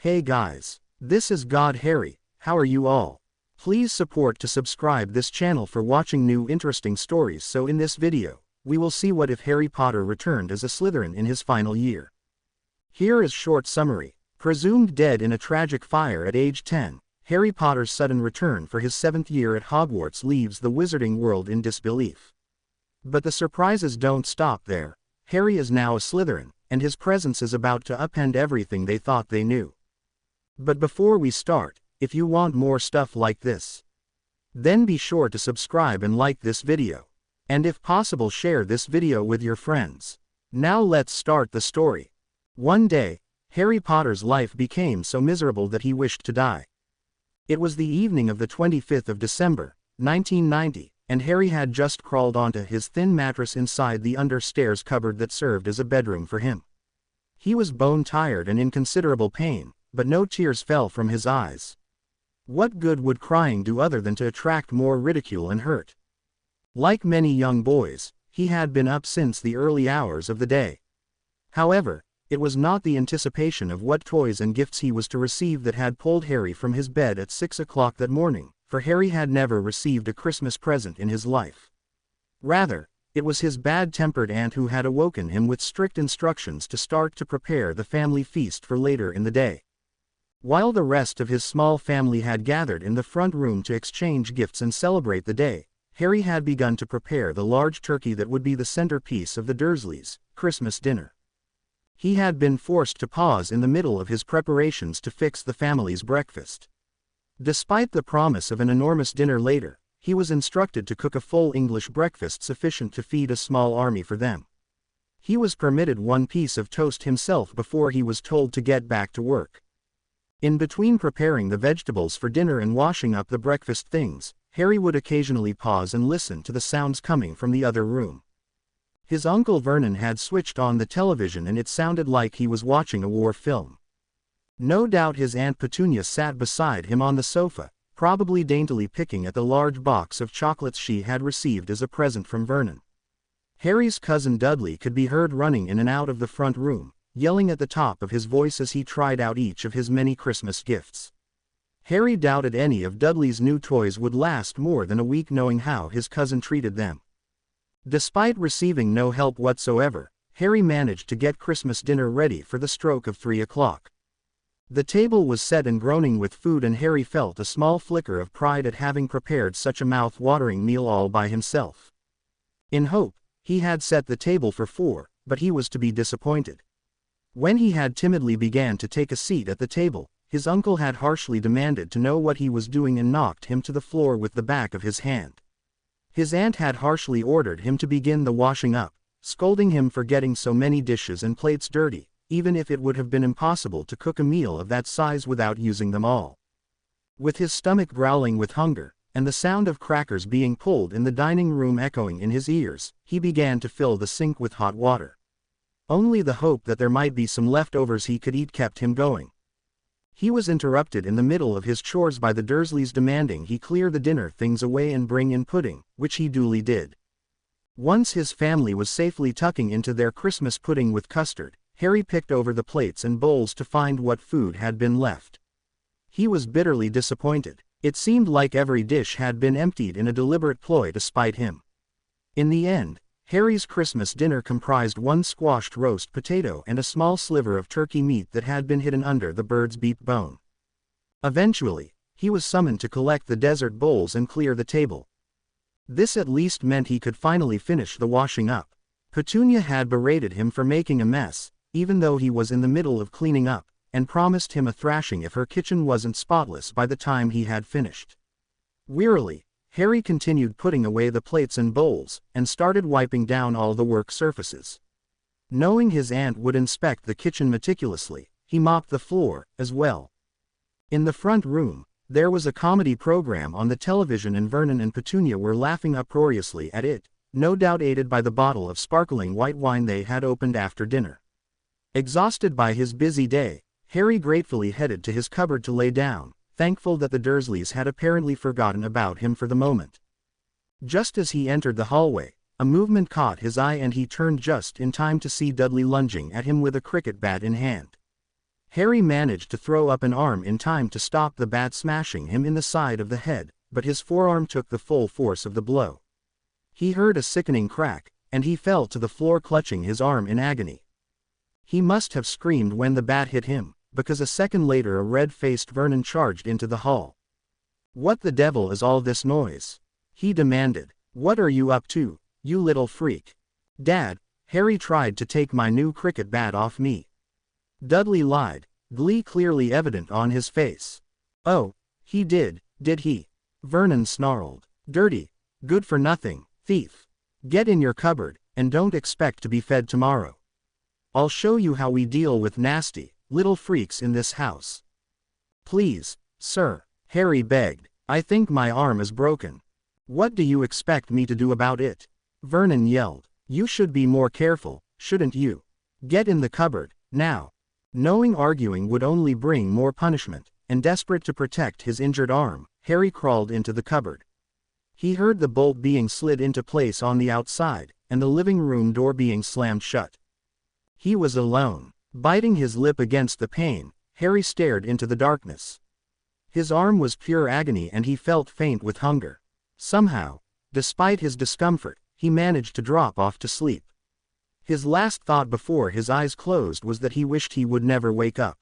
Hey guys, this is God Harry. How are you all? Please support to subscribe this channel for watching new interesting stories. So in this video, we will see what if Harry Potter returned as a Slytherin in his final year. Here is short summary. Presumed dead in a tragic fire at age 10, Harry Potter's sudden return for his 7th year at Hogwarts leaves the wizarding world in disbelief. But the surprises don't stop there. Harry is now a Slytherin, and his presence is about to upend everything they thought they knew. But before we start, if you want more stuff like this, then be sure to subscribe and like this video. And if possible, share this video with your friends. Now let's start the story. One day, Harry Potter's life became so miserable that he wished to die. It was the evening of the 25th of December, 1990, and Harry had just crawled onto his thin mattress inside the understairs cupboard that served as a bedroom for him. He was bone-tired and in considerable pain, but no tears fell from his eyes. What good would crying do other than to attract more ridicule and hurt? Like many young boys, he had been up since the early hours of the day. However, it was not the anticipation of what toys and gifts he was to receive that had pulled Harry from his bed at 6 o'clock that morning, for Harry had never received a Christmas present in his life. Rather, it was his bad-tempered aunt who had awoken him with strict instructions to start to prepare the family feast for later in the day. While the rest of his small family had gathered in the front room to exchange gifts and celebrate the day, Harry had begun to prepare the large turkey that would be the centerpiece of the Dursleys' Christmas dinner. He had been forced to pause in the middle of his preparations to fix the family's breakfast. Despite the promise of an enormous dinner later, he was instructed to cook a full English breakfast sufficient to feed a small army for them. He was permitted one piece of toast himself before he was told to get back to work. In between preparing the vegetables for dinner and washing up the breakfast things, Harry would occasionally pause and listen to the sounds coming from the other room. His uncle Vernon had switched on the television and it sounded like he was watching a war film. No doubt his Aunt Petunia sat beside him on the sofa, probably daintily picking at the large box of chocolates she had received as a present from Vernon. Harry's cousin Dudley could be heard running in and out of the front room, yelling at the top of his voice as he tried out each of his many Christmas gifts. Harry doubted any of Dudley's new toys would last more than a week, knowing how his cousin treated them. Despite receiving no help whatsoever, Harry managed to get Christmas dinner ready for the stroke of 3 o'clock. The table was set and groaning with food, and Harry felt a small flicker of pride at having prepared such a mouth-watering meal all by himself. In hope, he had set the table for 4, but he was to be disappointed. When he had timidly began to take a seat at the table, his uncle had harshly demanded to know what he was doing and knocked him to the floor with the back of his hand. His aunt had harshly ordered him to begin the washing up, scolding him for getting so many dishes and plates dirty, even if it would have been impossible to cook a meal of that size without using them all. With his stomach growling with hunger, and the sound of crackers being pulled in the dining room echoing in his ears, he began to fill the sink with hot water. Only the hope that there might be some leftovers he could eat kept him going. He was interrupted in the middle of his chores by the Dursleys demanding he clear the dinner things away and bring in pudding, which he duly did. Once his family was safely tucking into their Christmas pudding with custard, Harry picked over the plates and bowls to find what food had been left. He was bitterly disappointed. It seemed like every dish had been emptied in a deliberate ploy to spite him. In the end, Harry's Christmas dinner comprised one squashed roast potato and a small sliver of turkey meat that had been hidden under the bird's beak bone. Eventually, he was summoned to collect the dessert bowls and clear the table. This at least meant he could finally finish the washing up. Petunia had berated him for making a mess, even though he was in the middle of cleaning up, and promised him a thrashing if her kitchen wasn't spotless by the time he had finished. Wearily, Harry continued putting away the plates and bowls, and started wiping down all the work surfaces. Knowing his aunt would inspect the kitchen meticulously, he mopped the floor, as well. In the front room, there was a comedy program on the television and Vernon and Petunia were laughing uproariously at it, no doubt aided by the bottle of sparkling white wine they had opened after dinner. Exhausted by his busy day, Harry gratefully headed to his cupboard to lay down, thankful that the Dursleys had apparently forgotten about him for the moment. Just as he entered the hallway, a movement caught his eye and he turned just in time to see Dudley lunging at him with a cricket bat in hand. Harry managed to throw up an arm in time to stop the bat smashing him in the side of the head, but his forearm took the full force of the blow. He heard a sickening crack, and he fell to the floor clutching his arm in agony. He must have screamed when the bat hit him, because a second later a red-faced Vernon charged into the hall. "What the devil is all this noise?" he demanded. "What are you up to, you little freak?" "Dad, Harry tried to take my new cricket bat off me." Dudley lied, glee clearly evident on his face. "Oh, he did he?" Vernon snarled. "Dirty, good-for-nothing thief. Get in your cupboard, and don't expect to be fed tomorrow. I'll show you how we deal with nasty, little freaks in this house." "Please, sir," Harry begged. "I think my arm is broken." "What do you expect me to do about it?" Vernon yelled. "You should be more careful, shouldn't you? Get in the cupboard, now." Knowing arguing would only bring more punishment, and desperate to protect his injured arm, Harry crawled into the cupboard. He heard the bolt being slid into place on the outside, and the living room door being slammed shut. He was alone. Biting his lip against the pane, Harry stared into the darkness. His arm was pure agony and he felt faint with hunger. Somehow, despite his discomfort, he managed to drop off to sleep. His last thought before his eyes closed was that he wished he would never wake up.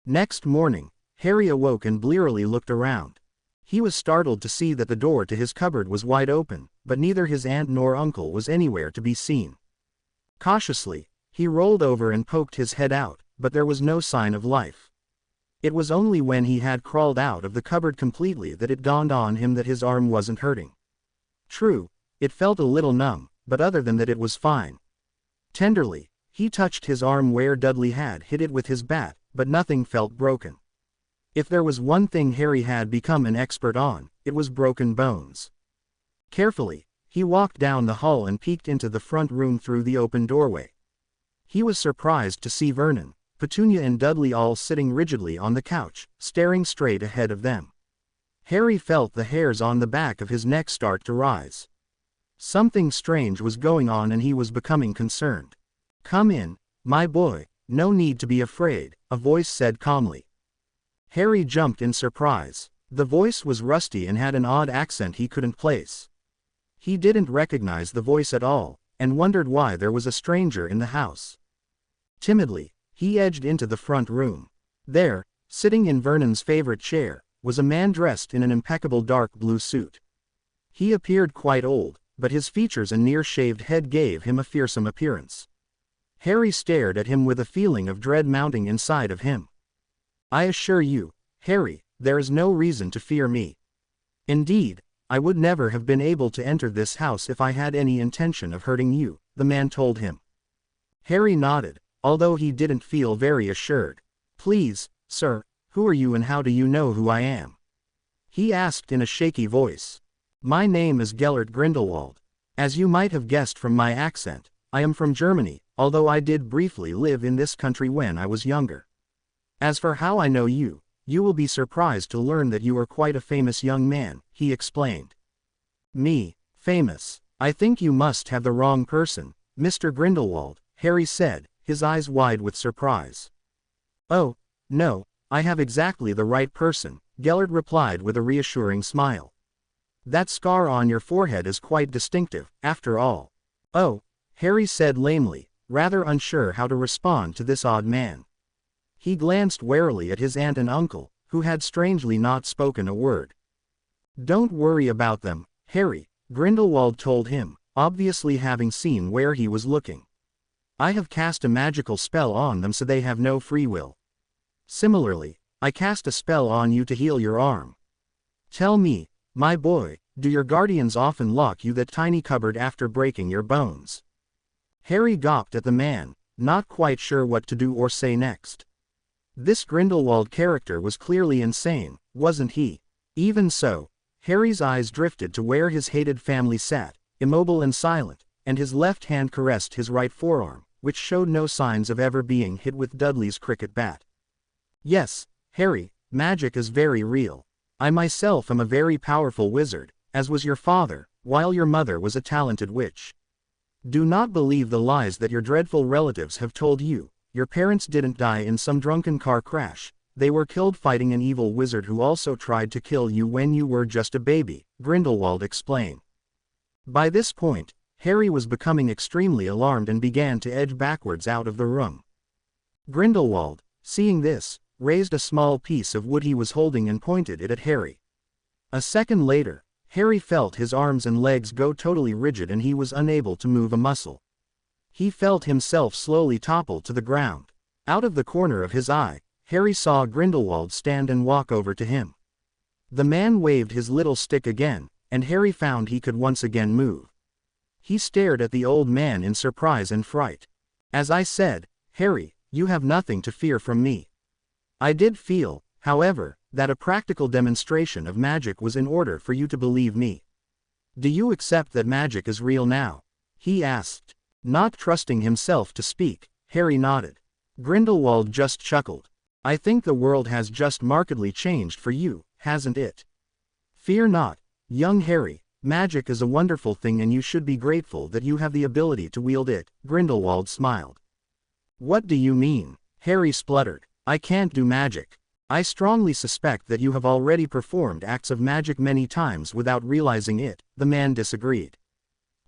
Next morning, Harry awoke and blearily looked around. He was startled to see that the door to his cupboard was wide open, but neither his aunt nor uncle was anywhere to be seen. Cautiously, he rolled over and poked his head out, but there was no sign of life. It was only when he had crawled out of the cupboard completely that it dawned on him that his arm wasn't hurting. True, it felt a little numb, but other than that it was fine. Tenderly, he touched his arm where Dudley had hit it with his bat, but nothing felt broken. If there was one thing Harry had become an expert on, it was broken bones. Carefully, he walked down the hall and peeked into the front room through the open doorway. He was surprised to see Vernon, Petunia and Dudley all sitting rigidly on the couch, staring straight ahead of them. Harry felt the hairs on the back of his neck start to rise. Something strange was going on and he was becoming concerned. "Come in, my boy, no need to be afraid," a voice said calmly. Harry jumped in surprise. The voice was rusty and had an odd accent he couldn't place. He didn't recognize the voice at all, and wondered why there was a stranger in the house. Timidly, he edged into the front room. There, sitting in Vernon's favorite chair, was a man dressed in an impeccable dark blue suit. He appeared quite old, but his features and near-shaved head gave him a fearsome appearance. Harry stared at him with a feeling of dread mounting inside of him. "I assure you, Harry, there is no reason to fear me. Indeed, I would never have been able to enter this house if I had any intention of hurting you," the man told him. Harry nodded, although he didn't feel very assured. "Please, sir, who are you and how do you know who I am?" he asked in a shaky voice. "My name is Gellert Grindelwald. As you might have guessed from my accent, I am from Germany, although I did briefly live in this country when I was younger. As for how I know you, you will be surprised to learn that you are quite a famous young man," he explained. "Me, famous? I think you must have the wrong person, Mr. Grindelwald," Harry said, his eyes wide with surprise. "Oh, no, I have exactly the right person," Gellert replied with a reassuring smile. "That scar on your forehead is quite distinctive, after all." "Oh," Harry said lamely, rather unsure how to respond to this odd man. He glanced warily at his aunt and uncle, who had strangely not spoken a word. "Don't worry about them, Harry," Grindelwald told him, obviously having seen where he was looking. "I have cast a magical spell on them so they have no free will. Similarly, I cast a spell on you to heal your arm. Tell me, my boy, do your guardians often lock you that tiny cupboard after breaking your bones?" Harry gawped at the man, not quite sure what to do or say next. This Grindelwald character was clearly insane, wasn't he? Even so, Harry's eyes drifted to where his hated family sat, immobile and silent, and his left hand caressed his right forearm, which showed no signs of ever being hit with Dudley's cricket bat. "Yes, Harry, magic is very real. I myself am a very powerful wizard, as was your father, while your mother was a talented witch. Do not believe the lies that your dreadful relatives have told you, your parents didn't die in some drunken car crash. They were killed fighting an evil wizard who also tried to kill you when you were just a baby," Grindelwald explained. By this point, Harry was becoming extremely alarmed and began to edge backwards out of the room. Grindelwald, seeing this, raised a small piece of wood he was holding and pointed it at Harry. A second later, Harry felt his arms and legs go totally rigid and he was unable to move a muscle. He felt himself slowly topple to the ground. Out of the corner of his eye, Harry saw Grindelwald stand and walk over to him. The man waved his little stick again, and Harry found he could once again move. He stared at the old man in surprise and fright. "As I said, Harry, you have nothing to fear from me. I did feel, however, that a practical demonstration of magic was in order for you to believe me. Do you accept that magic is real now?" he asked. Not trusting himself to speak, Harry nodded. Grindelwald just chuckled. "I think the world has just markedly changed for you, hasn't it? Fear not, young Harry, magic is a wonderful thing and you should be grateful that you have the ability to wield it," Grindelwald smiled. "What do you mean?" Harry spluttered. "I can't do magic. I strongly suspect that you have already performed acts of magic many times without realizing it," the man disagreed.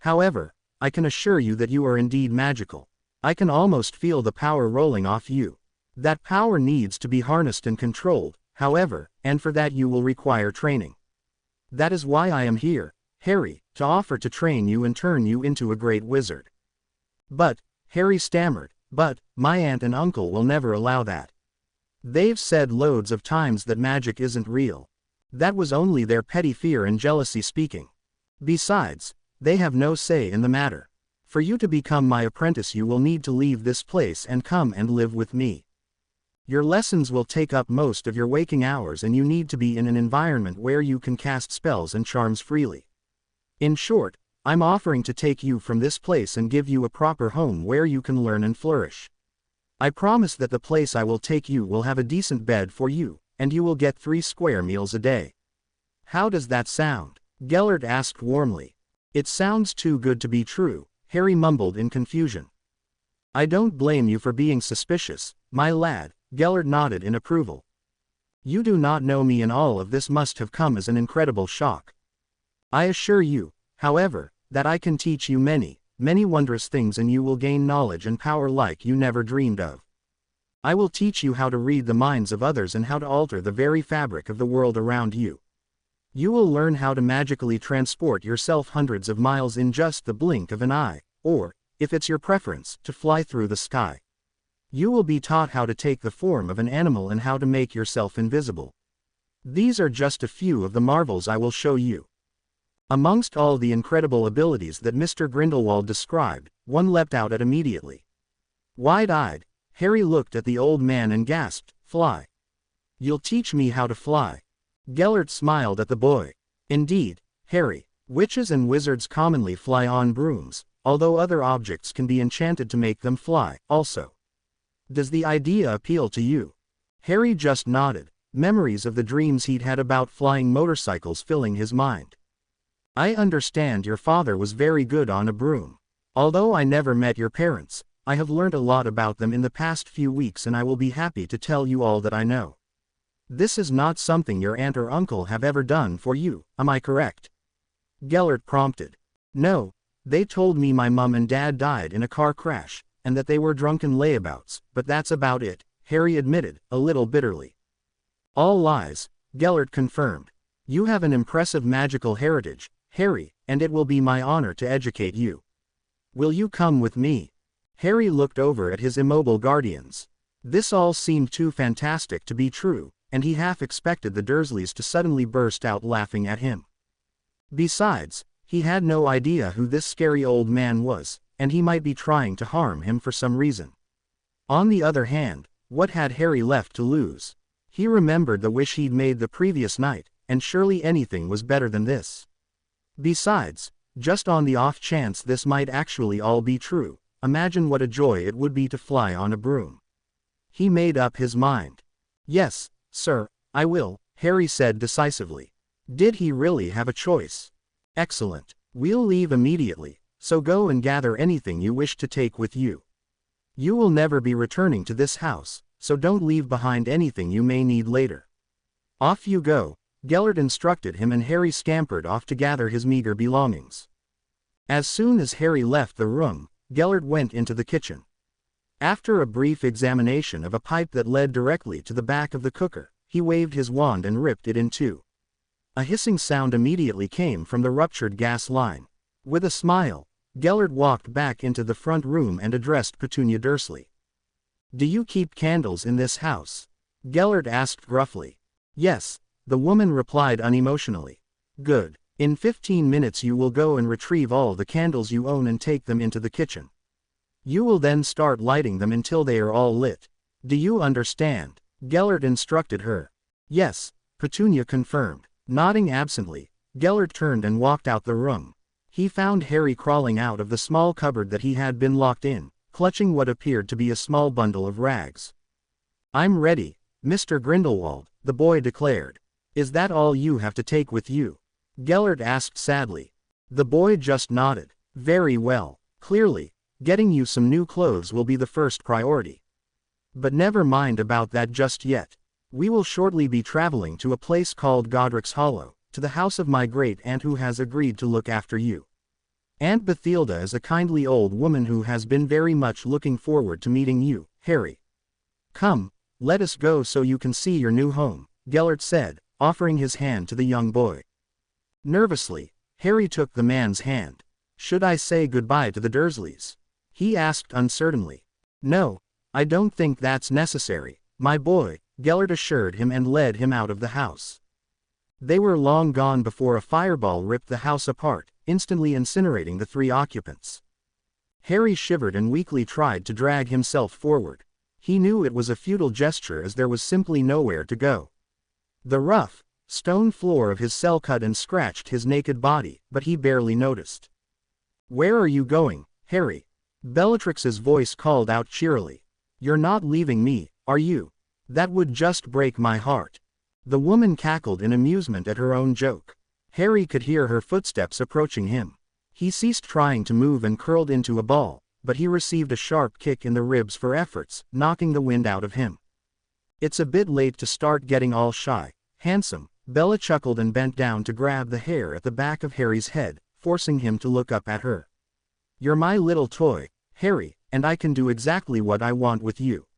"However, I can assure you that you are indeed magical. I can almost feel the power rolling off you. That power needs to be harnessed and controlled, however, and for that you will require training. That is why I am here, Harry, to offer to train you and turn you into a great wizard." "But," Harry stammered, "but, my aunt and uncle will never allow that. They've said loads of times that magic isn't real. That was only their petty fear and jealousy speaking. Besides, they have no say in the matter. For you to become my apprentice you will need to leave this place and come and live with me. Your lessons will take up most of your waking hours and you need to be in an environment where you can cast spells and charms freely. In short, I'm offering to take you from this place and give you a proper home where you can learn and flourish. I promise that the place I will take you will have a decent bed for you, and you will get 3 square meals a day." "How does that sound?" Gellert asked warmly. "It sounds too good to be true," Harry mumbled in confusion. "I don't blame you for being suspicious, my lad," Gellert nodded in approval. "You do not know me and all of this must have come as an incredible shock. I assure you, however, that I can teach you many, many wondrous things and you will gain knowledge and power like you never dreamed of. I will teach you how to read the minds of others and how to alter the very fabric of the world around you. You will learn how to magically transport yourself hundreds of miles in just the blink of an eye, or, if it's your preference, to fly through the sky. You will be taught how to take the form of an animal and how to make yourself invisible. These are just a few of the marvels I will show you." Amongst all the incredible abilities that Mr. Grindelwald described, one leapt out at immediately. Wide-eyed, Harry looked at the old man and gasped, "Fly? You'll teach me how to fly?" Gellert smiled at the boy. "Indeed, Harry, witches and wizards commonly fly on brooms, although other objects can be enchanted to make them fly, also. Does the idea appeal to you?" Harry just nodded, memories of the dreams he'd had about flying motorcycles filling his mind. "I understand your father was very good on a broom. Although I never met your parents, I have learned a lot about them in the past few weeks and I will be happy to tell you all that I know. This is not something your aunt or uncle have ever done for you, am I correct?" Gellert prompted. "No, they told me my mum and dad died in a car crash, and that they were drunken layabouts, but that's about it," Harry admitted, a little bitterly. "All lies," Gellert confirmed. "You have an impressive magical heritage, Harry, and it will be my honor to educate you. Will you come with me?" Harry looked over at his immobile guardians. This all seemed too fantastic to be true, and he half expected the Dursleys to suddenly burst out laughing at him. Besides, he had no idea who this scary old man was, and he might be trying to harm him for some reason. On the other hand, what had Harry left to lose? He remembered the wish he'd made the previous night, and surely anything was better than this. Besides, just on the off chance this might actually all be true, imagine what a joy it would be to fly on a broom. He made up his mind. "Yes, sir, I will," Harry said decisively. Did he really have a choice? "Excellent. We'll leave immediately, so go and gather anything you wish to take with you." You will never be returning to this house, so don't leave behind anything you may need later. Off you go, Gellert instructed him, and Harry scampered off to gather his meager belongings. As soon as Harry left the room, Gellert went into the kitchen. After a brief examination of a pipe that led directly to the back of the cooker, he waved his wand and ripped it in two. A hissing sound immediately came from the ruptured gas line. With a smile, Gellert walked back into the front room and addressed Petunia Dursley. "Do you keep candles in this house?" Gellert asked gruffly. "Yes," the woman replied unemotionally. "Good. In 15 minutes you will go and retrieve all the candles you own and take them into the kitchen. You will then start lighting them until they are all lit. Do you understand?" Gellert instructed her. "Yes," Petunia confirmed. Nodding absently, Gellert turned and walked out the room. He found Harry crawling out of the small cupboard that he had been locked in, clutching what appeared to be a small bundle of rags. "I'm ready, Mr. Grindelwald," the boy declared. "Is that all you have to take with you?" Gellert asked sadly. The boy just nodded. "Very well. Clearly, getting you some new clothes will be the first priority. But never mind about that just yet. We will shortly be traveling to a place called Godric's Hollow, to the house of my great-aunt who has agreed to look after you. Aunt Bathilda is a kindly old woman who has been very much looking forward to meeting you, Harry. Come, let us go so you can see your new home," Gellert said, offering his hand to the young boy. Nervously, Harry took the man's hand. "Should I say goodbye to the Dursleys?" he asked uncertainly. "No, I don't think that's necessary, my boy," Gellert assured him and led him out of the house. They were long gone before a fireball ripped the house apart, instantly incinerating the 3 occupants. Harry shivered and weakly tried to drag himself forward. He knew it was a futile gesture as there was simply nowhere to go. The rough, stone floor of his cell cut and scratched his naked body, but he barely noticed. "Where are you going, Harry?" Bellatrix's voice called out cheerily. "You're not leaving me, are you? That would just break my heart." The woman cackled in amusement at her own joke. Harry could hear her footsteps approaching him. He ceased trying to move and curled into a ball, but he received a sharp kick in the ribs for efforts, knocking the wind out of him. "It's a bit late to start getting all shy, handsome," Bella chuckled and bent down to grab the hair at the back of Harry's head, forcing him to look up at her. "You're my little toy, Harry, and I can do exactly what I want with you."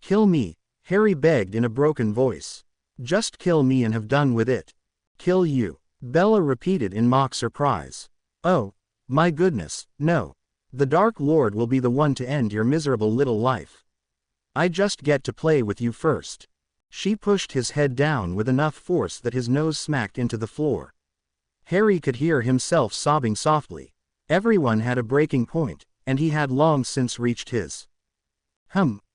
"Kill me," Harry begged in a broken voice. "Just kill me and have done with it." "Kill you," Bella repeated in mock surprise. "Oh, my goodness, no. The Dark Lord will be the one to end your miserable little life. I just get to play with you first." She pushed his head down with enough force that his nose smacked into the floor. Harry could hear himself sobbing softly. Everyone had a breaking point, and he had long since reached his.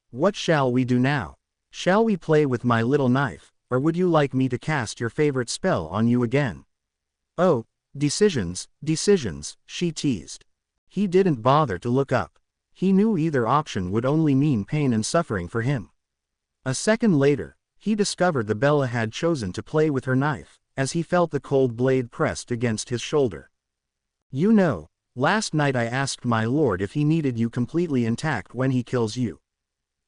What shall we do now? Shall we play with my little knife, or would you like me to cast your favorite spell on you again?" "Oh, decisions, she teased. He didn't bother to look up. He knew either option would only mean pain and suffering for him. A second later, he discovered that Bella had chosen to play with her knife, as he felt the cold blade pressed against his shoulder. "You know, last night I asked my lord if he needed you completely intact when he kills you.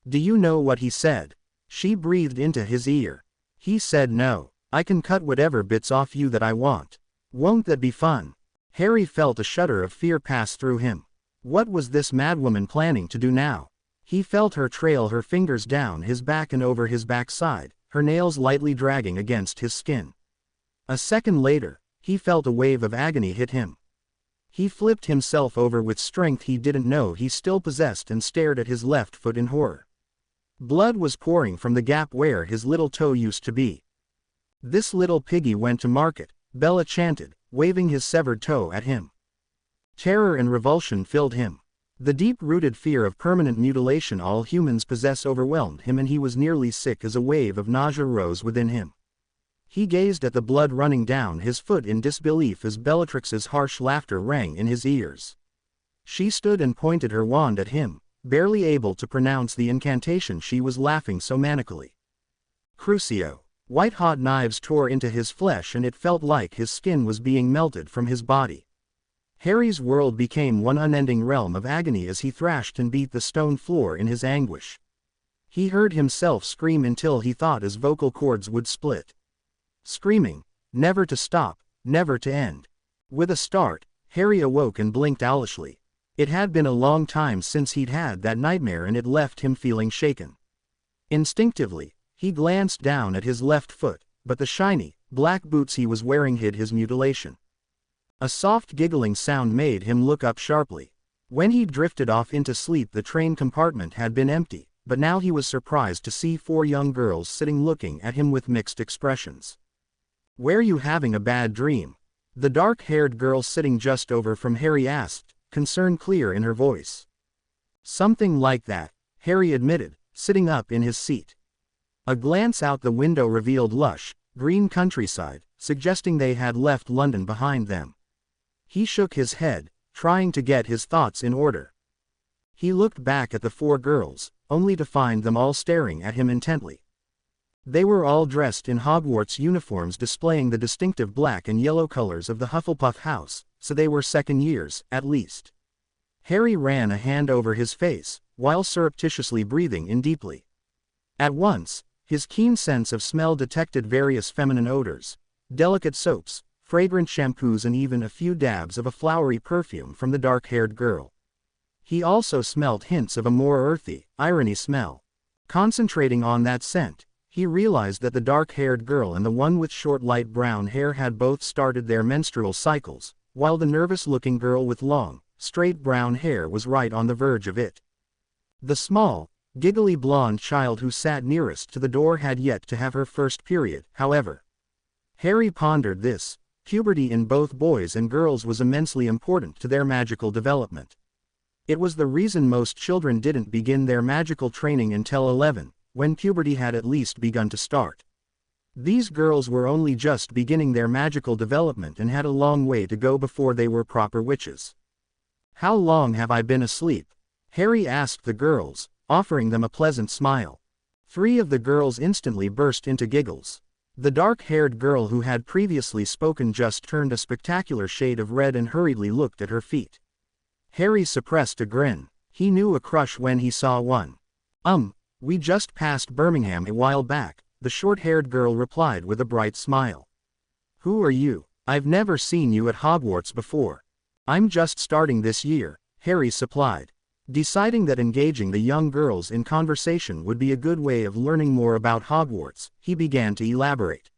Do you know what he said?" She breathed into his ear. "He said no. I can cut whatever bits off you that I want. Won't that be fun?" Harry felt a shudder of fear pass through him. What was this madwoman planning to do now? He felt her trail her fingers down his back and over his backside, her nails lightly dragging against his skin. A second later, he felt a wave of agony hit him. He flipped himself over with strength he didn't know he still possessed and stared at his left foot in horror. Blood was pouring from the gap where his little toe used to be. "This little piggy went to market," Bella chanted, waving his severed toe at him. Terror and revulsion filled him. The deep-rooted fear of permanent mutilation all humans possess overwhelmed him, and he was nearly sick as a wave of nausea rose within him. He gazed at the blood running down his foot in disbelief as Bellatrix's harsh laughter rang in his ears. She stood and pointed her wand at him, barely able to pronounce the incantation she was laughing so manically. Crucio. White-hot knives tore into his flesh and it felt like his skin was being melted from his body. Harry's world became one unending realm of agony as he thrashed and beat the stone floor in his anguish. He heard himself scream until he thought his vocal cords would split. Screaming, never to stop, never to end. With a start, Harry awoke and blinked owlishly. It had been a long time since he'd had that nightmare and it left him feeling shaken. Instinctively, he glanced down at his left foot, but the shiny, black boots he was wearing hid his mutilation. A soft giggling sound made him look up sharply. When he'd drifted off into sleep, the train compartment had been empty, but now he was surprised to see 4 young girls sitting looking at him with mixed expressions. "Were you having a bad dream?" The dark-haired girl sitting just over from Harry asked, concern clear in her voice. "Something like that," Harry admitted, sitting up in his seat. A glance out the window revealed lush, green countryside, suggesting they had left London behind them. He shook his head, trying to get his thoughts in order. He looked back at the 4 girls, only to find them all staring at him intently. They were all dressed in Hogwarts uniforms displaying the distinctive black and yellow colors of the Hufflepuff house, so they were second years, at least. Harry ran a hand over his face, while surreptitiously breathing in deeply. At once, his keen sense of smell detected various feminine odors, delicate soaps, fragrant shampoos and even a few dabs of a flowery perfume from the dark-haired girl. He also smelt hints of a more earthy, irony smell. Concentrating on that scent, he realized that the dark-haired girl and the one with short light brown hair had both started their menstrual cycles, while the nervous-looking girl with long, straight brown hair was right on the verge of it. The small, giggly blonde child who sat nearest to the door had yet to have her first period, however. Harry pondered this. Puberty in both boys and girls was immensely important to their magical development. It was the reason most children didn't begin their magical training until 11, when puberty had at least begun to start. These girls were only just beginning their magical development and had a long way to go before they were proper witches. "How long have I been asleep?" Harry asked the girls, offering them a pleasant smile. 3 of the girls instantly burst into giggles. The dark-haired girl who had previously spoken just turned a spectacular shade of red and hurriedly looked at her feet. Harry suppressed a grin. He knew a crush when he saw one. We just passed Birmingham a while back," the short-haired girl replied with a bright smile. "Who are you? I've never seen you at Hogwarts before." "I'm just starting this year," Harry supplied. Deciding that engaging the young girls in conversation would be a good way of learning more about Hogwarts, he began to elaborate.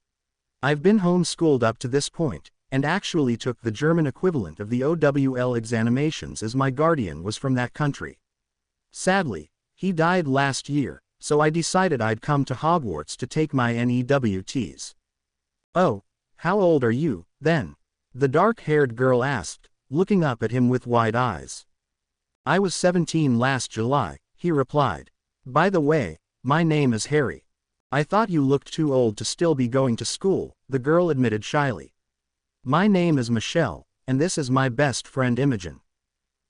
"I've been homeschooled up to this point, and actually took the German equivalent of the OWL examinations as my guardian was from that country. Sadly, he died last year, so I decided I'd come to Hogwarts to take my NEWTs." "Oh, how old are you, then?" the dark-haired girl asked, looking up at him with wide eyes. "I was 17 last July," he replied. "By the way, my name is Harry." "I thought you looked too old to still be going to school," the girl admitted shyly. "My name is Michelle, and this is my best friend Imogen.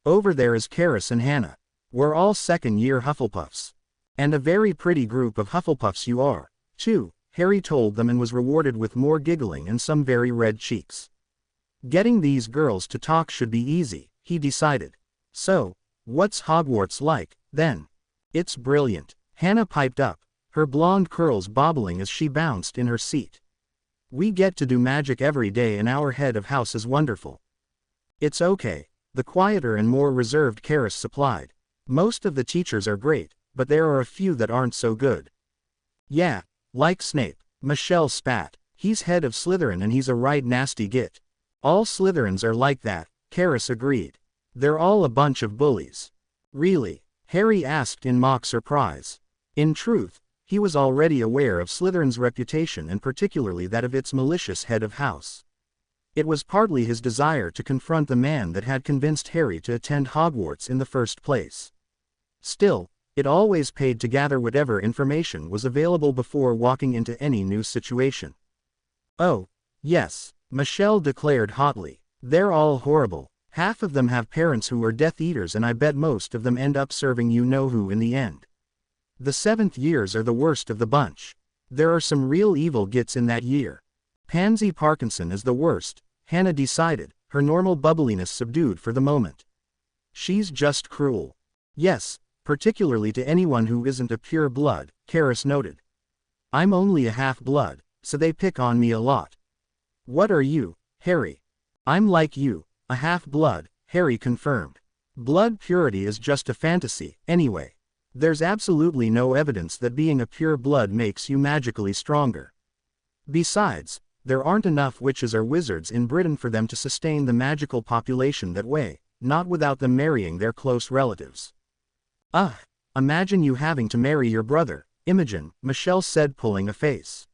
Over there is Karis and Hannah. We're all second-year Hufflepuffs. And a very pretty group of Hufflepuffs you are, too," Harry told them and was rewarded with more giggling and some very red cheeks. Getting these girls to talk should be easy, he decided. "So, what's Hogwarts like, then?" "It's brilliant," Hannah piped up, her blonde curls bobbling as she bounced in her seat. "We get to do magic every day and our head of house is wonderful." "It's okay," the quieter and more reserved Karis supplied. "Most of the teachers are great, but there are a few that aren't so good." "Yeah, like Snape," Michelle spat. "He's head of Slytherin and he's a right nasty git." "All Slytherins are like that," Karis agreed. "They're all a bunch of bullies." "Really?" Harry asked in mock surprise. In truth, he was already aware of Slytherin's reputation and particularly that of its malicious head of house. It was partly his desire to confront the man that had convinced Harry to attend Hogwarts in the first place. Still, it always paid to gather whatever information was available before walking into any new situation. "Oh, yes," Michelle declared hotly. "They're all horrible. Half of them have parents who are Death Eaters and I bet most of them end up serving you-know-who in the end. The 7th years are the worst of the bunch. There are some real evil gits in that year. Pansy Parkinson is the worst," Hannah decided, her normal bubbliness subdued for the moment. She's just cruel. Yes, particularly to anyone who isn't a pure blood, Karis noted. I'm only a half-blood, so they pick on me a lot. What are you, Harry? I'm like you, a half-blood, Harry confirmed. Blood purity is just a fantasy, anyway. There's absolutely no evidence that being a pure blood makes you magically stronger. Besides, there aren't enough witches or wizards in Britain for them to sustain the magical population that way, not without them marrying their close relatives. Ugh, imagine you having to marry your brother, Imogen, Michelle said, pulling a face.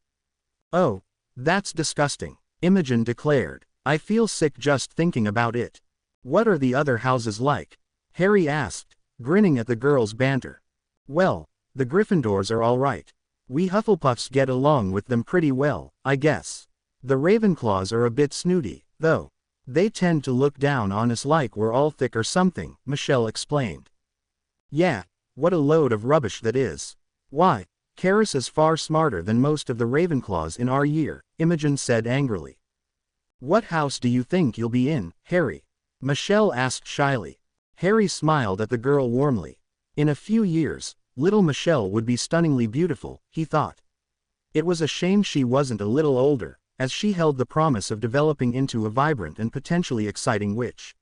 Oh, that's disgusting, Imogen declared. I feel sick just thinking about it. What are the other houses like? Harry asked, grinning at the girls' banter. Well, the Gryffindors are all right. We Hufflepuffs get along with them pretty well, I guess. The Ravenclaws are a bit snooty, though. They tend to look down on us like we're all thick or something, Michelle explained. Yeah, what a load of rubbish that is. Why, Karis is far smarter than most of the Ravenclaws in our year, Imogen said angrily. What house do you think you'll be in, Harry? Michelle asked shyly. Harry smiled at the girl warmly. In a few years, little Michelle would be stunningly beautiful, he thought. It was a shame she wasn't a little older, as she held the promise of developing into a vibrant and potentially exciting witch.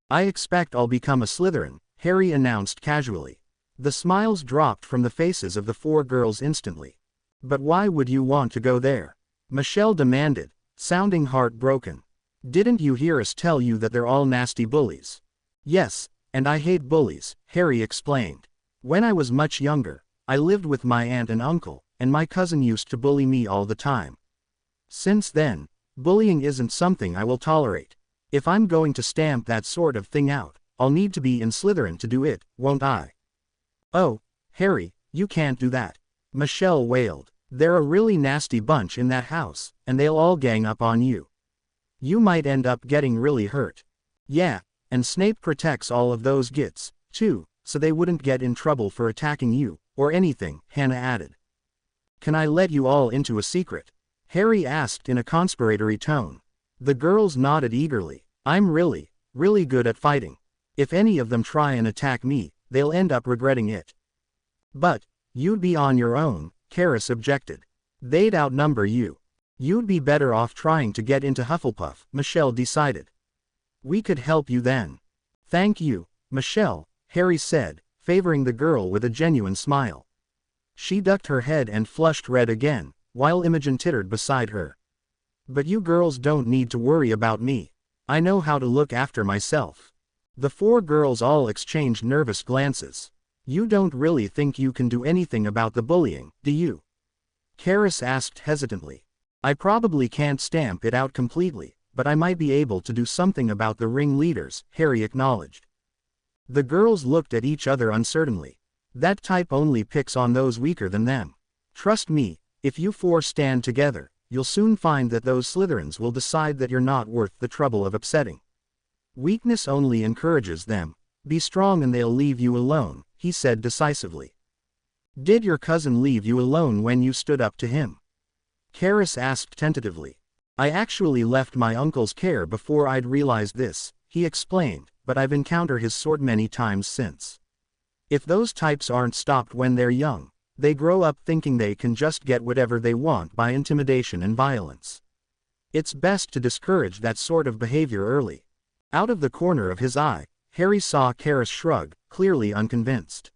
I expect I'll become a Slytherin, Harry announced casually. The smiles dropped from the faces of the four girls instantly. But why would you want to go there? Michelle demanded, sounding heartbroken. Didn't you hear us tell you that they're all nasty bullies? Yes, and I hate bullies, Harry explained. When I was much younger, I lived with my aunt and uncle, and my cousin used to bully me all the time. Since then, bullying isn't something I will tolerate. If I'm going to stamp that sort of thing out, I'll need to be in Slytherin to do it, won't I? Oh, Harry, you can't do that. Michelle wailed. They're a really nasty bunch in that house, and they'll all gang up on you. You might end up getting really hurt. Yeah, and Snape protects all of those gits, too, so they wouldn't get in trouble for attacking you, or anything, Hannah added. Can I let you all into a secret? Harry asked in a conspiratory tone. The girls nodded eagerly. I'm really good at fighting. If any of them try and attack me, they'll end up regretting it. But, you'd be on your own, Karis objected. They'd outnumber you. You'd be better off trying to get into Hufflepuff, Michelle decided. We could help you then. Thank you, Michelle, Harry said, favoring the girl with a genuine smile. She ducked her head and flushed red again, while Imogen tittered beside her. But you girls don't need to worry about me. I know how to look after myself. The four girls all exchanged nervous glances. You don't really think you can do anything about the bullying, do you? Karis asked hesitantly. I probably can't stamp it out completely, but I might be able to do something about the ringleaders, Harry acknowledged. The girls looked at each other uncertainly. That type only picks on those weaker than them. Trust me, if you four stand together, you'll soon find that those Slytherins will decide that you're not worth the trouble of upsetting. Weakness only encourages them. Be strong and they'll leave you alone, he said decisively. Did your cousin leave you alone when you stood up to him? Karis asked tentatively. I actually left my uncle's care before I'd realized this, he explained, but I've encountered his sort many times since. If those types aren't stopped when they're young, they grow up thinking they can just get whatever they want by intimidation and violence. It's best to discourage that sort of behavior early. Out of the corner of his eye, Harry saw Karis shrug, clearly unconvinced.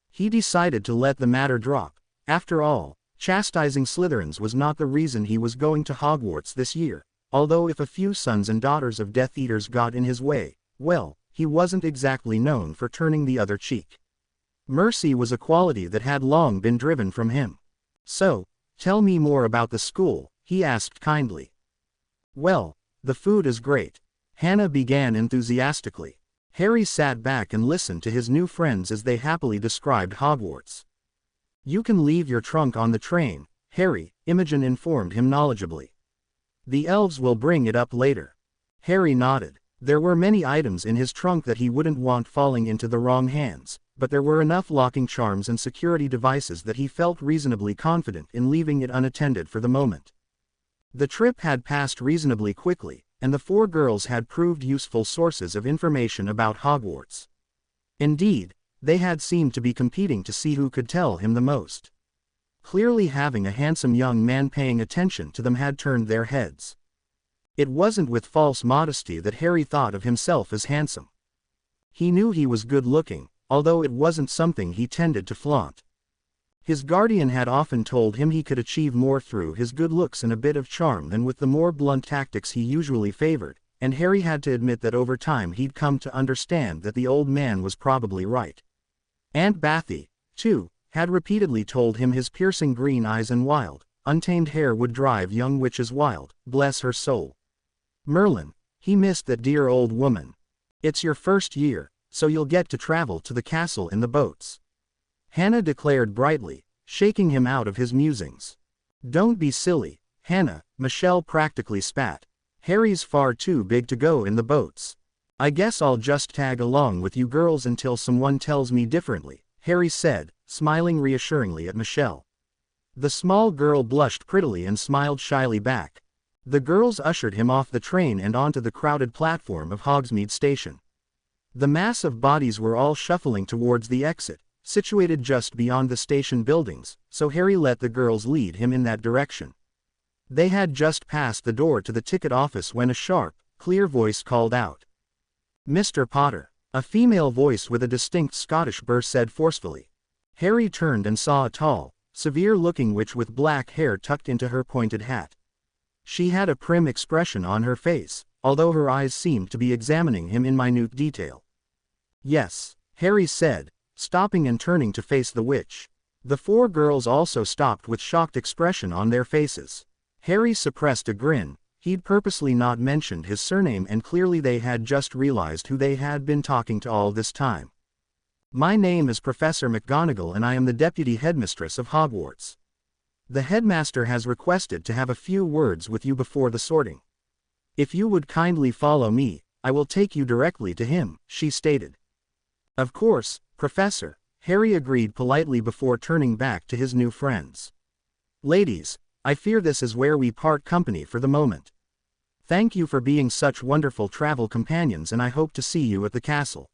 He decided to let the matter drop. After all, chastising Slytherins was not the reason he was going to Hogwarts this year, although if a few sons and daughters of Death Eaters got in his way, well, he wasn't exactly known for turning the other cheek. Mercy was a quality that had long been driven from him. So, tell me more about the school, he asked kindly. Well, the food is great. Hannah began enthusiastically. Harry sat back and listened to his new friends as they happily described Hogwarts. You can leave your trunk on the train, Harry, Imogen informed him knowledgeably. The elves will bring it up later. Harry nodded. There were many items in his trunk that he wouldn't want falling into the wrong hands, but there were enough locking charms and security devices that he felt reasonably confident in leaving it unattended for the moment. The trip had passed reasonably quickly, and the four girls had proved useful sources of information about Hogwarts. Indeed, they had seemed to be competing to see who could tell him the most. Clearly having a handsome young man paying attention to them had turned their heads. It wasn't with false modesty that Harry thought of himself as handsome. He knew he was good-looking, although it wasn't something he tended to flaunt. His guardian had often told him he could achieve more through his good looks and a bit of charm than with the more blunt tactics he usually favored, and Harry had to admit that over time he'd come to understand that the old man was probably right. Aunt Bathy, too, had repeatedly told him his piercing green eyes and wild, untamed hair would drive young witches wild, bless her soul. Merlin, he missed that dear old woman. It's your first year, so you'll get to travel to the castle in the boats. Hannah declared brightly, shaking him out of his musings. Don't be silly, Hannah, Michelle practically spat. Harry's far too big to go in the boats. I guess I'll just tag along with you girls until someone tells me differently, Harry said, smiling reassuringly at Michelle. The small girl blushed prettily and smiled shyly back. The girls ushered him off the train and onto the crowded platform of Hogsmeade Station. The mass of bodies were all shuffling towards the exit, situated just beyond the station buildings, so Harry let the girls lead him in that direction. They had just passed the door to the ticket office when a sharp, clear voice called out. Mr. Potter. A female voice with a distinct Scottish burr said forcefully. Harry turned and saw a tall, severe-looking witch with black hair tucked into her pointed hat. She had a prim expression on her face, although her eyes seemed to be examining him in minute detail. Yes, Harry said, stopping and turning to face the witch. The four girls also stopped with shocked expression on their faces. Harry suppressed a grin. He'd purposely not mentioned his surname and clearly they had just realized who they had been talking to all this time. My name is Professor McGonagall and I am the Deputy Headmistress of Hogwarts. The headmaster has requested to have a few words with you before the sorting. If you would kindly follow me, I will take you directly to him, she stated. Of course, Professor, Harry agreed politely before turning back to his new friends. Ladies, I fear this is where we part company for the moment. Thank you for being such wonderful travel companions and I hope to see you at the castle.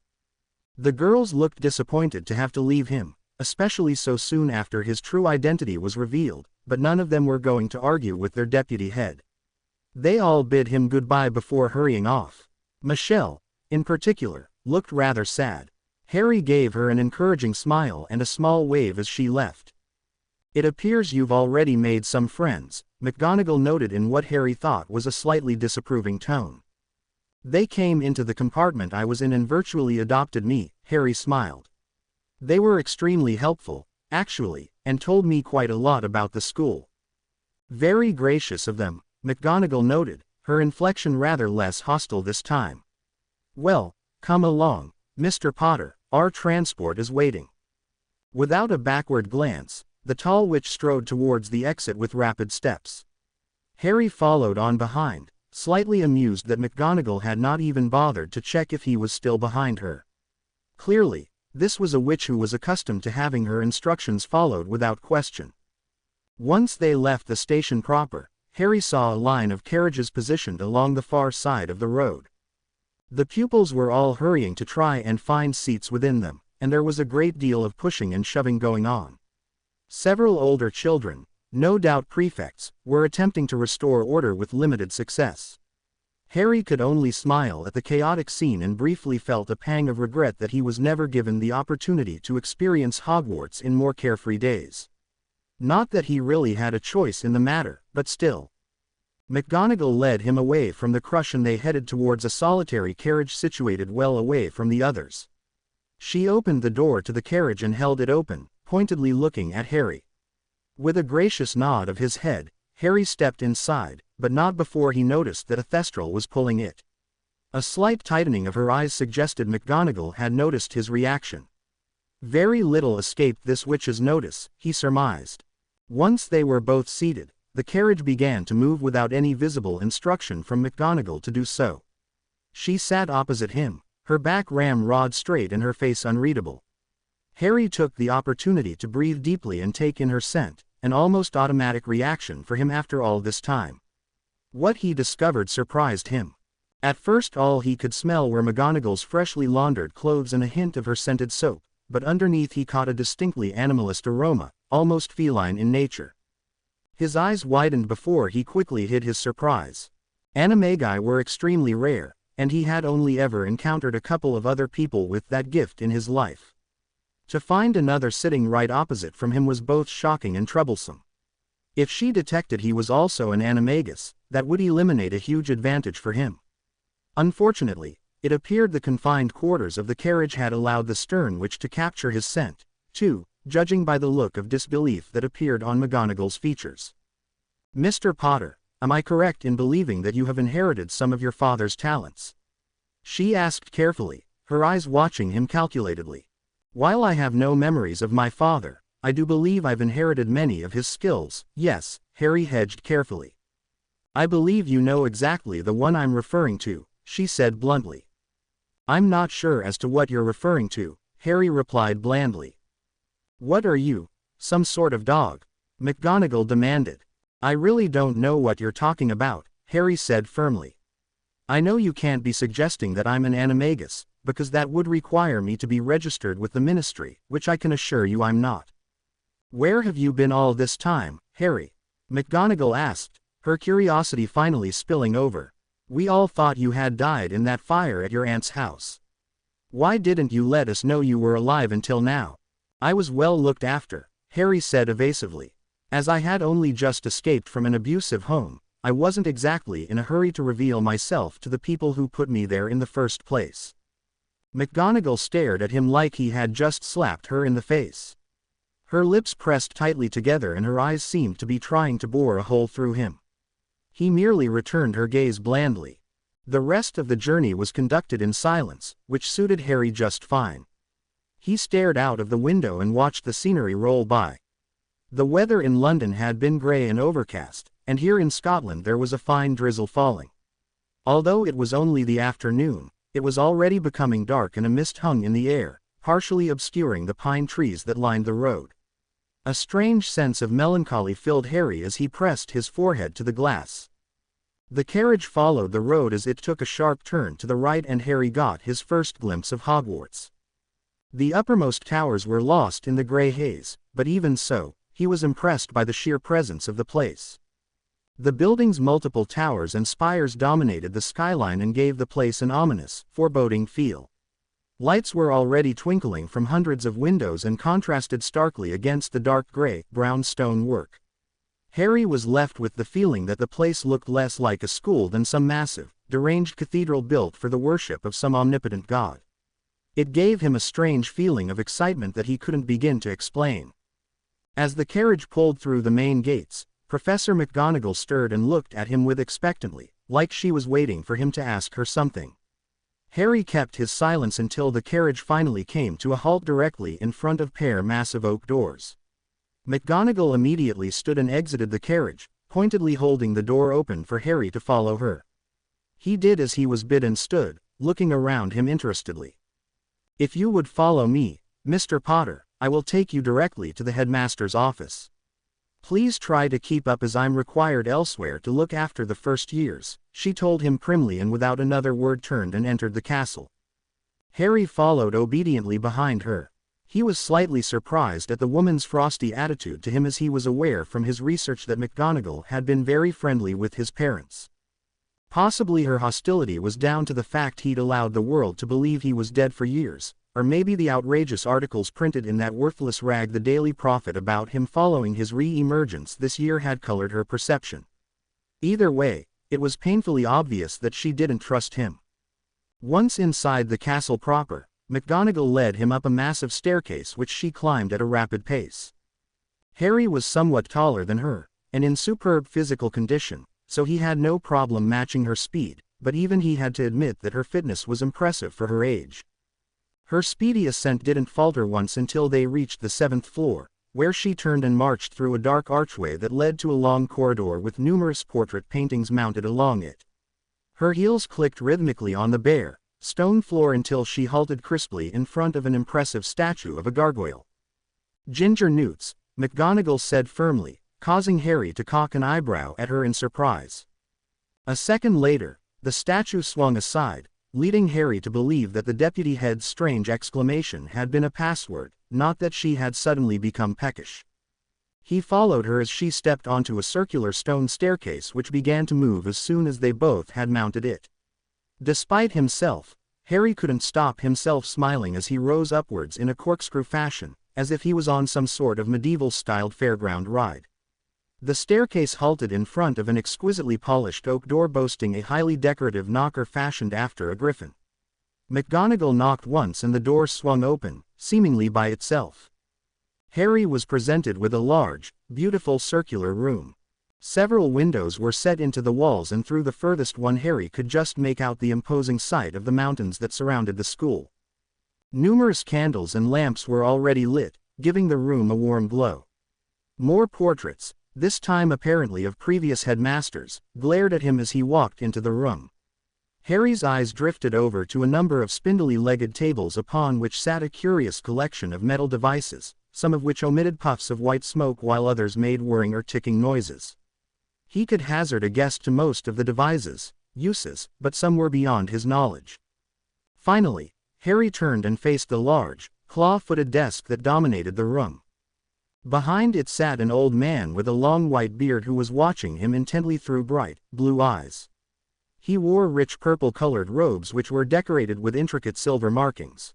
The girls looked disappointed to have to leave him, especially so soon after his true identity was revealed, but none of them were going to argue with their deputy head. They all bid him goodbye before hurrying off. Michelle, in particular, looked rather sad. Harry gave her an encouraging smile and a small wave as she left. It appears you've already made some friends, McGonagall noted in what Harry thought was a slightly disapproving tone. They came into the compartment I was in and virtually adopted me, Harry smiled. They were extremely helpful, actually, and told me quite a lot about the school. Very gracious of them, McGonagall noted, her inflection rather less hostile this time. Well, come along, Mr. Potter, our transport is waiting. Without a backward glance, the tall witch strode towards the exit with rapid steps. Harry followed on behind, slightly amused that McGonagall had not even bothered to check if he was still behind her. Clearly, this was a witch who was accustomed to having her instructions followed without question. Once they left the station proper, Harry saw a line of carriages positioned along the far side of the road. The pupils were all hurrying to try and find seats within them, and there was a great deal of pushing and shoving going on. Several older children, no doubt prefects, were attempting to restore order with limited success. Harry could only smile at the chaotic scene and briefly felt a pang of regret that he was never given the opportunity to experience Hogwarts in more carefree days. Not that he really had a choice in the matter, but still. McGonagall led him away from the crush and they headed towards a solitary carriage situated well away from the others. She opened the door to the carriage and held it open, pointedly looking at Harry. With a gracious nod of his head, Harry stepped inside, but not before he noticed that a Thestral was pulling it. A slight tightening of her eyes suggested McGonagall had noticed his reaction. Very little escaped this witch's notice, he surmised. Once they were both seated, the carriage began to move without any visible instruction from McGonagall to do so. She sat opposite him, her back ramrod straight and her face unreadable. Harry took the opportunity to breathe deeply and take in her scent, an almost automatic reaction for him after all this time. What he discovered surprised him. At first all he could smell were McGonagall's freshly laundered clothes and a hint of her scented soap, but underneath he caught a distinctly animalist aroma, almost feline in nature. His eyes widened before he quickly hid his surprise. Animagi were extremely rare, and he had only ever encountered a couple of other people with that gift in his life. To find another sitting right opposite from him was both shocking and troublesome. If she detected he was also an animagus, that would eliminate a huge advantage for him. Unfortunately, it appeared the confined quarters of the carriage had allowed the stern witch to capture his scent, too, judging by the look of disbelief that appeared on McGonagall's features. "Mr. Potter, am I correct in believing that you have inherited some of your father's talents?" she asked carefully, her eyes watching him calculatedly. "While I have no memories of my father, I do believe I've inherited many of his skills." "Yes," Harry hedged carefully. "I believe you know exactly the one I'm referring to," she said bluntly. "I'm not sure as to what you're referring to," Harry replied blandly. "What are you, some sort of dog?" McGonagall demanded. "I really don't know what you're talking about," Harry said firmly. "I know you can't be suggesting that I'm an animagus, because that would require me to be registered with the Ministry, which I can assure you I'm not." "Where have you been all this time, Harry?" McGonagall asked, her curiosity finally spilling over. "We all thought you had died in that fire at your aunt's house. Why didn't you let us know you were alive until now?" "I was well looked after," Harry said evasively. "As I had only just escaped from an abusive home, I wasn't exactly in a hurry to reveal myself to the people who put me there in the first place." McGonagall stared at him like he had just slapped her in the face. Her lips pressed tightly together and her eyes seemed to be trying to bore a hole through him. He merely returned her gaze blandly. The rest of the journey was conducted in silence, which suited Harry just fine. He stared out of the window and watched the scenery roll by. The weather in London had been grey and overcast, and here in Scotland there was a fine drizzle falling. Although it was only the afternoon, it was already becoming dark and a mist hung in the air, partially obscuring the pine trees that lined the road. A strange sense of melancholy filled Harry as he pressed his forehead to the glass. The carriage followed the road as it took a sharp turn to the right and Harry got his first glimpse of Hogwarts. The uppermost towers were lost in the grey haze, but even so, he was impressed by the sheer presence of the place. The building's multiple towers and spires dominated the skyline and gave the place an ominous, foreboding feel. Lights were already twinkling from hundreds of windows and contrasted starkly against the dark gray-brown stone work. Harry was left with the feeling that the place looked less like a school than some massive, deranged cathedral built for the worship of some omnipotent god. It gave him a strange feeling of excitement that he couldn't begin to explain. As the carriage pulled through the main gates, Professor McGonagall stirred and looked at him with expectantly, like she was waiting for him to ask her something. Harry kept his silence until the carriage finally came to a halt directly in front of massive oak doors. McGonagall immediately stood and exited the carriage, pointedly holding the door open for Harry to follow her. He did as he was bid and stood, looking around him interestedly. "If you would follow me, Mr. Potter, I will take you directly to the headmaster's office. Please try to keep up as I'm required elsewhere to look after the first years," she told him primly and without another word turned and entered the castle. Harry followed obediently behind her. He was slightly surprised at the woman's frosty attitude to him as he was aware from his research that McGonagall had been very friendly with his parents. Possibly her hostility was down to the fact he'd allowed the world to believe he was dead for years, or maybe the outrageous articles printed in that worthless rag the Daily Prophet about him following his re-emergence this year had colored her perception. Either way, it was painfully obvious that she didn't trust him. Once inside the castle proper, McGonagall led him up a massive staircase which she climbed at a rapid pace. Harry was somewhat taller than her, and in superb physical condition, so he had no problem matching her speed, but even he had to admit that her fitness was impressive for her age. Her speedy ascent didn't falter once until they reached the 7th floor, where she turned and marched through a dark archway that led to a long corridor with numerous portrait paintings mounted along it. Her heels clicked rhythmically on the bare, stone floor until she halted crisply in front of an impressive statue of a gargoyle. "Ginger Newts," McGonagall said firmly, causing Harry to cock an eyebrow at her in surprise. A second later, The statue swung aside, leading Harry to believe that the deputy head's strange exclamation had been a password, not that she had suddenly become peckish. He followed her as she stepped onto a circular stone staircase which began to move as soon as they both had mounted it. Despite himself, Harry couldn't stop himself smiling as he rose upwards in a corkscrew fashion, as if he was on some sort of medieval-styled fairground ride. The staircase halted in front of an exquisitely polished oak door boasting a highly decorative knocker fashioned after a griffin. McGonagall knocked once and the door swung open, seemingly by itself. Harry was presented with a large, beautiful circular room. Several windows were set into the walls and through the furthest one Harry could just make out the imposing sight of the mountains that surrounded the school. Numerous candles and lamps were already lit, giving the room a warm glow. More portraits, this time apparently of previous headmasters, glared at him as he walked into the room. Harry's eyes drifted over to a number of spindly-legged tables upon which sat a curious collection of metal devices, some of which emitted puffs of white smoke while others made whirring or ticking noises. He could hazard a guess to most of the devices' uses, but some were beyond his knowledge. Finally, Harry turned and faced the large, claw-footed desk that dominated the room. Behind it sat an old man with a long white beard who was watching him intently through bright, blue eyes. He wore rich purple-colored robes which were decorated with intricate silver markings.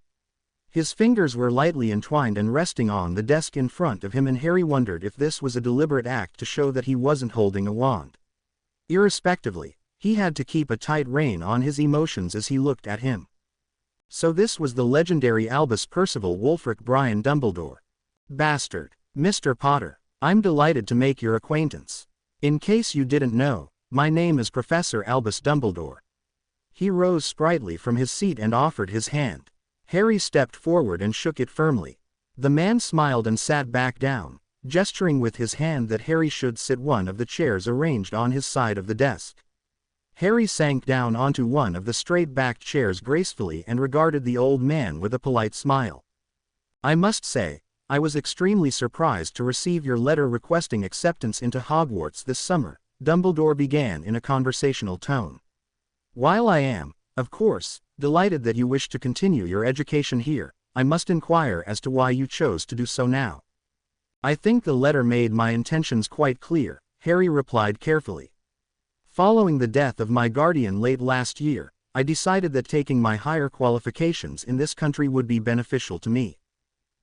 His fingers were lightly entwined and resting on the desk in front of him, and Harry wondered if this was a deliberate act to show that he wasn't holding a wand. Irrespectively, he had to keep a tight rein on his emotions as he looked at him. So this was the legendary Albus Percival Wulfric Brian Dumbledore. Bastard. Mr. Potter, I'm delighted to make your acquaintance. In case you didn't know, my name is Professor Albus Dumbledore. He rose sprightly from his seat and offered his hand. Harry stepped forward and shook it firmly. The man smiled and sat back down, gesturing with his hand that Harry should sit one of the chairs arranged on his side of the desk. Harry sank down onto one of the straight-backed chairs gracefully and regarded the old man with a polite smile. I must say, I was extremely surprised to receive your letter requesting acceptance into Hogwarts this summer, Dumbledore began in a conversational tone. While I am, of course, delighted that you wish to continue your education here, I must inquire as to why you chose to do so now. I think the letter made my intentions quite clear, Harry replied carefully. Following the death of my guardian late last year, I decided that taking my higher qualifications in this country would be beneficial to me.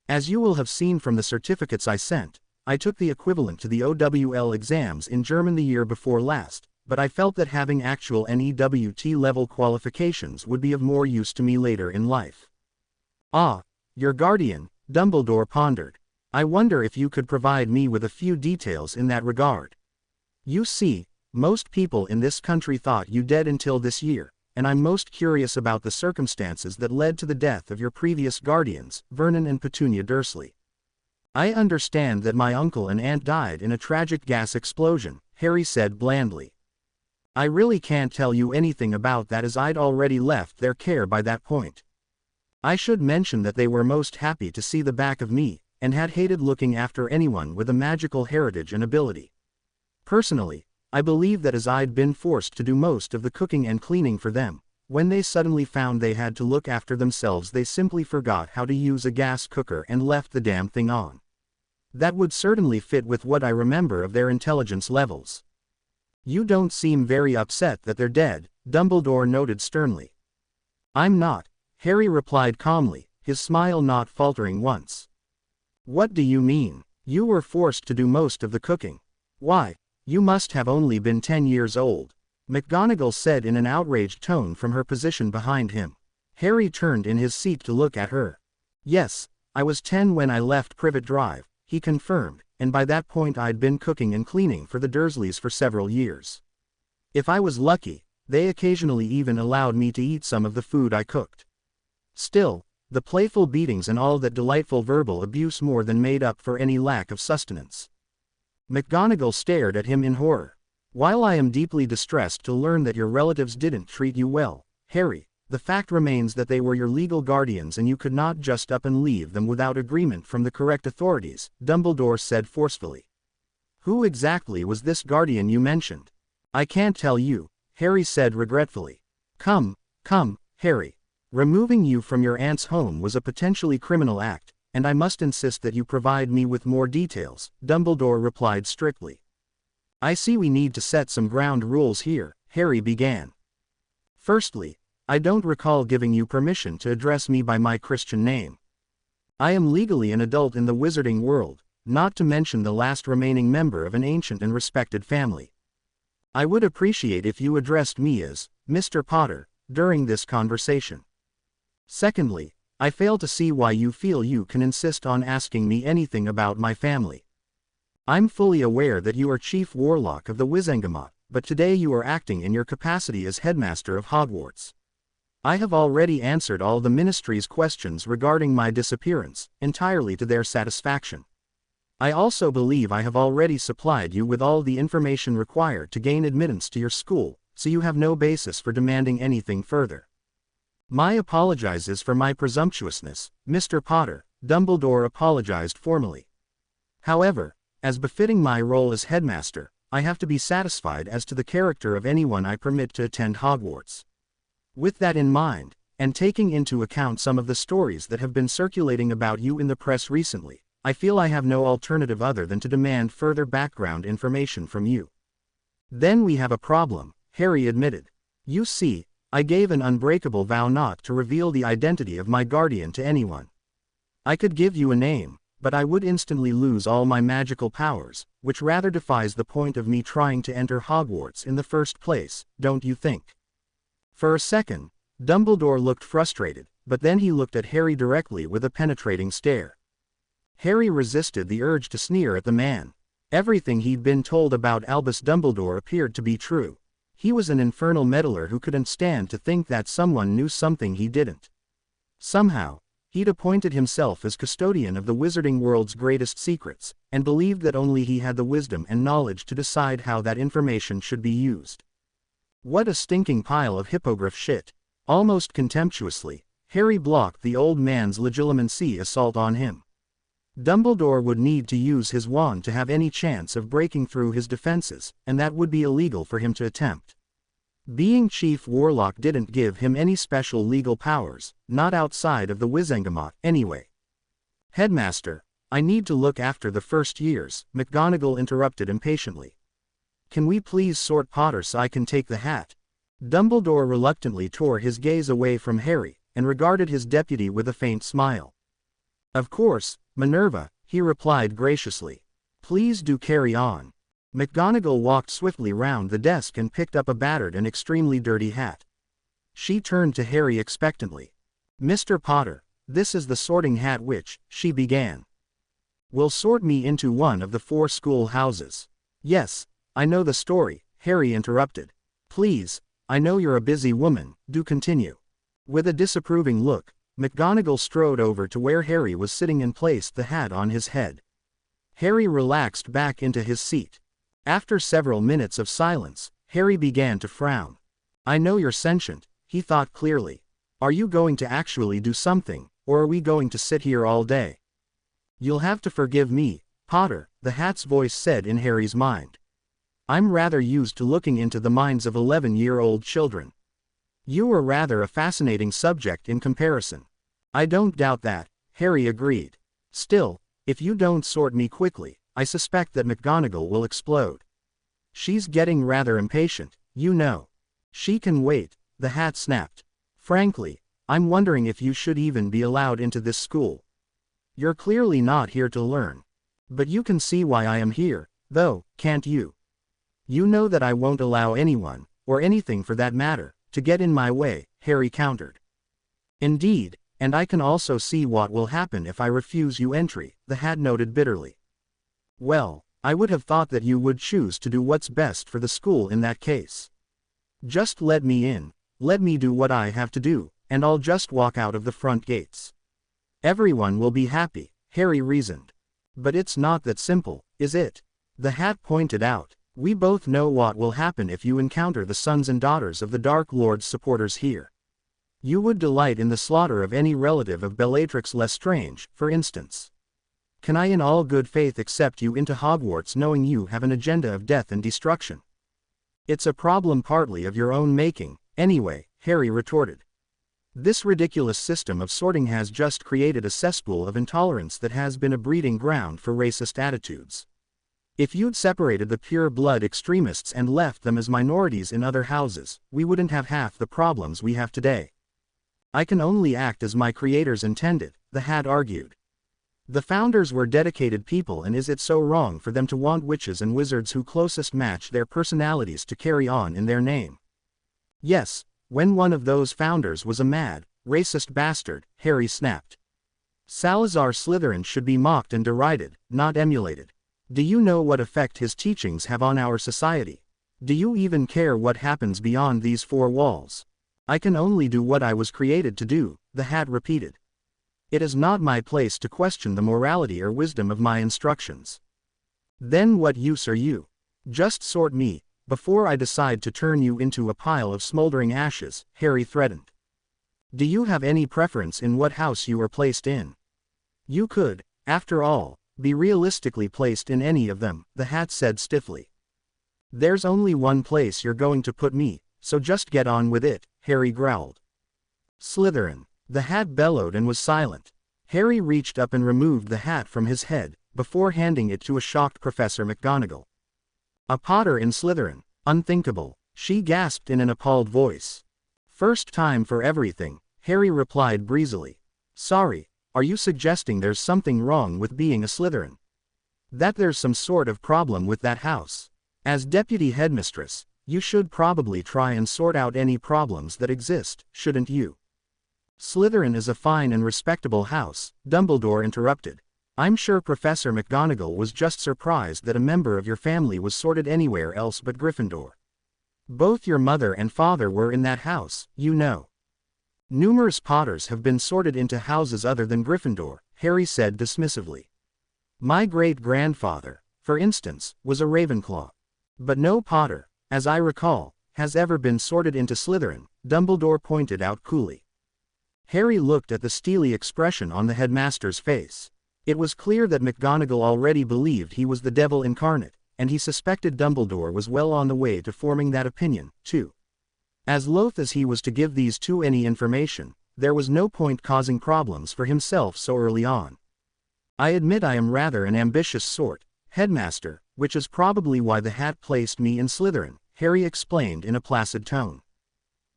As you will have seen from the certificates I sent, I took the equivalent to the OWL exams in German the year before last, but I felt that having actual NEWT level qualifications would be of more use to me later in life. Ah, your guardian, Dumbledore pondered. I wonder if you could provide me with a few details in that regard. You see, most people in this country thought you dead until this year, and I'm most curious about the circumstances that led to the death of your previous guardians, Vernon and Petunia Dursley. I understand that my uncle and aunt died in a tragic gas explosion, Harry said blandly. I really can't tell you anything about that as I'd already left their care by that point. I should mention that they were most happy to see the back of me, and had hated looking after anyone with a magical heritage and ability. Personally, I believe that as I'd been forced to do most of the cooking and cleaning for them, when they suddenly found they had to look after themselves they simply forgot how to use a gas cooker and left the damn thing on. That would certainly fit with what I remember of their intelligence levels. You don't seem very upset that they're dead, Dumbledore noted sternly. I'm not, Harry replied calmly, his smile not faltering once. What do you mean? You were forced to do most of the cooking. Why, you must have only been 10 years old, McGonagall said in an outraged tone from her position behind him. Harry turned in his seat to look at her. Yes, I was 10 when I left Privet Drive, he confirmed, and by that point I'd been cooking and cleaning for the Dursleys for several years. If I was lucky, they occasionally even allowed me to eat some of the food I cooked. Still, the playful beatings and all that delightful verbal abuse more than made up for any lack of sustenance. McGonagall stared at him in horror. While I am deeply distressed to learn that your relatives didn't treat you well, Harry, the fact remains that they were your legal guardians and you could not just up and leave them without agreement from the correct authorities, Dumbledore said forcefully. Who exactly was this guardian you mentioned? I can't tell you, Harry said regretfully. Come, Harry. Removing you from your aunt's home was a potentially criminal act, and I must insist that you provide me with more details, Dumbledore replied strictly. I see we need to set some ground rules here, Harry began. Firstly, I don't recall giving you permission to address me by my Christian name. I am legally an adult in the wizarding world, not to mention the last remaining member of an ancient and respected family. I would appreciate if you addressed me as Mr. Potter during this conversation. Secondly, I fail to see why you feel you can insist on asking me anything about my family. I'm fully aware that you are Chief Warlock of the Wizengamot, but today you are acting in your capacity as Headmaster of Hogwarts. I have already answered all the Ministry's questions regarding my disappearance, entirely to their satisfaction. I also believe I have already supplied you with all the information required to gain admittance to your school, so you have no basis for demanding anything further. My apologizes for my presumptuousness, Mr. Potter, Dumbledore apologized formally. However, as befitting my role as headmaster, I have to be satisfied as to the character of anyone I permit to attend Hogwarts. With that in mind, and taking into account some of the stories that have been circulating about you in the press recently, I feel I have no alternative other than to demand further background information from you. Then we have a problem, Harry admitted. You see, I gave an unbreakable vow not to reveal the identity of my guardian to anyone. I could give you a name, but I would instantly lose all my magical powers, which rather defies the point of me trying to enter Hogwarts in the first place, don't you think? For a second, Dumbledore looked frustrated, but then he looked at Harry directly with a penetrating stare. Harry resisted the urge to sneer at the man. Everything he'd been told about Albus Dumbledore appeared to be true. He was an infernal meddler who couldn't stand to think that someone knew something he didn't. Somehow, he'd appointed himself as custodian of the wizarding world's greatest secrets, and believed that only he had the wisdom and knowledge to decide how that information should be used. What a stinking pile of hippogriff shit. Almost contemptuously, Harry blocked the old man's legilimency assault on him. Dumbledore would need to use his wand to have any chance of breaking through his defenses, and that would be illegal for him to attempt. Being Chief Warlock didn't give him any special legal powers, not outside of the Wizengamot, anyway. Headmaster, I need to look after the first years, McGonagall interrupted impatiently. Can we please sort Potter so I can take the hat? Dumbledore reluctantly tore his gaze away from Harry, and regarded his deputy with a faint smile. Of course, Minerva, he replied graciously. Please do carry on. McGonagall walked swiftly round the desk and picked up a battered and extremely dirty hat. She turned to Harry expectantly. Mr. Potter, this is the sorting hat which, she began. Will sort me into one of the 4 school houses. Yes, I know the story, Harry interrupted. Please, I know you're a busy woman, do continue. With a disapproving look, McGonagall strode over to where Harry was sitting and placed the hat on his head. Harry relaxed back into his seat. After several minutes of silence, Harry began to frown. I know you're sentient, he thought clearly. Are you going to actually do something, or are we going to sit here all day? You'll have to forgive me, Potter, the hat's voice said in Harry's mind. I'm rather used to looking into the minds of 11-year-old children. You are rather a fascinating subject in comparison. I don't doubt that, Harry agreed. Still, if you don't sort me quickly, I suspect that McGonagall will explode. She's getting rather impatient, you know. She can wait, the hat snapped. Frankly, I'm wondering if you should even be allowed into this school. You're clearly not here to learn. But you can see why I am here, though, can't you? You know that I won't allow anyone, or anything for that matter, to get in my way, Harry countered. Indeed, and I can also see what will happen if I refuse you entry, the hat noted bitterly. Well, I would have thought that you would choose to do what's best for the school in that case. Just let me in, let me do what I have to do, and I'll just walk out of the front gates. Everyone will be happy, Harry reasoned. But it's not that simple, is it? The hat pointed out. We both know what will happen if you encounter the sons and daughters of the Dark Lord's supporters here. You would delight in the slaughter of any relative of Bellatrix Lestrange, for instance. Can I in all good faith accept you into Hogwarts knowing you have an agenda of death and destruction? It's a problem partly of your own making, anyway, Harry retorted. This ridiculous system of sorting has just created a cesspool of intolerance that has been a breeding ground for racist attitudes. If you'd separated the pure-blood extremists and left them as minorities in other houses, we wouldn't have half the problems we have today. I can only act as my creators intended, the Hat argued. The founders were dedicated people, and is it so wrong for them to want witches and wizards who closest match their personalities to carry on in their name? Yes, when one of those founders was a mad, racist bastard, Harry snapped. Salazar Slytherin should be mocked and derided, not emulated. Do you know what effect his teachings have on our society? Do you even care what happens beyond these four walls? I can only do what I was created to do, the Hat repeated. It is not my place to question the morality or wisdom of my instructions. Then what use are you? Just sort me, before I decide to turn you into a pile of smoldering ashes, Harry threatened. Do you have any preference in what house you are placed in? You could, after all, be realistically placed in any of them, the Hat said stiffly. There's only one place you're going to put me, so just get on with it, Harry growled. Slytherin. The Hat bellowed and was silent. Harry reached up and removed the hat from his head, before handing it to a shocked Professor McGonagall. A Potter in Slytherin. Unthinkable, she gasped in an appalled voice. First time for everything, Harry replied breezily. Sorry. Are you suggesting there's something wrong with being a Slytherin? That there's some sort of problem with that house? As deputy headmistress, you should probably try and sort out any problems that exist, shouldn't you? Slytherin is a fine and respectable house, Dumbledore interrupted. I'm sure Professor McGonagall was just surprised that a member of your family was sorted anywhere else but Gryffindor. Both your mother and father were in that house, you know. Numerous Potters have been sorted into houses other than Gryffindor, Harry said dismissively. My great-grandfather, for instance, was a Ravenclaw. But no Potter, as I recall, has ever been sorted into Slytherin, Dumbledore pointed out coolly. Harry looked at the steely expression on the headmaster's face. It was clear that McGonagall already believed he was the devil incarnate, and he suspected Dumbledore was well on the way to forming that opinion, too. As loath as he was to give these two any information, there was no point causing problems for himself so early on. I admit I am rather an ambitious sort, headmaster, which is probably why the Hat placed me in Slytherin, Harry explained in a placid tone.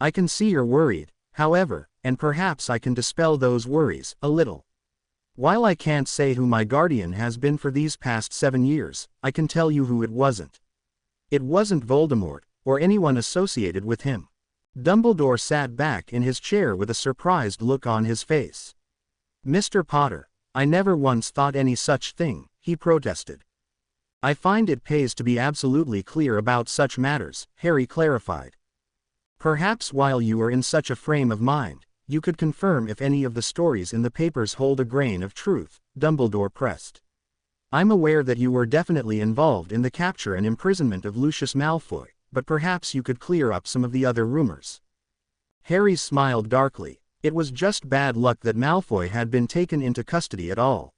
I can see you're worried, however, and perhaps I can dispel those worries, a little. While I can't say who my guardian has been for these past 7 years, I can tell you who it wasn't. It wasn't Voldemort, or anyone associated with him. Dumbledore sat back in his chair with a surprised look on his face. Mr. Potter, I never once thought any such thing, he protested. I find it pays to be absolutely clear about such matters, Harry clarified. Perhaps while you are in such a frame of mind, you could confirm if any of the stories in the papers hold a grain of truth, Dumbledore pressed. I'm aware that you were definitely involved in the capture and imprisonment of Lucius Malfoy, but perhaps you could clear up some of the other rumors. Harry smiled darkly. It was just bad luck that Malfoy had been taken into custody at all.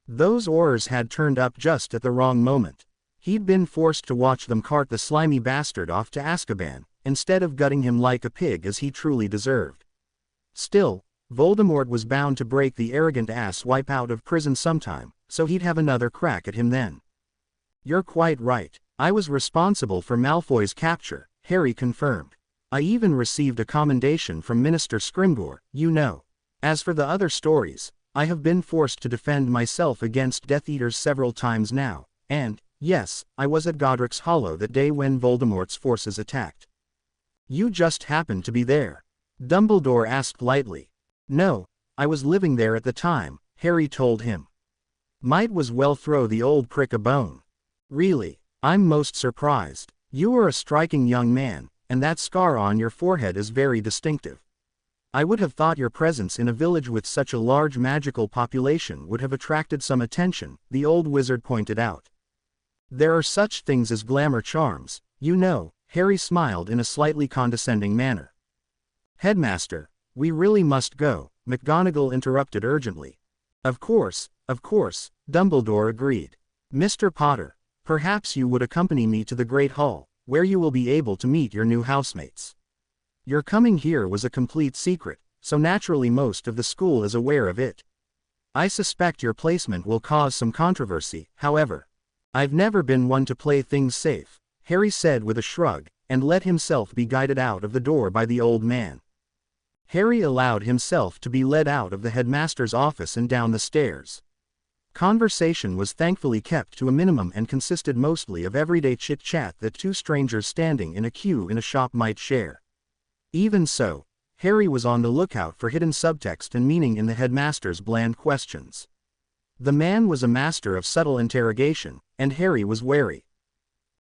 Those Aurors had turned up just at the wrong moment. He'd been forced to watch them cart the slimy bastard off to Azkaban, instead of gutting him like a pig as he truly deserved. Still, Voldemort was bound to break the arrogant asswipe out of prison sometime, so he'd have another crack at him then. You're quite right. I was responsible for Malfoy's capture, Harry confirmed. I even received a commendation from Minister Scrimgeour, you know. As for the other stories, I have been forced to defend myself against Death Eaters several times now, and, yes, I was at Godric's Hollow that day when Voldemort's forces attacked. You just happened to be there? Dumbledore asked lightly. No, I was living there at the time, Harry told him. Might as well throw the old prick a bone. Really, I'm most surprised. You are a striking young man, and that scar on your forehead is very distinctive. I would have thought your presence in a village with such a large magical population would have attracted some attention, the old wizard pointed out. There are such things as glamour charms, you know, Harry smiled in a slightly condescending manner. Headmaster, we really must go, McGonagall interrupted urgently. Of course, Dumbledore agreed. Mr. Potter, perhaps you would accompany me to the Great Hall, where you will be able to meet your new housemates. Your coming here was a complete secret, so naturally most of the school is aware of it. I suspect your placement will cause some controversy, however. I've never been one to play things safe, Harry said with a shrug, and let himself be guided out of the door by the old man. Harry allowed himself to be led out of the headmaster's office and down the stairs. Conversation was thankfully kept to a minimum and consisted mostly of everyday chit-chat that two strangers standing in a queue in a shop might share. Even so, Harry was on the lookout for hidden subtext and meaning in the headmaster's bland questions. The man was a master of subtle interrogation, and Harry was wary.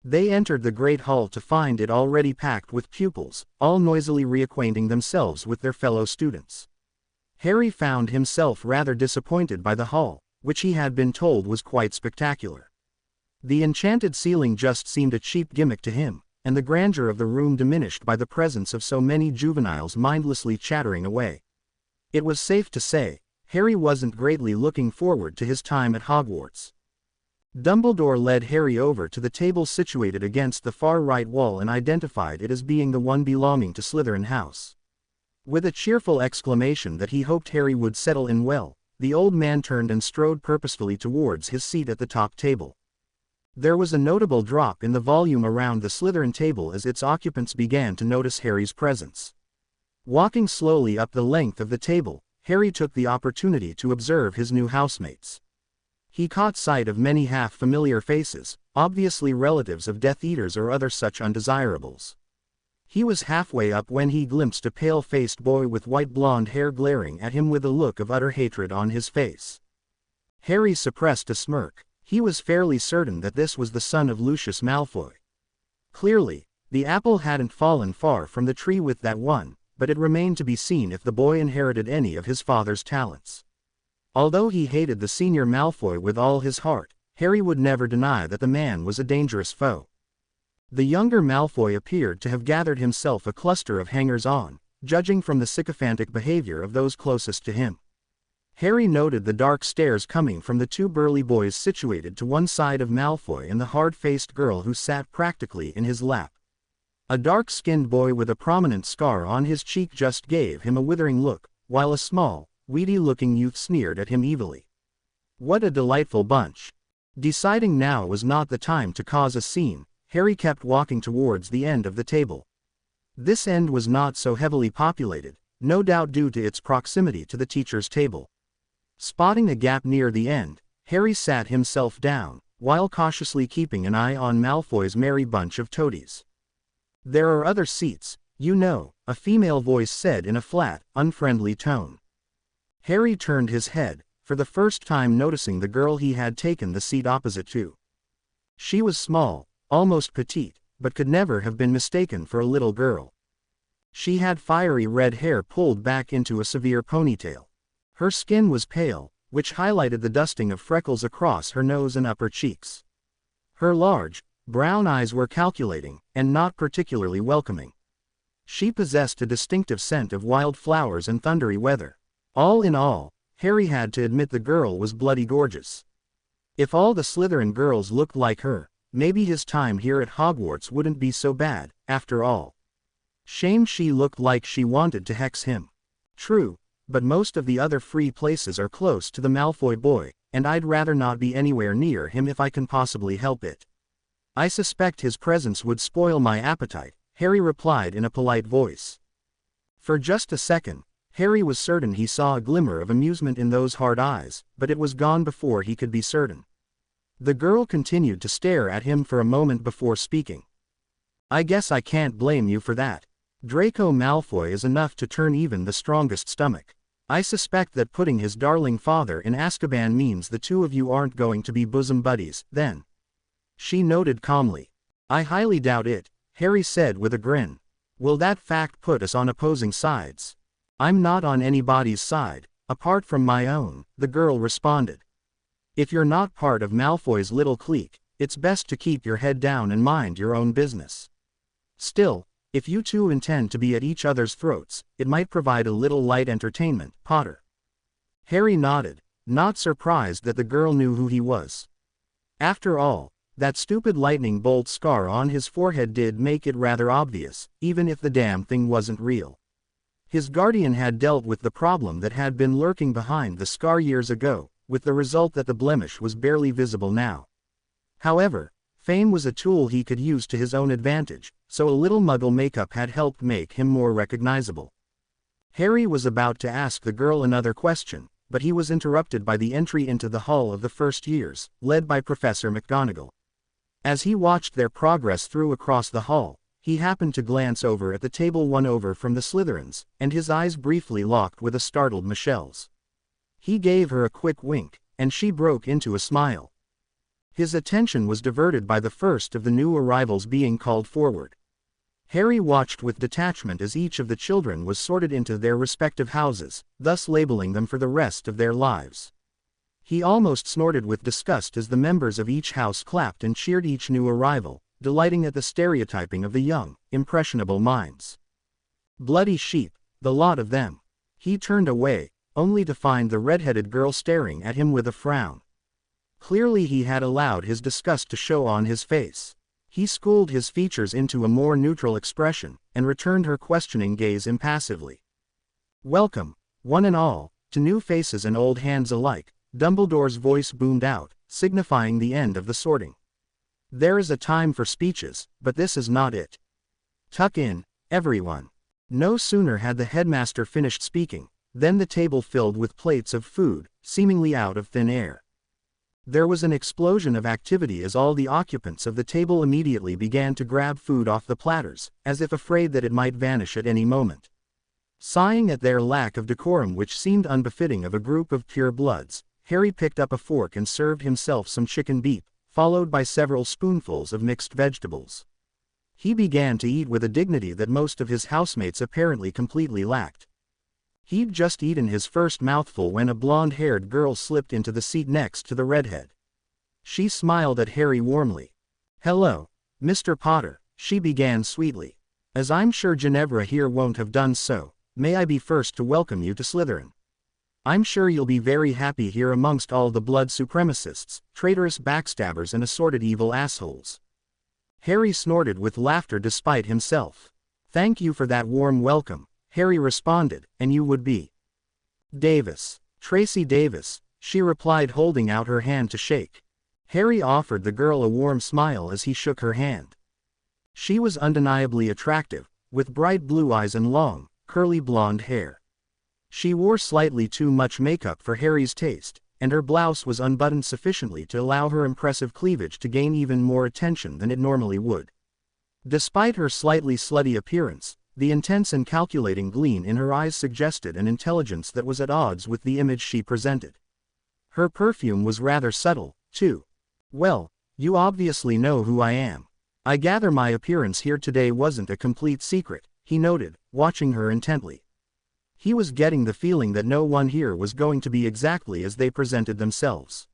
They entered the great hall to find it already packed with pupils, all noisily reacquainting themselves with their fellow students. Harry found himself rather disappointed by the hall, which he had been told was quite spectacular. The enchanted ceiling just seemed a cheap gimmick to him, and the grandeur of the room diminished by the presence of so many juveniles mindlessly chattering away. It was safe to say, Harry wasn't greatly looking forward to his time at Hogwarts. Dumbledore led Harry over to the table situated against the far right wall and identified it as being the one belonging to Slytherin House. With a cheerful exclamation that he hoped Harry would settle in well, the old man turned and strode purposefully towards his seat at the top table. There was a notable drop in the volume around the Slytherin table as its occupants began to notice Harry's presence. Walking slowly up the length of the table, Harry took the opportunity to observe his new housemates. He caught sight of many half-familiar faces, obviously relatives of Death Eaters or other such undesirables. He was halfway up when he glimpsed a pale-faced boy with white blonde hair glaring at him with a look of utter hatred on his face. Harry suppressed a smirk. He was fairly certain that this was the son of Lucius Malfoy. Clearly, the apple hadn't fallen far from the tree with that one, but it remained to be seen if the boy inherited any of his father's talents. Although he hated the senior Malfoy with all his heart, Harry would never deny that the man was a dangerous foe. The younger Malfoy appeared to have gathered himself a cluster of hangers-on, judging from the sycophantic behavior of those closest to him. Harry noted the dark stares coming from the two burly boys situated to one side of Malfoy and the hard-faced girl who sat practically in his lap. A dark-skinned boy with a prominent scar on his cheek just gave him a withering look, while a small, weedy-looking youth sneered at him evilly. What a delightful bunch. Deciding now was not the time to cause a scene, Harry kept walking towards the end of the table. This end was not so heavily populated, no doubt due to its proximity to the teacher's table. Spotting a gap near the end, Harry sat himself down, while cautiously keeping an eye on Malfoy's merry bunch of toadies. "There are other seats, you know," a female voice said in a flat, unfriendly tone. Harry turned his head, for the first time noticing the girl he had taken the seat opposite to. She was small, almost petite, but could never have been mistaken for a little girl. She had fiery red hair pulled back into a severe ponytail. Her skin was pale, which highlighted the dusting of freckles across her nose and upper cheeks. Her large, brown eyes were calculating, and not particularly welcoming. She possessed a distinctive scent of wild flowers and thundery weather. All in all, Harry had to admit the girl was bloody gorgeous. If all the Slytherin girls looked like her, maybe his time here at Hogwarts wouldn't be so bad, after all. Shame she looked like she wanted to hex him. True, but most of the other free places are close to the Malfoy boy, and I'd rather not be anywhere near him if I can possibly help it. I suspect his presence would spoil my appetite, Harry replied in a polite voice. For just a second, Harry was certain he saw a glimmer of amusement in those hard eyes, but it was gone before he could be certain. The girl continued to stare at him for a moment before speaking. "I guess I can't blame you for that. Draco Malfoy is enough to turn even the strongest stomach. I suspect that putting his darling father in Azkaban means the two of you aren't going to be bosom buddies, then." She nodded calmly. "I highly doubt it," Harry said with a grin. "Will that fact put us on opposing sides?" "I'm not on anybody's side, apart from my own," the girl responded. "If you're not part of Malfoy's little clique, it's best to keep your head down and mind your own business. Still, if you two intend to be at each other's throats, it might provide a little light entertainment, Potter." Harry nodded, not surprised that the girl knew who he was. After all, That stupid lightning bolt scar on his forehead did make it rather obvious, even if the damn thing wasn't real. His guardian had dealt with the problem that had been lurking behind the scar years ago, with the result that the blemish was barely visible now. However, fame was a tool he could use to his own advantage, so a little muggle makeup had helped make him more recognizable. Harry was about to ask the girl another question, but he was interrupted by the entry into the Hall of the First Years, led by Professor McGonagall. As he watched their progress through across the hall, he happened to glance over at the table one over from the Slytherins, and his eyes briefly locked with a startled Michelle's. He gave her a quick wink, and she broke into a smile. His attention was diverted by the first of the new arrivals being called forward. Harry watched with detachment as each of the children was sorted into their respective houses, thus labeling them for the rest of their lives. He almost snorted with disgust as the members of each house clapped and cheered each new arrival, delighting at the stereotyping of the young, impressionable minds. Bloody sheep, the lot of them. He turned away, only to find the red-headed girl staring at him with a frown. Clearly he had allowed his disgust to show on his face. He schooled his features into a more neutral expression, and returned her questioning gaze impassively. "Welcome, one and all, to new faces and old hands alike," Dumbledore's voice boomed out, signifying the end of the sorting. "There is a time for speeches, but this is not it. Tuck in, everyone." No sooner had the headmaster finished speaking, than the table filled with plates of food, seemingly out of thin air. There was an explosion of activity as all the occupants of the table immediately began to grab food off the platters, as if afraid that it might vanish at any moment. Sighing at their lack of decorum, which seemed unbefitting of a group of pure bloods, Harry picked up a fork and served himself some chicken beef, followed by several spoonfuls of mixed vegetables. He began to eat with a dignity that most of his housemates apparently completely lacked. He'd just eaten his first mouthful when a blonde-haired girl slipped into the seat next to the redhead. She smiled at Harry warmly. "Hello, Mr. Potter," she began sweetly. "As I'm sure Ginevra here won't have done so, may I be first to welcome you to Slytherin? I'm sure you'll be very happy here amongst all the blood supremacists, traitorous backstabbers and assorted evil assholes." Harry snorted with laughter despite himself. "Thank you for that warm welcome," Harry responded, "and you would be?" "Davis. Tracy Davis," she replied, holding out her hand to shake. Harry offered the girl a warm smile as he shook her hand. She was undeniably attractive, with bright blue eyes and long, curly blonde hair. She wore slightly too much makeup for Harry's taste, and her blouse was unbuttoned sufficiently to allow her impressive cleavage to gain even more attention than it normally would. Despite her slightly slutty appearance, the intense and calculating gleam in her eyes suggested an intelligence that was at odds with the image she presented. Her perfume was rather subtle, too. "Well, you obviously know who I am. I gather my appearance here today wasn't a complete secret," he noted, watching her intently. He was getting the feeling that no one here was going to be exactly as they presented themselves.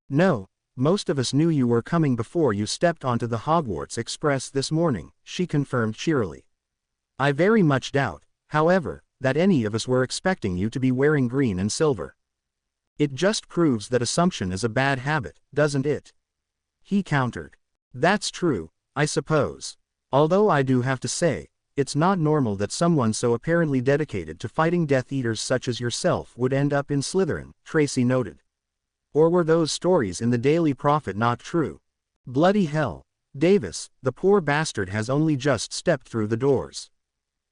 "No, most of us knew you were coming before you stepped onto the Hogwarts Express this morning," she confirmed cheerily. "I very much doubt, however, that any of us were expecting you to be wearing green and silver. It just proves that assumption is a bad habit, doesn't it?" he countered. "That's true, I suppose. Although I do have to say, it's not normal that someone so apparently dedicated to fighting Death Eaters such as yourself would end up in Slytherin," Tracy noted. "Or were those stories in the Daily Prophet not true? Bloody hell, Davis, the poor bastard has only just stepped through the doors.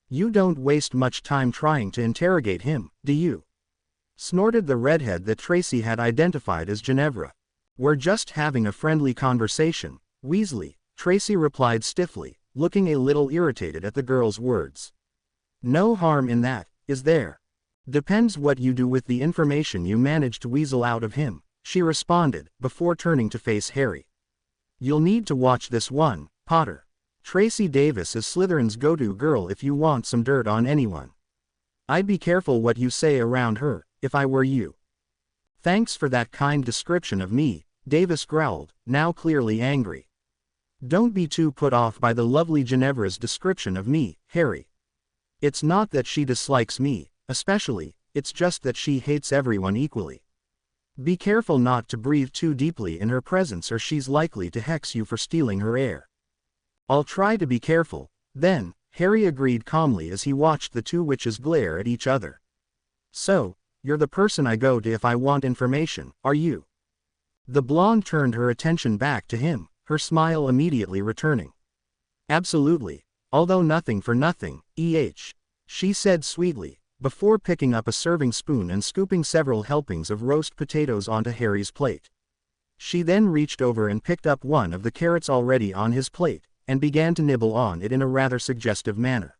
You don't waste much time trying to interrogate him, do you?" snorted the redhead that Tracy had identified as Ginevra. "We're just having a friendly conversation, Weasley," Tracy replied stiffly, looking a little irritated at the girl's words. "No harm in that, is there? Depends what you do with the information you manage to weasel out of him," she responded, before turning to face Harry. "You'll need to watch this one, Potter. Tracy Davis is Slytherin's go-to girl if you want some dirt on anyone. I'd be careful what you say around her, if I were you." "Thanks for that kind description of me," Davis growled, now clearly angry. "Don't be too put off by the lovely Ginevra's description of me, Harry. It's not that she dislikes me, especially, it's just that she hates everyone equally." Be careful not to breathe too deeply in her presence or she's likely to hex you for stealing her air. I'll try to be careful, then, Harry agreed calmly as he watched the two witches glare at each other. So, you're the person I go to if I want information, are you? The blonde turned her attention back to him, her smile immediately returning. Absolutely, although nothing for nothing, she said sweetly, before picking up a serving spoon and scooping several helpings of roast potatoes onto Harry's plate. She then reached over and picked up one of the carrots already on his plate, and began to nibble on it in a rather suggestive manner.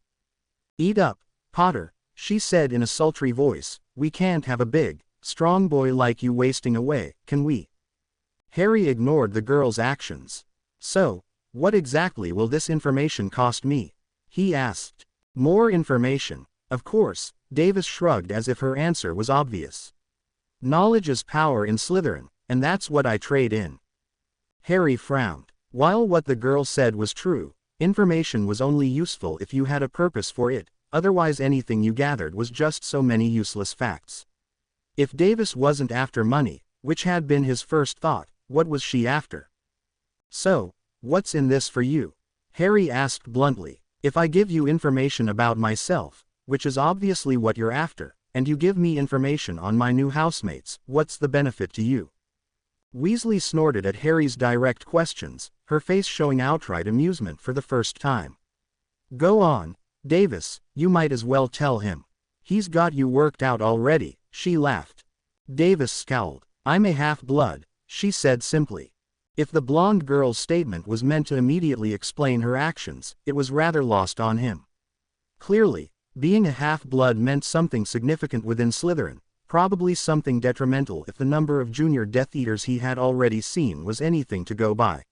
Eat up, Potter, she said in a sultry voice, we can't have a big, strong boy like you wasting away, can we? Harry ignored the girl's actions. So, what exactly will this information cost me? He asked. More information, of course, Davis shrugged as if her answer was obvious. Knowledge is power in Slytherin, and that's what I trade in. Harry frowned. While what the girl said was true, information was only useful if you had a purpose for it, otherwise anything you gathered was just so many useless facts. If Davis wasn't after money, which had been his first thought, what was she after? So, what's in this for you? Harry asked bluntly. If I give you information about myself, which is obviously what you're after, and you give me information on my new housemates, what's the benefit to you? Weasley snorted at Harry's direct questions, her face showing outright amusement for the first time. Go on, Davis, you might as well tell him. He's got you worked out already, she laughed. Davis scowled. I'm a half-blood, she said simply. If the blonde girl's statement was meant to immediately explain her actions, it was rather lost on him. Clearly, being a half-blood meant something significant within Slytherin, probably something detrimental if the number of junior Death Eaters he had already seen was anything to go by.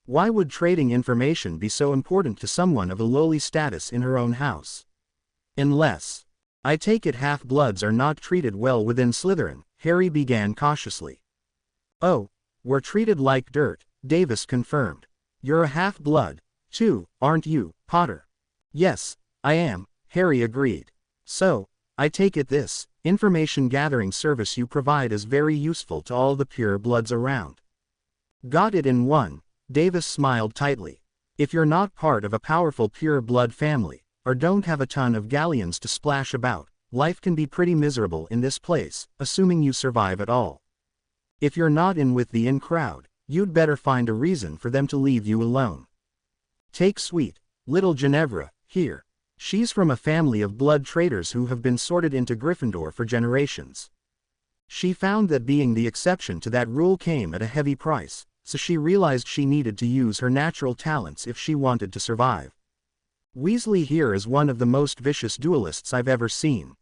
Why would trading information be so important to someone of a lowly status in her own house? Unless, I take it half-bloods are not treated well within Slytherin, Harry began cautiously. Oh, we're treated like dirt, Davis confirmed. You're a half-blood, too, aren't you, Potter? Yes, I am, Harry agreed. So, I take it this information gathering service you provide is very useful to all the pure bloods around. Got it in one, Davis smiled tightly. If you're not part of a powerful pure blood family, or don't have a ton of galleons to splash about, life can be pretty miserable in this place, assuming you survive at all. If you're not in with the in crowd, you'd better find a reason for them to leave you alone. Take sweet, little Ginevra, here. She's from a family of blood traders who have been sorted into Gryffindor for generations. She found that being the exception to that rule came at a heavy price, so she realized she needed to use her natural talents if she wanted to survive. Weasley here is one of the most vicious duelists I've ever seen.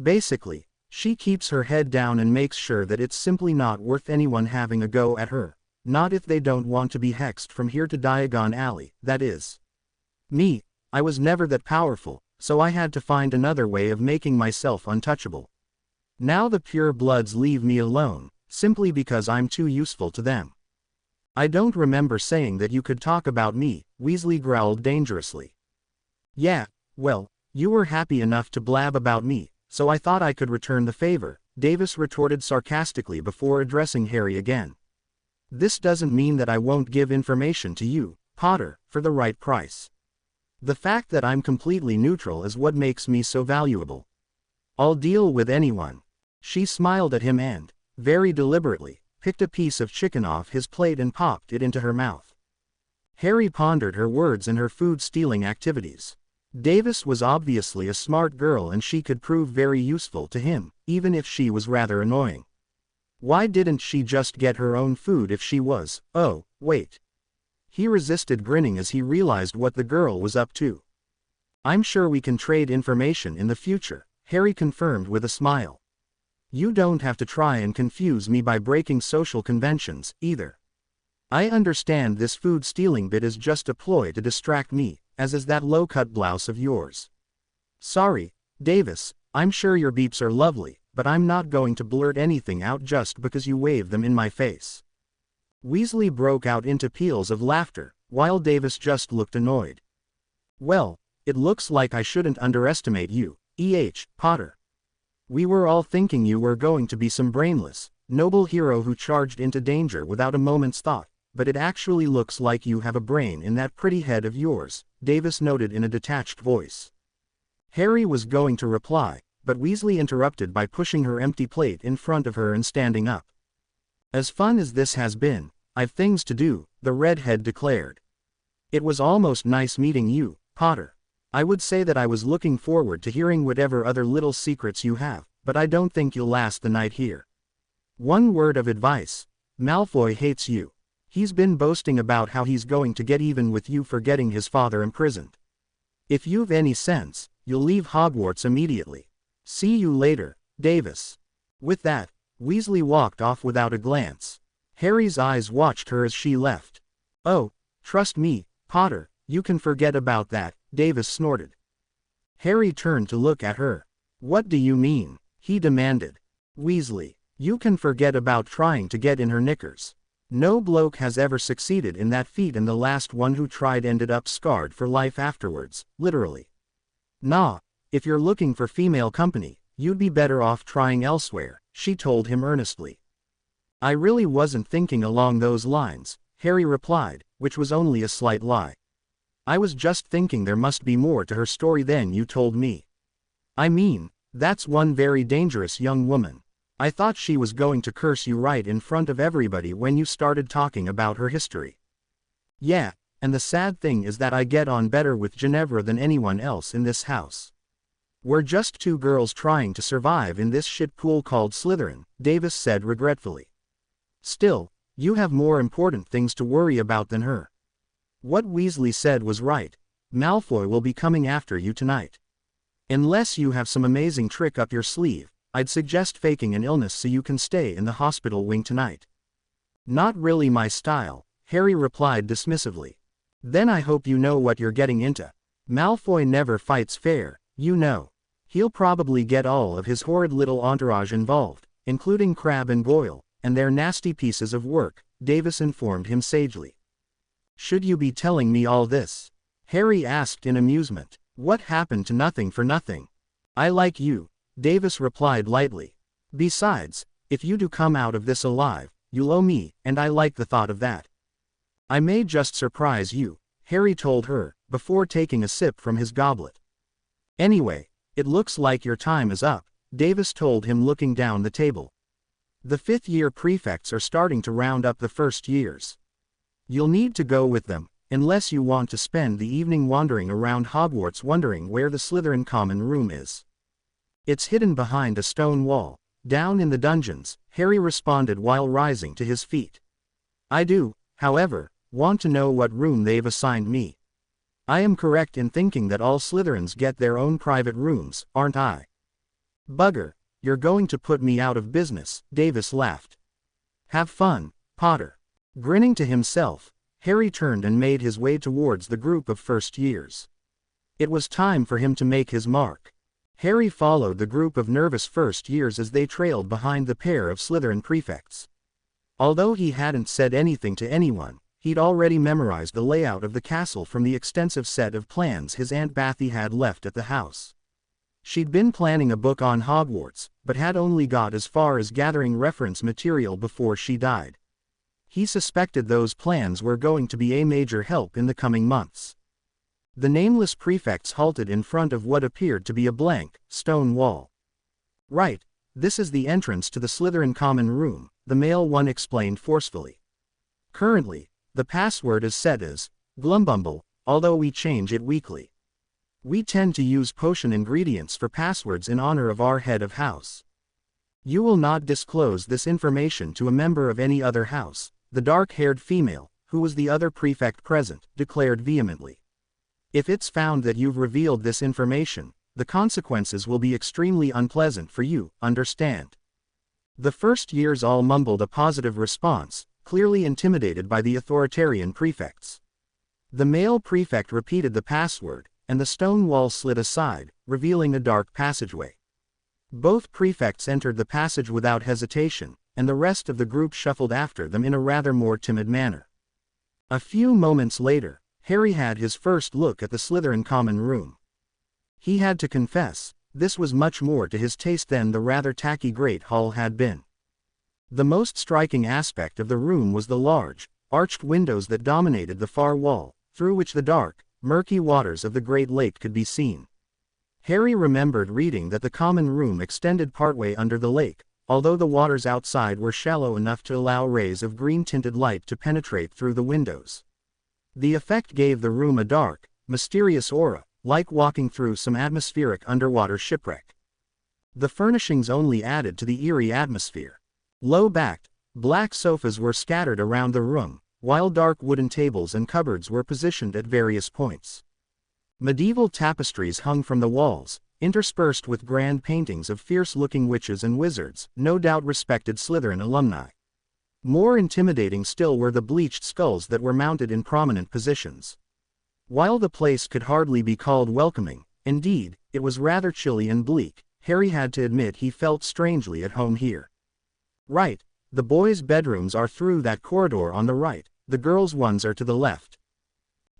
Basically, she keeps her head down and makes sure that it's simply not worth anyone having a go at her, not if they don't want to be hexed from here to Diagon Alley, that is. Me, I was never that powerful, so I had to find another way of making myself untouchable. Now the pure bloods leave me alone, simply because I'm too useful to them. I don't remember saying that you could talk about me, Weasley growled dangerously. Yeah, well, you were happy enough to blab about me, so I thought I could return the favor, Davis retorted sarcastically before addressing Harry again. This doesn't mean that I won't give information to you, Potter, for the right price. The fact that I'm completely neutral is what makes me so valuable. I'll deal with anyone. She smiled at him and, very deliberately, picked a piece of chicken off his plate and popped it into her mouth. Harry pondered her words and her food-stealing activities. Davis was obviously a smart girl and she could prove very useful to him, even if she was rather annoying. Why didn't she just get her own food if she was, oh, wait. He resisted grinning as he realized what the girl was up to. I'm sure we can trade information in the future, Harry confirmed with a smile. You don't have to try and confuse me by breaking social conventions, either. I understand this food-stealing bit is just a ploy to distract me, as is that low-cut blouse of yours. Sorry, Davis, I'm sure your beeps are lovely, but I'm not going to blurt anything out just because you wave them in my face. Weasley broke out into peals of laughter, while Davis just looked annoyed. Well, it looks like I shouldn't underestimate you, Potter. We were all thinking you were going to be some brainless, Noble hero who charged into danger without a moment's thought, but it actually looks like you have a brain in that pretty head of yours, Davis noted in a detached voice. Harry was going to reply, but Weasley interrupted by pushing her empty plate in front of her and standing up. As fun as this has been, I've things to do, the redhead declared. It was almost nice meeting you, Potter. I would say that I was looking forward to hearing whatever other little secrets you have, but I don't think you'll last the night here. One word of advice. Malfoy hates you. He's been boasting about how he's going to get even with you for getting his father imprisoned. If you've any sense, you'll leave Hogwarts immediately. See you later, Davis. With that, Weasley walked off without a glance. Harry's eyes watched her as she left. Oh, trust me, Potter, you can forget about that, Davis snorted. Harry turned to look at her. What do you mean? He demanded. Weasley, you can forget about trying to get in her knickers. No bloke has ever succeeded in that feat, and the last one who tried ended up scarred for life afterwards, literally. Nah, if you're looking for female company, you'd be better off trying elsewhere, she told him earnestly. I really wasn't thinking along those lines, Harry replied, which was only a slight lie. I was just thinking there must be more to her story than you told me. I mean, that's one very dangerous young woman. I thought she was going to curse you right in front of everybody when you started talking about her history. Yeah, and the sad thing is that I get on better with Ginevra than anyone else in this house. We're just two girls trying to survive in this shit pool called Slytherin, Davis said regretfully. Still, you have more important things to worry about than her. What Weasley said was right. Malfoy will be coming after you tonight. Unless you have some amazing trick up your sleeve, I'd suggest faking an illness so you can stay in the hospital wing tonight. Not really my style, Harry replied dismissively. Then I hope you know what you're getting into. Malfoy never fights fair, you know. He'll probably get all of his horrid little entourage involved, including Crabbe and Goyle, and their nasty pieces of work, Davis informed him sagely. Should you be telling me all this? Harry asked in amusement. What happened to nothing for nothing? I like you, Davis replied lightly. Besides, if you do come out of this alive, you'll owe me, and I like the thought of that. I may just surprise you, Harry told her, before taking a sip from his goblet. Anyway, it looks like your time is up, Davis told him looking down the table. The fifth-year prefects are starting to round up the first years. You'll need to go with them, unless you want to spend the evening wandering around Hogwarts wondering where the Slytherin common room is. It's hidden behind a stone wall, down in the dungeons, Harry responded while rising to his feet. I do, however, want to know what room they've assigned me. I am correct in thinking that all Slytherins get their own private rooms, aren't I? Bugger, you're going to put me out of business, Davis laughed. Have fun, Potter. Grinning to himself, Harry turned and made his way towards the group of first years. It was time for him to make his mark. Harry followed the group of nervous first years as they trailed behind the pair of Slytherin prefects. Although he hadn't said anything to anyone, he'd already memorized the layout of the castle from the extensive set of plans his Aunt Bathy had left at the house. She'd been planning a book on Hogwarts, but had only got as far as gathering reference material before she died. He suspected those plans were going to be a major help in the coming months. The nameless prefects halted in front of what appeared to be a blank, stone wall. Right, this is the entrance to the Slytherin common room, the male one explained forcefully. Currently, the password is set as Glumbumble, although we change it weekly. We tend to use potion ingredients for passwords in honor of our head of house. You will not disclose this information to a member of any other house, the dark-haired female, who was the other prefect present, declared vehemently. If it's found that you've revealed this information, the consequences will be extremely unpleasant for you, understand? The first years all mumbled a positive response, clearly intimidated by the authoritarian prefects. The male prefect repeated the password, and the stone wall slid aside, revealing a dark passageway. Both prefects entered the passage without hesitation, and the rest of the group shuffled after them in a rather more timid manner. A few moments later, Harry had his first look at the Slytherin common room. He had to confess, this was much more to his taste than the rather tacky Great Hall had been. The most striking aspect of the room was the large, arched windows that dominated the far wall, through which the dark, murky waters of the Great Lake could be seen. Harry remembered reading that the common room extended partway under the lake, although the waters outside were shallow enough to allow rays of green-tinted light to penetrate through the windows. The effect gave the room a dark, mysterious aura, like walking through some atmospheric underwater shipwreck. The furnishings only added to the eerie atmosphere. Low-backed, black sofas were scattered around the room, while dark wooden tables and cupboards were positioned at various points. Medieval tapestries hung from the walls, interspersed with grand paintings of fierce-looking witches and wizards, no doubt respected Slytherin alumni. More intimidating still were the bleached skulls that were mounted in prominent positions. While the place could hardly be called welcoming, indeed, it was rather chilly and bleak, Harry had to admit he felt strangely at home here. Right, the boys' bedrooms are through that corridor on the right, the girls' ones are to the left.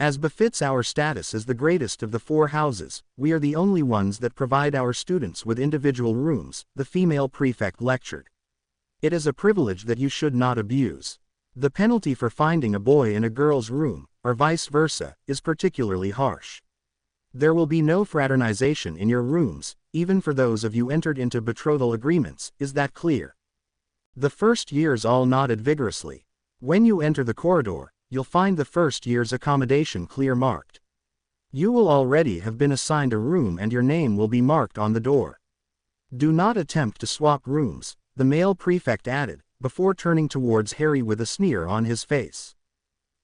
As befits our status as the greatest of the 4 houses, we are the only ones that provide our students with individual rooms, the female prefect lectured. It is a privilege that you should not abuse. The penalty for finding a boy in a girl's room, or vice versa, is particularly harsh. There will be no fraternization in your rooms, even for those of you entered into betrothal agreements, is that clear? The first years all nodded vigorously. When you enter the corridor, you'll find the first year's accommodation clear marked. You will already have been assigned a room and your name will be marked on the door. Do not attempt to swap rooms, the male prefect added, before turning towards Harry with a sneer on his face.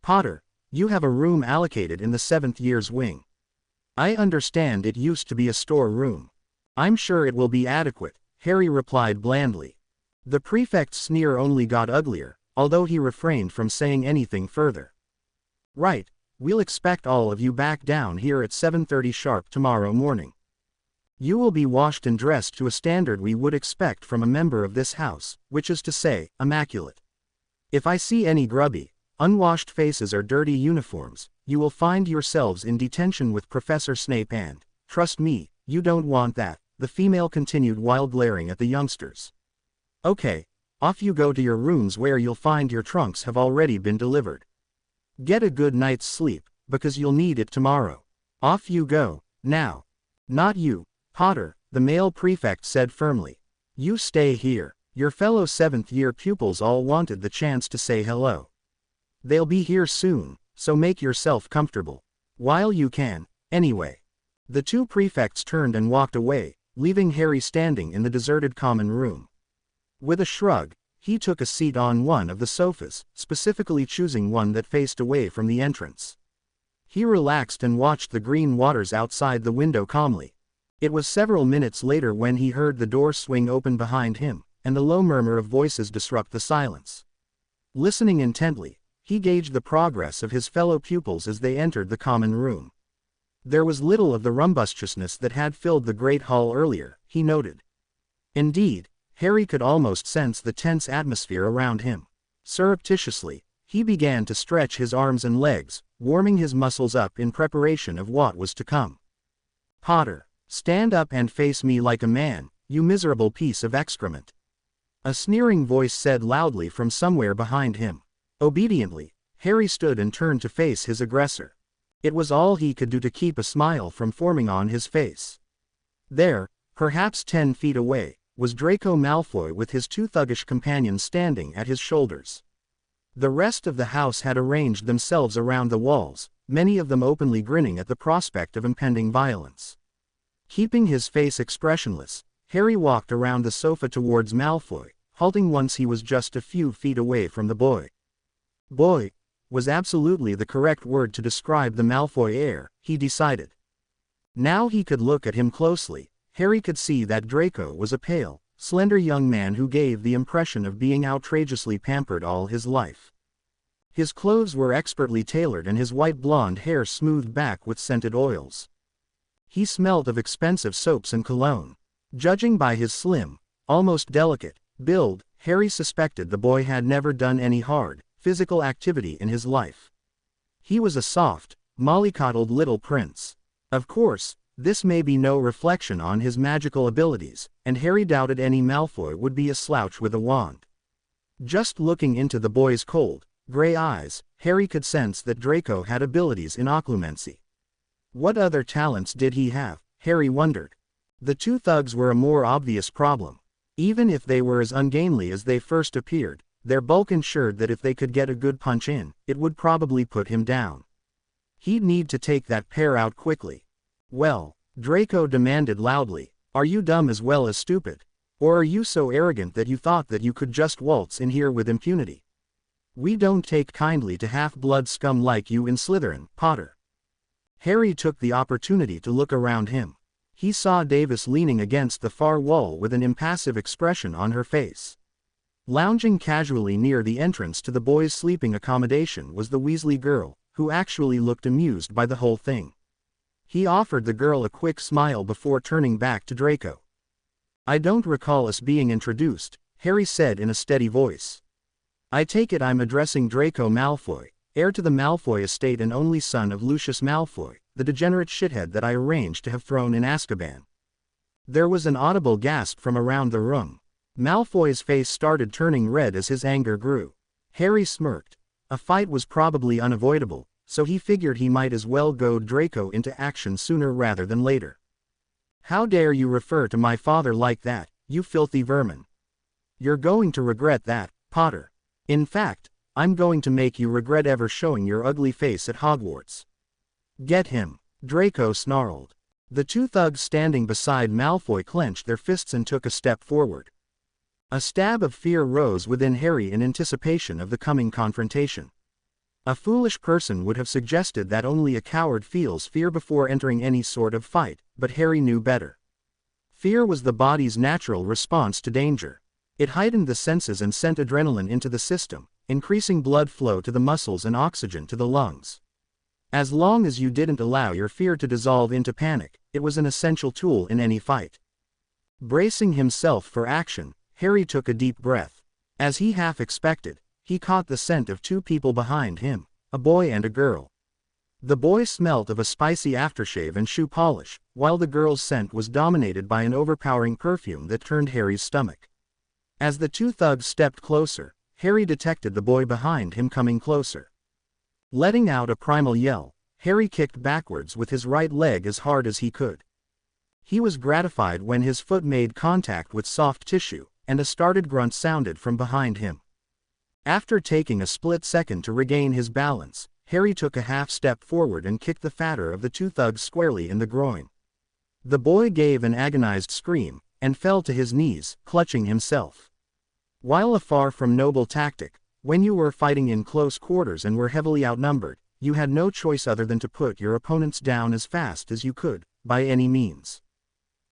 Potter, you have a room allocated in the 7th year's wing. I understand it used to be a store room. I'm sure it will be adequate, Harry replied blandly. The prefect's sneer only got uglier, although he refrained from saying anything further. Right, we'll expect all of you back down here at 7:30 sharp tomorrow morning. You will be washed and dressed to a standard we would expect from a member of this house, which is to say, immaculate. If I see any grubby, unwashed faces or dirty uniforms, you will find yourselves in detention with Professor Snape and, trust me, you don't want that, the female continued while glaring at the youngsters. Okay, off you go to your rooms where you'll find your trunks have already been delivered. Get a good night's sleep, because you'll need it tomorrow. Off you go, now. Not you, Potter, the male prefect said firmly. You stay here. Your fellow 7th-year pupils all wanted the chance to say hello. They'll be here soon, so make yourself comfortable. While you can, anyway. The 2 prefects turned and walked away, leaving Harry standing in the deserted common room. With a shrug, he took a seat on one of the sofas, specifically choosing one that faced away from the entrance. He relaxed and watched the green waters outside the window calmly. It was several minutes later when he heard the door swing open behind him, and the low murmur of voices disrupt the silence. Listening intently, he gauged the progress of his fellow pupils as they entered the common room. There was little of the rumbunctiousness that had filled the great hall earlier, he noted. Indeed, Harry could almost sense the tense atmosphere around him. Surreptitiously, he began to stretch his arms and legs, warming his muscles up in preparation of what was to come. Potter, stand up and face me like a man, you miserable piece of excrement. A sneering voice said loudly from somewhere behind him. Obediently, Harry stood and turned to face his aggressor. It was all he could do to keep a smile from forming on his face. There, perhaps 10 feet away, was Draco Malfoy with his 2 thuggish companions standing at his shoulders. The rest of the house had arranged themselves around the walls, many of them openly grinning at the prospect of impending violence. Keeping his face expressionless, Harry walked around the sofa towards Malfoy, halting once he was just a few feet away from the boy. Boy was absolutely the correct word to describe the Malfoy heir, he decided. Now he could look at him closely. Harry could see that Draco was a pale, slender young man who gave the impression of being outrageously pampered all his life. His clothes were expertly tailored and his white blonde hair smoothed back with scented oils. He smelled of expensive soaps and cologne. Judging by his slim, almost delicate, build, Harry suspected the boy had never done any hard, physical activity in his life. He was a soft, mollycoddled little prince. Of course, this may be no reflection on his magical abilities, and Harry doubted any Malfoy would be a slouch with a wand. Just looking into the boy's cold, gray eyes, Harry could sense that Draco had abilities in occlumency. What other talents did he have, Harry wondered. The two thugs were a more obvious problem. Even if they were as ungainly as they first appeared, their bulk ensured that if they could get a good punch in, it would probably put him down. He'd need to take that pair out quickly. Well, Draco demanded loudly, are you dumb as well as stupid? Or are you so arrogant that you thought that you could just waltz in here with impunity? We don't take kindly to half-blood scum like you in Slytherin, Potter. Harry took the opportunity to look around him. He saw Davis leaning against the far wall with an impassive expression on her face. Lounging casually near the entrance to the boys' sleeping accommodation was the Weasley girl, who actually looked amused by the whole thing. He offered the girl a quick smile before turning back to Draco. I don't recall us being introduced, Harry said in a steady voice. I take it I'm addressing Draco Malfoy, heir to the Malfoy estate and only son of Lucius Malfoy, the degenerate shithead that I arranged to have thrown in Azkaban. There was an audible gasp from around the room. Malfoy's face started turning red as his anger grew. Harry smirked. A fight was probably unavoidable, so he figured he might as well goad Draco into action sooner rather than later. How dare you refer to my father like that, you filthy vermin. You're going to regret that, Potter. In fact, I'm going to make you regret ever showing your ugly face at Hogwarts. Get him, Draco snarled. The two thugs standing beside Malfoy clenched their fists and took a step forward. A stab of fear rose within Harry in anticipation of the coming confrontation. A foolish person would have suggested that only a coward feels fear before entering any sort of fight, but Harry knew better. Fear was the body's natural response to danger. It heightened the senses and sent adrenaline into the system, increasing blood flow to the muscles and oxygen to the lungs. As long as you didn't allow your fear to dissolve into panic, it was an essential tool in any fight. Bracing himself for action, Harry took a deep breath. As he half expected, he caught the scent of two people behind him, a boy and a girl. The boy smelt of a spicy aftershave and shoe polish, while the girl's scent was dominated by an overpowering perfume that turned Harry's stomach. As the two thugs stepped closer, Harry detected the boy behind him coming closer. Letting out a primal yell, Harry kicked backwards with his right leg as hard as he could. He was gratified when his foot made contact with soft tissue, and a startled grunt sounded from behind him. After taking a split second to regain his balance, Harry took a half step forward and kicked the fatter of the two thugs squarely in the groin. The boy gave an agonized scream, and fell to his knees, clutching himself. While a far from noble tactic, when you were fighting in close quarters and were heavily outnumbered, you had no choice other than to put your opponents down as fast as you could, by any means.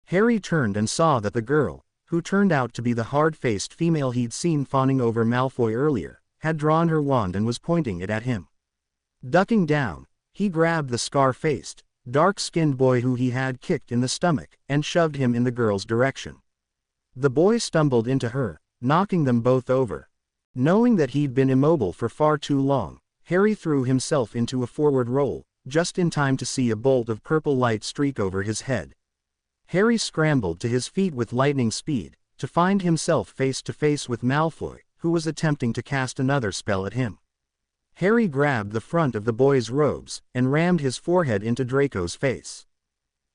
Harry turned and saw that the girl, who turned out to be the hard-faced female he'd seen fawning over Malfoy earlier, had drawn her wand and was pointing it at him. Ducking down, he grabbed the scar-faced, dark-skinned boy who he had kicked in the stomach, and shoved him in the girl's direction. The boy stumbled into her, knocking them both over. Knowing that he'd been immobile for far too long, Harry threw himself into a forward roll, just in time to see a bolt of purple light streak over his head. Harry scrambled to his feet with lightning speed, to find himself face to face with Malfoy, who was attempting to cast another spell at him. Harry grabbed the front of the boy's robes, and rammed his forehead into Draco's face.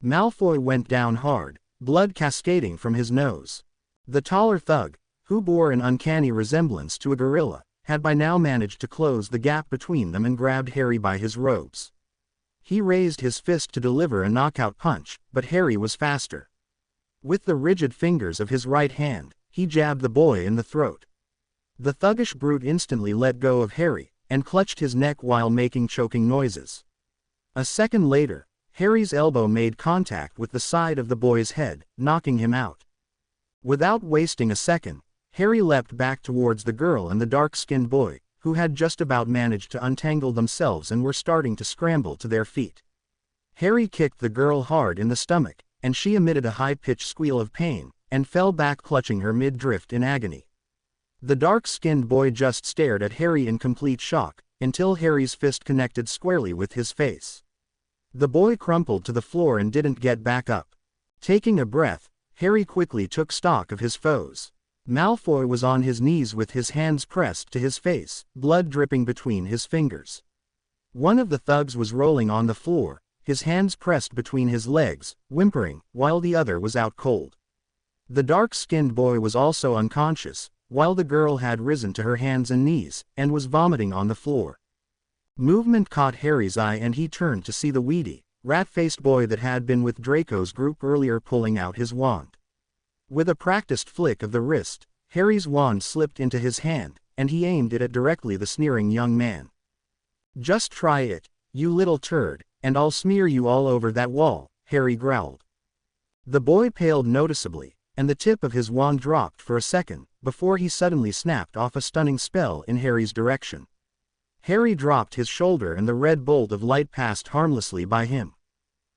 Malfoy went down hard, blood cascading from his nose. The taller thug, who bore an uncanny resemblance to a gorilla, had by now managed to close the gap between them and grabbed Harry by his robes. He raised his fist to deliver a knockout punch, but Harry was faster. With the rigid fingers of his right hand, he jabbed the boy in the throat. The thuggish brute instantly let go of Harry, and clutched his neck while making choking noises. A second later, Harry's elbow made contact with the side of the boy's head, knocking him out. Without wasting a second, Harry leapt back towards the girl and the dark-skinned boy, who had just about managed to untangle themselves and were starting to scramble to their feet. Harry kicked the girl hard in the stomach, and she emitted a high-pitched squeal of pain, and fell back clutching her mid-drift in agony. The dark-skinned boy just stared at Harry in complete shock, until Harry's fist connected squarely with his face. The boy crumpled to the floor and didn't get back up. Taking a breath, Harry quickly took stock of his foes. Malfoy was on his knees with his hands pressed to his face, blood dripping between his fingers. One of the thugs was rolling on the floor, his hands pressed between his legs, whimpering, while the other was out cold. The dark-skinned boy was also unconscious, while the girl had risen to her hands and knees, and was vomiting on the floor. Movement caught Harry's eye and he turned to see the weedy, rat-faced boy that had been with Draco's group earlier pulling out his wand. With a practiced flick of the wrist, Harry's wand slipped into his hand, and he aimed it at directly the sneering young man. "Just try it, you little turd, and I'll smear you all over that wall," Harry growled. The boy paled noticeably, and the tip of his wand dropped for a second, before he suddenly snapped off a stunning spell in Harry's direction. Harry dropped his shoulder and the red bolt of light passed harmlessly by him.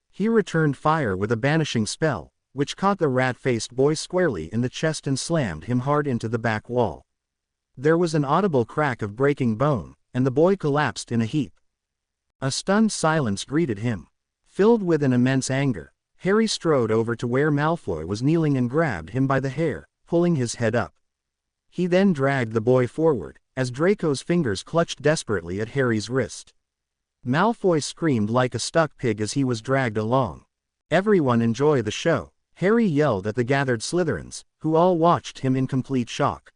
He returned fire with a banishing spell, which caught the rat-faced boy squarely in the chest and slammed him hard into the back wall. There was an audible crack of breaking bone, and the boy collapsed in a heap. A stunned silence greeted him. Filled with an immense anger, Harry strode over to where Malfoy was kneeling and grabbed him by the hair, pulling his head up. He then dragged the boy forward, as Draco's fingers clutched desperately at Harry's wrist. Malfoy screamed like a stuck pig as he was dragged along. "Everyone enjoy the show," Harry yelled at the gathered Slytherins, who all watched him in complete shock.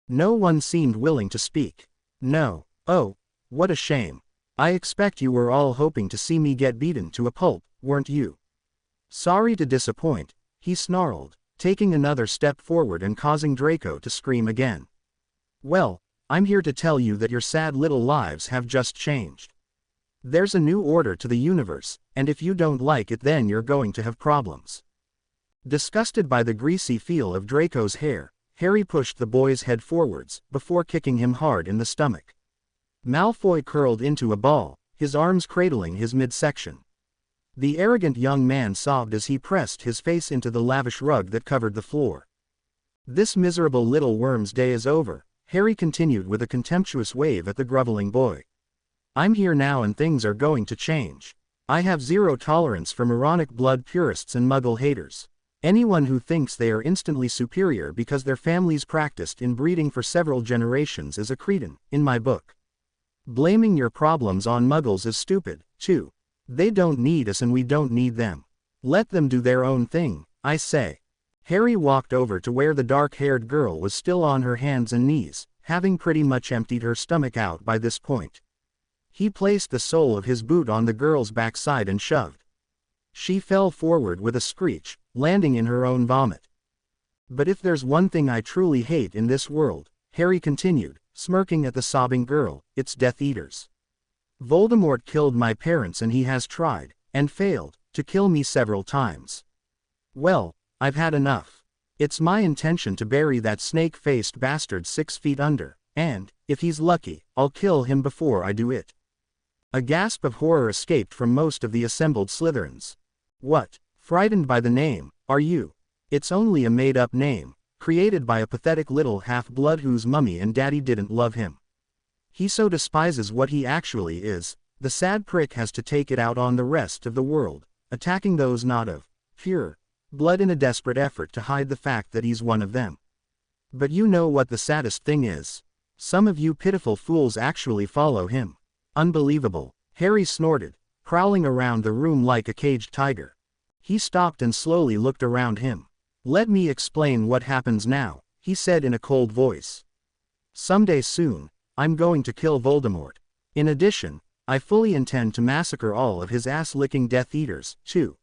No one seemed willing to speak. "No. Oh, what a shame. I expect you were all hoping to see me get beaten to a pulp, weren't you?" "Sorry to disappoint," he snarled, taking another step forward and causing Draco to scream again. "Well, I'm here to tell you that your sad little lives have just changed. There's a new order to the universe, and if you don't like it then you're going to have problems." Disgusted by the greasy feel of Draco's hair, Harry pushed the boy's head forwards, before kicking him hard in the stomach. Malfoy curled into a ball, his arms cradling his midsection. The arrogant young man sobbed as he pressed his face into the lavish rug that covered the floor. "This miserable little worm's day is over," Harry continued with a contemptuous wave at the groveling boy. "I'm here now and things are going to change. I have zero tolerance for moronic blood purists and muggle haters. Anyone who thinks they are instantly superior because their families practiced inbreeding for several generations is a cretin, in my book. Blaming your problems on muggles is stupid, too. They don't need us and we don't need them. Let them do their own thing, I say." Harry walked over to where the dark-haired girl was still on her hands and knees, having pretty much emptied her stomach out by this point. He placed the sole of his boot on the girl's backside and shoved. She fell forward with a screech, landing in her own vomit. "But if there's one thing I truly hate in this world," Harry continued, smirking at the sobbing girl, "it's Death Eaters. Voldemort killed my parents and he has tried, and failed, to kill me several times. Well, I've had enough. It's my intention to bury that snake-faced bastard 6 feet under, and, if he's lucky, I'll kill him before I do it." A gasp of horror escaped from most of the assembled Slytherins. "What? Frightened by the name, are you? It's only a made-up name, created by a pathetic little half-blood whose mummy and daddy didn't love him. He so despises what he actually is, the sad prick has to take it out on the rest of the world, attacking those not of pure blood in a desperate effort to hide the fact that he's one of them. But you know what the saddest thing is? Some of you pitiful fools actually follow him. Unbelievable," Harry snorted, prowling around the room like a caged tiger. He stopped and slowly looked around him. "Let me explain what happens now," he said in a cold voice. "Someday soon, I'm going to kill Voldemort. In addition, I fully intend to massacre all of his ass-licking Death Eaters, too.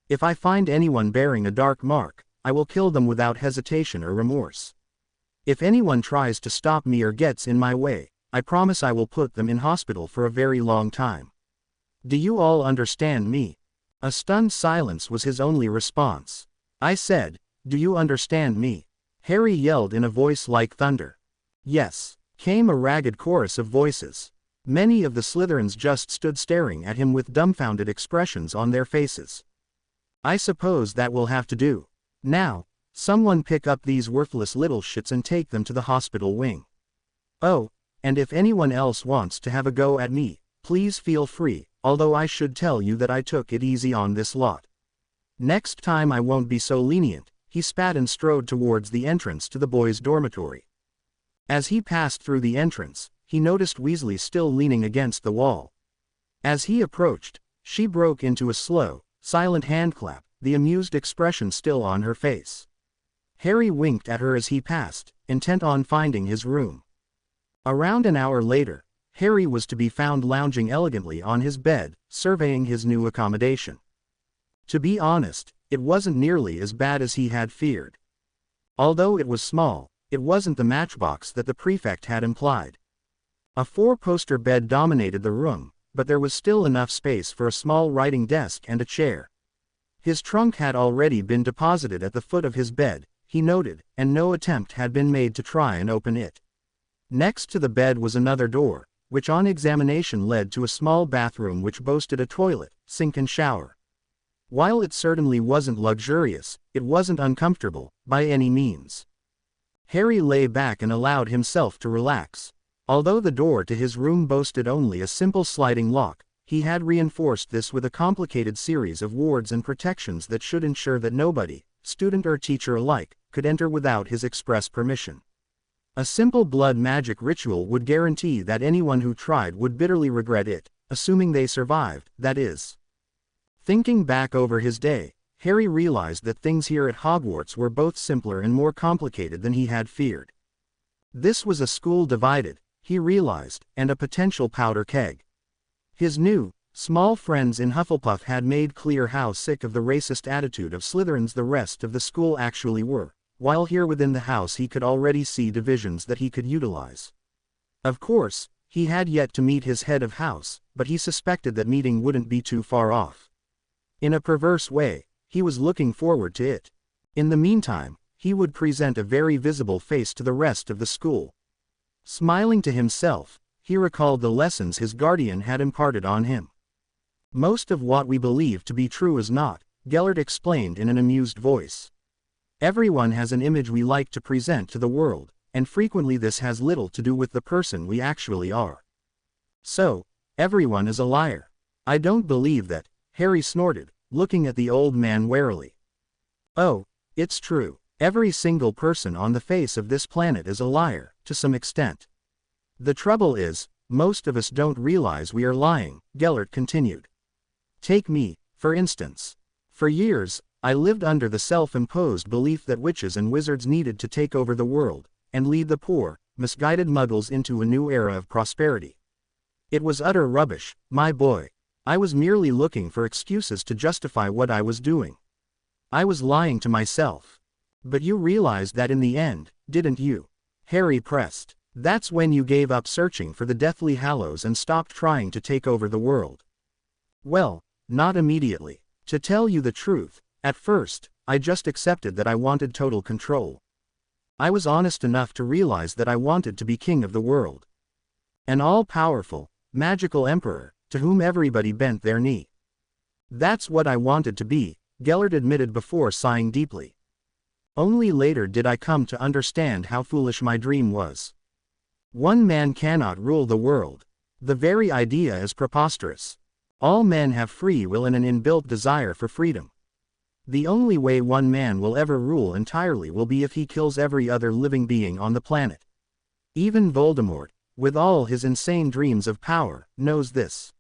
If I find anyone bearing a dark mark, I will kill them without hesitation or remorse. If anyone tries to stop me or gets in my way, I promise I will put them in hospital for a very long time. Do you all understand me?" A stunned silence was his only response. "I said, do you understand me?" Harry yelled in a voice like thunder. "Yes," came a ragged chorus of voices. Many of the Slytherins just stood staring at him with dumbfounded expressions on their faces. "I suppose that will have to do. Now, someone pick up these worthless little shits and take them to the hospital wing. Oh, and if anyone else wants to have a go at me, please feel free, although I should tell you that I took it easy on this lot. Next time I won't be so lenient," he spat and strode towards the entrance to the boys' dormitory. As he passed through the entrance, he noticed Weasley still leaning against the wall. As he approached, she broke into a slow, silent handclap, the amused expression still on her face. Harry winked at her as he passed, intent on finding his room. Around an hour later, Harry was to be found lounging elegantly on his bed, surveying his new accommodation. To be honest, it wasn't nearly as bad as he had feared. Although it was small, it wasn't the matchbox that the prefect had implied. A four-poster bed dominated the room, but there was still enough space for a small writing desk and a chair. His trunk had already been deposited at the foot of his bed, he noted, and no attempt had been made to try and open it. Next to the bed was another door, which on examination led to a small bathroom which boasted a toilet, sink and shower. While it certainly wasn't luxurious, it wasn't uncomfortable, by any means. Harry lay back and allowed himself to relax. Although the door to his room boasted only a simple sliding lock, he had reinforced this with a complicated series of wards and protections that should ensure that nobody, student or teacher alike, could enter without his express permission. A simple blood magic ritual would guarantee that anyone who tried would bitterly regret it, assuming they survived, that is. Thinking back over his day, Harry realized that things here at Hogwarts were both simpler and more complicated than he had feared. This was a school divided, he realized, and a potential powder keg. His new, small friends in Hufflepuff had made clear how sick of the racist attitude of Slytherins the rest of the school actually were, while here within the house he could already see divisions that he could utilize. Of course, he had yet to meet his head of house, but he suspected that meeting wouldn't be too far off. In a perverse way, he was looking forward to it. In the meantime, he would present a very visible face to the rest of the school. Smiling to himself, he recalled the lessons his guardian had imparted on him. Most of what we believe to be true is not, Gellert explained in an amused voice. Everyone has an image we like to present to the world, and frequently this has little to do with the person we actually are. So, everyone is a liar. I don't believe that, Harry snorted, looking at the old man warily. Oh, it's true. Every single person on the face of this planet is a liar, to some extent. The trouble is, most of us don't realize we are lying, Gellert continued. Take me, for instance. For years, I lived under the self-imposed belief that witches and wizards needed to take over the world, and lead the poor, misguided muggles into a new era of prosperity. It was utter rubbish, my boy. I was merely looking for excuses to justify what I was doing. I was lying to myself. But you realized that in the end, didn't you? Harry pressed. That's when you gave up searching for the Deathly Hallows and stopped trying to take over the world. Well, not immediately. To tell you the truth, at first, I just accepted that I wanted total control. I was honest enough to realize that I wanted to be king of the world. An all-powerful, magical emperor, to whom everybody bent their knee. That's what I wanted to be, Gellert admitted before sighing deeply. Only later did I come to understand how foolish my dream was. One man cannot rule the world. The very idea is preposterous. All men have free will and an inbuilt desire for freedom. The only way one man will ever rule entirely will be if he kills every other living being on the planet. Even Voldemort, with all his insane dreams of power, knows this.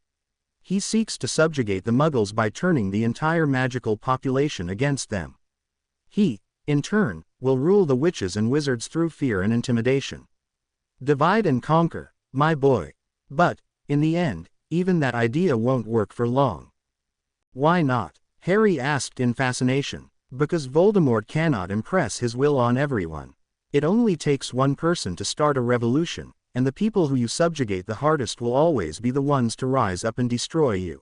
He seeks to subjugate the Muggles by turning the entire magical population against them. He, in turn, will rule the witches and wizards through fear and intimidation. Divide and conquer, my boy. But, in the end, even that idea won't work for long. Why not? Harry asked in fascination. Because Voldemort cannot impress his will on everyone. It only takes one person to start a revolution, and the people who you subjugate the hardest will always be the ones to rise up and destroy you.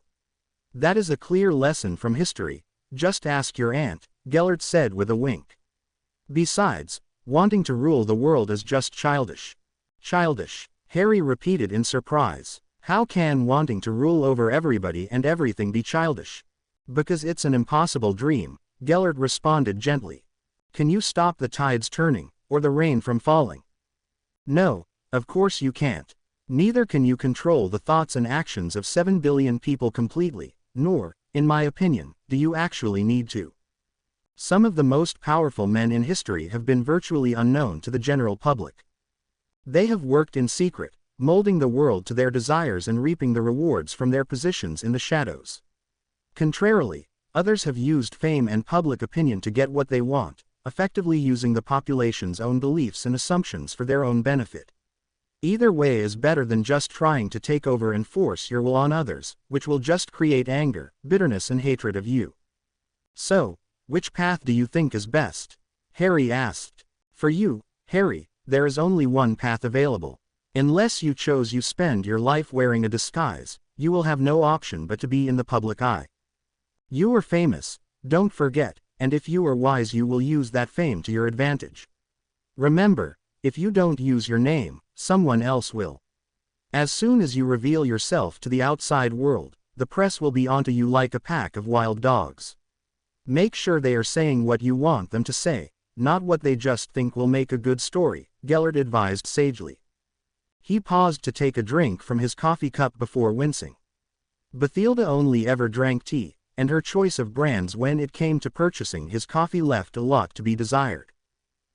That is a clear lesson from history. Just ask your aunt, Gellert said with a wink. Besides, wanting to rule the world is just childish. Childish, Harry repeated in surprise. How can wanting to rule over everybody and everything be childish? Because it's an impossible dream, Gellert responded gently. Can you stop the tides turning, or the rain from falling? No, of course you can't. Neither can you control the thoughts and actions of 7 billion people completely, nor, in my opinion, do you actually need to. Some of the most powerful men in history have been virtually unknown to the general public. They have worked in secret, molding the world to their desires and reaping the rewards from their positions in the shadows. Contrarily, others have used fame and public opinion to get what they want, effectively using the population's own beliefs and assumptions for their own benefit. Either way is better than just trying to take over and force your will on others, which will just create anger, bitterness and hatred of you. So, which path do you think is best? Harry asked. For you, Harry, there is only one path available. Unless you chose you spend your life wearing a disguise, you will have no option but to be in the public eye. You are famous, don't forget, and if you are wise you will use that fame to your advantage. Remember, if you don't use your name, someone else will. As soon as you reveal yourself to the outside world, the press will be onto you like a pack of wild dogs. Make sure they are saying what you want them to say, not what they just think will make a good story, Gellert advised sagely. He paused to take a drink from his coffee cup before wincing. Bathilda only ever drank tea, and her choice of brands when it came to purchasing his coffee left a lot to be desired.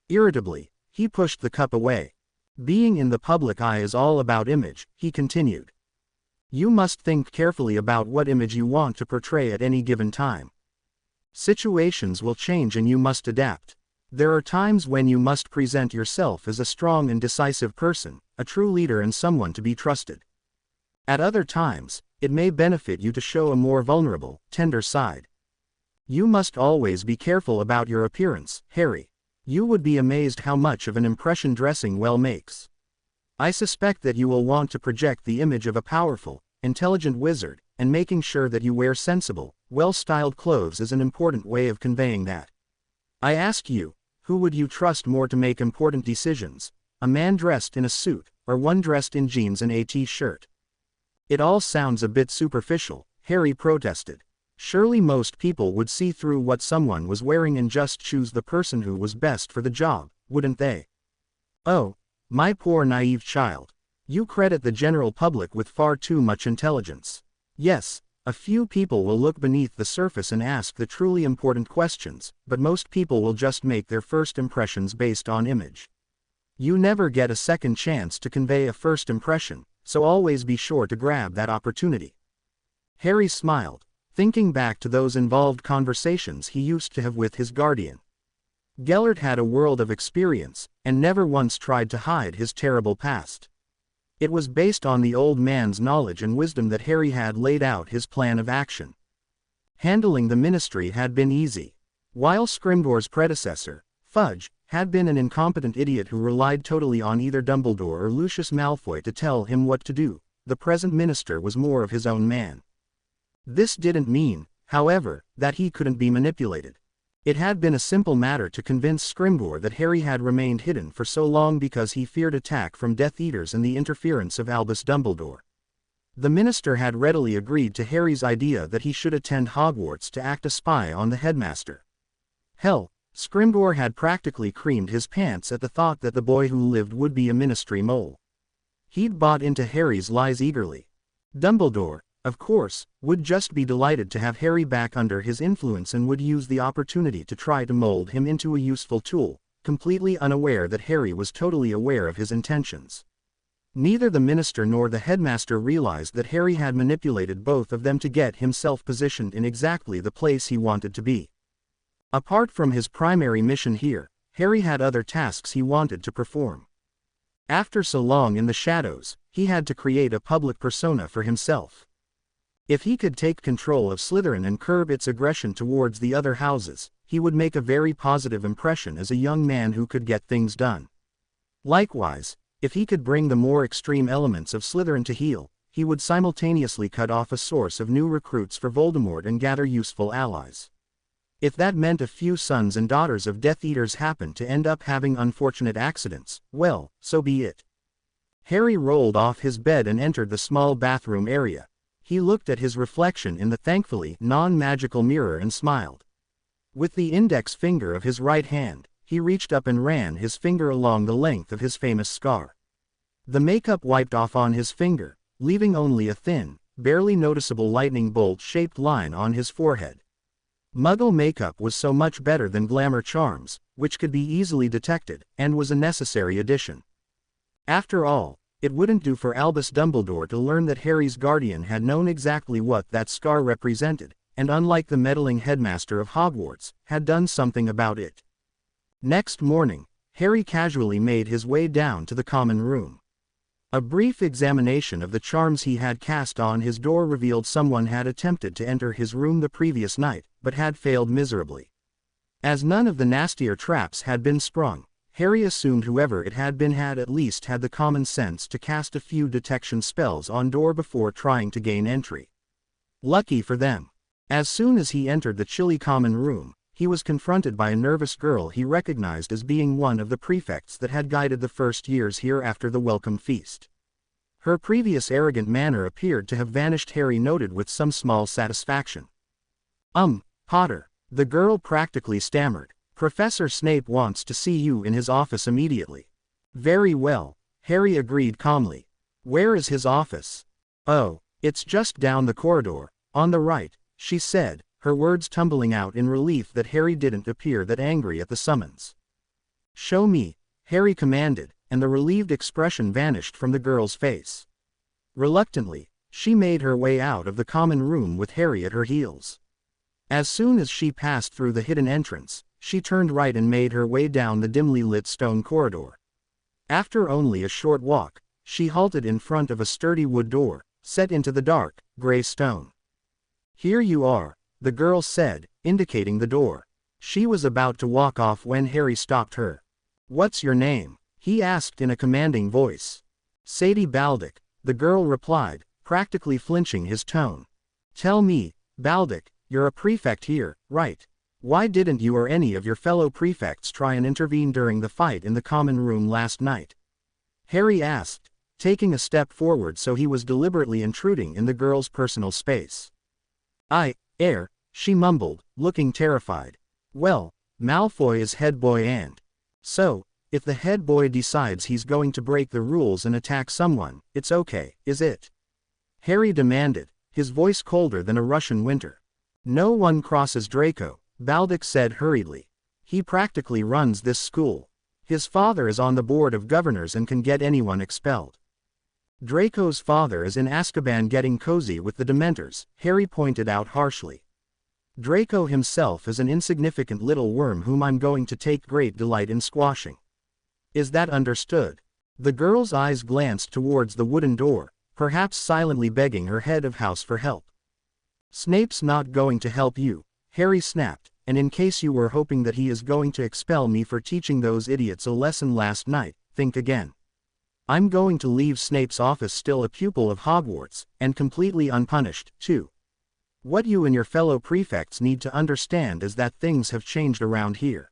Irritably, he pushed the cup away. Being in the public eye is all about image, he continued. You must think carefully about what image you want to portray at any given time. Situations will change and you must adapt. There are times when you must present yourself as a strong and decisive person, a true leader and someone to be trusted. At other times, it may benefit you to show a more vulnerable, tender side. You must always be careful about your appearance, Harry. You would be amazed how much of an impression dressing well makes. I suspect that you will want to project the image of a powerful, intelligent wizard, and making sure that you wear sensible, well-styled clothes is an important way of conveying that. I ask you, who would you trust more to make important decisions, a man dressed in a suit, or one dressed in jeans and a t-shirt? It all sounds a bit superficial, Harry protested. Surely most people would see through what someone was wearing and just choose the person who was best for the job, wouldn't they? Oh, my poor naive child. You credit the general public with far too much intelligence. Yes, a few people will look beneath the surface and ask the truly important questions, but most people will just make their first impressions based on image. You never get a second chance to convey a first impression, so always be sure to grab that opportunity. Harry smiled, thinking back to those involved conversations he used to have with his guardian. Gellert had a world of experience, and never once tried to hide his terrible past. It was based on the old man's knowledge and wisdom that Harry had laid out his plan of action. Handling the ministry had been easy. While Scrimgeour's predecessor, Fudge, had been an incompetent idiot who relied totally on either Dumbledore or Lucius Malfoy to tell him what to do, the present minister was more of his own man. This didn't mean, however, that he couldn't be manipulated. It had been a simple matter to convince Scrimgeour that Harry had remained hidden for so long because he feared attack from Death Eaters and the interference of Albus Dumbledore. The minister had readily agreed to Harry's idea that he should attend Hogwarts to act a spy on the headmaster. Hell, Scrimgeour had practically creamed his pants at the thought that the boy who lived would be a ministry mole. He'd bought into Harry's lies eagerly. Dumbledore, of course, would just be delighted to have Harry back under his influence and would use the opportunity to try to mold him into a useful tool, completely unaware that Harry was totally aware of his intentions. Neither the minister nor the headmaster realized that Harry had manipulated both of them to get himself positioned in exactly the place he wanted to be. Apart from his primary mission here, Harry had other tasks he wanted to perform. After so long in the shadows, he had to create a public persona for himself. If he could take control of Slytherin and curb its aggression towards the other houses, he would make a very positive impression as a young man who could get things done. Likewise, if he could bring the more extreme elements of Slytherin to heel, he would simultaneously cut off a source of new recruits for Voldemort and gather useful allies. If that meant a few sons and daughters of Death Eaters happened to end up having unfortunate accidents, well, so be it. Harry rolled off his bed and entered the small bathroom area. He looked at his reflection in the thankfully non-magical mirror and smiled. With the index finger of his right hand, he reached up and ran his finger along the length of his famous scar. The makeup wiped off on his finger, leaving only a thin, barely noticeable lightning bolt-shaped line on his forehead. Muggle makeup was so much better than glamour charms, which could be easily detected, and was a necessary addition. After all, it wouldn't do for Albus Dumbledore to learn that Harry's guardian had known exactly what that scar represented, and unlike the meddling headmaster of Hogwarts, had done something about it. Next morning, Harry casually made his way down to the common room. A brief examination of the charms he had cast on his door revealed someone had attempted to enter his room the previous night, but had failed miserably. As none of the nastier traps had been sprung, Harry assumed whoever it had been had at least had the common sense to cast a few detection spells on door before trying to gain entry. Lucky for them. As soon as he entered the chilly common room, he was confronted by a nervous girl he recognized as being one of the prefects that had guided the first years here after the welcome feast. Her previous arrogant manner appeared to have vanished. Harry noted with some small satisfaction. Potter, the girl practically stammered. Professor Snape wants to see you in his office immediately. Very well, Harry agreed calmly. Where is his office? Oh, it's just down the corridor, on the right, she said, her words tumbling out in relief that Harry didn't appear that angry at the summons. Show me, Harry commanded, and the relieved expression vanished from the girl's face. Reluctantly, she made her way out of the common room with Harry at her heels. As soon as she passed through the hidden entrance, she turned right and made her way down the dimly lit stone corridor. After only a short walk, she halted in front of a sturdy wood door, set into the dark, gray stone. Here you are, the girl said, indicating the door. She was about to walk off when Harry stopped her. What's your name? He asked in a commanding voice. Sadie Baldock, the girl replied, practically flinching his tone. Tell me, Baldock, you're a prefect here, right? Why didn't you or any of your fellow prefects try and intervene during the fight in the common room last night? Harry asked, taking a step forward so he was deliberately intruding in the girl's personal space. She mumbled, looking terrified. Well, Malfoy is head boy and... So, if the head boy decides he's going to break the rules and attack someone, it's okay, is it? Harry demanded, his voice colder than a Russian winter. No one crosses Draco, Baldock said hurriedly. He practically runs this school. His father is on the board of governors and can get anyone expelled. Draco's father is in Azkaban getting cozy with the Dementors, Harry pointed out harshly. Draco himself is an insignificant little worm whom I'm going to take great delight in squashing. Is that understood? The girl's eyes glanced towards the wooden door, perhaps silently begging her head of house for help. Snape's not going to help you, Harry snapped, and in case you were hoping that he is going to expel me for teaching those idiots a lesson last night, think again. I'm going to leave Snape's office still a pupil of Hogwarts, and completely unpunished, too. What you and your fellow prefects need to understand is that things have changed around here.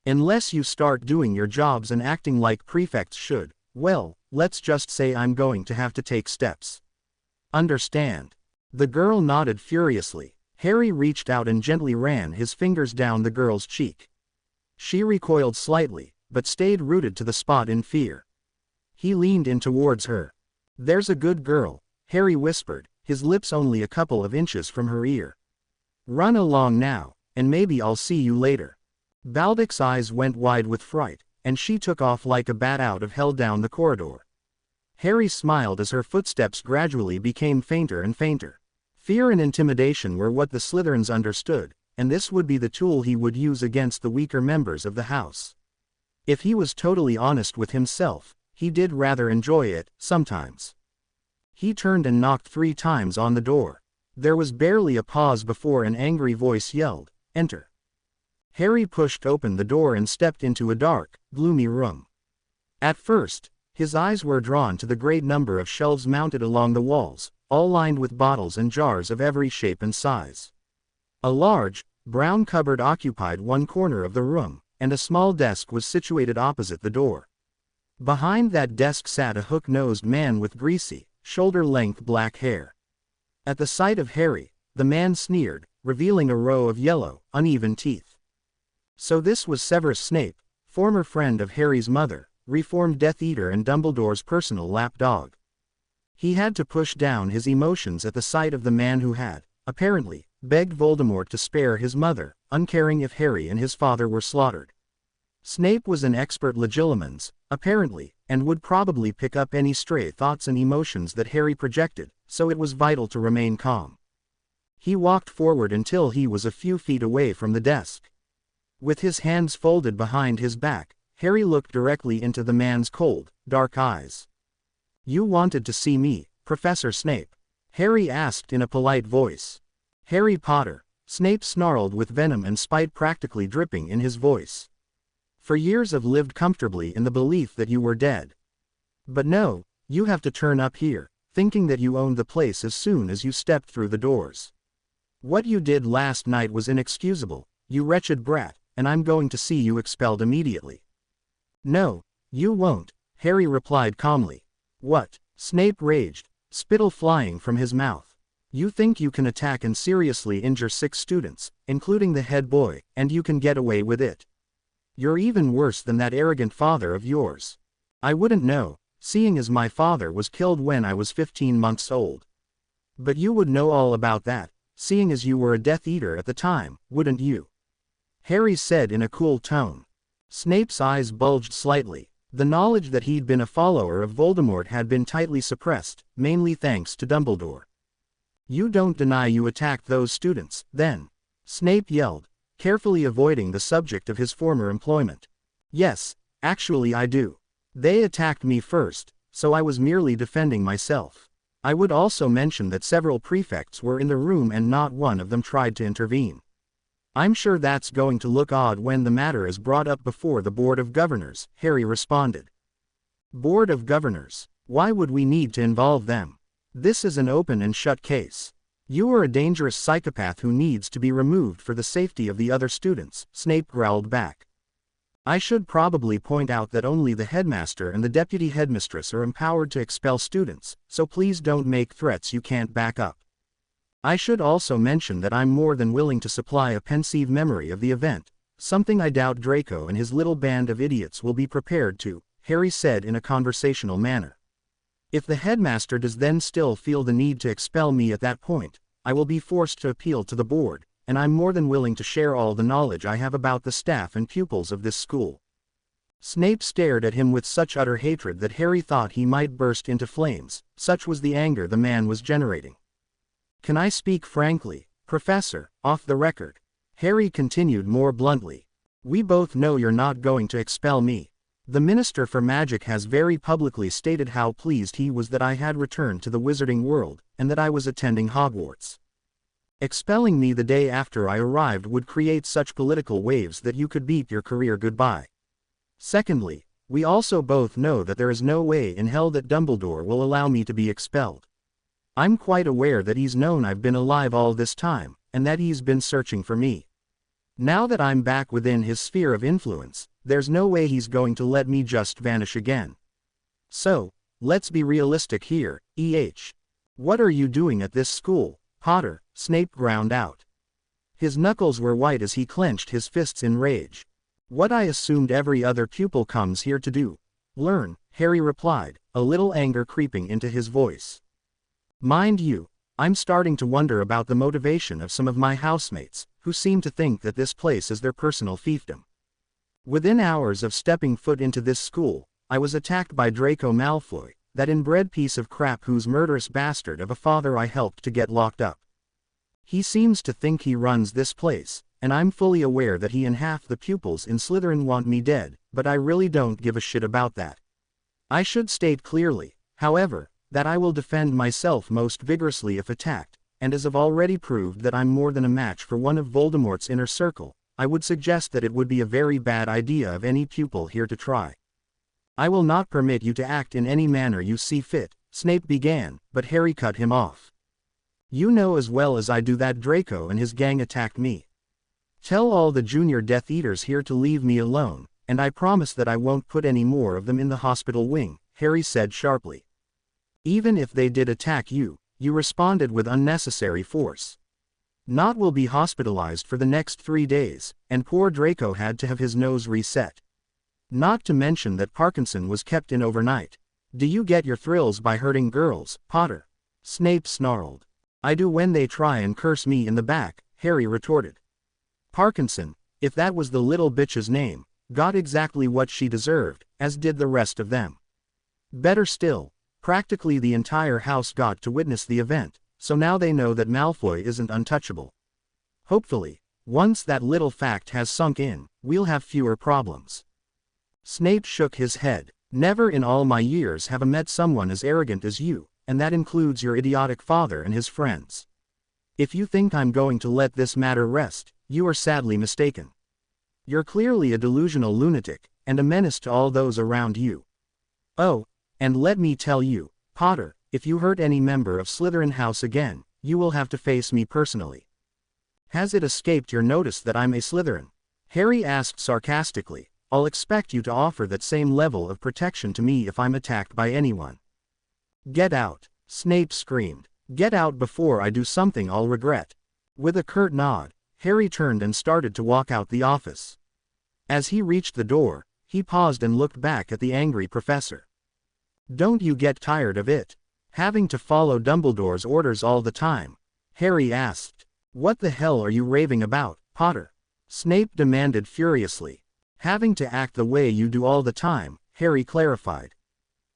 Unless you start doing your jobs and acting like prefects should, well, let's just say I'm going to have to take steps. Understand? The girl nodded furiously. Harry reached out and gently ran his fingers down the girl's cheek. She recoiled slightly, but stayed rooted to the spot in fear. He leaned in towards her. There's a good girl, Harry whispered, his lips only a couple of inches from her ear. Run along now, and maybe I'll see you later. Baldock's eyes went wide with fright, and she took off like a bat out of hell down the corridor. Harry smiled as her footsteps gradually became fainter and fainter. Fear and intimidation were what the Slytherins understood, and this would be the tool he would use against the weaker members of the house. If he was totally honest with himself, he did rather enjoy it, sometimes. He turned and knocked 3 times on the door. There was barely a pause before an angry voice yelled, "Enter." Harry pushed open the door and stepped into a dark, gloomy room. At first, his eyes were drawn to the great number of shelves mounted along the walls, all lined with bottles and jars of every shape and size. A large, brown cupboard occupied one corner of the room, and a small desk was situated opposite the door. Behind that desk sat a hook-nosed man with greasy, shoulder-length black hair. At the sight of Harry, the man sneered, revealing a row of yellow, uneven teeth. So this was Severus Snape, former friend of Harry's mother, reformed Death Eater and Dumbledore's personal lapdog. He had to push down his emotions at the sight of the man who had, apparently, begged Voldemort to spare his mother, uncaring if Harry and his father were slaughtered. Snape was an expert legilimens, apparently, and would probably pick up any stray thoughts and emotions that Harry projected, so it was vital to remain calm. He walked forward until he was a few feet away from the desk. With his hands folded behind his back, Harry looked directly into the man's cold, dark eyes. "You wanted to see me, Professor Snape?" Harry asked in a polite voice. "Harry Potter," Snape snarled with venom and spite practically dripping in his voice. "For years I've lived comfortably in the belief that you were dead. But no, you have to turn up here, thinking that you owned the place as soon as you stepped through the doors. What you did last night was inexcusable, you wretched brat, and I'm going to see you expelled immediately." "No, you won't," Harry replied calmly. "What?" Snape raged, spittle flying from his mouth. "You think you can attack and seriously injure 6 students, including the head boy, and you can get away with it? You're even worse than that arrogant father of yours." "I wouldn't know, seeing as my father was killed when I was 15 months old." "But you would know all about that, seeing as you were a Death Eater at the time, wouldn't you?" Harry said in a cool tone. Snape's eyes bulged slightly. The knowledge that he'd been a follower of Voldemort had been tightly suppressed, mainly thanks to Dumbledore. "You don't deny you attacked those students, then?" Snape yelled, carefully avoiding the subject of his former employment. "Yes, actually I do. They attacked me first, so I was merely defending myself. I would also mention that several prefects were in the room and not one of them tried to intervene. I'm sure that's going to look odd when the matter is brought up before the Board of Governors," Harry responded. "Board of Governors? Why would we need to involve them? This is an open and shut case. You are a dangerous psychopath who needs to be removed for the safety of the other students," Snape growled back. "I should probably point out that only the headmaster and the deputy headmistress are empowered to expel students, so please don't make threats you can't back up. I should also mention that I'm more than willing to supply a pensive memory of the event, something I doubt Draco and his little band of idiots will be prepared to," Harry said in a conversational manner. "If the headmaster does then still feel the need to expel me at that point, I will be forced to appeal to the board, and I'm more than willing to share all the knowledge I have about the staff and pupils of this school." Snape stared at him with such utter hatred that Harry thought he might burst into flames, such was the anger the man was generating. "Can I speak frankly, Professor, off the record?" Harry continued more bluntly. "We both know you're not going to expel me. The Minister for Magic has very publicly stated how pleased he was that I had returned to the wizarding world, and that I was attending Hogwarts. Expelling me the day after I arrived would create such political waves that you could beat your career goodbye. Secondly, we also both know that there is no way in hell that Dumbledore will allow me to be expelled. I'm quite aware that he's known I've been alive all this time, and that he's been searching for me. Now that I'm back within his sphere of influence, there's no way he's going to let me just vanish again. So, let's be realistic here, What are you doing at this school, Potter?" Snape ground out. His knuckles were white as he clenched his fists in rage. "What I assumed every other pupil comes here to do. Learn," Harry replied, a little anger creeping into his voice. "Mind you, I'm starting to wonder about the motivation of some of my housemates, who seem to think that this place is their personal fiefdom. Within hours of stepping foot into this school, I was attacked by Draco Malfoy, that inbred piece of crap whose murderous bastard of a father I helped to get locked up. He seems to think he runs this place, and I'm fully aware that he and half the pupils in Slytherin want me dead, but I really don't give a shit about that. I should state clearly, however, that I will defend myself most vigorously if attacked, and as I've already proved that I'm more than a match for one of Voldemort's inner circle, I would suggest that it would be a very bad idea of any pupil here to try. I will not permit you to act in any manner you see fit," Snape began, but Harry cut him off. "You know as well as I do that Draco and his gang attacked me. Tell all the junior Death Eaters here to leave me alone, and I promise that I won't put any more of them in the hospital wing," Harry said sharply. "Even if they did attack you, you responded with unnecessary force. Not will be hospitalized for the next 3 days, and poor Draco had to have his nose reset. Not to mention that Parkinson was kept in overnight. Do you get your thrills by hurting girls, Potter?" Snape snarled. I do when they try and curse me in the back, Harry retorted. Parkinson, if that was the little bitch's name, got exactly what she deserved, as did the rest of them. Better still, practically the entire house got to witness the event, so now they know that Malfoy isn't untouchable. Hopefully, once that little fact has sunk in, we'll have fewer problems. Snape shook his head. Never in all my years have I met someone as arrogant as you, and that includes your idiotic father and his friends. If you think I'm going to let this matter rest, you are sadly mistaken. You're clearly a delusional lunatic, and a menace to all those around you. Oh, and let me tell you, Potter, if you hurt any member of Slytherin House again, you will have to face me personally. Has it escaped your notice that I'm a Slytherin? Harry asked sarcastically. I'll expect you to offer that same level of protection to me if I'm attacked by anyone. Get out, Snape screamed. Get out before I do something I'll regret. With a curt nod, Harry turned and started to walk out the office. As he reached the door, he paused and looked back at the angry professor. Don't you get tired of it? Having to follow Dumbledore's orders all the time? Harry asked. What the hell are you raving about, Potter? Snape demanded furiously. Having to act the way you do all the time, Harry clarified.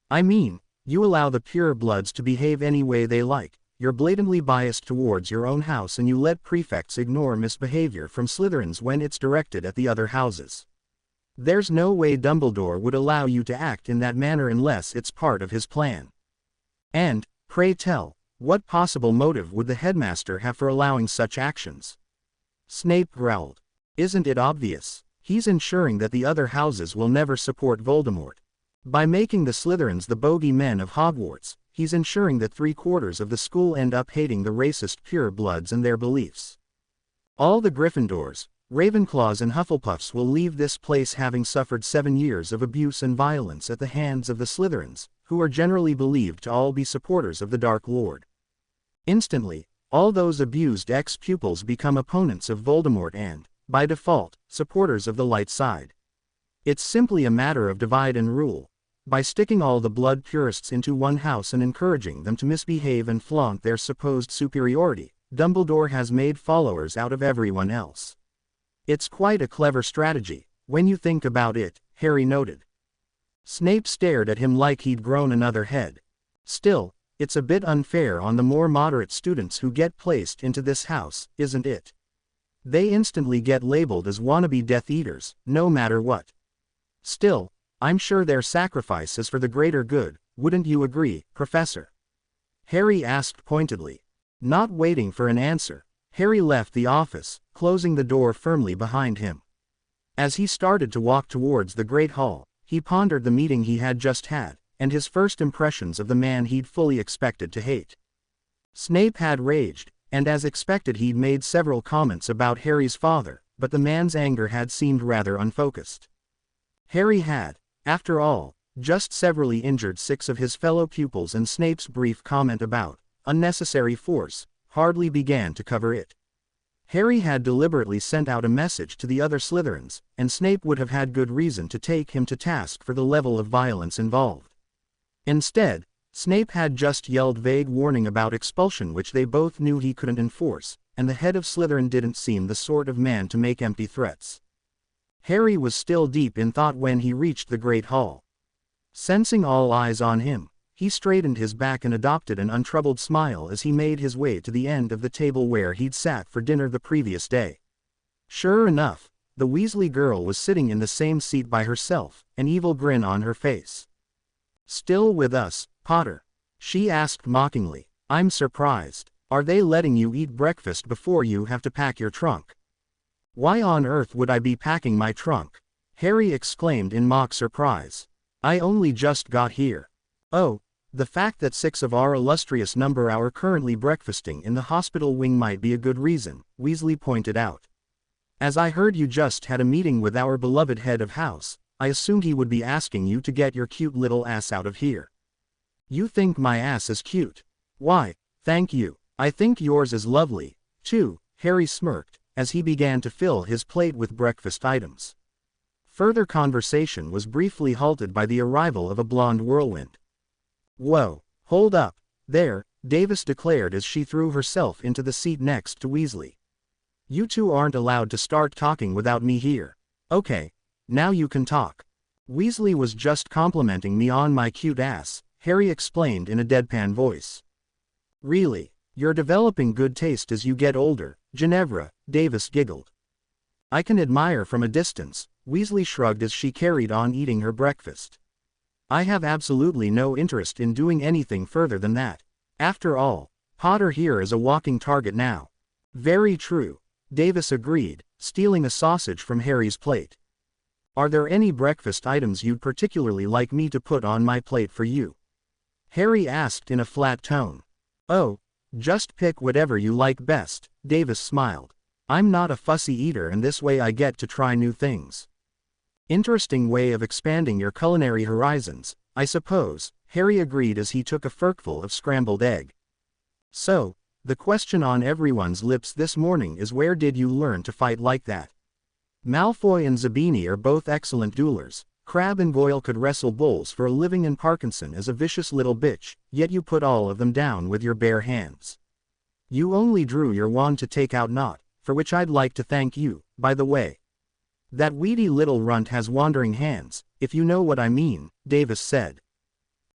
I mean, you allow the purebloods to behave any way they like, you're blatantly biased towards your own house and you let prefects ignore misbehavior from Slytherins when it's directed at the other houses. There's no way Dumbledore would allow you to act in that manner unless it's part of his plan. And, pray tell, what possible motive would the headmaster have for allowing such actions? Snape growled. Isn't it obvious? He's ensuring that the other houses will never support Voldemort. By making the Slytherins the bogey men of Hogwarts, he's ensuring that 3/4 of the school end up hating the racist purebloods and their beliefs. All the Gryffindors, Ravenclaws and Hufflepuffs will leave this place having suffered 7 years of abuse and violence at the hands of the Slytherins, who are generally believed to all be supporters of the Dark Lord. Instantly, all those abused ex-pupils become opponents of Voldemort and, by default, supporters of the light side. It's simply a matter of divide and rule. By sticking all the blood purists into one house and encouraging them to misbehave and flaunt their supposed superiority, Dumbledore has made followers out of everyone else. It's quite a clever strategy, when you think about it, Harry noted. Snape stared at him like he'd grown another head. Still, it's a bit unfair on the more moderate students who get placed into this house, isn't it? They instantly get labeled as wannabe Death Eaters, no matter what. Still, I'm sure their sacrifice is for the greater good, wouldn't you agree, Professor? Harry asked pointedly. Not waiting for an answer, Harry left the office, closing the door firmly behind him. As he started to walk towards the Great Hall, he pondered the meeting he had just had, and his first impressions of the man he'd fully expected to hate. Snape had raged, and as expected he'd made several comments about Harry's father, but the man's anger had seemed rather unfocused. Harry had, after all, just severely injured 6 of his fellow pupils, and Snape's brief comment about unnecessary force hardly began to cover it. Harry had deliberately sent out a message to the other Slytherins, and Snape would have had good reason to take him to task for the level of violence involved. Instead, Snape had just yelled vague warning about expulsion which they both knew he couldn't enforce, and the head of Slytherin didn't seem the sort of man to make empty threats. Harry was still deep in thought when he reached the Great Hall. Sensing all eyes on him, he straightened his back and adopted an untroubled smile as he made his way to the end of the table where he'd sat for dinner the previous day. Sure enough, the Weasley girl was sitting in the same seat by herself, an evil grin on her face. Still with us, Potter? She asked mockingly. I'm surprised. Are they letting you eat breakfast before you have to pack your trunk? Why on earth would I be packing my trunk? Harry exclaimed in mock surprise. I only just got here. Oh, the fact that 6 of our illustrious number are currently breakfasting in the hospital wing might be a good reason, Weasley pointed out. As I heard you just had a meeting with our beloved head of house, I assumed he would be asking you to get your cute little ass out of here. You think my ass is cute? Why, thank you. I think yours is lovely, too, Harry smirked, as he began to fill his plate with breakfast items. Further conversation was briefly halted by the arrival of a blonde whirlwind. Whoa, hold up, there, Davis declared as she threw herself into the seat next to Weasley. You two aren't allowed to start talking without me here. Okay, now you can talk. Weasley was just complimenting me on my cute ass, Harry explained in a deadpan voice. Really? You're developing good taste as you get older, Ginevra, Davis giggled. I can admire from a distance, Weasley shrugged as she carried on eating her breakfast. I have absolutely no interest in doing anything further than that. After all, Potter here is a walking target now. Very true, Davis agreed, stealing a sausage from Harry's plate. Are there any breakfast items you'd particularly like me to put on my plate for you? Harry asked in a flat tone. Oh, just pick whatever you like best, Davis smiled. I'm not a fussy eater and this way I get to try new things. Interesting way of expanding your culinary horizons, I suppose, Harry agreed as he took a forkful of scrambled egg. So, the question on everyone's lips this morning is where did you learn to fight like that? Malfoy and Zabini are both excellent duelers. Crabbe and Goyle could wrestle bulls for a living and Parkinson is a vicious little bitch, yet you put all of them down with your bare hands. You only drew your wand to take out Nott, for which I'd like to thank you, by the way. That weedy little runt has wandering hands, if you know what I mean, Davis said.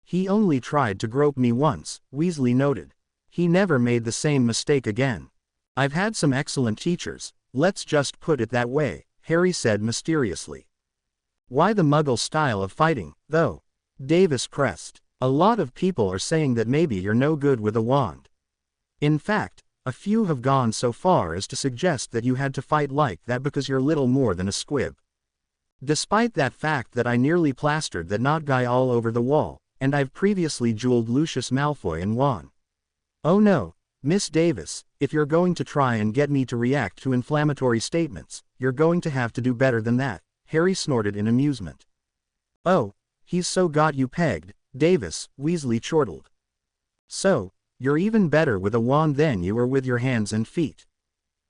He only tried to grope me once, Weasley noted. He never made the same mistake again. I've had some excellent teachers, let's just put it that way, Harry said mysteriously. Why the Muggle style of fighting, though? Davis pressed. A lot of people are saying that maybe you're no good with a wand. In fact, a few have gone so far as to suggest that you had to fight like that because you're little more than a squib. Despite that fact that I nearly plastered that Nott guy all over the wall, and I've previously dueled Lucius Malfoy and won. Oh no, Miss Davis, if you're going to try and get me to react to inflammatory statements, you're going to have to do better than that, Harry snorted in amusement. Oh, he's so got you pegged, Davis, Weasley chortled. So, you're even better with a wand than you were with your hands and feet.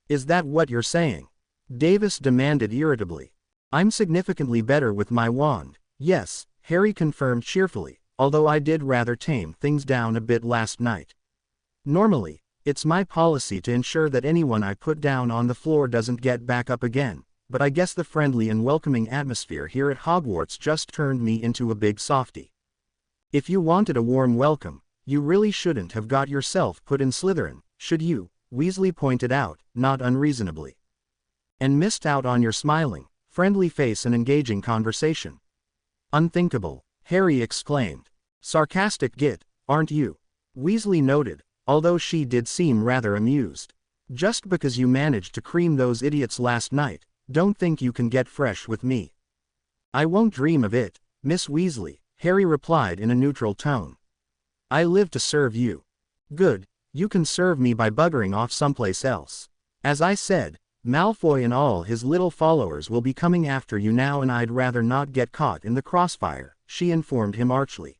Is that what you're saying? Davis demanded irritably. I'm significantly better with my wand, yes, Harry confirmed cheerfully, although I did rather tame things down a bit last night. Normally, it's my policy to ensure that anyone I put down on the floor doesn't get back up again, but I guess the friendly and welcoming atmosphere here at Hogwarts just turned me into a big softie. If you wanted a warm welcome, you really shouldn't have got yourself put in Slytherin, should you? Weasley pointed out, not unreasonably. And missed out on your smiling, friendly face and engaging conversation. Unthinkable, Harry exclaimed. Sarcastic git, aren't you? Weasley noted, although she did seem rather amused. Just because you managed to cream those idiots last night, don't think you can get fresh with me. I won't dream of it, Miss Weasley, Harry replied in a neutral tone. I live to serve you. Good, you can serve me by buggering off someplace else. As I said, Malfoy and all his little followers will be coming after you now and I'd rather not get caught in the crossfire, she informed him archly.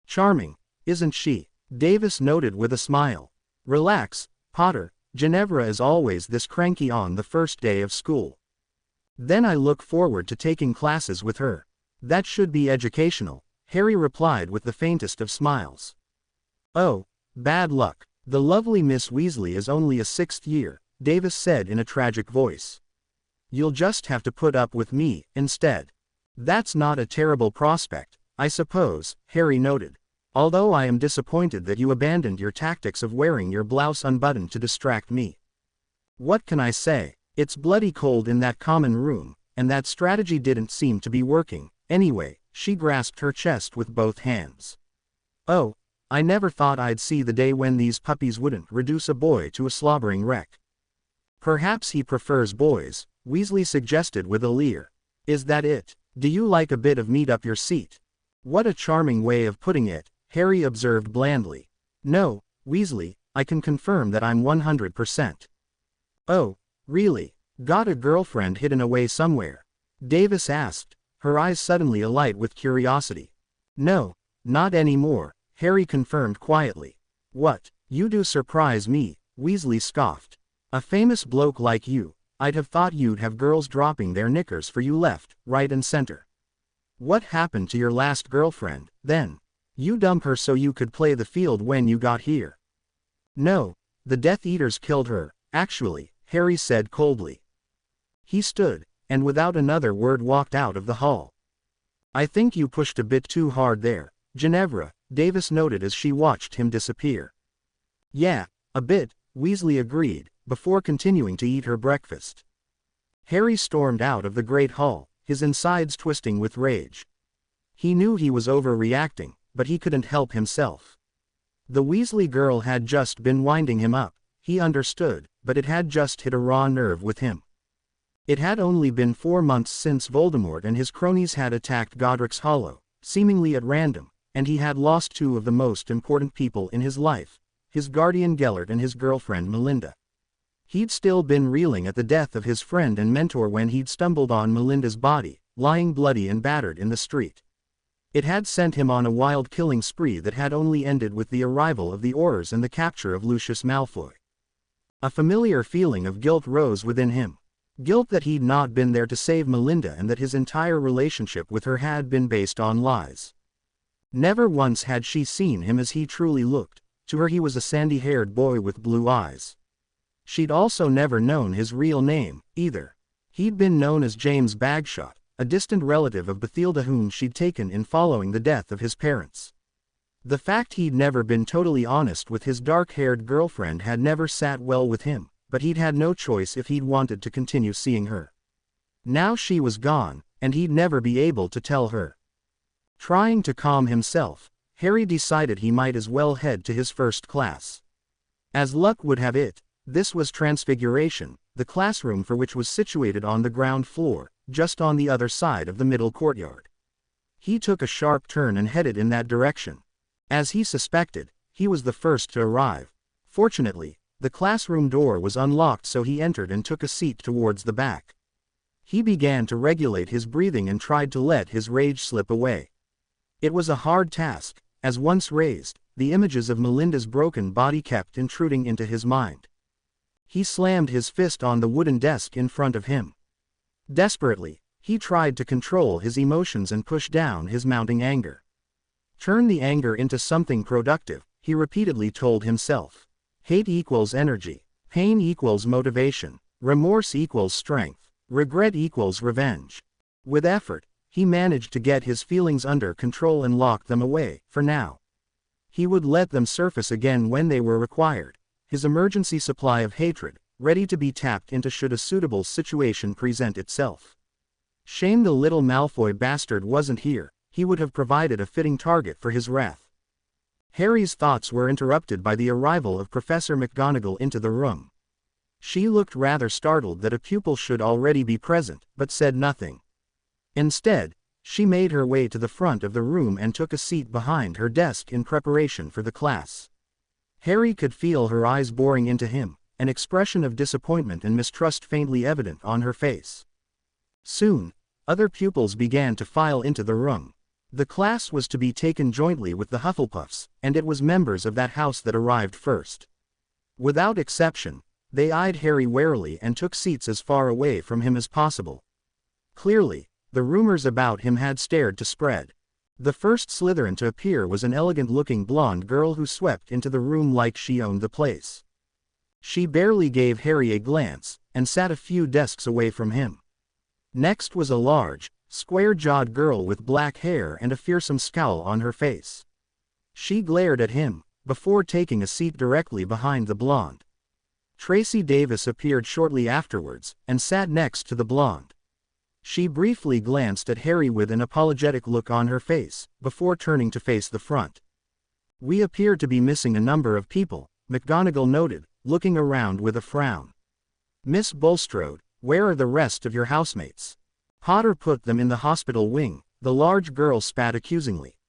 Charming, isn't she? Davis noted with a smile. Relax, Potter, Ginevra is always this cranky on the first day of school. Then I look forward to taking classes with her. That should be educational, Harry replied with the faintest of smiles. Oh, bad luck. The lovely Miss Weasley is only a sixth year, Davis said in a tragic voice. You'll just have to put up with me, instead. That's not a terrible prospect, I suppose, Harry noted. Although I am disappointed that you abandoned your tactics of wearing your blouse unbuttoned to distract me. What can I say? It's bloody cold in that common room, and that strategy didn't seem to be working. Anyway, she grasped her chest with both hands. Oh, I never thought I'd see the day when these puppies wouldn't reduce a boy to a slobbering wreck. Perhaps he prefers boys, Weasley suggested with a leer. Is that it? Do you like a bit of meat up your seat? What a charming way of putting it, Harry observed blandly. No, Weasley, I can confirm that I'm 100%. Oh, really? Got a girlfriend hidden away somewhere? Davis asked, her eyes suddenly alight with curiosity. No, not anymore, Harry confirmed quietly. What, you do surprise me, Weasley scoffed. A famous bloke like you, I'd have thought you'd have girls dropping their knickers for you left, right and center. What happened to your last girlfriend, then? You dump her so you could play the field when you got here. No, the Death Eaters killed her, actually, Harry said coldly. He stood, and without another word walked out of the hall. I think you pushed a bit too hard there, Ginevra, Davis noted as she watched him disappear. Yeah, a bit, Weasley agreed, before continuing to eat her breakfast. Harry stormed out of the great hall, his insides twisting with rage. He knew he was overreacting, but he couldn't help himself. The Weasley girl had just been winding him up, he understood, but it had just hit a raw nerve with him. It had only been 4 months since Voldemort and his cronies had attacked Godric's Hollow, seemingly at random, and he had lost 2 of the most important people in his life, his guardian Gellert and his girlfriend Melinda. He'd still been reeling at the death of his friend and mentor when he'd stumbled on Melinda's body, lying bloody and battered in the street. It had sent him on a wild killing spree that had only ended with the arrival of the Aurors and the capture of Lucius Malfoy. A familiar feeling of guilt rose within him. Guilt that he'd not been there to save Melinda and that his entire relationship with her had been based on lies. Never once had she seen him as he truly looked. To her he was a sandy-haired boy with blue eyes. She'd also never known his real name, either. He'd been known as James Bagshot, a distant relative of Bathilda whom she'd taken in following the death of his parents. The fact he'd never been totally honest with his dark-haired girlfriend had never sat well with him, but he'd had no choice if he'd wanted to continue seeing her. Now she was gone, and he'd never be able to tell her. Trying to calm himself, Harry decided he might as well head to his first class. As luck would have it, this was Transfiguration, the classroom for which was situated on the ground floor, just on the other side of the middle courtyard. He took a sharp turn and headed in that direction. As he suspected, he was the first to arrive. Fortunately, the classroom door was unlocked, so he entered and took a seat towards the back. He began to regulate his breathing and tried to let his rage slip away. It was a hard task, as once raised, the images of Melinda's broken body kept intruding into his mind. He slammed his fist on the wooden desk in front of him. Desperately, he tried to control his emotions and push down his mounting anger. Turn the anger into something productive, he repeatedly told himself. Hate equals energy. Pain equals motivation. Remorse equals strength. Regret equals revenge. With effort, he managed to get his feelings under control and lock them away, for now. He would let them surface again when they were required. His emergency supply of hatred, ready to be tapped into should a suitable situation present itself. Shame the little Malfoy bastard wasn't here, he would have provided a fitting target for his wrath. Harry's thoughts were interrupted by the arrival of Professor McGonagall into the room. She looked rather startled that a pupil should already be present, but said nothing. Instead, she made her way to the front of the room and took a seat behind her desk in preparation for the class. Harry could feel her eyes boring into him, an expression of disappointment and mistrust faintly evident on her face. Soon, other pupils began to file into the room. The class was to be taken jointly with the Hufflepuffs, and it was members of that house that arrived first. Without exception, they eyed Harry warily and took seats as far away from him as possible. Clearly, the rumors about him had started to spread. The first Slytherin to appear was an elegant-looking blonde girl who swept into the room like she owned the place. She barely gave Harry a glance, and sat a few desks away from him. Next was a large, square-jawed girl with black hair and a fearsome scowl on her face. She glared at him, before taking a seat directly behind the blonde. Tracy Davis appeared shortly afterwards, and sat next to the blonde. She briefly glanced at Harry with an apologetic look on her face, before turning to face the front. We appear to be missing a number of people, McGonagall noted, looking around with a frown. Miss Bulstrode, where are the rest of your housemates? Potter put them in the hospital wing, the large girl spat accusingly.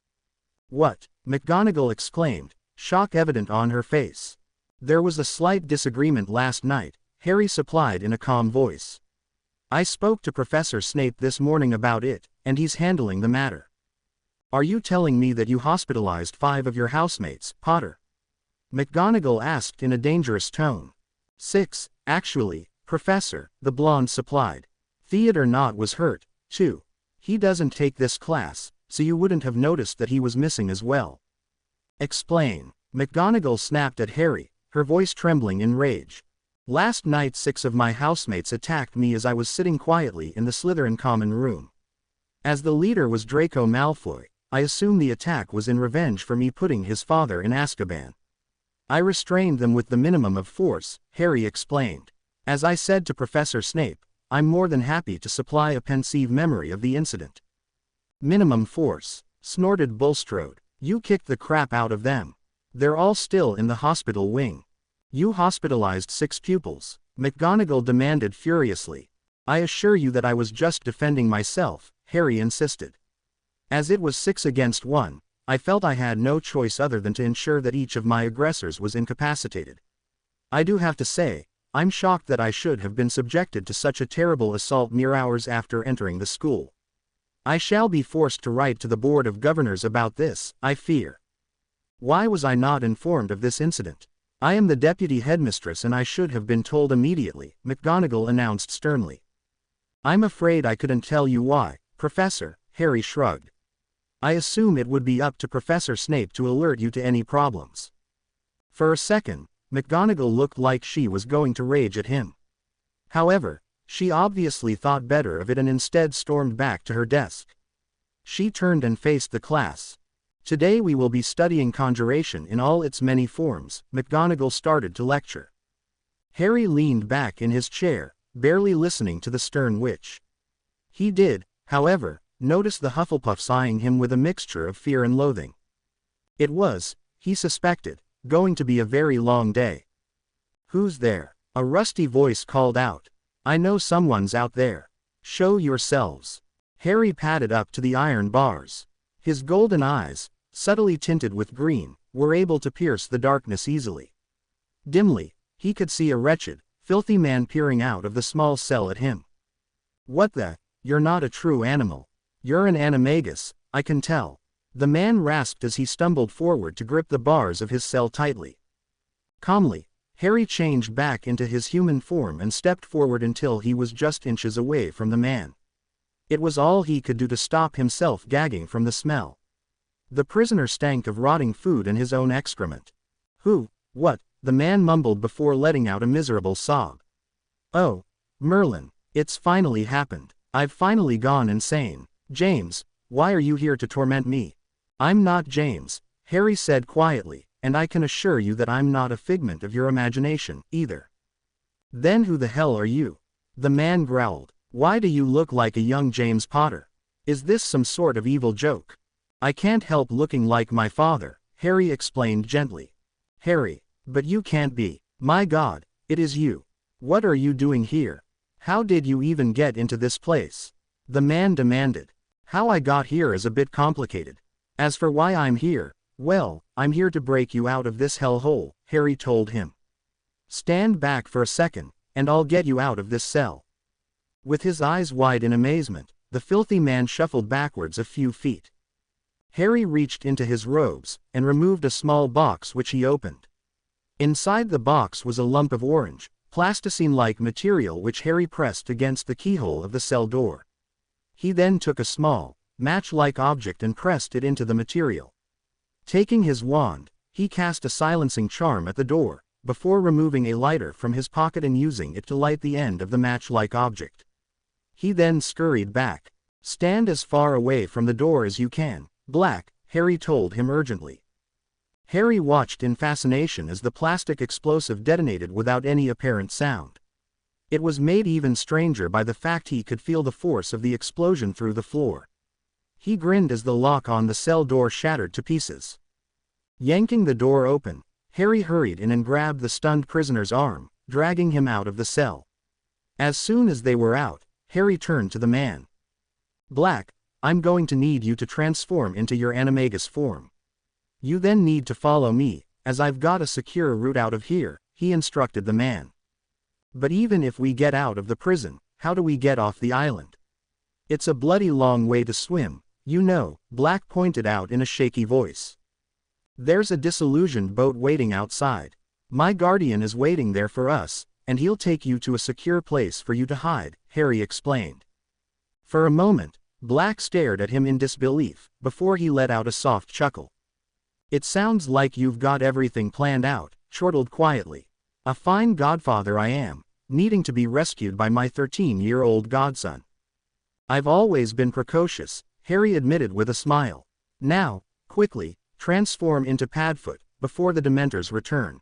What? McGonagall exclaimed, shock evident on her face. There was a slight disagreement last night, Harry supplied in a calm voice. I spoke to Professor Snape this morning about it, and he's handling the matter. Are you telling me that you hospitalized 5 of your housemates, Potter? McGonagall asked in a dangerous tone. 6, actually, Professor, the blonde supplied. Theodore Nott was hurt, too. He doesn't take this class, so you wouldn't have noticed that he was missing as well. Explain. McGonagall snapped at Harry, her voice trembling in rage. Last night 6 of my housemates attacked me as I was sitting quietly in the Slytherin common room. As the leader was Draco Malfoy, I assume the attack was in revenge for me putting his father in Azkaban. I restrained them with the minimum of force, Harry explained. As I said to Professor Snape, I'm more than happy to supply a pensive memory of the incident. Minimum force, snorted Bulstrode. You kicked the crap out of them. They're all still in the hospital wing. You hospitalized 6 pupils, McGonagall demanded furiously. I assure you that I was just defending myself, Harry insisted. As it was 6 against 1, I felt I had no choice other than to ensure that each of my aggressors was incapacitated. I do have to say, I'm shocked that I should have been subjected to such a terrible assault mere hours after entering the school. I shall be forced to write to the Board of Governors about this, I fear. Why was I not informed of this incident? I am the deputy headmistress and I should have been told immediately, McGonagall announced sternly. I'm afraid I couldn't tell you why, Professor, Harry shrugged. I assume it would be up to Professor Snape to alert you to any problems. For a second, McGonagall looked like she was going to rage at him. However, she obviously thought better of it and instead stormed back to her desk. She turned and faced the class. Today we will be studying conjuration in all its many forms, McGonagall started to lecture. Harry leaned back in his chair, barely listening to the stern witch. He did, however, notice the Hufflepuffs eyeing him with a mixture of fear and loathing. It was, he suspected, going to be a very long day. Who's there? A rusty voice called out. I know someone's out there. Show yourselves. Harry padded up to the iron bars. His golden eyes, subtly tinted with green, were able to pierce the darkness easily. Dimly, he could see a wretched, filthy man peering out of the small cell at him. What the? You're not a true animal. You're an animagus, I can tell. The man rasped as he stumbled forward to grip the bars of his cell tightly. Calmly, Harry changed back into his human form and stepped forward until he was just inches away from the man. It was all he could do to stop himself gagging from the smell. The prisoner stank of rotting food and his own excrement. Who? What? The man mumbled before letting out a miserable sob. Oh, Merlin, it's finally happened. I've finally gone insane. James, why are you here to torment me? I'm not James, Harry said quietly, and I can assure you that I'm not a figment of your imagination, either. Then who the hell are you? The man growled. Why do you look like a young James Potter? Is this some sort of evil joke? I can't help looking like my father, Harry explained gently. Harry, but you can't be. My God, it is you. What are you doing here? How did you even get into this place? The man demanded. How I got here is a bit complicated. As for why I'm here, well, I'm here to break you out of this hellhole, Harry told him. Stand back for a second, and I'll get you out of this cell. With his eyes wide in amazement, the filthy man shuffled backwards a few feet. Harry reached into his robes, and removed a small box which he opened. Inside the box was a lump of orange, plasticine-like material which Harry pressed against the keyhole of the cell door. He then took a small, match-like object and pressed it into the material. Taking his wand, he cast a silencing charm at the door, before removing a lighter from his pocket and using it to light the end of the match-like object. He then scurried back. Stand as far away from the door as you can, Black, Harry told him urgently. Harry watched in fascination as the plastic explosive detonated without any apparent sound. It was made even stranger by the fact he could feel the force of the explosion through the floor. He grinned as the lock on the cell door shattered to pieces. Yanking the door open, Harry hurried in and grabbed the stunned prisoner's arm, dragging him out of the cell. As soon as they were out, Harry turned to the man. Black, I'm going to need you to transform into your animagus form. You then need to follow me, as I've got a secure route out of here, he instructed the man. But even if we get out of the prison, how do we get off the island? It's a bloody long way to swim, you know, Black pointed out in a shaky voice. There's a disillusioned boat waiting outside. My guardian is waiting there for us, and he'll take you to a secure place for you to hide, Harry explained. For a moment, Black stared at him in disbelief, before he let out a soft chuckle. "It sounds like you've got everything planned out," chortled quietly. "A fine godfather I am, needing to be rescued by my 13-year-old godson." "I've always been precocious," Harry admitted with a smile. "Now, quickly, transform into Padfoot, before the Dementors return."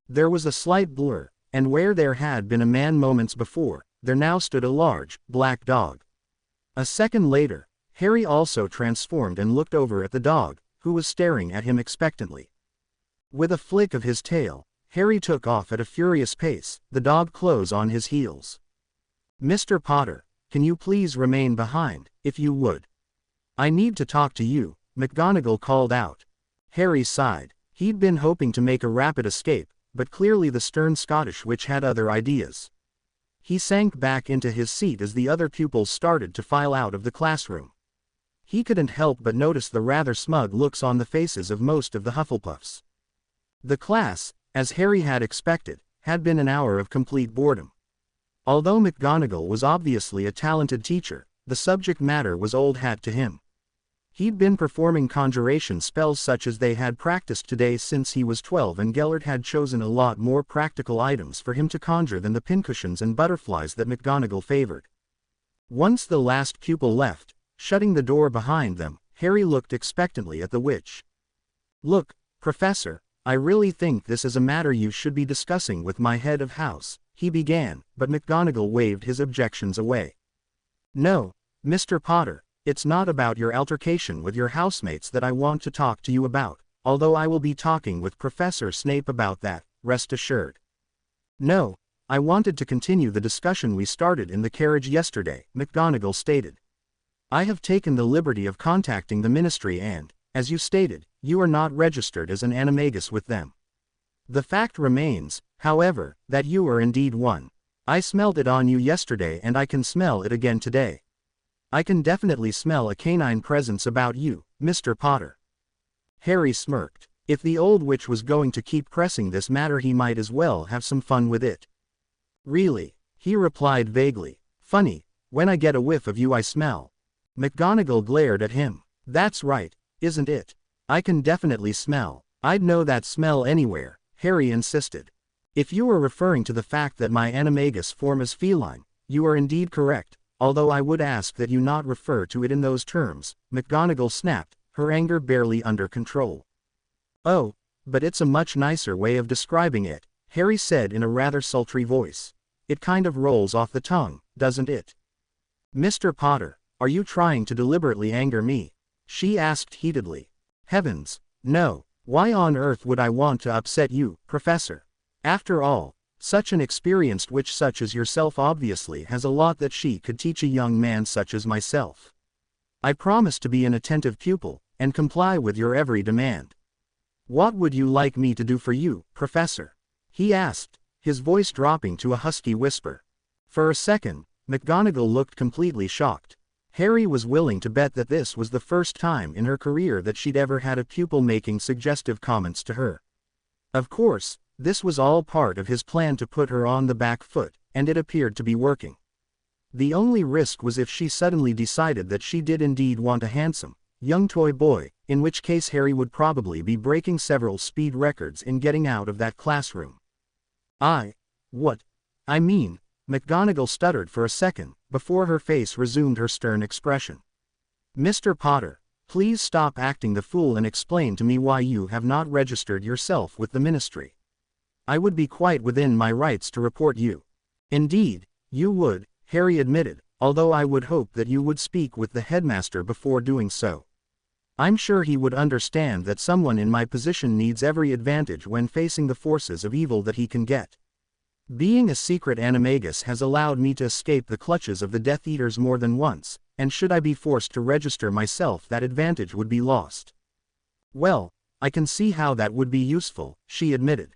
There was a slight blur, and where there had been a man moments before, there now stood a large, black dog. A second later, Harry also transformed and looked over at the dog, who was staring at him expectantly. With a flick of his tail, Harry took off at a furious pace, the dog close on his heels. "Mr. Potter, can you please remain behind, if you would? I need to talk to you," McGonagall called out. Harry sighed. He'd been hoping to make a rapid escape, but clearly the stern Scottish witch had other ideas. He sank back into his seat as the other pupils started to file out of the classroom. He couldn't help but notice the rather smug looks on the faces of most of the Hufflepuffs. The class, as Harry had expected, had been an hour of complete boredom. Although McGonagall was obviously a talented teacher, the subject matter was old hat to him. He'd been performing conjuration spells such as they had practiced today since he was 12, and Gellert had chosen a lot more practical items for him to conjure than the pincushions and butterflies that McGonagall favored. Once the last pupil left, shutting the door behind them, Harry looked expectantly at the witch. "Look, Professor, I really think this is a matter you should be discussing with my head of house," he began, but McGonagall waved his objections away. "No, Mr. Potter, it's not about your altercation with your housemates that I want to talk to you about, although I will be talking with Professor Snape about that, rest assured. No, I wanted to continue the discussion we started in the carriage yesterday," McGonagall stated. "I have taken the liberty of contacting the Ministry and, as you stated, you are not registered as an animagus with them. The fact remains, however, that you are indeed one. I smelled it on you yesterday and I can smell it again today. I can definitely smell a canine presence about you, Mr. Potter." Harry smirked. If the old witch was going to keep pressing this matter, he might as well have some fun with it. "Really?" he replied vaguely. "Funny, when I get a whiff of you I smell." McGonagall glared at him. "That's right, isn't it? I can definitely smell. I'd know that smell anywhere," Harry insisted. "If you are referring to the fact that my animagus form is feline, you are indeed correct, although I would ask that you not refer to it in those terms," McGonagall snapped, her anger barely under control. "Oh, but it's a much nicer way of describing it," Harry said in a rather sultry voice. "It kind of rolls off the tongue, doesn't it?" "Mr. Potter, are you trying to deliberately anger me?" she asked heatedly. "Heavens, no, why on earth would I want to upset you, Professor? After all, such an experienced witch such as yourself obviously has a lot that she could teach a young man such as myself. I promise to be an attentive pupil, and comply with your every demand." "What would you like me to do for you, Professor?" he asked, his voice dropping to a husky whisper. For a second, McGonagall looked completely shocked. Harry was willing to bet that this was the first time in her career that she'd ever had a pupil making suggestive comments to her. Of course, this was all part of his plan to put her on the back foot, and it appeared to be working. The only risk was if she suddenly decided that she did indeed want a handsome, young toy boy, in which case Harry would probably be breaking several speed records in getting out of that classroom. What? I mean," McGonagall stuttered for a second, before her face resumed her stern expression. "Mr. Potter, please stop acting the fool and explain to me why you have not registered yourself with the Ministry. I would be quite within my rights to report you." "Indeed, you would," Harry admitted, "although I would hope that you would speak with the headmaster before doing so. I'm sure he would understand that someone in my position needs every advantage when facing the forces of evil that he can get. Being a secret animagus has allowed me to escape the clutches of the Death Eaters more than once, and should I be forced to register myself, that advantage would be lost." "Well, I can see how that would be useful," she admitted.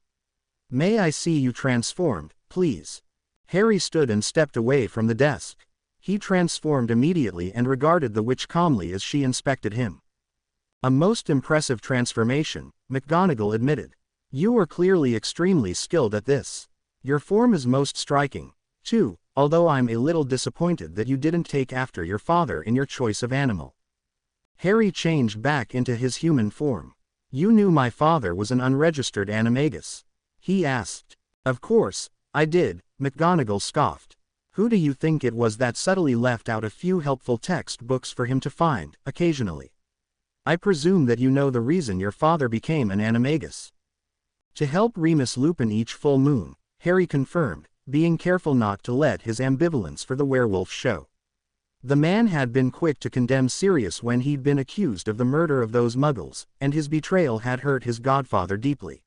"May I see you transformed, please?" Harry stood and stepped away from the desk. He transformed immediately and regarded the witch calmly as she inspected him. "A most impressive transformation," McGonagall admitted. "You are clearly extremely skilled at this. Your form is most striking, too, although I'm a little disappointed that you didn't take after your father in your choice of animal. Harry changed back into his human form. You knew my father was an unregistered animagus? He asked. Of course, I did, McGonagall scoffed. Who do you think it was that subtly left out a few helpful textbooks for him to find, occasionally? I presume that you know the reason your father became an animagus. To help Remus Lupin each full moon, Harry confirmed, being careful not to let his ambivalence for the werewolf show. The man had been quick to condemn Sirius when he'd been accused of the murder of those muggles, and his betrayal had hurt his godfather deeply.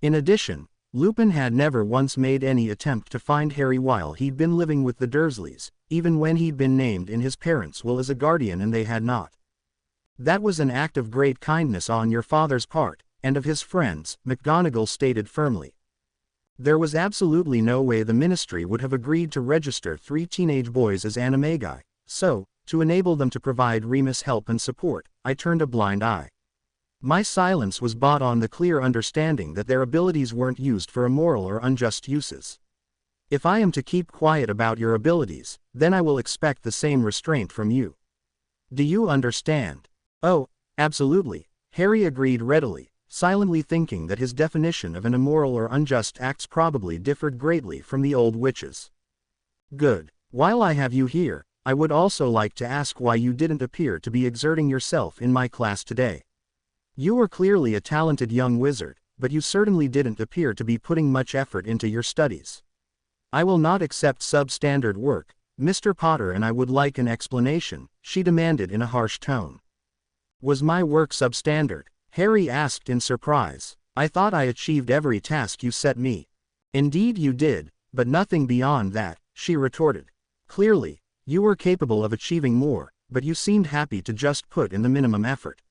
In addition, Lupin had never once made any attempt to find Harry while he'd been living with the Dursleys, even when he'd been named in his parents' will as a guardian and they had not. That was an act of great kindness on your father's part, and of his friends, McGonagall stated firmly. There was absolutely no way the Ministry would have agreed to register 3 teenage boys as animagi, so, to enable them to provide Remus help and support, I turned a blind eye. My silence was bought on the clear understanding that their abilities weren't used for immoral or unjust uses. If I am to keep quiet about your abilities, then I will expect the same restraint from you. Do you understand? Oh, absolutely, Harry agreed readily, silently thinking that his definition of an immoral or unjust acts probably differed greatly from the old witches. Good. While I have you here, I would also like to ask why you didn't appear to be exerting yourself in my class today. You were clearly a talented young wizard, but you certainly didn't appear to be putting much effort into your studies. I will not accept substandard work, Mr. Potter, and I would like an explanation, she demanded in a harsh tone. Was my work substandard? Harry asked in surprise. I thought I achieved every task you set me. Indeed you did, but nothing beyond that, she retorted. Clearly, you were capable of achieving more, but you seemed happy to just put in the minimum effort.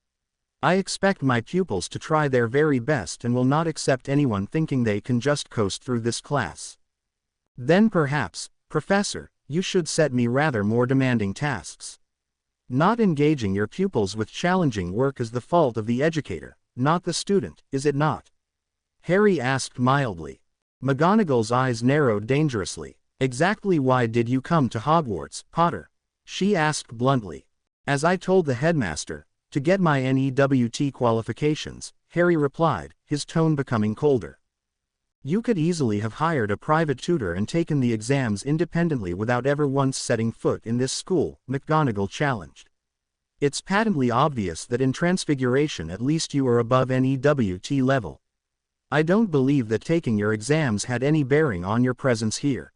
I expect my pupils to try their very best and will not accept anyone thinking they can just coast through this class. Then perhaps, Professor, you should set me rather more demanding tasks. Not engaging your pupils with challenging work is the fault of the educator, not the student, is it not? Harry asked mildly. McGonagall's eyes narrowed dangerously. Exactly why did you come to Hogwarts, Potter? She asked bluntly. As I told the headmaster, to get my NEWT qualifications, Harry replied, his tone becoming colder. You could easily have hired a private tutor and taken the exams independently without ever once setting foot in this school, McGonagall challenged. It's patently obvious that in Transfiguration at least you are above NEWT level. I don't believe that taking your exams had any bearing on your presence here.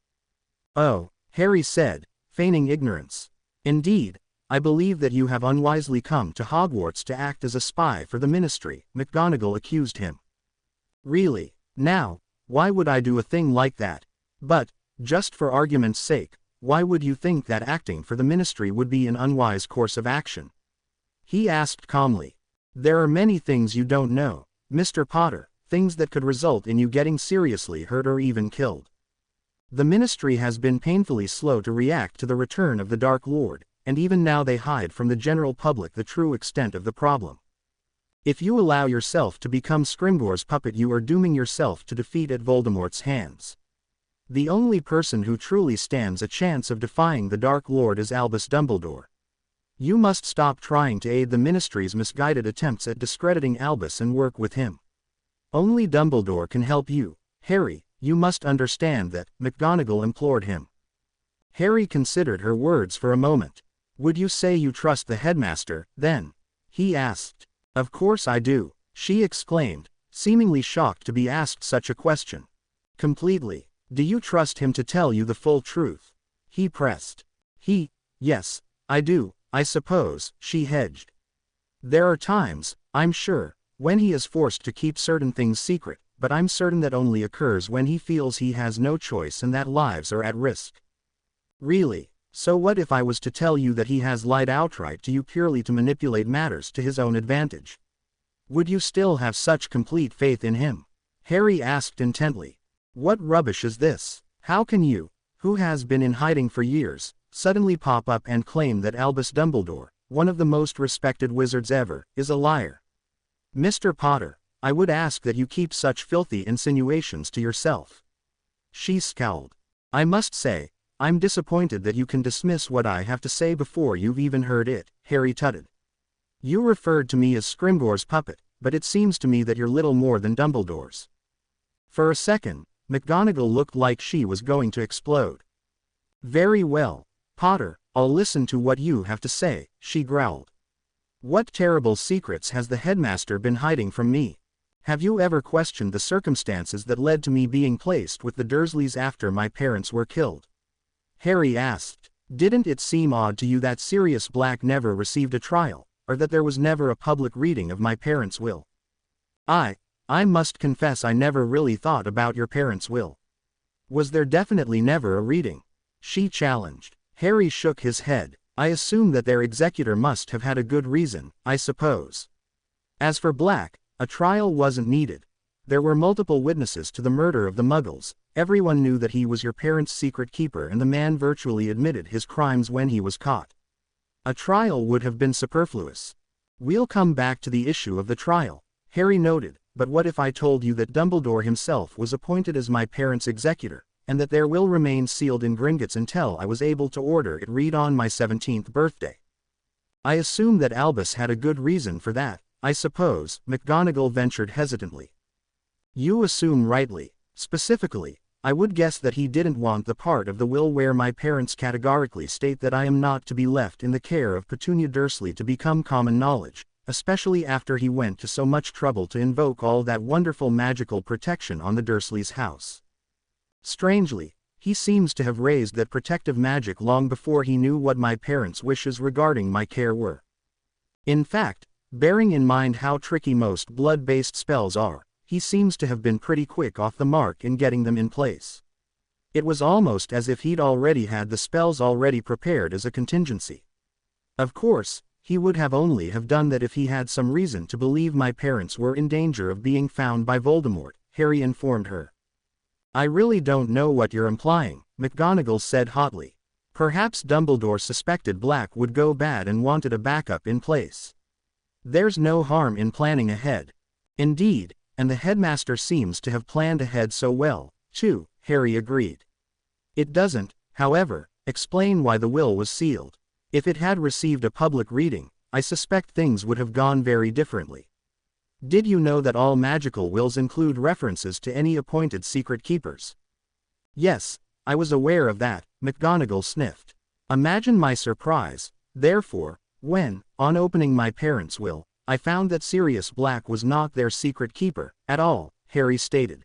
Oh, Harry said, feigning ignorance. Indeed, I believe that you have unwisely come to Hogwarts to act as a spy for the Ministry, McGonagall accused him. Really? Now, why would I do a thing like that? But, just for argument's sake, why would you think that acting for the Ministry would be an unwise course of action? He asked calmly. There are many things you don't know, Mr. Potter, things that could result in you getting seriously hurt or even killed. The Ministry has been painfully slow to react to the return of the Dark Lord, and even now they hide from the general public the true extent of the problem. If you allow yourself to become Scrimgeour's puppet, you are dooming yourself to defeat at Voldemort's hands. The only person who truly stands a chance of defying the Dark Lord is Albus Dumbledore. You must stop trying to aid the Ministry's misguided attempts at discrediting Albus and work with him. Only Dumbledore can help you, Harry. You must understand that, McGonagall implored him. Harry considered her words for a moment. Would you say you trust the headmaster, then? He asked. Of course I do, she exclaimed, seemingly shocked to be asked such a question. Completely. Do you trust him to tell you the full truth? He pressed. Yes, I do, I suppose, she hedged. There are times, I'm sure, when he is forced to keep certain things secret, but I'm certain that only occurs when he feels he has no choice and that lives are at risk. Really? So what if I was to tell you that he has lied outright to you purely to manipulate matters to his own advantage? Would you still have such complete faith in him? Harry asked intently. What rubbish is this? How can you, who has been in hiding for years, suddenly pop up and claim that Albus Dumbledore, one of the most respected wizards ever, is a liar? Mr. Potter, I would ask that you keep such filthy insinuations to yourself. She scowled. I must say, I'm disappointed that you can dismiss what I have to say before you've even heard it, Harry tutted. You referred to me as Scrimgeour's puppet, but it seems to me that you're little more than Dumbledore's. For a second, McGonagall looked like she was going to explode. Very well, Potter, I'll listen to what you have to say, she growled. What terrible secrets has the headmaster been hiding from me? Have you ever questioned the circumstances that led to me being placed with the Dursleys after my parents were killed? Harry asked. Didn't it seem odd to you that Sirius Black never received a trial, or that there was never a public reading of my parents' will? I must confess I never really thought about your parents' will. Was there definitely never a reading? She challenged. Harry shook his head. I assume that their executor must have had a good reason, I suppose. As for Black, a trial wasn't needed. There were multiple witnesses to the murder of the Muggles. Everyone knew that he was your parents' secret keeper, and the man virtually admitted his crimes when he was caught. A trial would have been superfluous. We'll come back to the issue of the trial, Harry noted, but what if I told you that Dumbledore himself was appointed as my parents' executor, and that their will remained sealed in Gringotts until I was able to order it read on my 17th birthday? I assume that Albus had a good reason for that, I suppose, McGonagall ventured hesitantly. You assume rightly. Specifically, I would guess that he didn't want the part of the will where my parents categorically state that I am not to be left in the care of Petunia Dursley to become common knowledge, especially after he went to so much trouble to invoke all that wonderful magical protection on the Dursleys' house. Strangely, he seems to have raised that protective magic long before he knew what my parents' wishes regarding my care were. In fact, bearing in mind how tricky most blood-based spells are, he seems to have been pretty quick off the mark in getting them in place. It was almost as if he'd already had the spells already prepared as a contingency. Of course, he would have only have done that if he had some reason to believe my parents were in danger of being found by Voldemort, Harry informed her. I really don't know what you're implying, McGonagall said hotly. Perhaps Dumbledore suspected Black would go bad and wanted a backup in place. There's no harm in planning ahead. Indeed, and the headmaster seems to have planned ahead so well, too, Harry agreed. It doesn't, however, explain why the will was sealed. If it had received a public reading, I suspect things would have gone very differently. Did you know that all magical wills include references to any appointed secret keepers? Yes, I was aware of that, McGonagall sniffed. Imagine my surprise, therefore, when, on opening my parents' will, I found that Sirius Black was not their secret keeper, at all, Harry stated.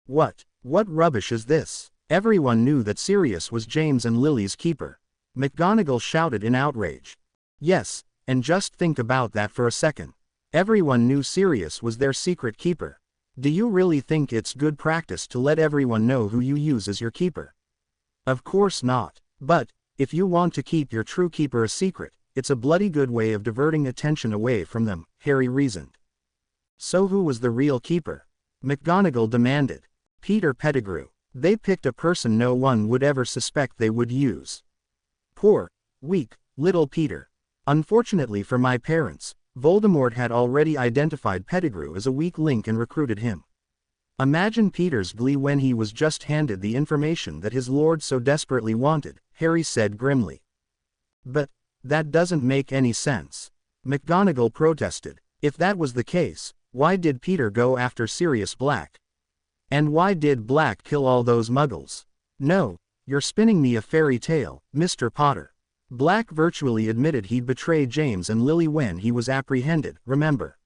What rubbish is this? Everyone knew that Sirius was James and Lily's keeper. McGonagall shouted in outrage. Yes, and just think about that for a second. Everyone knew Sirius was their secret keeper. Do you really think it's good practice to let everyone know who you use as your keeper? Of course not. But, if you want to keep your true keeper a secret, it's a bloody good way of diverting attention away from them, Harry reasoned. So who was the real keeper? McGonagall demanded. Peter Pettigrew. They picked a person no one would ever suspect they would use. Poor, weak, little Peter. Unfortunately for my parents, Voldemort had already identified Pettigrew as a weak link and recruited him. Imagine Peter's glee when he was just handed the information that his lord so desperately wanted, Harry said grimly. But that doesn't make any sense. McGonagall protested. If that was the case, why did Peter go after Sirius Black? And why did Black kill all those Muggles? No, you're spinning me a fairy tale, Mr. Potter. Black virtually admitted he'd betrayed James and Lily when he was apprehended, remember?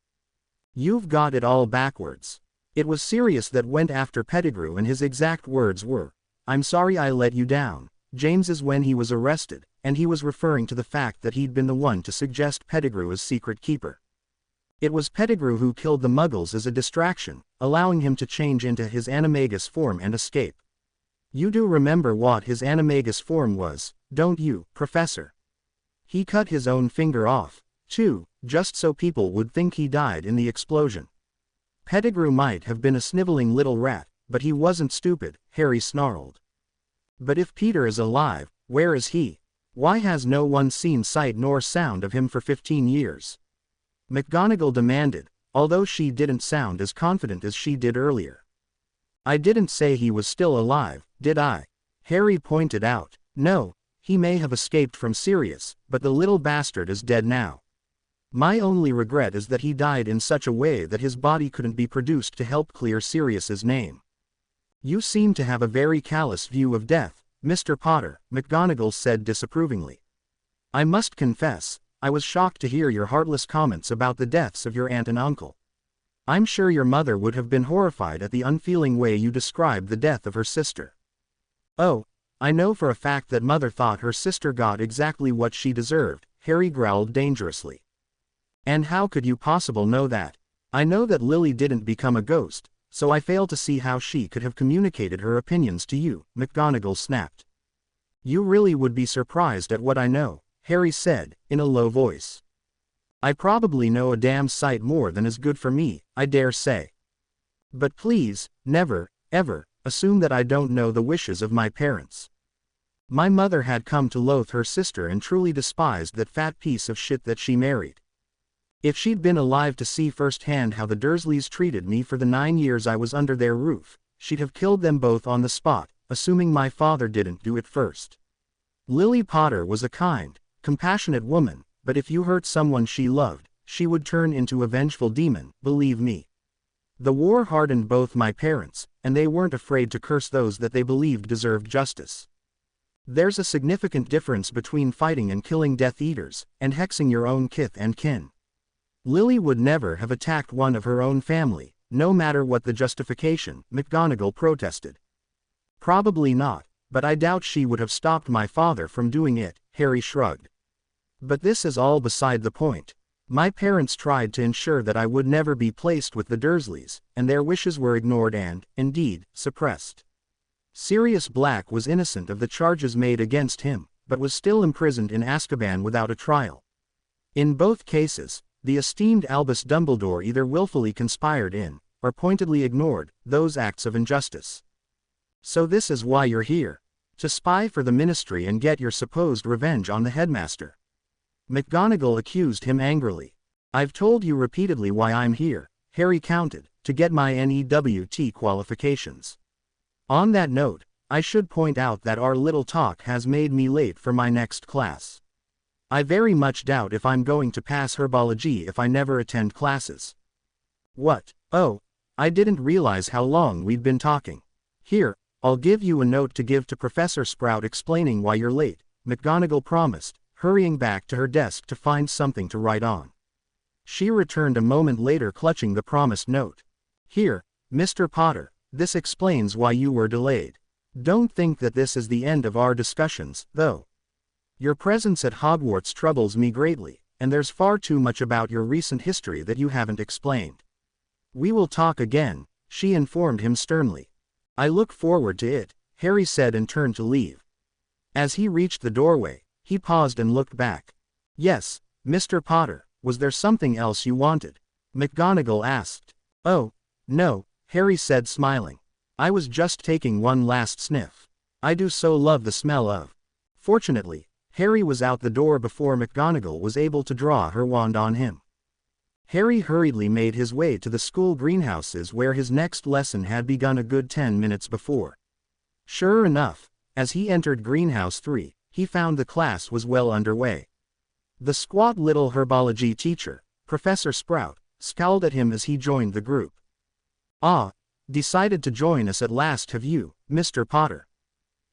You've got it all backwards. It was Sirius that went after Pettigrew, and his exact words were, "I'm sorry I let you down." James's when he was arrested, and he was referring to the fact that he'd been the one to suggest Pettigrew as secret keeper. It was Pettigrew who killed the Muggles as a distraction, allowing him to change into his animagus form and escape. You do remember what his animagus form was, don't you, Professor? He cut his own finger off, too, just so people would think he died in the explosion. Pettigrew might have been a sniveling little rat, but he wasn't stupid, Harry snarled. But if Peter is alive, where is he? Why has no one seen sight nor sound of him for 15 years? McGonagall demanded, although she didn't sound as confident as she did earlier. I didn't say he was still alive, did I? Harry pointed out. No, he may have escaped from Sirius, but the little bastard is dead now. My only regret is that he died in such a way that his body couldn't be produced to help clear Sirius's name. You seem to have a very callous view of death, Mr. Potter, McGonagall said disapprovingly. I must confess, I was shocked to hear your heartless comments about the deaths of your aunt and uncle. I'm sure your mother would have been horrified at the unfeeling way you described the death of her sister. Oh, I know for a fact that Mother thought her sister got exactly what she deserved, Harry growled dangerously. And how could you possibly know that? I know that Lily didn't become a ghost, so I fail to see how she could have communicated her opinions to you, McGonagall snapped. You really would be surprised at what I know, Harry said, in a low voice. I probably know a damn sight more than is good for me, I dare say. But please, never, ever, assume that I don't know the wishes of my parents. My mother had come to loathe her sister and truly despised that fat piece of shit that she married. If she'd been alive to see firsthand how the Dursleys treated me for the 9 years I was under their roof, she'd have killed them both on the spot, assuming my father didn't do it first. Lily Potter was a kind, compassionate woman, but if you hurt someone she loved, she would turn into a vengeful demon, believe me. The war hardened both my parents, and they weren't afraid to curse those that they believed deserved justice. There's a significant difference between fighting and killing Death Eaters, and hexing your own kith and kin. Lily would never have attacked one of her own family, no matter what the justification, McGonagall protested. Probably not, but I doubt she would have stopped my father from doing it, Harry shrugged. But this is all beside the point. My parents tried to ensure that I would never be placed with the Dursleys, and their wishes were ignored and, indeed, suppressed. Sirius Black was innocent of the charges made against him, but was still imprisoned in Azkaban without a trial. In both cases, the esteemed Albus Dumbledore either willfully conspired in, or pointedly ignored, those acts of injustice. So this is why you're here. To spy for the Ministry and get your supposed revenge on the headmaster. McGonagall accused him angrily. I've told you repeatedly why I'm here, Harry countered, to get my NEWT qualifications. On that note, I should point out that our little talk has made me late for my next class. I very much doubt if I'm going to pass herbology if I never attend classes. What? Oh, I didn't realize how long we'd been talking. Here, I'll give you a note to give to Professor Sprout explaining why you're late, McGonagall promised, hurrying back to her desk to find something to write on. She returned a moment later clutching the promised note. Here, Mr. Potter, this explains why you were delayed. Don't think that this is the end of our discussions, though. Your presence at Hogwarts troubles me greatly, and there's far too much about your recent history that you haven't explained. We will talk again, she informed him sternly. I look forward to it, Harry said and turned to leave. As he reached the doorway, he paused and looked back. Yes, Mr. Potter, was there something else you wanted? McGonagall asked. Oh, no, Harry said smiling. I was just taking one last sniff. I do so love the smell of. Fortunately, Harry was out the door before McGonagall was able to draw her wand on him. Harry hurriedly made his way to the school greenhouses where his next lesson had begun a good 10 minutes before. Sure enough, as he entered Greenhouse 3, he found the class was well underway. The squat little herbology teacher, Professor Sprout, scowled at him as he joined the group. Ah, decided to join us at last have you, Mr. Potter?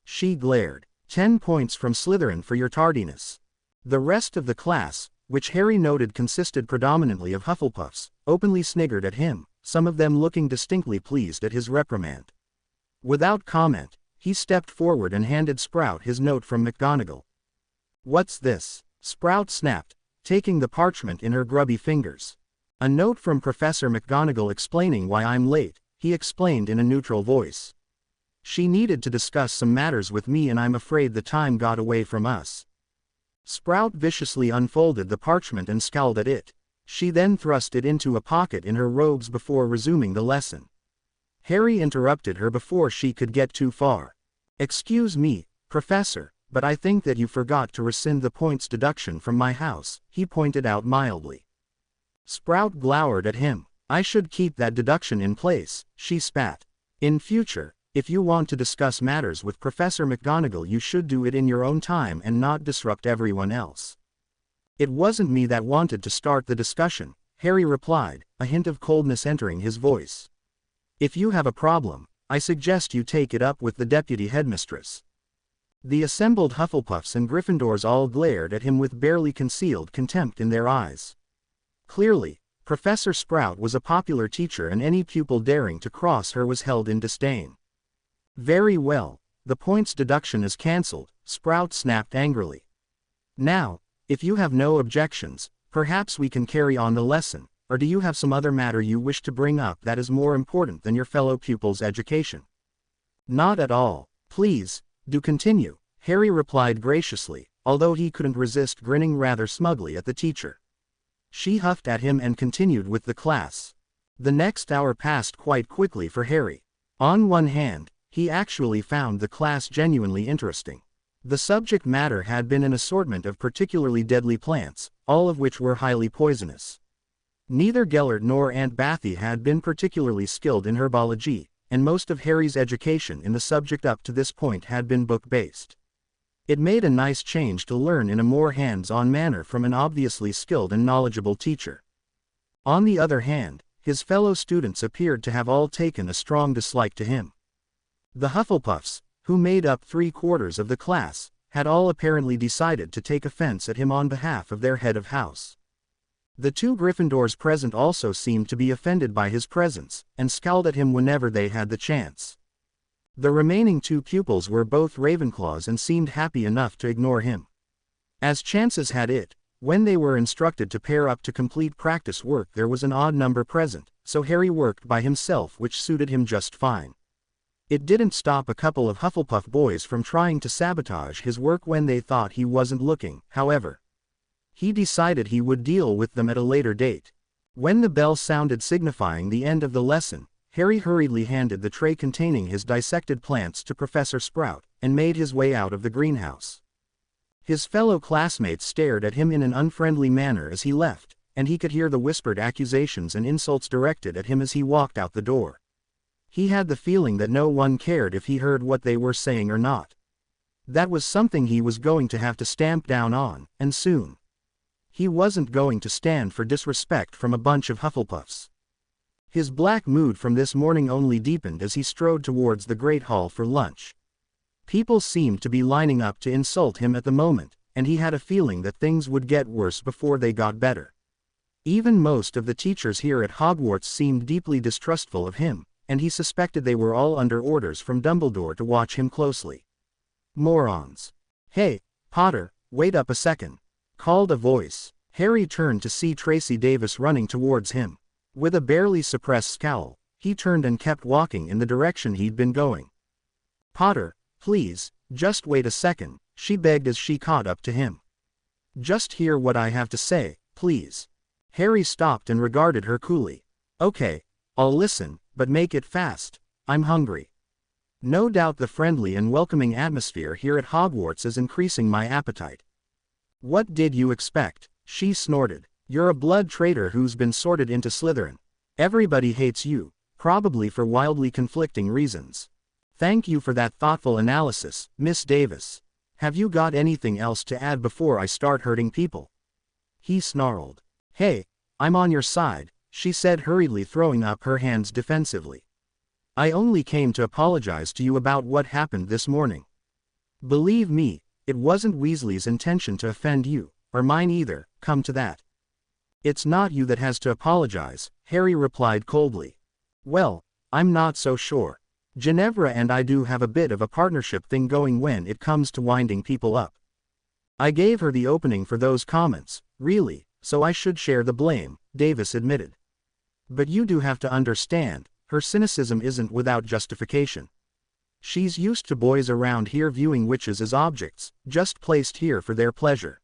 She glared. 10 points from Slytherin for your tardiness. The rest of the class, which Harry noted consisted predominantly of Hufflepuffs, openly sniggered at him, some of them looking distinctly pleased at his reprimand. Without comment, he stepped forward and handed Sprout his note from McGonagall. What's this? Sprout snapped, taking the parchment in her grubby fingers. A note from Professor McGonagall explaining why I'm late, he explained in a neutral voice. She needed to discuss some matters with me and I'm afraid the time got away from us. Sprout viciously unfolded the parchment and scowled at it. She then thrust it into a pocket in her robes before resuming the lesson. Harry interrupted her before she could get too far. Excuse me, Professor, but I think that you forgot to rescind the points deduction from my house, he pointed out mildly. Sprout glowered at him. I should keep that deduction in place, she spat. In future, If you want to discuss matters with Professor McGonagall, you should do it in your own time and not disrupt everyone else. It wasn't me that wanted to start the discussion, Harry replied, a hint of coldness entering his voice. If you have a problem, I suggest you take it up with the deputy headmistress. The assembled Hufflepuffs and Gryffindors all glared at him with barely concealed contempt in their eyes. Clearly, Professor Sprout was a popular teacher and any pupil daring to cross her was held in disdain. Very well, the points deduction is cancelled, Sprout snapped angrily. Now, if you have no objections, perhaps we can carry on the lesson, or do you have some other matter you wish to bring up that is more important than your fellow pupils' education? Not at all, please, do continue, Harry replied graciously, although he couldn't resist grinning rather smugly at the teacher. She huffed at him and continued with the class. The next hour passed quite quickly for Harry. On one hand, he actually found the class genuinely interesting. The subject matter had been an assortment of particularly deadly plants, all of which were highly poisonous. Neither Gellert nor Aunt Bathy had been particularly skilled in herbology, and most of Harry's education in the subject up to this point had been book-based. It made a nice change to learn in a more hands-on manner from an obviously skilled and knowledgeable teacher. On the other hand, his fellow students appeared to have all taken a strong dislike to him. The Hufflepuffs, who made up 3/4 of the class, had all apparently decided to take offense at him on behalf of their head of house. The 2 Gryffindors present also seemed to be offended by his presence, and scowled at him whenever they had the chance. The remaining 2 pupils were both Ravenclaws and seemed happy enough to ignore him. As chances had it, when they were instructed to pair up to complete practice work there was an odd number present, so Harry worked by himself, which suited him just fine. It didn't stop a couple of Hufflepuff boys from trying to sabotage his work when they thought he wasn't looking, however. He decided he would deal with them at a later date. When the bell sounded signifying the end of the lesson, Harry hurriedly handed the tray containing his dissected plants to Professor Sprout, and made his way out of the greenhouse. His fellow classmates stared at him in an unfriendly manner as he left, and he could hear the whispered accusations and insults directed at him as he walked out the door. He had the feeling that no one cared if he heard what they were saying or not. That was something he was going to have to stamp down on, and soon. He wasn't going to stand for disrespect from a bunch of Hufflepuffs. His black mood from this morning only deepened as he strode towards the Great Hall for lunch. People seemed to be lining up to insult him at the moment, and he had a feeling that things would get worse before they got better. Even most of the teachers here at Hogwarts seemed deeply distrustful of him, and he suspected they were all under orders from Dumbledore to watch him closely. Morons. Hey, Potter, wait up a second, called a voice. Harry turned to see Tracy Davis running towards him. With a barely suppressed scowl, he turned and kept walking in the direction he'd been going. Potter, please, just wait a second, she begged as she caught up to him. Just hear what I have to say, please. Harry stopped and regarded her coolly. Okay, I'll listen, but make it fast, I'm hungry. No doubt the friendly and welcoming atmosphere here at Hogwarts is increasing my appetite. What did you expect? She snorted. You're a blood traitor who's been sorted into Slytherin. Everybody hates you, probably for wildly conflicting reasons. Thank you for that thoughtful analysis, Miss Davis. Have you got anything else to add before I start hurting people? He snarled. Hey, I'm on your side, she said hurriedly, throwing up her hands defensively. I only came to apologize to you about what happened this morning. Believe me, it wasn't Weasley's intention to offend you, or mine either, come to that. It's not you that has to apologize, Harry replied coldly. Well, I'm not so sure. Ginevra and I do have a bit of a partnership thing going when it comes to winding people up. I gave her the opening for those comments, really, so I should share the blame, Davis admitted. But you do have to understand, her cynicism isn't without justification. She's used to boys around here viewing witches as objects, just placed here for their pleasure.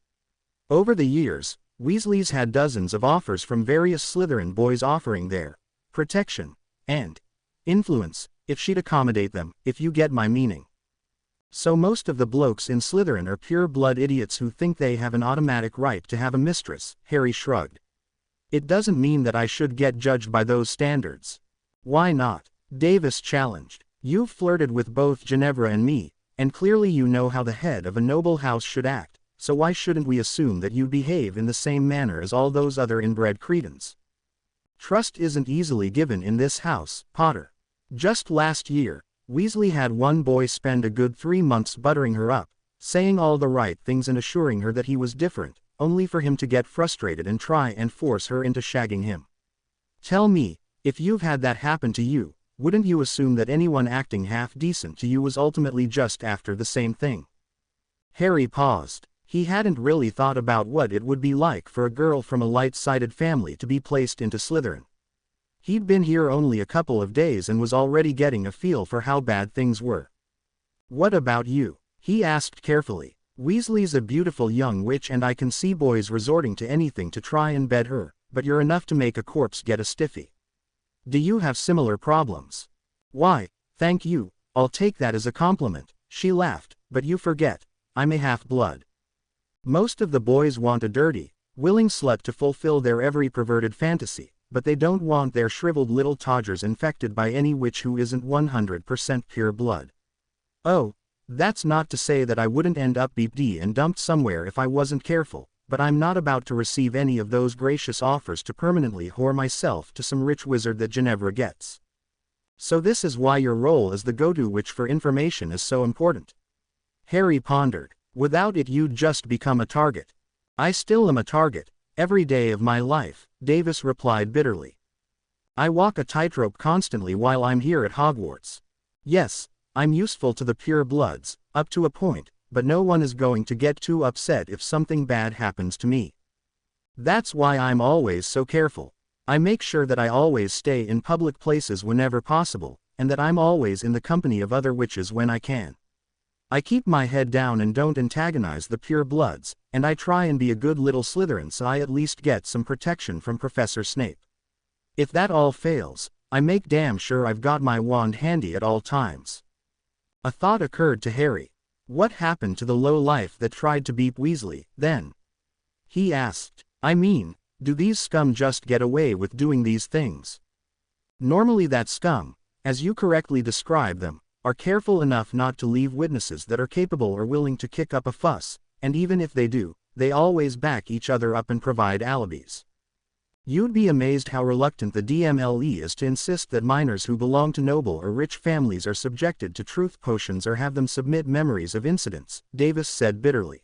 Over the years, Weasley's had dozens of offers from various Slytherin boys offering their protection and influence, if she'd accommodate them, if you get my meaning. So most of the blokes in Slytherin are pure-blood idiots who think they have an automatic right to have a mistress, Harry shrugged. It doesn't mean that I should get judged by those standards. Why not? Davis challenged. You've flirted with both Ginevra and me, and clearly you know how the head of a noble house should act, so why shouldn't we assume that you behave in the same manner as all those other inbred cretins? Trust isn't easily given in this house, Potter. Just last year, Weasley had one boy spend a good 3 months buttering her up, saying all the right things and assuring her that he was different, only for him to get frustrated and try and force her into shagging him. Tell me, if you've had that happen to you, wouldn't you assume that anyone acting half decent to you was ultimately just after the same thing? Harry paused. He hadn't really thought about what it would be like for a girl from a light-sided family to be placed into Slytherin. He'd been here only a couple of days and was already getting a feel for how bad things were. What about you? He asked carefully. Weasley's a beautiful young witch and I can see boys resorting to anything to try and bed her, but you're enough to make a corpse get a stiffy. Do you have similar problems? Why, thank you, I'll take that as a compliment, she laughed, but you forget, I'm a half-blood. Most of the boys want a dirty, willing slut to fulfill their every perverted fantasy, but they don't want their shriveled little todgers infected by any witch who isn't 100% pure blood. Oh, that's not to say that I wouldn't end up beeped and dumped somewhere if I wasn't careful, but I'm not about to receive any of those gracious offers to permanently whore myself to some rich wizard that Ginevra gets. So this is why your role as the go-to witch for information is so important. Harry pondered. Without it you'd just become a target. I still am a target, every day of my life, Davis replied bitterly. I walk a tightrope constantly while I'm here at Hogwarts. Yes, I'm useful to the pure bloods, up to a point, but no one is going to get too upset if something bad happens to me. That's why I'm always so careful. I make sure that I always stay in public places whenever possible, and that I'm always in the company of other witches when I can. I keep my head down and don't antagonize the pure bloods, and I try and be a good little Slytherin so I at least get some protection from Professor Snape. If that all fails, I make damn sure I've got my wand handy at all times. A thought occurred to Harry. What happened to the low-life that tried to beep Weasley, then? He asked. I mean, do these scum just get away with doing these things? Normally that scum, as you correctly describe them, are careful enough not to leave witnesses that are capable or willing to kick up a fuss, and even if they do, they always back each other up and provide alibis. You'd be amazed how reluctant the DMLE is to insist that minors who belong to noble or rich families are subjected to truth potions or have them submit memories of incidents, Davis said bitterly.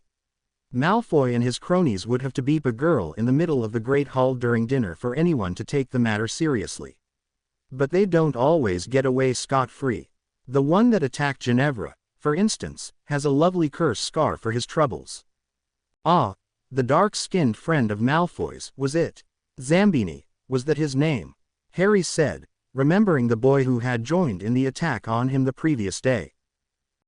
Malfoy and his cronies would have to beep a girl in the middle of the Great Hall during dinner for anyone to take the matter seriously. But they don't always get away scot-free. The one that attacked Ginevra, for instance, has a lovely curse scar for his troubles. Ah, the dark-skinned friend of Malfoy's, was it? Zambini, was that his name? Harry said, remembering the boy who had joined in the attack on him the previous day.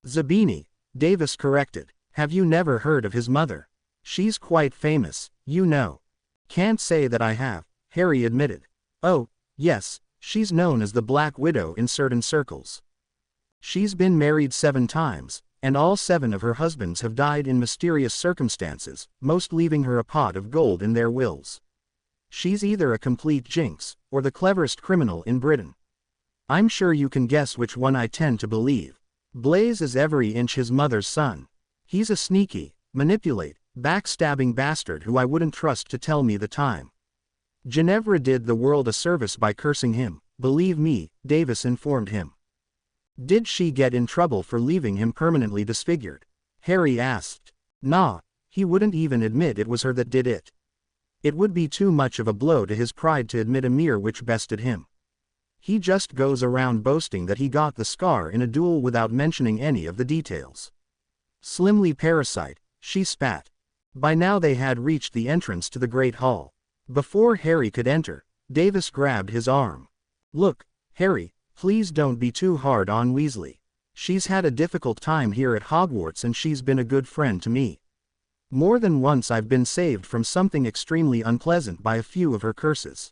Zabini, Davis corrected. Have you never heard of his mother? She's quite famous, you know. Can't say that I have, Harry admitted. Oh, yes, she's known as the Black Widow in certain circles. She's been married 7 times, and all 7 of her husbands have died in mysterious circumstances, most leaving her a pot of gold in their wills. She's either a complete jinx, or the cleverest criminal in Britain. I'm sure you can guess which one I tend to believe. Blaise is every inch his mother's son. He's a sneaky, backstabbing bastard who I wouldn't trust to tell me the time. Ginevra did the world a service by cursing him, believe me, Davis informed him. Did she get in trouble for leaving him permanently disfigured? Harry asked. Nah, he wouldn't even admit it was her that did it. It would be too much of a blow to his pride to admit a mere witch bested him. He just goes around boasting that he got the scar in a duel without mentioning any of the details. Slimly parasite, she spat. By now they had reached the entrance to the Great Hall. Before Harry could enter, Davis grabbed his arm. Look, Harry, please don't be too hard on Weasley. She's had a difficult time here at Hogwarts and she's been a good friend to me. More than once I've been saved from something extremely unpleasant by a few of her curses.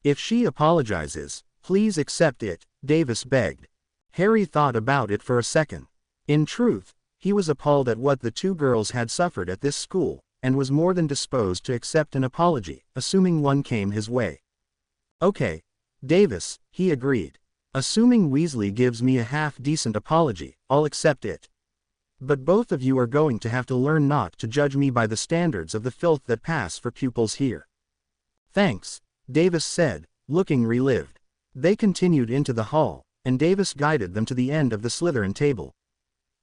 If she apologizes, please accept it, Davis begged. Harry thought about it for a second. In truth, he was appalled at what the 2 girls had suffered at this school, and was more than disposed to accept an apology, assuming one came his way. Okay, Davis, he agreed. Assuming Weasley gives me a half-decent apology, I'll accept it. But both of you are going to have to learn not to judge me by the standards of the filth that pass for pupils here. Thanks, Davis said, looking relieved. They continued into the hall, and Davis guided them to the end of the Slytherin table.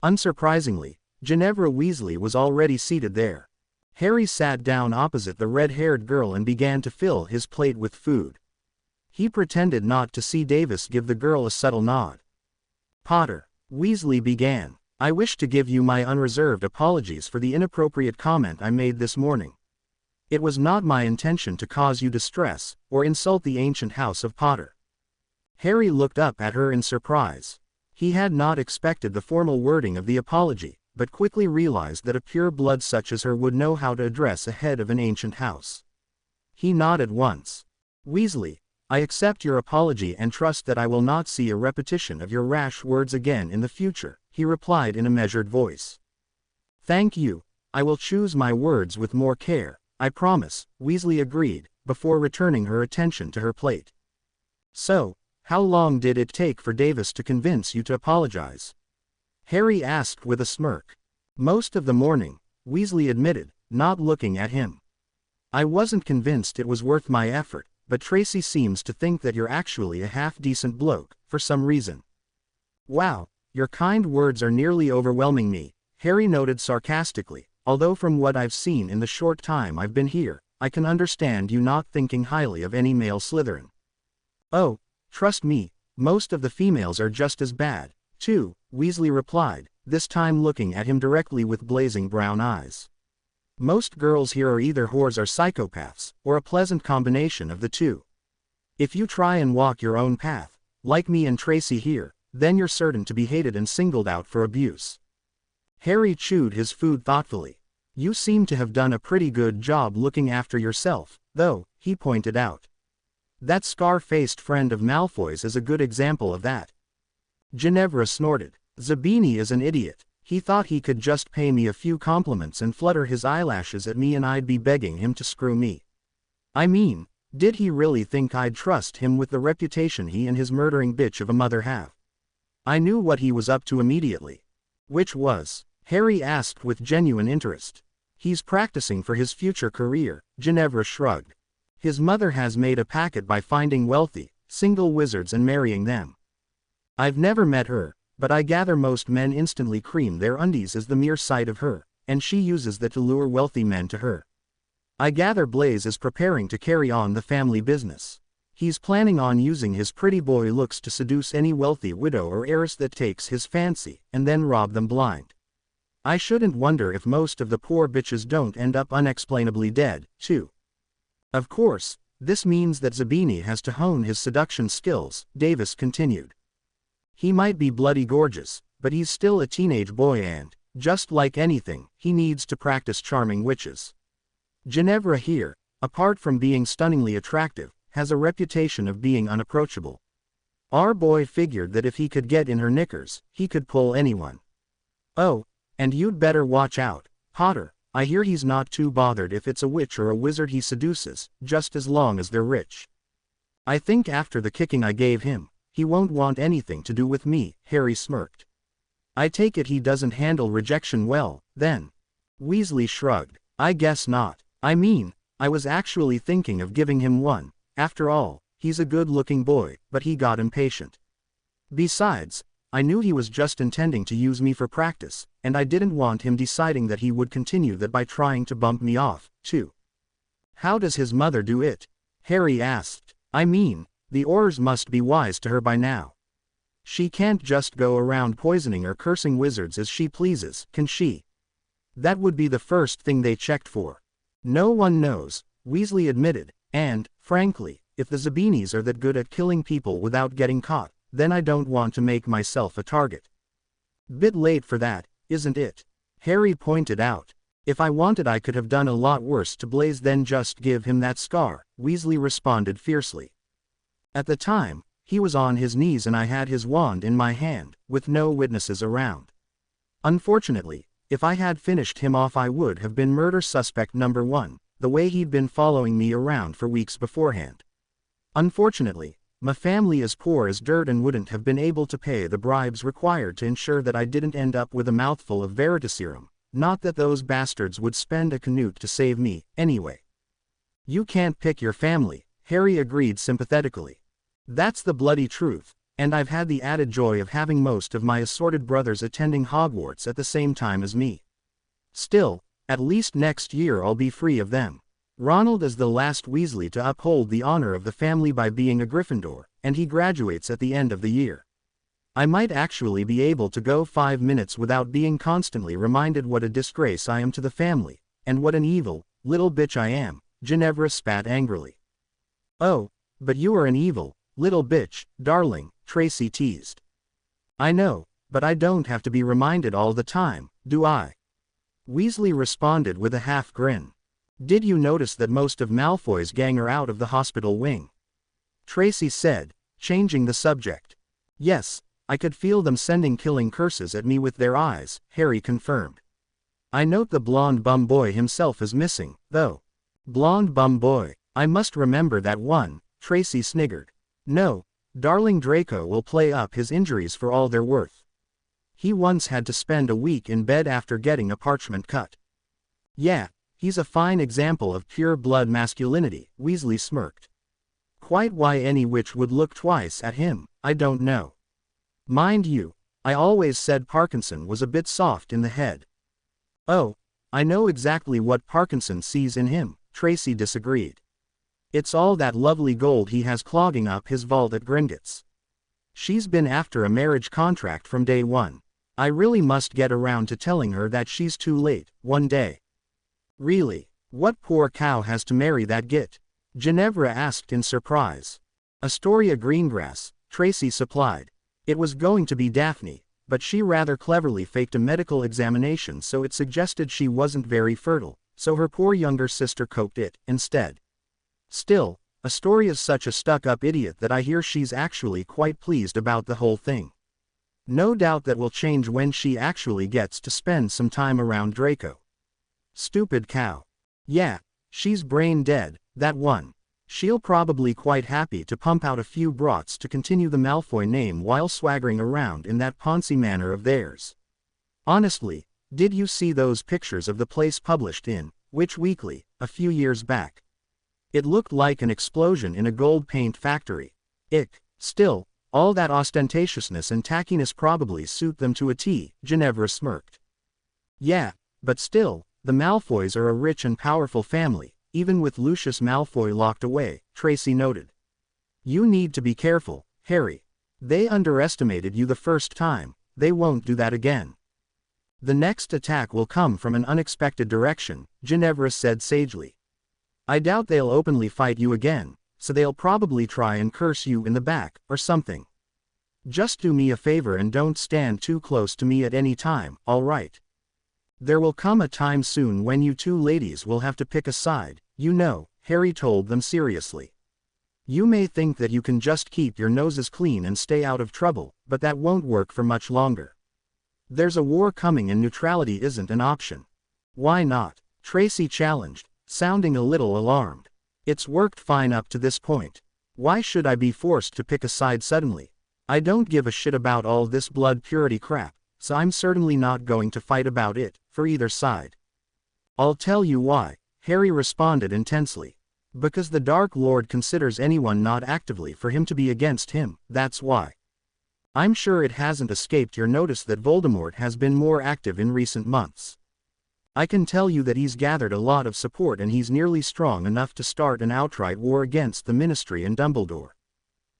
Unsurprisingly, Ginevra Weasley was already seated there. Harry sat down opposite the red-haired girl and began to fill his plate with food. He pretended not to see Davis give the girl a subtle nod. Potter, Weasley began, I wish to give you my unreserved apologies for the inappropriate comment I made this morning. It was not my intention to cause you distress, or insult the ancient house of Potter. Harry looked up at her in surprise. He had not expected the formal wording of the apology, but quickly realized that a pure blood such as her would know how to address a head of an ancient house. He nodded once. Weasley, I accept your apology and trust that I will not see a repetition of your rash words again in the future, he replied in a measured voice. Thank you, I will choose my words with more care, I promise, Weasley agreed, before returning her attention to her plate. So, how long did it take for Davis to convince you to apologize? Harry asked with a smirk. Most of the morning, Weasley admitted, not looking at him. I wasn't convinced it was worth my effort, but Tracy seems to think that you're actually a half-decent bloke, for some reason. Wow, your kind words are nearly overwhelming me, Harry noted sarcastically, although from what I've seen in the short time I've been here, I can understand you not thinking highly of any male Slytherin. Oh, trust me, most of the females are just as bad, too, Weasley replied, this time looking at him directly with blazing brown eyes. Most girls here are either whores or psychopaths, or a pleasant combination of the two. If you try and walk your own path, like me and Tracy here, then you're certain to be hated and singled out for abuse. Harry chewed his food thoughtfully. You seem to have done a pretty good job looking after yourself, though, he pointed out. That scar-faced friend of Malfoy's is a good example of that. Ginevra snorted. Zabini is an idiot. He thought he could just pay me a few compliments and flutter his eyelashes at me and I'd be begging him to screw me. I mean, did he really think I'd trust him with the reputation he and his murdering bitch of a mother have? I knew what he was up to immediately. Which was? Harry asked with genuine interest. He's practicing for his future career, Ginevra shrugged. His mother has made a packet by finding wealthy, single wizards and marrying them. I've never met her, but I gather most men instantly cream their undies as the mere sight of her, and she uses that to lure wealthy men to her. I gather Blaise is preparing to carry on the family business. He's planning on using his pretty boy looks to seduce any wealthy widow or heiress that takes his fancy, and then rob them blind. I shouldn't wonder if most of the poor bitches don't end up unexplainably dead, too. Of course, this means that Zabini has to hone his seduction skills, Davis continued. He might be bloody gorgeous, but he's still a teenage boy and, just like anything, he needs to practice charming witches. Ginevra here, apart from being stunningly attractive, has a reputation of being unapproachable. Our boy figured that if he could get in her knickers, he could pull anyone. Oh, and you'd better watch out, Potter, I hear he's not too bothered if it's a witch or a wizard he seduces, just as long as they're rich. I think after the kicking I gave him, he won't want anything to do with me, Harry smirked. I take it he doesn't handle rejection well, then. Weasley shrugged. I guess not. I mean, I was actually thinking of giving him one. After all, he's a good-looking boy, but he got impatient. Besides, I knew he was just intending to use me for practice, and I didn't want him deciding that he would continue that by trying to bump me off, too. How does his mother do it? Harry asked. I mean, the Aurors must be wise to her by now. She can't just go around poisoning or cursing wizards as she pleases, can she? That would be the first thing they checked for. No one knows, Weasley admitted, and, frankly, if the Zabinis are that good at killing people without getting caught, then I don't want to make myself a target. Bit late for that, isn't it? Harry pointed out. If I wanted I could have done a lot worse to Blaise than just give him that scar, Weasley responded fiercely. At the time, he was on his knees and I had his wand in my hand, with no witnesses around. Unfortunately, if I had finished him off I would have been murder suspect number one, the way he'd been following me around for weeks beforehand. Unfortunately, My family is poor as dirt and wouldn't have been able to pay the bribes required to ensure that I didn't end up with a mouthful of veritaserum, not that those bastards would spend a canute to save me, anyway. You can't pick your family, Harry agreed sympathetically. That's the bloody truth, and I've had the added joy of having most of my assorted brothers attending Hogwarts at the same time as me. Still, at least next year I'll be free of them. Ronald is the last Weasley to uphold the honor of the family by being a Gryffindor, and he graduates at the end of the year. I might actually be able to go 5 minutes without being constantly reminded what a disgrace I am to the family, and what an evil, little bitch I am, Ginevra spat angrily. Oh, but you are an evil, little bitch, darling, Tracy teased. I know, but I don't have to be reminded all the time, do I? Weasley responded with a half grin. Did you notice that most of Malfoy's gang are out of the hospital wing? Tracy said, changing the subject. Yes, I could feel them sending killing curses at me with their eyes, Harry confirmed. I note the blonde bum boy himself is missing, though. Blonde bum boy, I must remember that one, Tracy sniggered. No, darling Draco will play up his injuries for all they're worth. He once had to spend a week in bed after getting a parchment cut. Yeah, he's a fine example of pure-blood masculinity, Weasley smirked. Quite why any witch would look twice at him, I don't know. Mind you, I always said Parkinson was a bit soft in the head. Oh, I know exactly what Parkinson sees in him, Tracy disagreed. It's all that lovely gold he has clogging up his vault at Gringotts. She's been after a marriage contract from day one. I really must get around to telling her that she's too late, one day. Really? What poor cow has to marry that git? Ginevra asked in surprise. Astoria Greengrass, Tracy supplied. It was going to be Daphne, but she rather cleverly faked a medical examination so it suggested she wasn't very fertile, so her poor younger sister coked it, instead. Still, Astoria's such a stuck-up idiot that I hear she's actually quite pleased about the whole thing. No doubt that will change when she actually gets to spend some time around Draco. Stupid cow. Yeah, she's brain dead, that one. She'll probably quite happy to pump out a few brats to continue the Malfoy name while swaggering around in that poncy manner of theirs. Honestly, did you see those pictures of the place published in Witch Weekly, a few years back? It looked like an explosion in a gold paint factory. Ick. Still, all that ostentatiousness and tackiness probably suit them to a T, Ginevra smirked. Yeah, but still, the Malfoys are a rich and powerful family, even with Lucius Malfoy locked away, Tracy noted. You need to be careful, Harry. They underestimated you the first time, they won't do that again. The next attack will come from an unexpected direction, Ginevra said sagely. I doubt they'll openly fight you again, so they'll probably try and curse you in the back, or something. Just do me a favor and don't stand too close to me at any time, all right? There will come a time soon when you two ladies will have to pick a side, you know, Harry told them seriously. You may think that you can just keep your noses clean and stay out of trouble, but that won't work for much longer. There's a war coming and neutrality isn't an option. Why not? Tracy challenged, sounding a little alarmed. It's worked fine up to this point. Why should I be forced to pick a side suddenly? I don't give a shit about all this blood purity crap, so I'm certainly not going to fight about it, for either side. I'll tell you why, Harry responded intensely. Because the Dark Lord considers anyone not actively for him to be against him, that's why. I'm sure it hasn't escaped your notice that Voldemort has been more active in recent months. I can tell you that he's gathered a lot of support and he's nearly strong enough to start an outright war against the Ministry and Dumbledore.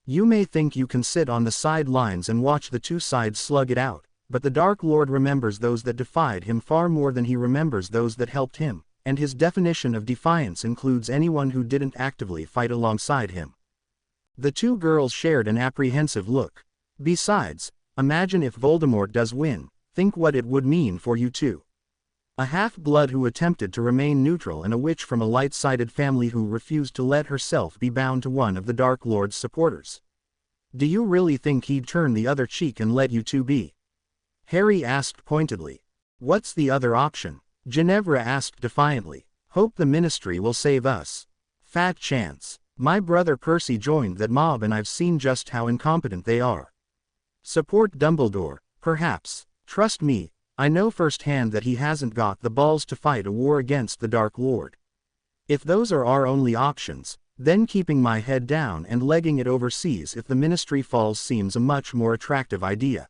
You may think you can sit on the sidelines and watch the two sides slug it out, but the Dark Lord remembers those that defied him far more than he remembers those that helped him, and his definition of defiance includes anyone who didn't actively fight alongside him. The two girls shared an apprehensive look. Besides, imagine if Voldemort does win, think what it would mean for you two. A half-blood who attempted to remain neutral and a witch from a light-sided family who refused to let herself be bound to one of the Dark Lord's supporters. Do you really think he'd turn the other cheek and let you two be? Harry asked pointedly. What's the other option? Ginevra asked defiantly. Hope the Ministry will save us. Fat chance. My brother Percy joined that mob and I've seen just how incompetent they are. Support Dumbledore, perhaps. Trust me, I know firsthand that he hasn't got the balls to fight a war against the Dark Lord. If those are our only options, then keeping my head down and legging it overseas if the Ministry falls seems a much more attractive idea.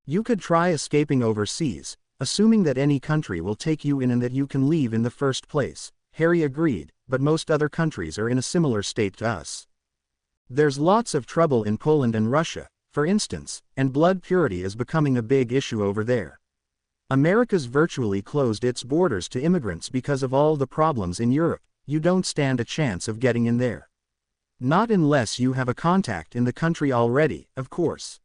You could try escaping overseas, assuming that any country will take you in and that you can leave in the first place, Harry agreed, but most other countries are in a similar state to us. There's lots of trouble in Poland and Russia, for instance, and blood purity is becoming a big issue over there. America's virtually closed its borders to immigrants because of all the problems in Europe. You don't stand a chance of getting in there. Not unless you have a contact in the country already, of course.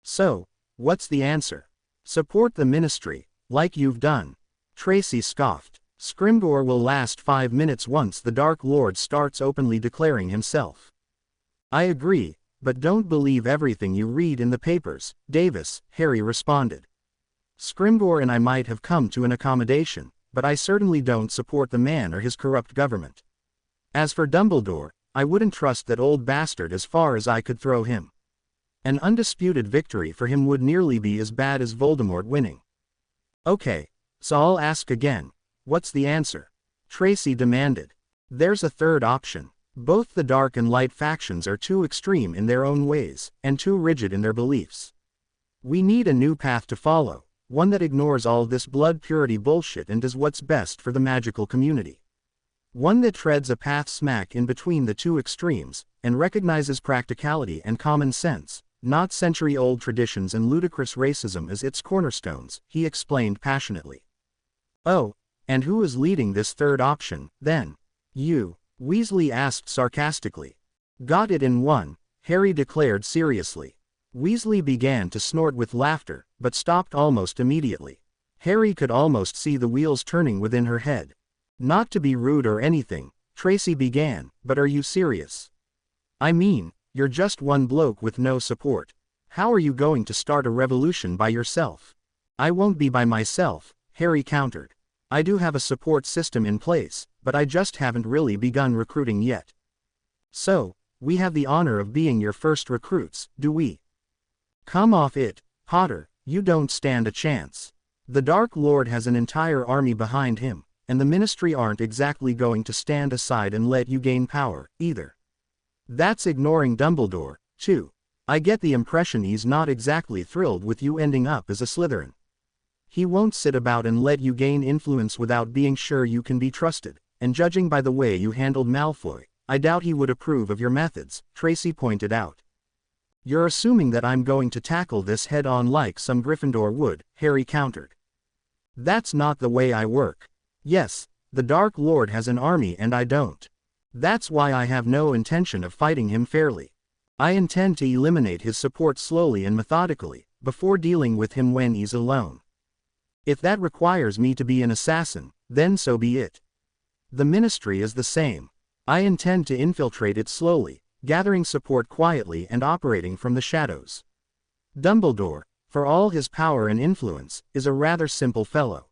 So, what's the answer? Support the Ministry, like you've done. Tracy scoffed. Scrimgeour will last 5 minutes once the Dark Lord starts openly declaring himself. I agree, but don't believe everything you read in the papers, Davis, Harry responded. Scrimgeour and I might have come to an accommodation, but I certainly don't support the man or his corrupt government. As for Dumbledore, I wouldn't trust that old bastard as far as I could throw him. An undisputed victory for him would nearly be as bad as Voldemort winning. Okay, so I'll ask again, what's the answer? Tracy demanded. There's a third option. Both the dark and light factions are too extreme in their own ways, and too rigid in their beliefs. We need a new path to follow. One that ignores all this blood purity bullshit and does what's best for the magical community. One that treads a path smack in between the two extremes, and recognizes practicality and common sense, not century-old traditions and ludicrous racism as its cornerstones, he explained passionately. Oh, and who is leading this third option, then? You, Weasley asked sarcastically. Got it in one, Harry declared seriously. Weasley began to snort with laughter, but stopped almost immediately. Harry could almost see the wheels turning within her head. Not to be rude or anything, Tracy began, but are you serious? I mean, you're just one bloke with no support. How are you going to start a revolution by yourself? I won't be by myself, Harry countered. I do have a support system in place, but I just haven't really begun recruiting yet. So, we have the honor of being your first recruits, do we? Come off it, Potter, you don't stand a chance. The Dark Lord has an entire army behind him, and the Ministry aren't exactly going to stand aside and let you gain power, either. That's ignoring Dumbledore, too. I get the impression he's not exactly thrilled with you ending up as a Slytherin. He won't sit about and let you gain influence without being sure you can be trusted, and judging by the way you handled Malfoy, I doubt he would approve of your methods, Tracy pointed out. You're assuming that I'm going to tackle this head-on like some Gryffindor would, Harry countered. That's not the way I work. Yes, the Dark Lord has an army and I don't. That's why I have no intention of fighting him fairly. I intend to eliminate his support slowly and methodically, before dealing with him when he's alone. If that requires me to be an assassin, then so be it. The Ministry is the same. I intend to infiltrate it slowly, gathering support quietly and operating from the shadows. Dumbledore, for all his power and influence, is a rather simple fellow.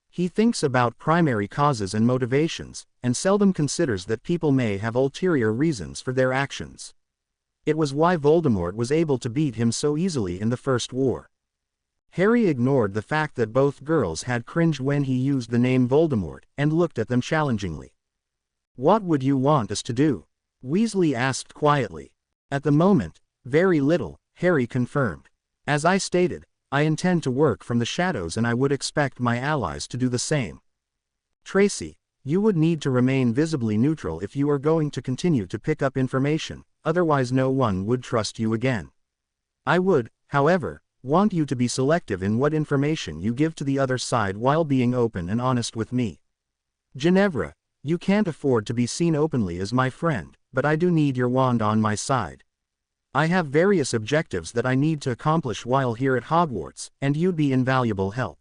He thinks about primary causes and motivations, and seldom considers that people may have ulterior reasons for their actions. It was why Voldemort was able to beat him so easily in the First War. Harry ignored the fact that both girls had cringed when he used the name Voldemort, and looked at them challengingly. What would you want us to do? Weasley asked quietly. At the moment, very little, Harry confirmed. As I stated, I intend to work from the shadows and I would expect my allies to do the same. Tracy, you would need to remain visibly neutral if you are going to continue to pick up information, otherwise no one would trust you again. I would, however, want you to be selective in what information you give to the other side while being open and honest with me. Ginevra, you can't afford to be seen openly as my friend, but I do need your wand on my side. I have various objectives that I need to accomplish while here at Hogwarts, and you'd be invaluable help.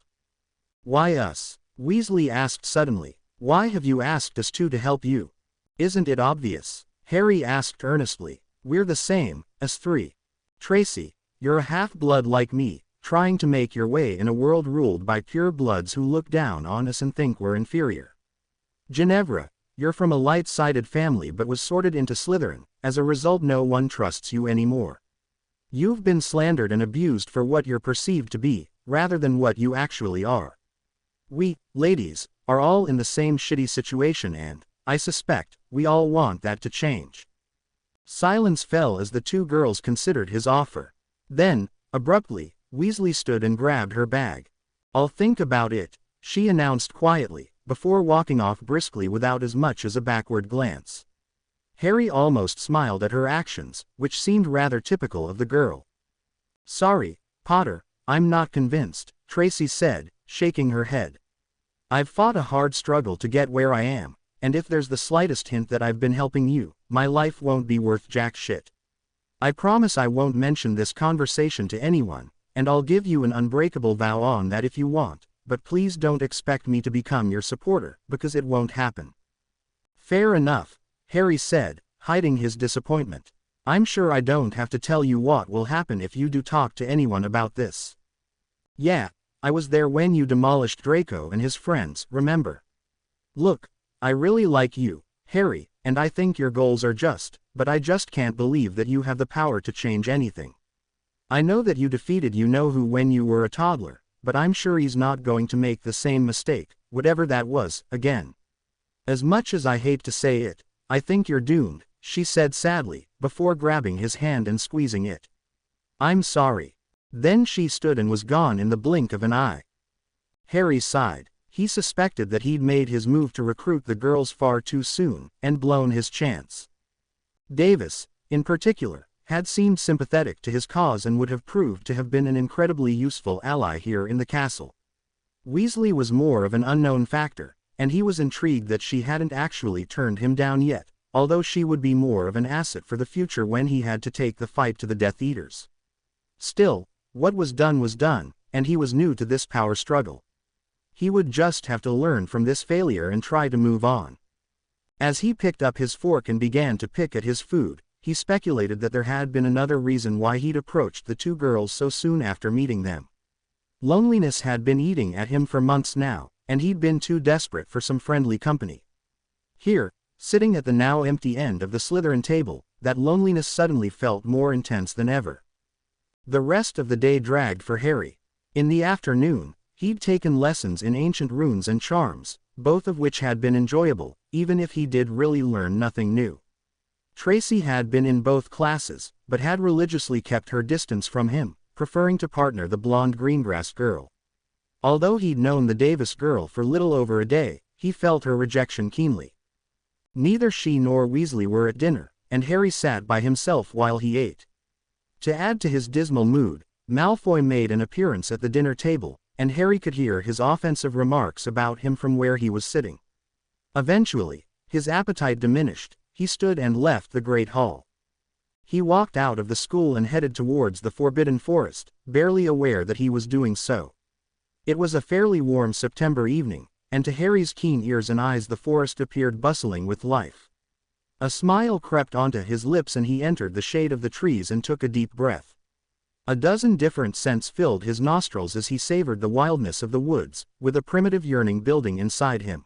Why us? Weasley asked suddenly. Why have you asked us two to help you? Isn't it obvious? Harry asked earnestly. We're the same, as three. Tracy, you're a half-blood like me, trying to make your way in a world ruled by pure bloods who look down on us and think we're inferior. Ginevra, You're from a light-sided family but was sorted into Slytherin, as a result no one trusts you anymore. You've been slandered and abused for what you're perceived to be, rather than what you actually are. We, ladies, are all in the same shitty situation and, I suspect, we all want that to change." Silence fell as the two girls considered his offer. Then, abruptly, Weasley stood and grabbed her bag. "I'll think about it," she announced quietly, before walking off briskly without as much as a backward glance. Harry almost smiled at her actions, which seemed rather typical of the girl. "Sorry, Potter, I'm not convinced," Tracy said, shaking her head. "I've fought a hard struggle to get where I am, and if there's the slightest hint that I've been helping you, my life won't be worth jack shit. I promise I won't mention this conversation to anyone, and I'll give you an unbreakable vow on that if you want, but please don't expect me to become your supporter, because it won't happen." "Fair enough," Harry said, hiding his disappointment. "I'm sure I don't have to tell you what will happen if you do talk to anyone about this. Yeah, I was there when you demolished Draco and his friends, remember? Look, I really like you, Harry, and I think your goals are just, but I just can't believe that you have the power to change anything. I know that you defeated you-know-who when you were a toddler, but I'm sure he's not going to make the same mistake, whatever that was, again. As much as I hate to say it, I think you're doomed," she said sadly, before grabbing his hand and squeezing it. "I'm sorry." Then she stood and was gone in the blink of an eye. Harry sighed. He suspected that he'd made his move to recruit the girls far too soon, and blown his chance. Davis, in particular, had seemed sympathetic to his cause and would have proved to have been an incredibly useful ally here in the castle. Weasley was more of an unknown factor, and he was intrigued that she hadn't actually turned him down yet, although she would be more of an asset for the future when he had to take the fight to the Death Eaters. Still, what was done, and he was new to this power struggle. He would just have to learn from this failure and try to move on. As he picked up his fork and began to pick at his food, he speculated that there had been another reason why he'd approached the two girls so soon after meeting them. Loneliness had been eating at him for months now, and he'd been too desperate for some friendly company. Here, sitting at the now empty end of the Slytherin table, that loneliness suddenly felt more intense than ever. The rest of the day dragged for Harry. In the afternoon, he'd taken lessons in ancient runes and charms, both of which had been enjoyable, even if he did really learn nothing new. Tracy had been in both classes, but had religiously kept her distance from him, preferring to partner the blonde Greengrass girl. Although he'd known the Davis girl for little over a day, he felt her rejection keenly. Neither she nor Weasley were at dinner, and Harry sat by himself while he ate. To add to his dismal mood, Malfoy made an appearance at the dinner table, and Harry could hear his offensive remarks about him from where he was sitting. Eventually, his appetite diminished, he stood and left the Great Hall. He walked out of the school and headed towards the Forbidden Forest, barely aware that he was doing so. It was a fairly warm September evening, and to Harry's keen ears and eyes the forest appeared bustling with life. A smile crept onto his lips and he entered the shade of the trees and took a deep breath. A dozen different scents filled his nostrils as he savored the wildness of the woods, with a primitive yearning building inside him.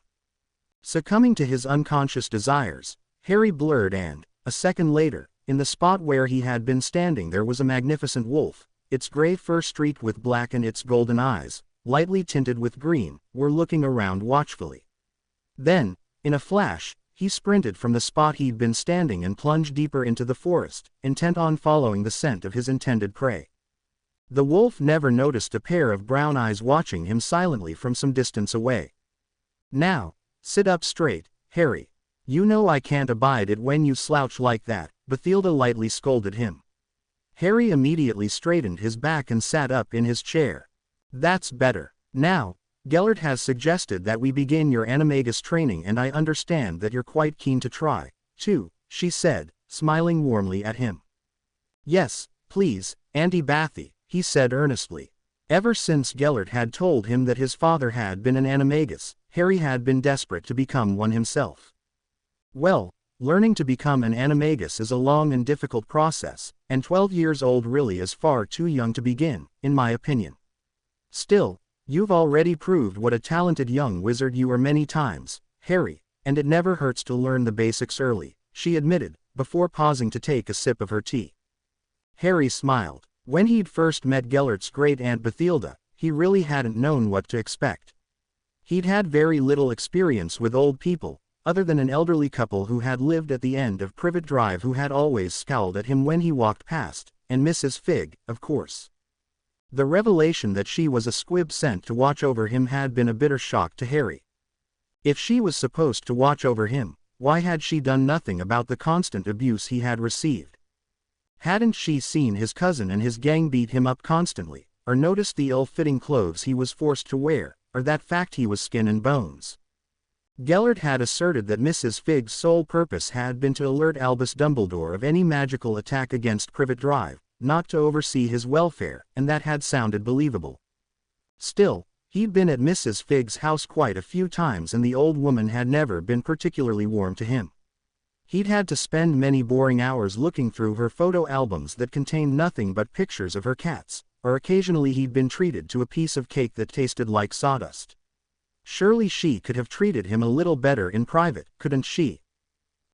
Succumbing to his unconscious desires, Harry blurred and, a second later, in the spot where he had been standing there was a magnificent wolf, its gray fur streaked with black and its golden eyes, lightly tinted with green, were looking around watchfully. Then, in a flash, he sprinted from the spot he'd been standing and plunged deeper into the forest, intent on following the scent of his intended prey. The wolf never noticed a pair of brown eyes watching him silently from some distance away. "Now, sit up straight, Harry. You know I can't abide it when you slouch like that," Bathilda lightly scolded him. Harry immediately straightened his back and sat up in his chair. "That's better. Now, Gellert has suggested that we begin your animagus training and I understand that you're quite keen to try, too," she said, smiling warmly at him. "Yes, please, Auntie Bathy," he said earnestly. Ever since Gellert had told him that his father had been an animagus, Harry had been desperate to become one himself. Well, learning to become an animagus is a long and difficult process, and 12 years old really is far too young to begin, in my opinion. Still, you've already proved what a talented young wizard you are many times, Harry, and it never hurts to learn the basics early, she admitted, before pausing to take a sip of her tea. Harry smiled. When he'd first met Gellert's great-aunt Bathilda, he really hadn't known what to expect. He'd had very little experience with old people, other than an elderly couple who had lived at the end of Privet Drive who had always scowled at him when he walked past, and Mrs. Figg, of course. The revelation that she was a squib sent to watch over him had been a bitter shock to Harry. If she was supposed to watch over him, why had she done nothing about the constant abuse he had received? Hadn't she seen his cousin and his gang beat him up constantly, or noticed the ill-fitting clothes he was forced to wear, or that fact he was skin and bones? Gellert had asserted that Mrs. Figg's sole purpose had been to alert Albus Dumbledore of any magical attack against Privet Drive, not to oversee his welfare, and that had sounded believable. Still, he'd been at Mrs. Figg's house quite a few times and the old woman had never been particularly warm to him. He'd had to spend many boring hours looking through her photo albums that contained nothing but pictures of her cats, or occasionally he'd been treated to a piece of cake that tasted like sawdust. Surely she could have treated him a little better in private, couldn't she?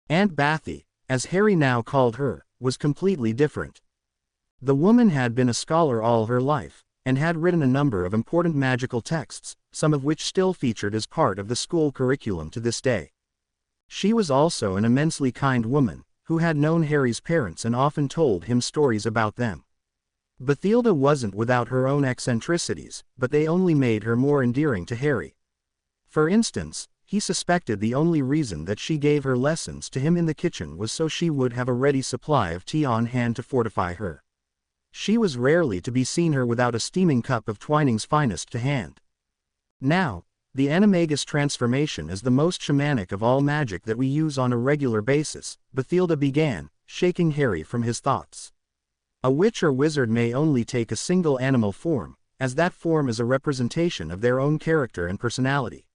Aunt Bathy, as Harry now called her, was completely different. The woman had been a scholar all her life, and had written a number of important magical texts, some of which still featured as part of the school curriculum to this day. She was also an immensely kind woman, who had known Harry's parents and often told him stories about them. Bathilda wasn't without her own eccentricities, but they only made her more endearing to Harry. For instance, he suspected the only reason that she gave her lessons to him in the kitchen was so she would have a ready supply of tea on hand to fortify her. She was rarely to be seen her without a steaming cup of Twining's finest to hand. Now, the animagus transformation is the most shamanic of all magic that we use on a regular basis, Bathilda began, shaking Harry from his thoughts. A witch or wizard may only take a single animal form, as that form is a representation of their own character and personality.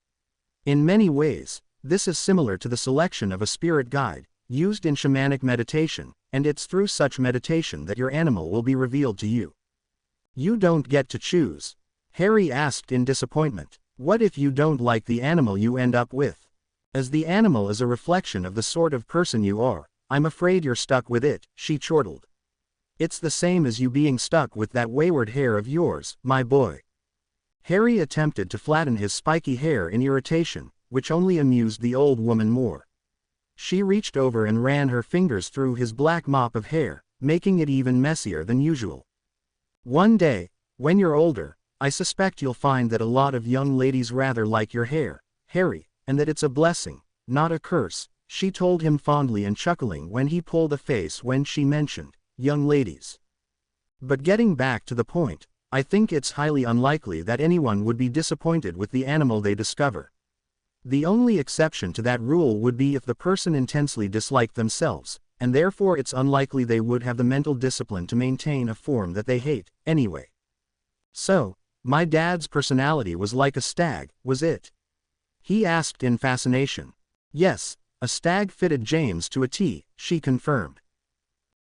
In many ways, this is similar to the selection of a spirit guide, used in shamanic meditation, and it's through such meditation that your animal will be revealed to you. You don't get to choose. Harry asked in disappointment. What if you don't like the animal you end up with? As the animal is a reflection of the sort of person you are, I'm afraid you're stuck with it, she chortled. It's the same as you being stuck with that wayward hair of yours, my boy. Harry attempted to flatten his spiky hair in irritation, which only amused the old woman more. She reached over and ran her fingers through his black mop of hair, making it even messier than usual. One day, when you're older, I suspect you'll find that a lot of young ladies rather like your hair, Harry, and that it's a blessing, not a curse, she told him fondly and chuckling when he pulled a face when she mentioned young ladies. But getting back to the point, I think it's highly unlikely that anyone would be disappointed with the animal they discover. The only exception to that rule would be if the person intensely disliked themselves, and therefore it's unlikely they would have the mental discipline to maintain a form that they hate, anyway. So, my dad's personality was like a stag, was it? He asked in fascination. Yes, a stag fitted James to a T, she confirmed.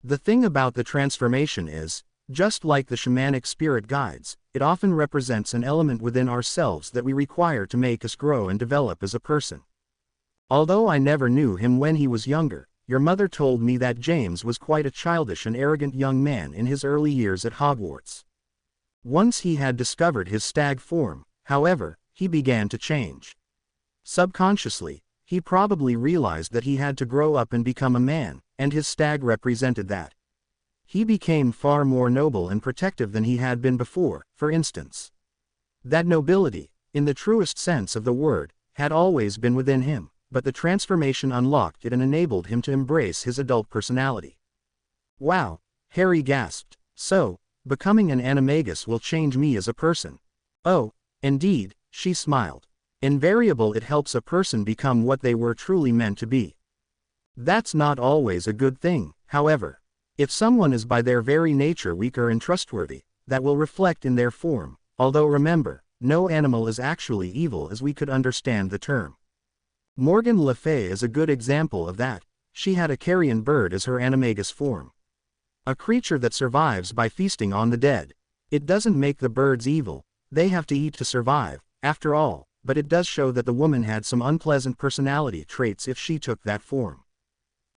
The thing about the transformation is, just like the shamanic spirit guides, it often represents an element within ourselves that we require to make us grow and develop as a person. Although I never knew him when he was younger, your mother told me that James was quite a childish and arrogant young man in his early years at Hogwarts. Once he had discovered his stag form, however, he began to change. Subconsciously, he probably realized that he had to grow up and become a man, and his stag represented that. He became far more noble and protective than he had been before, for instance. That nobility, in the truest sense of the word, had always been within him, but the transformation unlocked it and enabled him to embrace his adult personality. Wow, Harry gasped. So, becoming an animagus will change me as a person. Oh, indeed, she smiled. Invariable, it helps a person become what they were truly meant to be. That's not always a good thing, however. If someone is by their very nature weak or untrustworthy, that will reflect in their form, although remember, no animal is actually evil as we could understand the term. Morgan Le Fay is a good example of that. She had a carrion bird as her animagus form. A creature that survives by feasting on the dead. It doesn't make the birds evil, they have to eat to survive, after all, but it does show that the woman had some unpleasant personality traits if she took that form.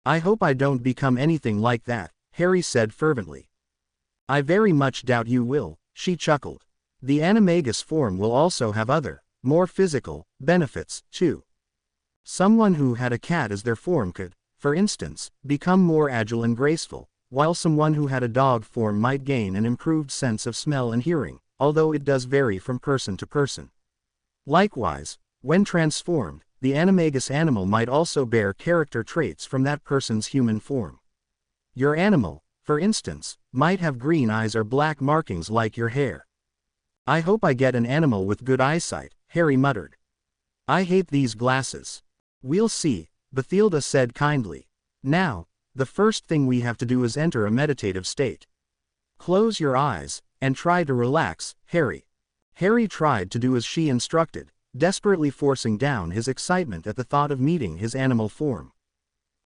I hope I don't become anything like that, Harry said fervently. I very much doubt you will, she chuckled. The animagus form will also have other, more physical, benefits, too. Someone who had a cat as their form could, for instance, become more agile and graceful, while someone who had a dog form might gain an improved sense of smell and hearing, although it does vary from person to person. Likewise, when transformed, the animagus animal might also bear character traits from that person's human form. Your animal, for instance, might have green eyes or black markings like your hair. I hope I get an animal with good eyesight, Harry muttered. I hate these glasses. We'll see, Bathilda said kindly. Now, the first thing we have to do is enter a meditative state. Close your eyes, and try to relax, Harry. Harry tried to do as she instructed, desperately forcing down his excitement at the thought of meeting his animal form.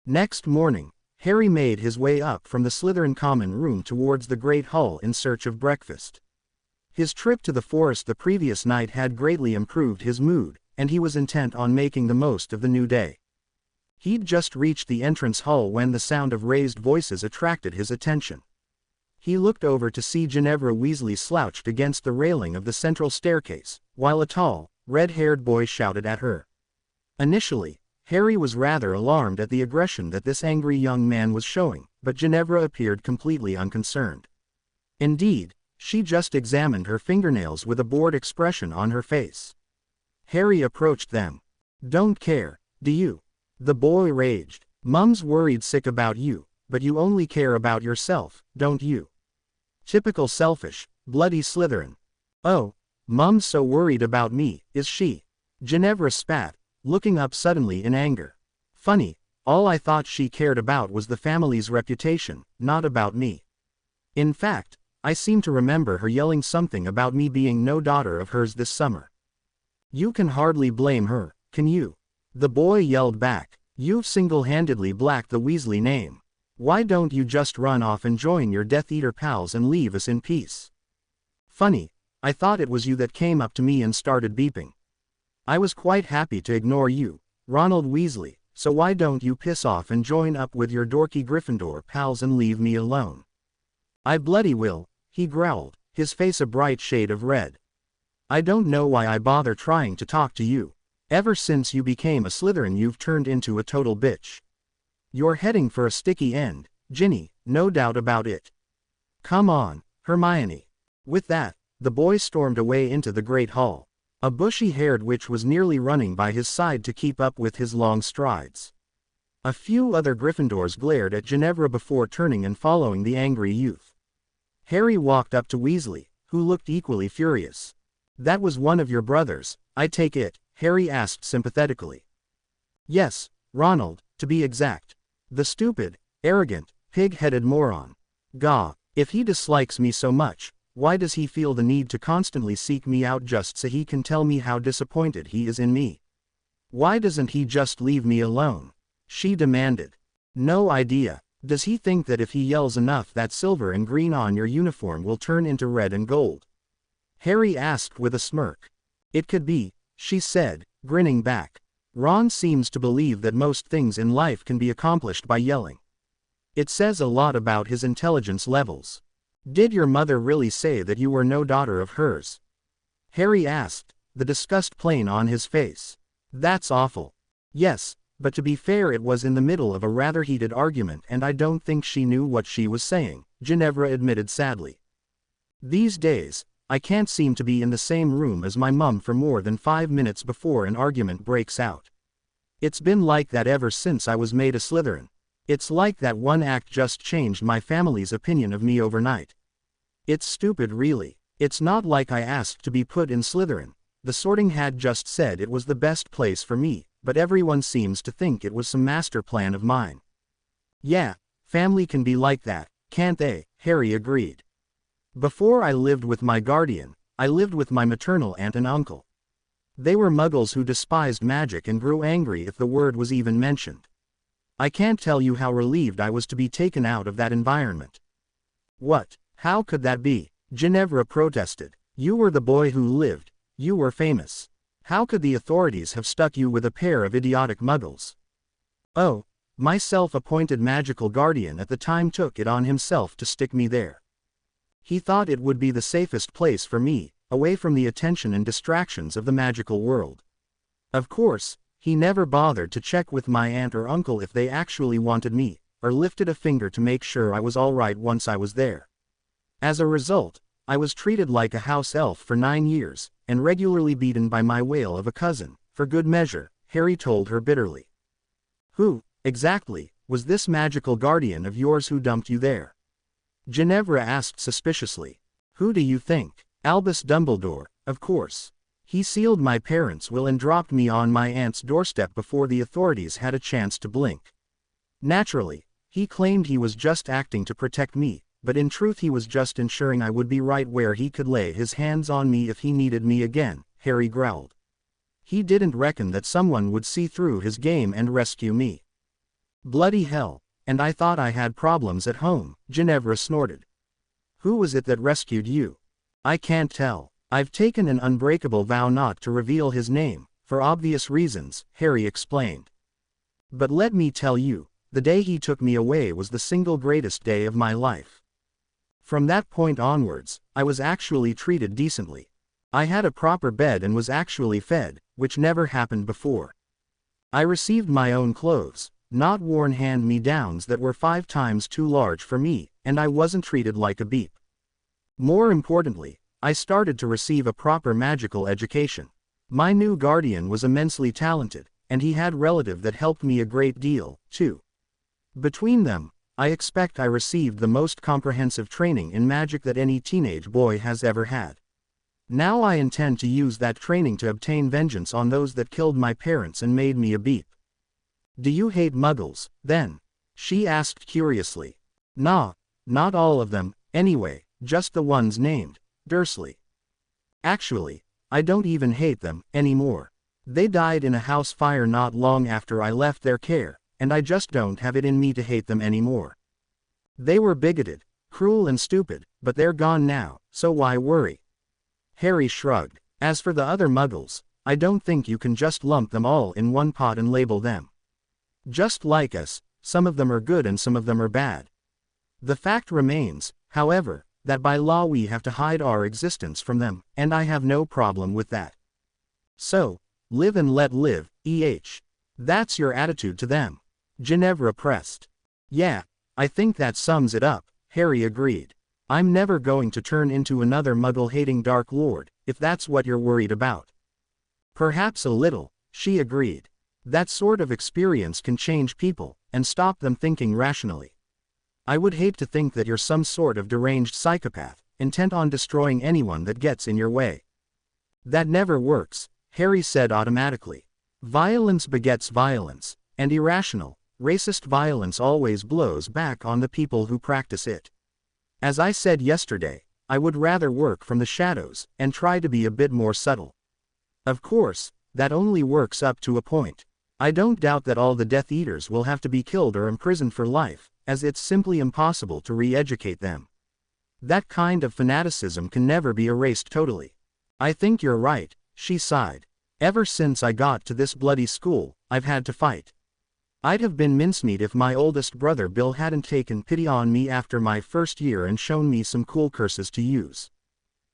Next morning, Harry made his way up from the Slytherin common room towards the Great Hall in search of breakfast. His trip to the forest the previous night had greatly improved his mood, and he was intent on making the most of the new day. He'd just reached the entrance hall when the sound of raised voices attracted his attention. He looked over to see Ginevra Weasley slouched against the railing of the central staircase, while a tall, red-haired boy shouted at her. Initially, Harry was rather alarmed at the aggression that this angry young man was showing, but Ginevra appeared completely unconcerned. Indeed, she just examined her fingernails with a bored expression on her face. Harry approached them. Don't care, do you? The boy raged. Mum's worried sick about you, but you only care about yourself, don't you? Typical selfish, bloody Slytherin. Oh, Mum's so worried about me, is she? Ginevra spat, looking up suddenly in anger. Funny, all I thought she cared about was the family's reputation, not about me. In fact, I seem to remember her yelling something about me being no daughter of hers this summer. You can hardly blame her, can you? The boy yelled back. You've single-handedly blacked the Weasley name. Why don't you just run off and join your Death Eater pals and leave us in peace? Funny, I thought it was you that came up to me and started beeping. I was quite happy to ignore you, Ronald Weasley, so why don't you piss off and join up with your dorky Gryffindor pals and leave me alone? I bloody will, he growled, his face a bright shade of red. I don't know why I bother trying to talk to you. Ever since you became a Slytherin you've turned into a total bitch. You're heading for a sticky end, Ginny, no doubt about it. Come on, Hermione. With that, the boy stormed away into the Great Hall. A bushy-haired witch was nearly running by his side to keep up with his long strides. A few other Gryffindors glared at Ginevra before turning and following the angry youth. Harry walked up to Weasley, who looked equally furious. That was one of your brothers, I take it, Harry asked sympathetically. Yes, Ronald, to be exact. The stupid, arrogant, pig-headed moron. Gah, if he dislikes me so much, why does he feel the need to constantly seek me out just so he can tell me how disappointed he is in me? Why doesn't he just leave me alone? She demanded. No idea. Does he think that if he yells enough that silver and green on your uniform will turn into red and gold? Harry asked with a smirk. It could be, she said, grinning back. Ron seems to believe that most things in life can be accomplished by yelling. It says a lot about his intelligence levels. Did your mother really say that you were no daughter of hers? Harry asked, the disgust plain on his face. That's awful. Yes, but to be fair it was in the middle of a rather heated argument and I don't think she knew what she was saying, Ginevra admitted sadly. These days, I can't seem to be in the same room as my mum for more than 5 minutes before an argument breaks out. It's been like that ever since I was made a Slytherin. It's like that one act just changed my family's opinion of me overnight. It's stupid really. It's not like I asked to be put in Slytherin. The Sorting Hat just said it was the best place for me, but everyone seems to think it was some master plan of mine. Yeah, family can be like that, can't they? Harry agreed. Before I lived with my guardian, I lived with my maternal aunt and uncle. They were muggles who despised magic and grew angry if the word was even mentioned. I can't tell you how relieved I was to be taken out of that environment. What? How could that be? Ginevra protested. You were the boy who lived. You were famous. How could the authorities have stuck you with a pair of idiotic muggles? Oh, my self-appointed magical guardian at the time took it on himself to stick me there. He thought it would be the safest place for me, away from the attention and distractions of the magical world. Of course, he never bothered to check with my aunt or uncle if they actually wanted me, or lifted a finger to make sure I was all right once I was there. As a result, I was treated like a house elf for 9 years, and regularly beaten by my whale of a cousin, for good measure, Harry told her bitterly. Who, exactly, was this magical guardian of yours who dumped you there? Ginevra asked suspiciously. Who do you think? Albus Dumbledore, of course. He sealed my parents' will and dropped me on my aunt's doorstep before the authorities had a chance to blink. Naturally, he claimed he was just acting to protect me, but in truth he was just ensuring I would be right where he could lay his hands on me if he needed me again, Harry growled. He didn't reckon that someone would see through his game and rescue me. Bloody hell, and I thought I had problems at home, Ginevra snorted. Who was it that rescued you? I can't tell. I've taken an unbreakable vow not to reveal his name, for obvious reasons, Harry explained. But let me tell you, the day he took me away was the single greatest day of my life. From that point onwards, I was actually treated decently. I had a proper bed and was actually fed, which never happened before. I received my own clothes, not worn hand-me-downs that were 5 times too large for me, and I wasn't treated like a beep. More importantly, I started to receive a proper magical education. My new guardian was immensely talented, and he had a relative that helped me a great deal, too. Between them, I expect I received the most comprehensive training in magic that any teenage boy has ever had. Now I intend to use that training to obtain vengeance on those that killed my parents and made me a beep. Do you hate muggles, then? She asked curiously. Nah, not all of them, anyway, just the ones named Dursley. Actually, I don't even hate them anymore. They died in a house fire not long after I left their care, and I just don't have it in me to hate them anymore. They were bigoted, cruel and stupid, but they're gone now, so why worry? Harry shrugged. As for the other muggles, I don't think you can just lump them all in one pot and label them. Just like us, some of them are good and some of them are bad. The fact remains, however, that by law we have to hide our existence from them, and I have no problem with that. So, live and let live, That's your attitude to them. Ginevra pressed. Yeah, I think that sums it up, Harry agreed. I'm never going to turn into another muggle-hating Dark Lord, if that's what you're worried about. Perhaps a little, she agreed. That sort of experience can change people, and stop them thinking rationally. I would hate to think that you're some sort of deranged psychopath, intent on destroying anyone that gets in your way. That never works, Harry said automatically. Violence begets violence, and irrational, racist violence always blows back on the people who practice it. As I said yesterday, I would rather work from the shadows, and try to be a bit more subtle. Of course, that only works up to a point. I don't doubt that all the Death Eaters will have to be killed or imprisoned for life, as it's simply impossible to re-educate them. That kind of fanaticism can never be erased totally. I think you're right, she sighed. Ever since I got to this bloody school, I've had to fight. I'd have been mincemeat if my oldest brother Bill hadn't taken pity on me after my first year and shown me some cool curses to use.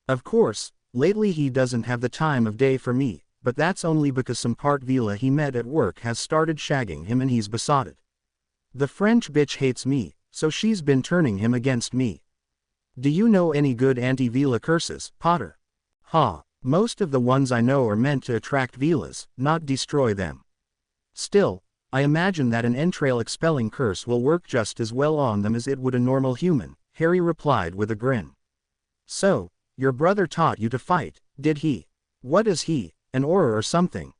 Of course, lately he doesn't have the time of day for me, but that's only because some part vila he met at work has started shagging him and he's besotted. The French bitch hates me, so she's been turning him against me. Do you know any good anti-vila curses, Potter? Most of the ones I know are meant to attract vilas, not destroy them. Still, I imagine that an entrail-expelling curse will work just as well on them as it would a normal human, Harry replied with a grin. So, your brother taught you to fight, did he? What is he, an Auror or something?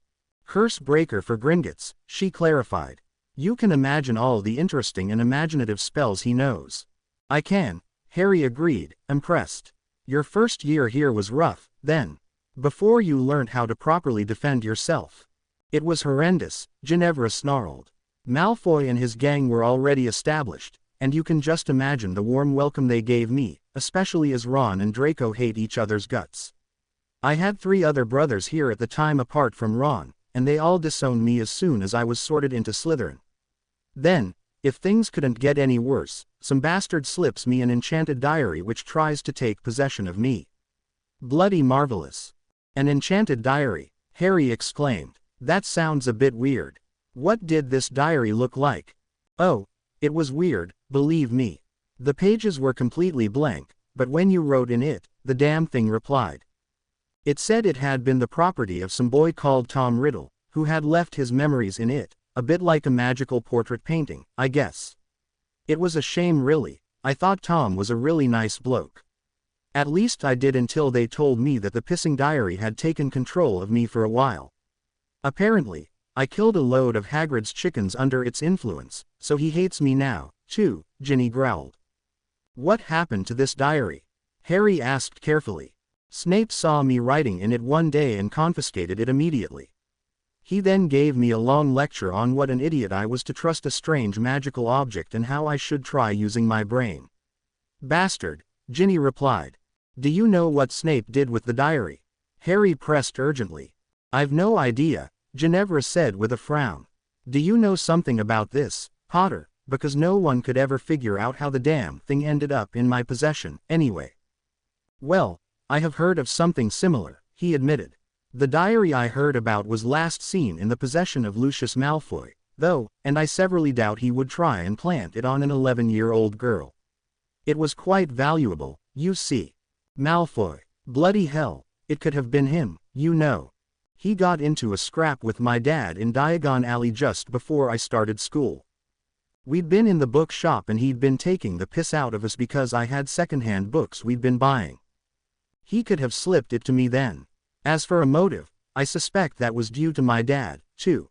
Curse breaker for Gringotts, she clarified. You can imagine all the interesting and imaginative spells he knows. I can, Harry agreed, impressed. Your first year here was rough, then. Before you learned how to properly defend yourself. It was horrendous, Ginevra snarled. Malfoy and his gang were already established, and you can just imagine the warm welcome they gave me, especially as Ron and Draco hate each other's guts. I had 3 other brothers here at the time apart from Ron, and they all disowned me as soon as I was sorted into Slytherin. Then, if things couldn't get any worse, some bastard slips me an enchanted diary which tries to take possession of me. Bloody marvelous. An enchanted diary, Harry exclaimed. That sounds a bit weird. What did this diary look like? Oh, it was weird, believe me. The pages were completely blank, but when you wrote in it, the damn thing replied. It said it had been the property of some boy called Tom Riddle, who had left his memories in it, a bit like a magical portrait painting, I guess. It was a shame really. I thought Tom was a really nice bloke. At least I did until they told me that the pissing diary had taken control of me for a while. Apparently, I killed a load of Hagrid's chickens under its influence, so he hates me now, too, Ginny growled. What happened to this diary? Harry asked carefully. Snape saw me writing in it one day and confiscated it immediately. He then gave me a long lecture on what an idiot I was to trust a strange magical object and how I should try using my brain. Bastard, Ginny replied. Do you know what Snape did with the diary? Harry pressed urgently. I've no idea, Ginevra said with a frown. Do you know something about this, Potter? Because no one could ever figure out how the damn thing ended up in my possession, anyway. Well, I have heard of something similar, he admitted. The diary I heard about was last seen in the possession of Lucius Malfoy, though, and I severely doubt he would try and plant it on an 11-year-old girl. It was quite valuable, you see. Malfoy. Bloody hell, it could have been him, you know. He got into a scrap with my dad in Diagon Alley just before I started school. We'd been in the bookshop and he'd been taking the piss out of us because I had secondhand books we'd been buying. He could have slipped it to me then. As for a motive, I suspect that was due to my dad, too.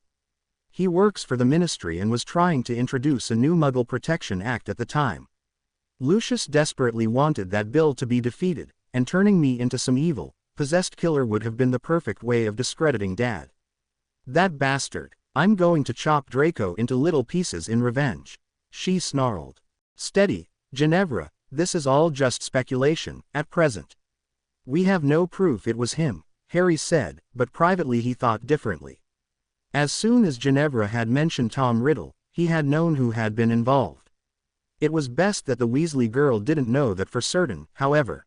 He works for the ministry and was trying to introduce a new Muggle Protection Act at the time. Lucius desperately wanted that bill to be defeated, and turning me into some evil, possessed killer would have been the perfect way of discrediting Dad. That bastard. I'm going to chop Draco into little pieces in revenge. She snarled. Steady, Ginevra, this is all just speculation, at present. We have no proof it was him, Harry said, but privately he thought differently. As soon as Ginevra had mentioned Tom Riddle, he had known who had been involved. It was best that the Weasley girl didn't know that for certain, however.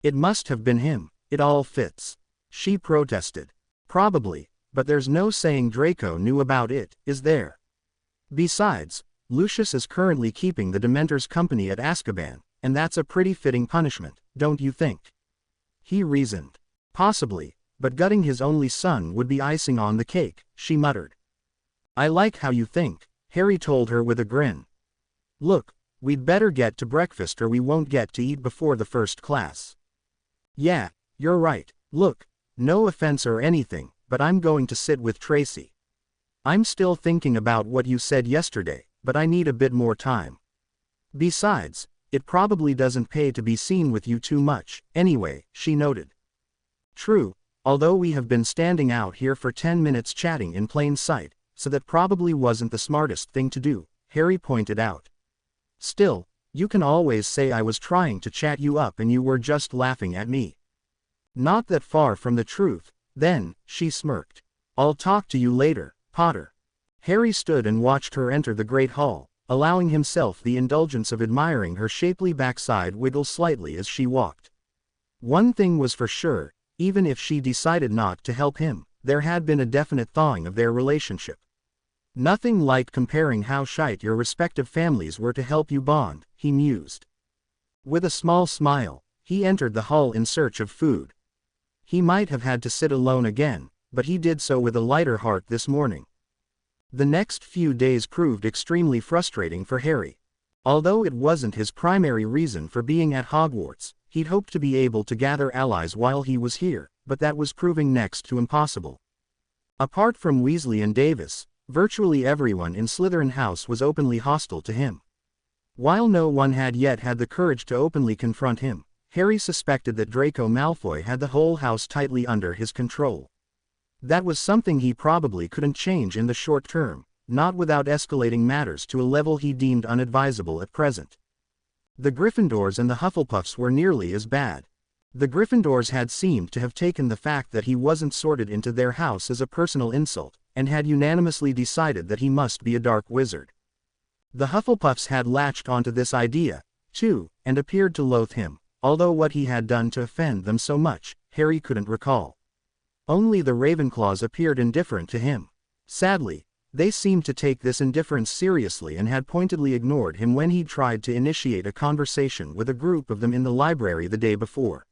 It must have been him, it all fits. She protested. Probably, but there's no saying Draco knew about it, is there? Besides, Lucius is currently keeping the Dementors company at Azkaban, and that's a pretty fitting punishment, don't you think? He reasoned. Possibly, but gutting his only son would be icing on the cake, she muttered. I like how you think, Harry told her with a grin. Look, we'd better get to breakfast or we won't get to eat before the first class. Yeah, you're right. Look, no offense or anything, but I'm going to sit with Tracy. I'm still thinking about what you said yesterday, but I need a bit more time. Besides, it probably doesn't pay to be seen with you too much, anyway, she noted. True, although we have been standing out here for 10 minutes chatting in plain sight, so that probably wasn't the smartest thing to do, Harry pointed out. Still, you can always say I was trying to chat you up and you were just laughing at me. Not that far from the truth, then, she smirked. I'll talk to you later, Potter. Harry stood and watched her enter the Great Hall, allowing himself the indulgence of admiring her shapely backside wiggle slightly as she walked. One thing was for sure, even if she decided not to help him, there had been a definite thawing of their relationship. Nothing like comparing how shite your respective families were to help you bond, he mused. With a small smile, he entered the hall in search of food. He might have had to sit alone again, but he did so with a lighter heart this morning. The next few days proved extremely frustrating for Harry. Although it wasn't his primary reason for being at Hogwarts, he'd hoped to be able to gather allies while he was here, but that was proving next to impossible. Apart from Weasley and Davis, virtually everyone in Slytherin House was openly hostile to him. While no one had yet had the courage to openly confront him, Harry suspected that Draco Malfoy had the whole house tightly under his control. That was something he probably couldn't change in the short term, not without escalating matters to a level he deemed unadvisable at present. The Gryffindors and the Hufflepuffs were nearly as bad. The Gryffindors had seemed to have taken the fact that he wasn't sorted into their house as a personal insult, and had unanimously decided that he must be a dark wizard. The Hufflepuffs had latched onto this idea, too, and appeared to loathe him, although what he had done to offend them so much, Harry couldn't recall. Only the Ravenclaws appeared indifferent to him. Sadly, they seemed to take this indifference seriously and had pointedly ignored him when he tried to initiate a conversation with a group of them in the library the day before.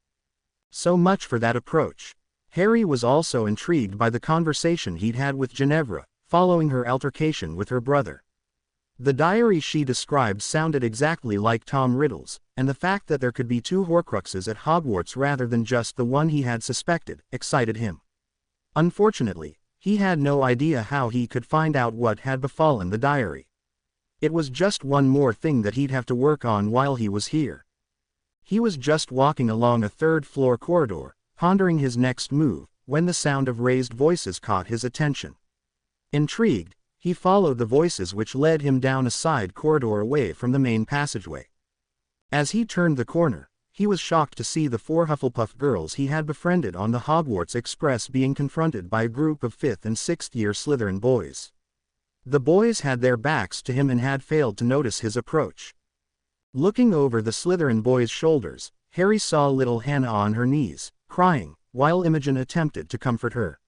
So much for that approach. Harry was also intrigued by the conversation he'd had with Ginevra, following her altercation with her brother. The diary she described sounded exactly like Tom Riddle's, and the fact that there could be two Horcruxes at Hogwarts rather than just the one he had suspected, excited him. Unfortunately, he had no idea how he could find out what had befallen the diary. It was just one more thing that he'd have to work on while he was here. He was just walking along a third-floor corridor, pondering his next move, when the sound of raised voices caught his attention. Intrigued, he followed the voices which led him down a side corridor away from the main passageway. As he turned the corner, he was shocked to see the 4 Hufflepuff girls he had befriended on the Hogwarts Express being confronted by a group of 5th and 6th year Slytherin boys. The boys had their backs to him and had failed to notice his approach. Looking over the Slytherin boys' shoulders, Harry saw little Hannah on her knees, crying, while Imogen attempted to comfort her.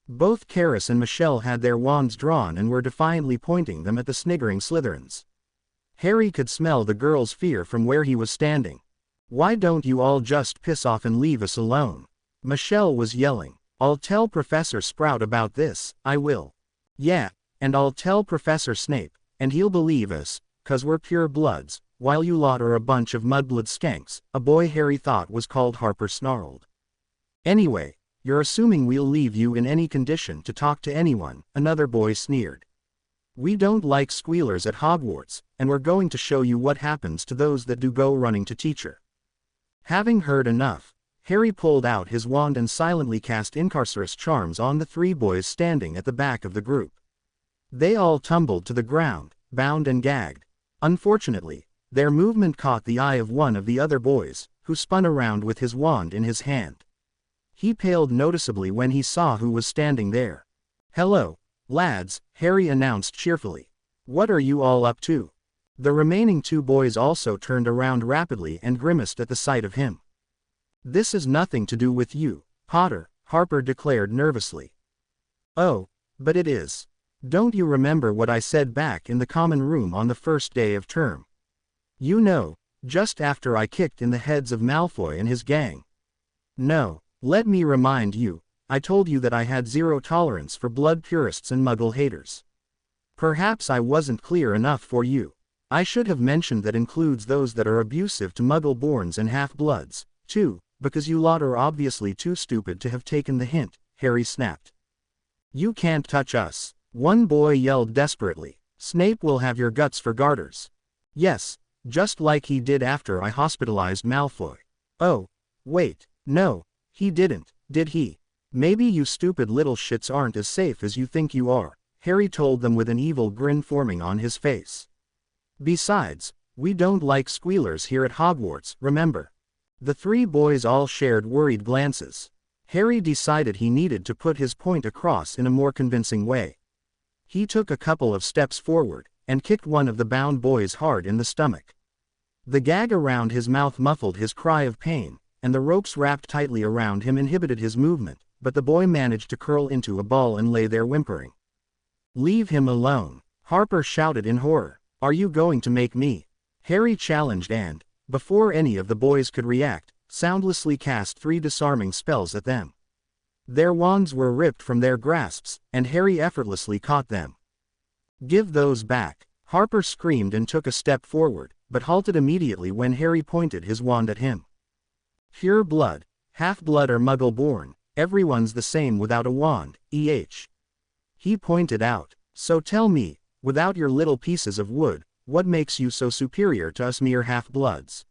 Both Karis and Michelle had their wands drawn and were defiantly pointing them at the sniggering Slytherins. Harry could smell the girls' fear from where he was standing. "Why don't you all just piss off and leave us alone?" Michelle was yelling. "I'll tell Professor Sprout about this, I will. Yeah, and I'll tell Professor Snape, and he'll believe us, 'cause we're pure bloods, while you lot are a bunch of mudblood skanks," a boy Harry thought was called Harper snarled. "Anyway, you're assuming we'll leave you in any condition to talk to anyone," another boy sneered. "We don't like squealers at Hogwarts, and we're going to show you what happens to those that do go running to teacher." Having heard enough, Harry pulled out his wand and silently cast Incarcerous Charms on the 3 boys standing at the back of the group. They all tumbled to the ground, bound and gagged. Unfortunately, their movement caught the eye of one of the other boys, who spun around with his wand in his hand. He paled noticeably when he saw who was standing there. "Hello, lads," Harry announced cheerfully. "What are you all up to?" The remaining 2 boys also turned around rapidly and grimaced at the sight of him. "This has nothing to do with you, Potter," Harper declared nervously. "Oh, but it is. Don't you remember what I said back in the common room on the first day of term? You know, just after I kicked in the heads of Malfoy and his gang. No, let me remind you, I told you that I had zero tolerance for blood purists and Muggle haters. Perhaps I wasn't clear enough for you. I should have mentioned that includes those that are abusive to Muggle-borns and half-bloods, too, because you lot are obviously too stupid to have taken the hint," Harry snapped. "You can't touch us," one boy yelled desperately. "Snape will have your guts for garters. Yes, just like he did after I hospitalized Malfoy." "Oh, wait, no, he didn't, did he? Maybe you stupid little shits aren't as safe as you think you are," Harry told them with an evil grin forming on his face. "Besides, we don't like squealers here at Hogwarts, remember?" The 3 boys all shared worried glances. Harry decided he needed to put his point across in a more convincing way. He took a couple of steps forward, and kicked one of the bound boys hard in the stomach. The gag around his mouth muffled his cry of pain, and the ropes wrapped tightly around him inhibited his movement, but the boy managed to curl into a ball and lay there whimpering. "Leave him alone," Harper shouted in horror. "Are you going to make me?" Harry challenged and, before any of the boys could react, soundlessly cast 3 disarming spells at them. Their wands were ripped from their grasps, and Harry effortlessly caught them. "Give those back," Harper screamed and took a step forward, but halted immediately when Harry pointed his wand at him. "Pure blood, half-blood or Muggle-born, everyone's the same without a wand, he pointed out. "So tell me, without your little pieces of wood, what makes you so superior to us mere half-bloods?"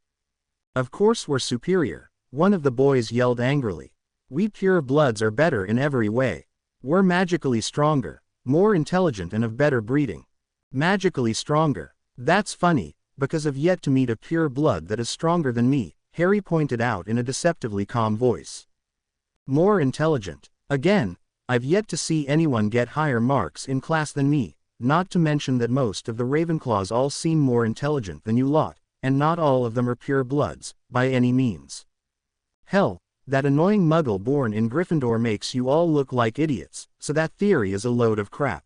"Of course we're superior," one of the boys yelled angrily. "We pure bloods are better in every way. We're magically stronger, more intelligent and of better breeding." "Magically stronger? That's funny, because I've yet to meet a pure blood that is stronger than me," Harry pointed out in a deceptively calm voice. More intelligent. Again, I've yet to see anyone get higher marks in class than me, not to mention that most of the Ravenclaws all seem more intelligent than you lot, and not all of them are pure bloods, by any means. Hell, that annoying muggle born in Gryffindor makes you all look like idiots, so that theory is a load of crap.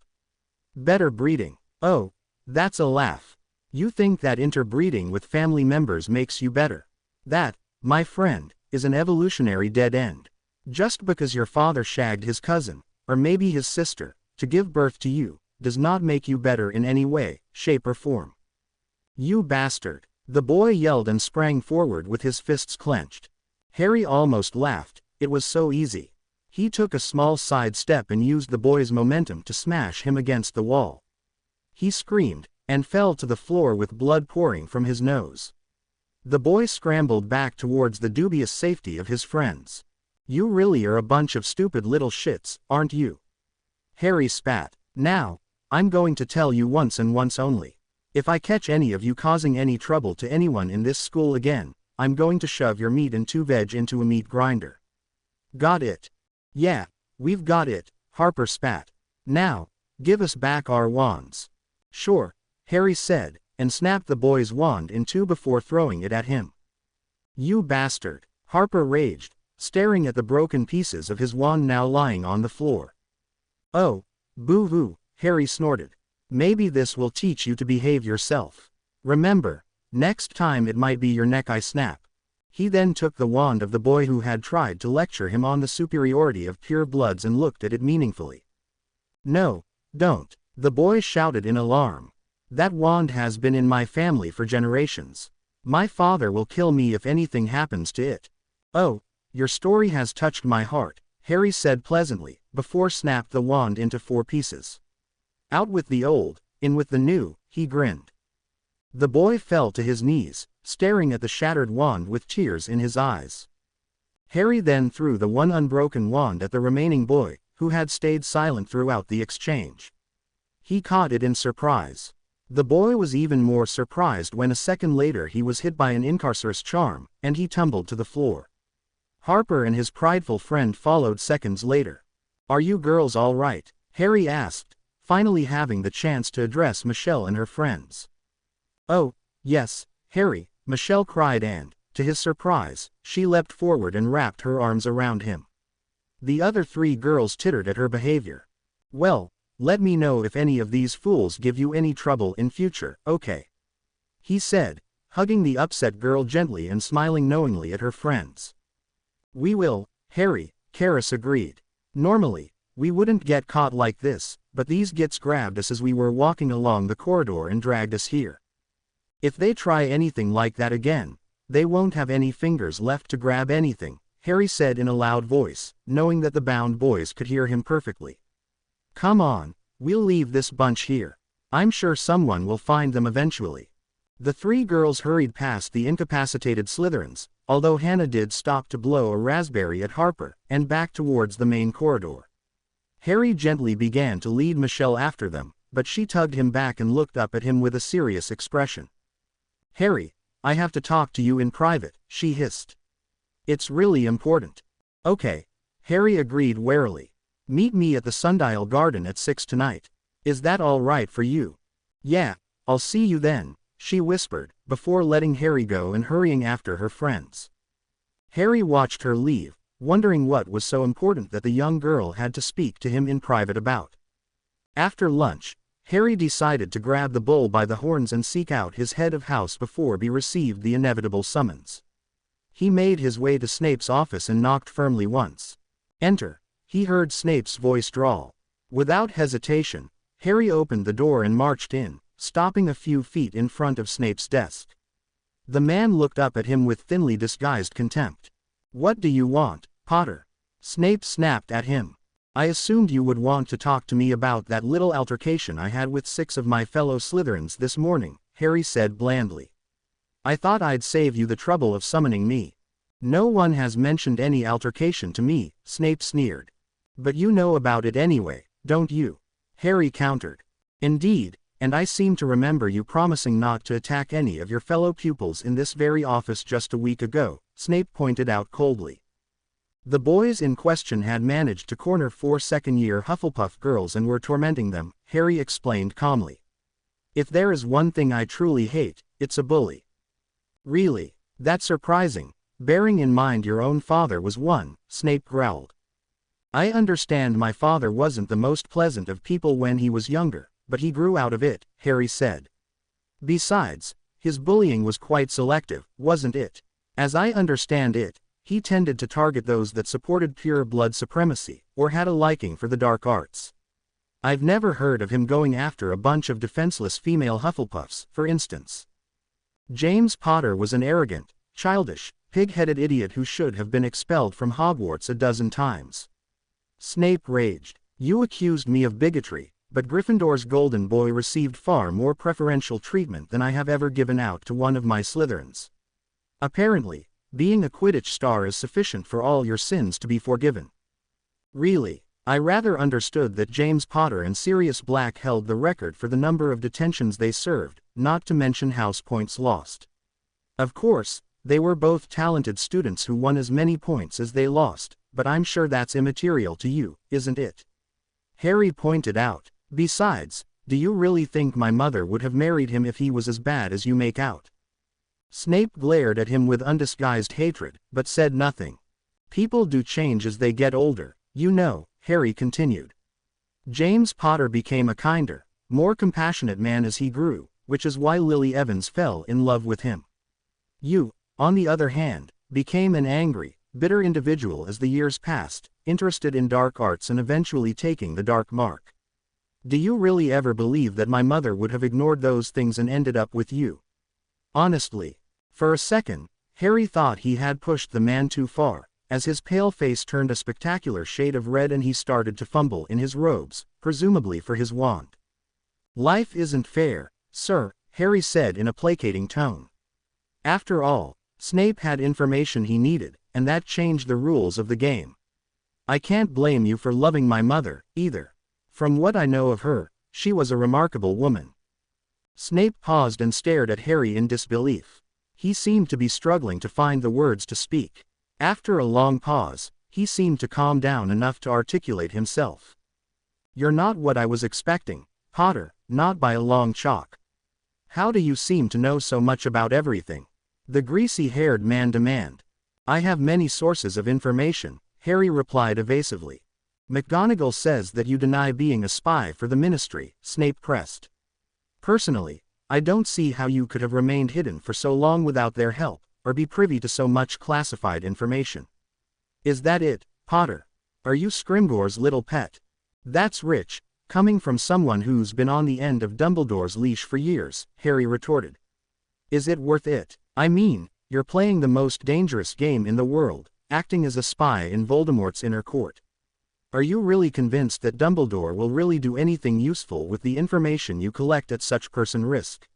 Better breeding. Oh, that's a laugh. You think that interbreeding with family members makes you better? That, my friend, is an evolutionary dead end. Just because your father shagged his cousin, or maybe his sister, to give birth to you, does not make you better in any way, shape or form. You bastard! The boy yelled and sprang forward with his fists clenched. Harry almost laughed, it was so easy. He took a small side step and used the boy's momentum to smash him against the wall. He screamed, and fell to the floor with blood pouring from his nose. The boy scrambled back towards the dubious safety of his friends. You really are a bunch of stupid little shits, aren't you? Harry spat. Now, I'm going to tell you once and once only. If I catch any of you causing any trouble to anyone in this school again, I'm going to shove your meat and 2 veg into a meat grinder. Got it? Yeah, we've got it, Harper spat. Now, give us back our wands. Sure, Harry said, and snapped the boy's wand in 2 before throwing it at him. You bastard, Harper raged, staring at the broken pieces of his wand now lying on the floor. Oh, boo-hoo, Harry snorted. Maybe this will teach you to behave yourself. Remember, next time it might be your neck I snap. He then took the wand of the boy who had tried to lecture him on the superiority of pure bloods and looked at it meaningfully. No, don't, the boy shouted in alarm. That wand has been in my family for generations. My father will kill me if anything happens to it. Oh, your story has touched my heart, Harry said pleasantly, before snapped the wand into 4 pieces. Out with the old, in with the new, he grinned. The boy fell to his knees, staring at the shattered wand with tears in his eyes. Harry then threw the one unbroken wand at the remaining boy, who had stayed silent throughout the exchange. He caught it in surprise. The boy was even more surprised when a second later he was hit by an incarcerous charm, and he tumbled to the floor. Harper and his prideful friend followed seconds later. Are you girls all right? Harry asked, finally having the chance to address Michelle and her friends. Oh, yes, Harry, Michelle cried and, to his surprise, she leapt forward and wrapped her arms around him. The other 3 girls tittered at her behavior. Well, let me know if any of these fools give you any trouble in future, okay? He said, hugging the upset girl gently and smiling knowingly at her friends. We will, Harry, Karis agreed. Normally, we wouldn't get caught like this, but these gits grabbed us as we were walking along the corridor and dragged us here. If they try anything like that again, they won't have any fingers left to grab anything, Harry said in a loud voice, knowing that the bound boys could hear him perfectly. Come on, we'll leave this bunch here. I'm sure someone will find them eventually. The 3 girls hurried past the incapacitated Slytherins, although Hannah did stop to blow a raspberry at Harper, and back towards the main corridor. Harry gently began to lead Michelle after them, but she tugged him back and looked up at him with a serious expression. Harry, I have to talk to you in private, she hissed. It's really important. Okay, Harry agreed warily. Meet me at the Sundial Garden at 6 tonight. Is that all right for you? Yeah, I'll see you then, she whispered, before letting Harry go and hurrying after her friends. Harry watched her leave, wondering what was so important that the young girl had to speak to him in private about. After lunch, Harry decided to grab the bull by the horns and seek out his head of house before he received the inevitable summons. He made his way to Snape's office and knocked firmly once. Enter, he heard Snape's voice drawl. Without hesitation, Harry opened the door and marched in, stopping a few feet in front of Snape's desk. The man looked up at him with thinly disguised contempt. What do you want, Potter? Snape snapped at him. I assumed you would want to talk to me about that little altercation I had with 6 of my fellow Slytherins this morning, Harry said blandly. I thought I'd save you the trouble of summoning me. No one has mentioned any altercation to me, Snape sneered. But you know about it anyway, don't you? Harry countered. Indeed, And I seem to remember you promising not to attack any of your fellow pupils in this very office just a week ago, Snape pointed out coldly. The boys in question had managed to corner 4 second-year Hufflepuff girls and were tormenting them, Harry explained calmly. If there is one thing I truly hate, it's a bully. Really? That's surprising, bearing in mind your own father was one, Snape growled. I understand my father wasn't the most pleasant of people when he was younger, but he grew out of it, Harry said. Besides, his bullying was quite selective, wasn't it? As I understand it, he tended to target those that supported pure blood supremacy, or had a liking for the dark arts. I've never heard of him going after a bunch of defenseless female Hufflepuffs, for instance. James Potter was an arrogant, childish, pig-headed idiot who should have been expelled from Hogwarts a dozen times. Snape raged. You accused me of bigotry, but Gryffindor's golden boy received far more preferential treatment than I have ever given out to one of my Slytherins. Apparently, being a Quidditch star is sufficient for all your sins to be forgiven. Really, I rather understood that James Potter and Sirius Black held the record for the number of detentions they served, not to mention house points lost. Of course, they were both talented students who won as many points as they lost, but I'm sure that's immaterial to you, isn't it? Harry pointed out. Besides, do you really think my mother would have married him if he was as bad as you make out? Snape glared at him with undisguised hatred, but said nothing. People do change as they get older, you know, Harry continued. James Potter became a kinder, more compassionate man as he grew, which is why Lily Evans fell in love with him. You, on the other hand, became an angry, bitter individual as the years passed, interested in dark arts and eventually taking the dark mark. Do you really ever believe that my mother would have ignored those things and ended up with you? Honestly. For a second, Harry thought he had pushed the man too far, as his pale face turned a spectacular shade of red and he started to fumble in his robes, presumably for his wand. Life isn't fair, sir, Harry said in a placating tone. After all, Snape had information he needed, and that changed the rules of the game. I can't blame you for loving my mother, either. From what I know of her, she was a remarkable woman. Snape paused and stared at Harry in disbelief. He seemed to be struggling to find the words to speak. After a long pause, he seemed to calm down enough to articulate himself. You're not what I was expecting, Potter, not by a long chalk. How do you seem to know so much about everything? The greasy-haired man demanded. I have many sources of information, Harry replied evasively. McGonagall says that you deny being a spy for the Ministry, Snape pressed. Personally, I don't see how you could have remained hidden for so long without their help, or be privy to so much classified information. Is that it, Potter? Are you Scrimgeour's little pet? That's rich, coming from someone who's been on the end of Dumbledore's leash for years, Harry retorted. Is it worth it? I mean, you're playing the most dangerous game in the world, acting as a spy in Voldemort's inner court. Are you really convinced that Dumbledore will really do anything useful with the information you collect at such person risk?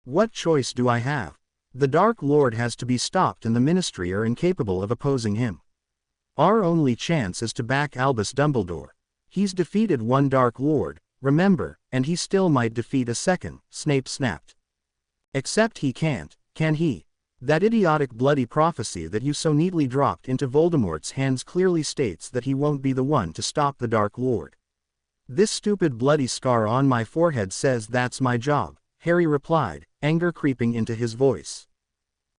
What choice do I have? The Dark Lord has to be stopped and the Ministry are incapable of opposing him. Our only chance is to back Albus Dumbledore. He's defeated one Dark Lord, remember, and he still might defeat a second, Snape snapped. Except he can't, can he? That idiotic bloody prophecy that you so neatly dropped into Voldemort's hands clearly states that he won't be the one to stop the Dark Lord. This stupid bloody scar on my forehead says that's my job, Harry replied, anger creeping into his voice.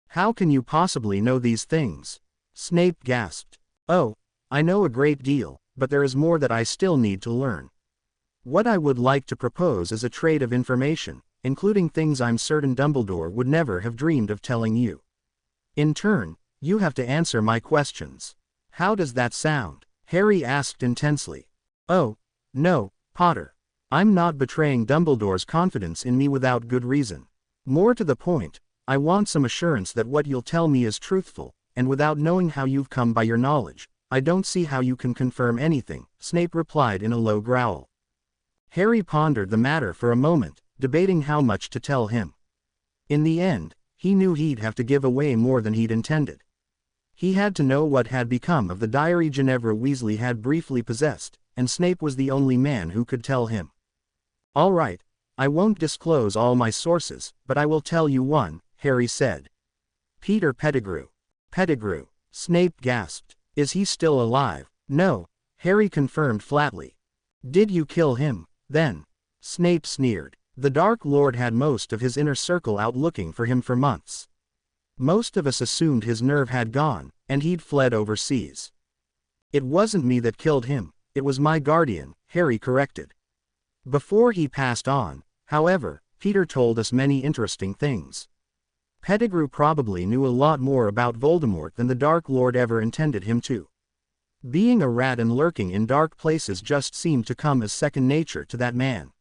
How can you possibly know these things? Snape gasped. Oh, I know a great deal, but there is more that I still need to learn. What I would like to propose is a trade of information, including things I'm certain Dumbledore would never have dreamed of telling you. In turn, you have to answer my questions. How does that sound? Harry asked intensely. Oh, no, Potter. I'm not betraying Dumbledore's confidence in me without good reason. More to the point, I want some assurance that what you'll tell me is truthful, and without knowing how you've come by your knowledge, I don't see how you can confirm anything, Snape replied in a low growl. Harry pondered the matter for a moment, debating how much to tell him. In the end, he knew he'd have to give away more than he'd intended. He had to know what had become of the diary Ginevra Weasley had briefly possessed, and Snape was the only man who could tell him. All right, I won't disclose all my sources, but I will tell you one, Harry said. Peter Pettigrew. Pettigrew. Snape gasped. Is he still alive? No, Harry confirmed flatly. Did you kill him, then? Snape sneered. The Dark Lord had most of his inner circle out looking for him for months. Most of us assumed his nerve had gone, and he'd fled overseas. It wasn't me that killed him, it was my guardian, Harry corrected. Before he passed on, however, Peter told us many interesting things. Pettigrew probably knew a lot more about Voldemort than the Dark Lord ever intended him to. Being a rat and lurking in dark places just seemed to come as second nature to that man.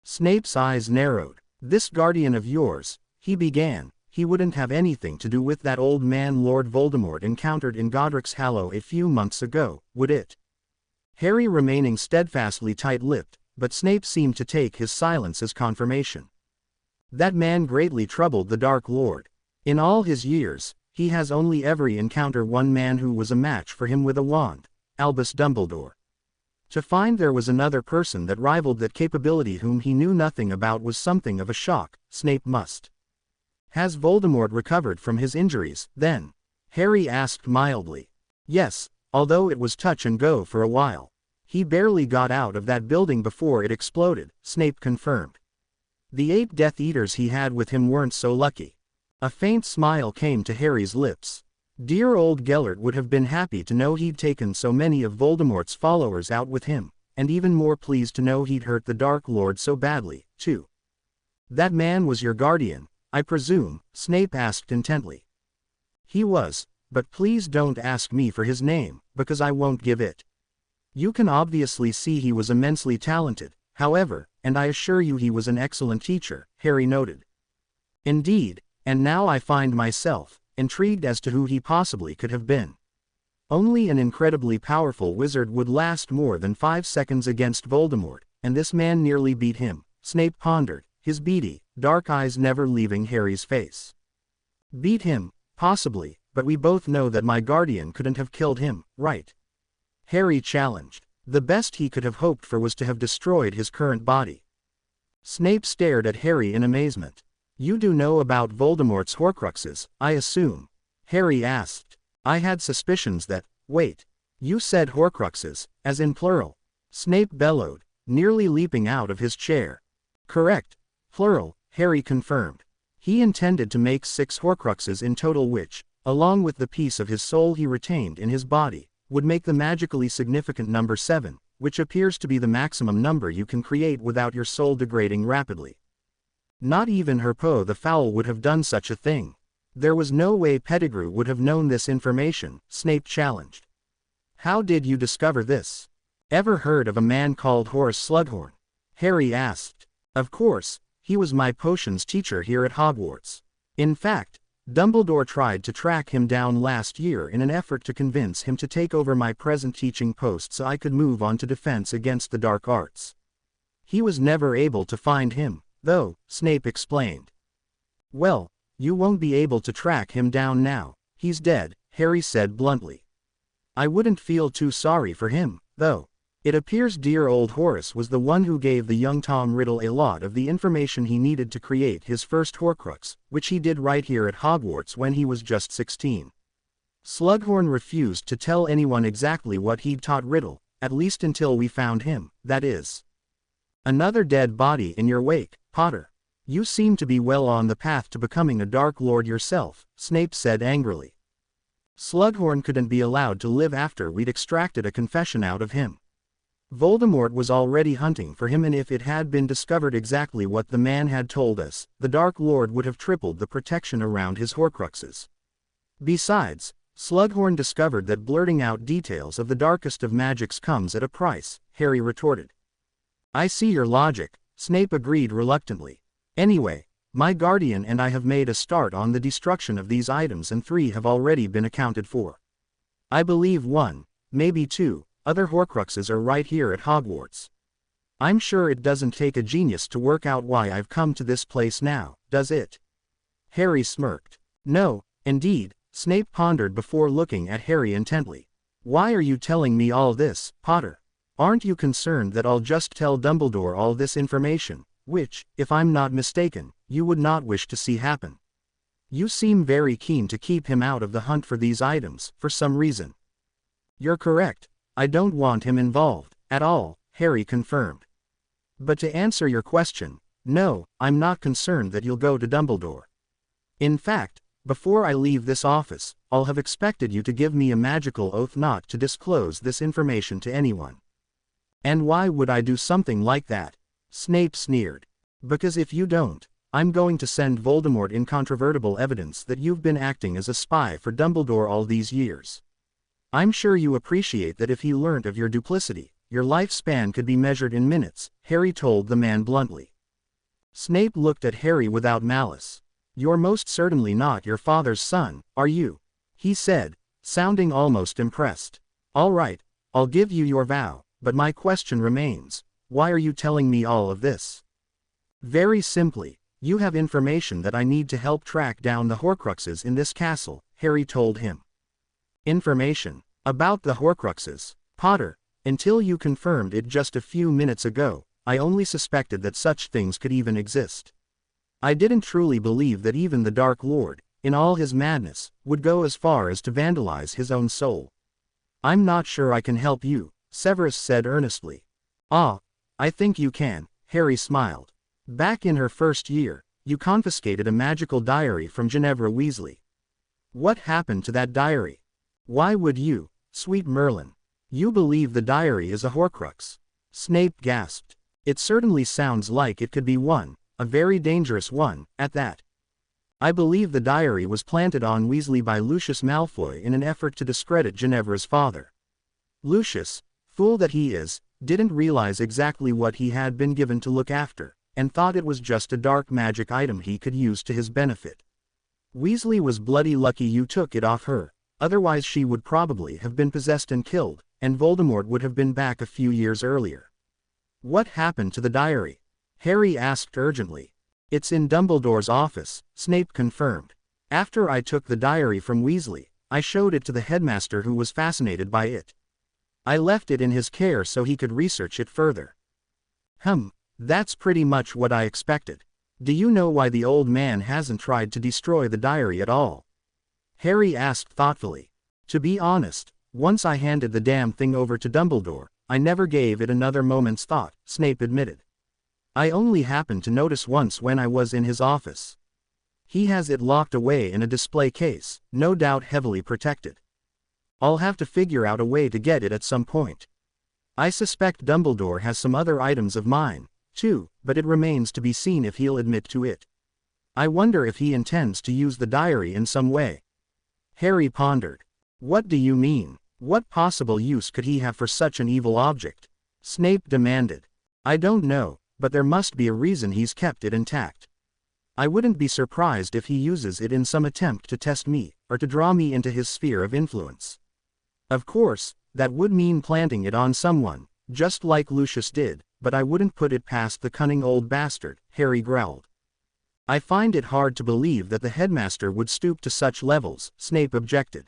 Snape's eyes narrowed. This guardian of yours, he began, he wouldn't have anything to do with that old man Lord Voldemort encountered in Godric's Hollow a few months ago, would it? Harry remaining steadfastly tight-lipped, but Snape seemed to take his silence as confirmation. That man greatly troubled the Dark Lord. In all his years, he has only ever encountered one man who was a match for him with a wand, Albus Dumbledore. To find there was another person that rivaled that capability whom he knew nothing about was something of a shock. Snape must. Has Voldemort recovered from his injuries, then? Harry asked mildly. Yes, although it was touch and go for a while. He barely got out of that building before it exploded, Snape confirmed. The 8 Death Eaters he had with him weren't so lucky. A faint smile came to Harry's lips. Dear old Gellert would have been happy to know he'd taken so many of Voldemort's followers out with him, and even more pleased to know he'd hurt the Dark Lord so badly, too. That man was your guardian, I presume? Snape asked intently. He was, but please don't ask me for his name, because I won't give it. You can obviously see he was immensely talented, however, and I assure you he was an excellent teacher, Harry noted. Indeed, and now I find myself intrigued as to who he possibly could have been. Only an incredibly powerful wizard would last more than 5 seconds against Voldemort, and this man nearly beat him, Snape pondered, his beady, dark eyes never leaving Harry's face. Beat him, possibly, but we both know that my guardian couldn't have killed him, right? Harry challenged. The best he could have hoped for was to have destroyed his current body. Snape stared at Harry in amazement. You do know about Voldemort's Horcruxes, I assume? Harry asked. I had suspicions that, wait. You said Horcruxes, as in plural. Snape bellowed, nearly leaping out of his chair. Correct. Plural, Harry confirmed. He intended to make 6 Horcruxes in total which, along with the piece of his soul he retained in his body, would make the magically significant number 7, which appears to be the maximum number you can create without your soul degrading rapidly. Not even Herpo the Foul would have done such a thing. There was no way Pettigrew would have known this information, Snape challenged. How did you discover this? Ever heard of a man called Horace Slughorn? Harry asked. Of course, he was my potions teacher here at Hogwarts. In fact, Dumbledore tried to track him down last year in an effort to convince him to take over my present teaching post so I could move on to defense against the dark arts. He was never able to find him, though, Snape explained. Well, you won't be able to track him down now, he's dead, Harry said bluntly. I wouldn't feel too sorry for him, though. It appears dear old Horace was the one who gave the young Tom Riddle a lot of the information he needed to create his first Horcrux, which he did right here at Hogwarts when he was just 16. Slughorn refused to tell anyone exactly what he'd taught Riddle, at least until we found him, that is. Another dead body in your wake, Potter. You seem to be well on the path to becoming a Dark Lord yourself, Snape said angrily. Slughorn couldn't be allowed to live after we'd extracted a confession out of him. Voldemort was already hunting for him, and if it had been discovered exactly what the man had told us, the Dark Lord would have tripled the protection around his Horcruxes. Besides, Slughorn discovered that blurting out details of the darkest of magics comes at a price, Harry retorted. I see your logic, Snape agreed reluctantly. Anyway, my guardian and I have made a start on the destruction of these items, and 3 have already been accounted for. I believe 1, maybe 2, other Horcruxes are right here at Hogwarts. I'm sure it doesn't take a genius to work out why I've come to this place now, does it? Harry smirked. No, indeed, Snape pondered before looking at Harry intently. Why are you telling me all this, Potter? Aren't you concerned that I'll just tell Dumbledore all this information, Which, if I'm not mistaken, you would not wish to see happen. You seem very keen to keep him out of the hunt for these items, for some reason. You're correct, I don't want him involved, at all, Harry confirmed. But to answer your question, no, I'm not concerned that you'll go to Dumbledore. In fact, before I leave this office, I'll have expected you to give me a magical oath not to disclose this information to anyone. And why would I do something like that? Snape sneered. Because if you don't, I'm going to send Voldemort incontrovertible evidence that you've been acting as a spy for Dumbledore all these years. I'm sure you appreciate that if he learnt of your duplicity, your lifespan could be measured in minutes, Harry told the man bluntly. Snape looked at Harry without malice. You're most certainly not your father's son, are you? He said, sounding almost impressed. All right, I'll give you your vow, but my question remains, why are you telling me all of this? Very simply, you have information that I need to help track down the Horcruxes in this castle, Harry told him. Information about the Horcruxes, Potter, until you confirmed it just a few minutes ago, I only suspected that such things could even exist. I didn't truly believe that even the Dark Lord, in all his madness, would go as far as to vandalize his own soul. I'm not sure I can help you, Severus said earnestly. Ah, I think you can, Harry smiled. Back in her first year, you confiscated a magical diary from Ginevra Weasley. What happened to that diary? Why would you, sweet Merlin? You believe the diary is a Horcrux? Snape gasped. It certainly sounds like it could be one, a very dangerous one, at that. I believe the diary was planted on Weasley by Lucius Malfoy in an effort to discredit Ginevra's father. Lucius, fool that he is, didn't realize exactly what he had been given to look after, and thought it was just a dark magic item he could use to his benefit. Weasley was bloody lucky you took it off her, otherwise she would probably have been possessed and killed, and Voldemort would have been back a few years earlier. What happened to the diary? Harry asked urgently. It's in Dumbledore's office, Snape confirmed. After I took the diary from Weasley, I showed it to the headmaster who was fascinated by it. I left it in his care so he could research it further. That's pretty much what I expected. Do you know why the old man hasn't tried to destroy the diary at all? Harry asked thoughtfully. To be honest, once I handed the damn thing over to Dumbledore, I never gave it another moment's thought, Snape admitted. I only happened to notice once when I was in his office. He has it locked away in a display case, no doubt heavily protected. I'll have to figure out a way to get it at some point. I suspect Dumbledore has some other items of mine, too, but it remains to be seen if he'll admit to it. I wonder if he intends to use the diary in some way. Harry pondered. What do you mean? What possible use could he have for such an evil object? Snape demanded. I don't know, but there must be a reason he's kept it intact. I wouldn't be surprised if he uses it in some attempt to test me, or to draw me into his sphere of influence. Of course, that would mean planting it on someone, just like Lucius did, but I wouldn't put it past the cunning old bastard, Harry growled. I find it hard to believe that the headmaster would stoop to such levels, Snape objected.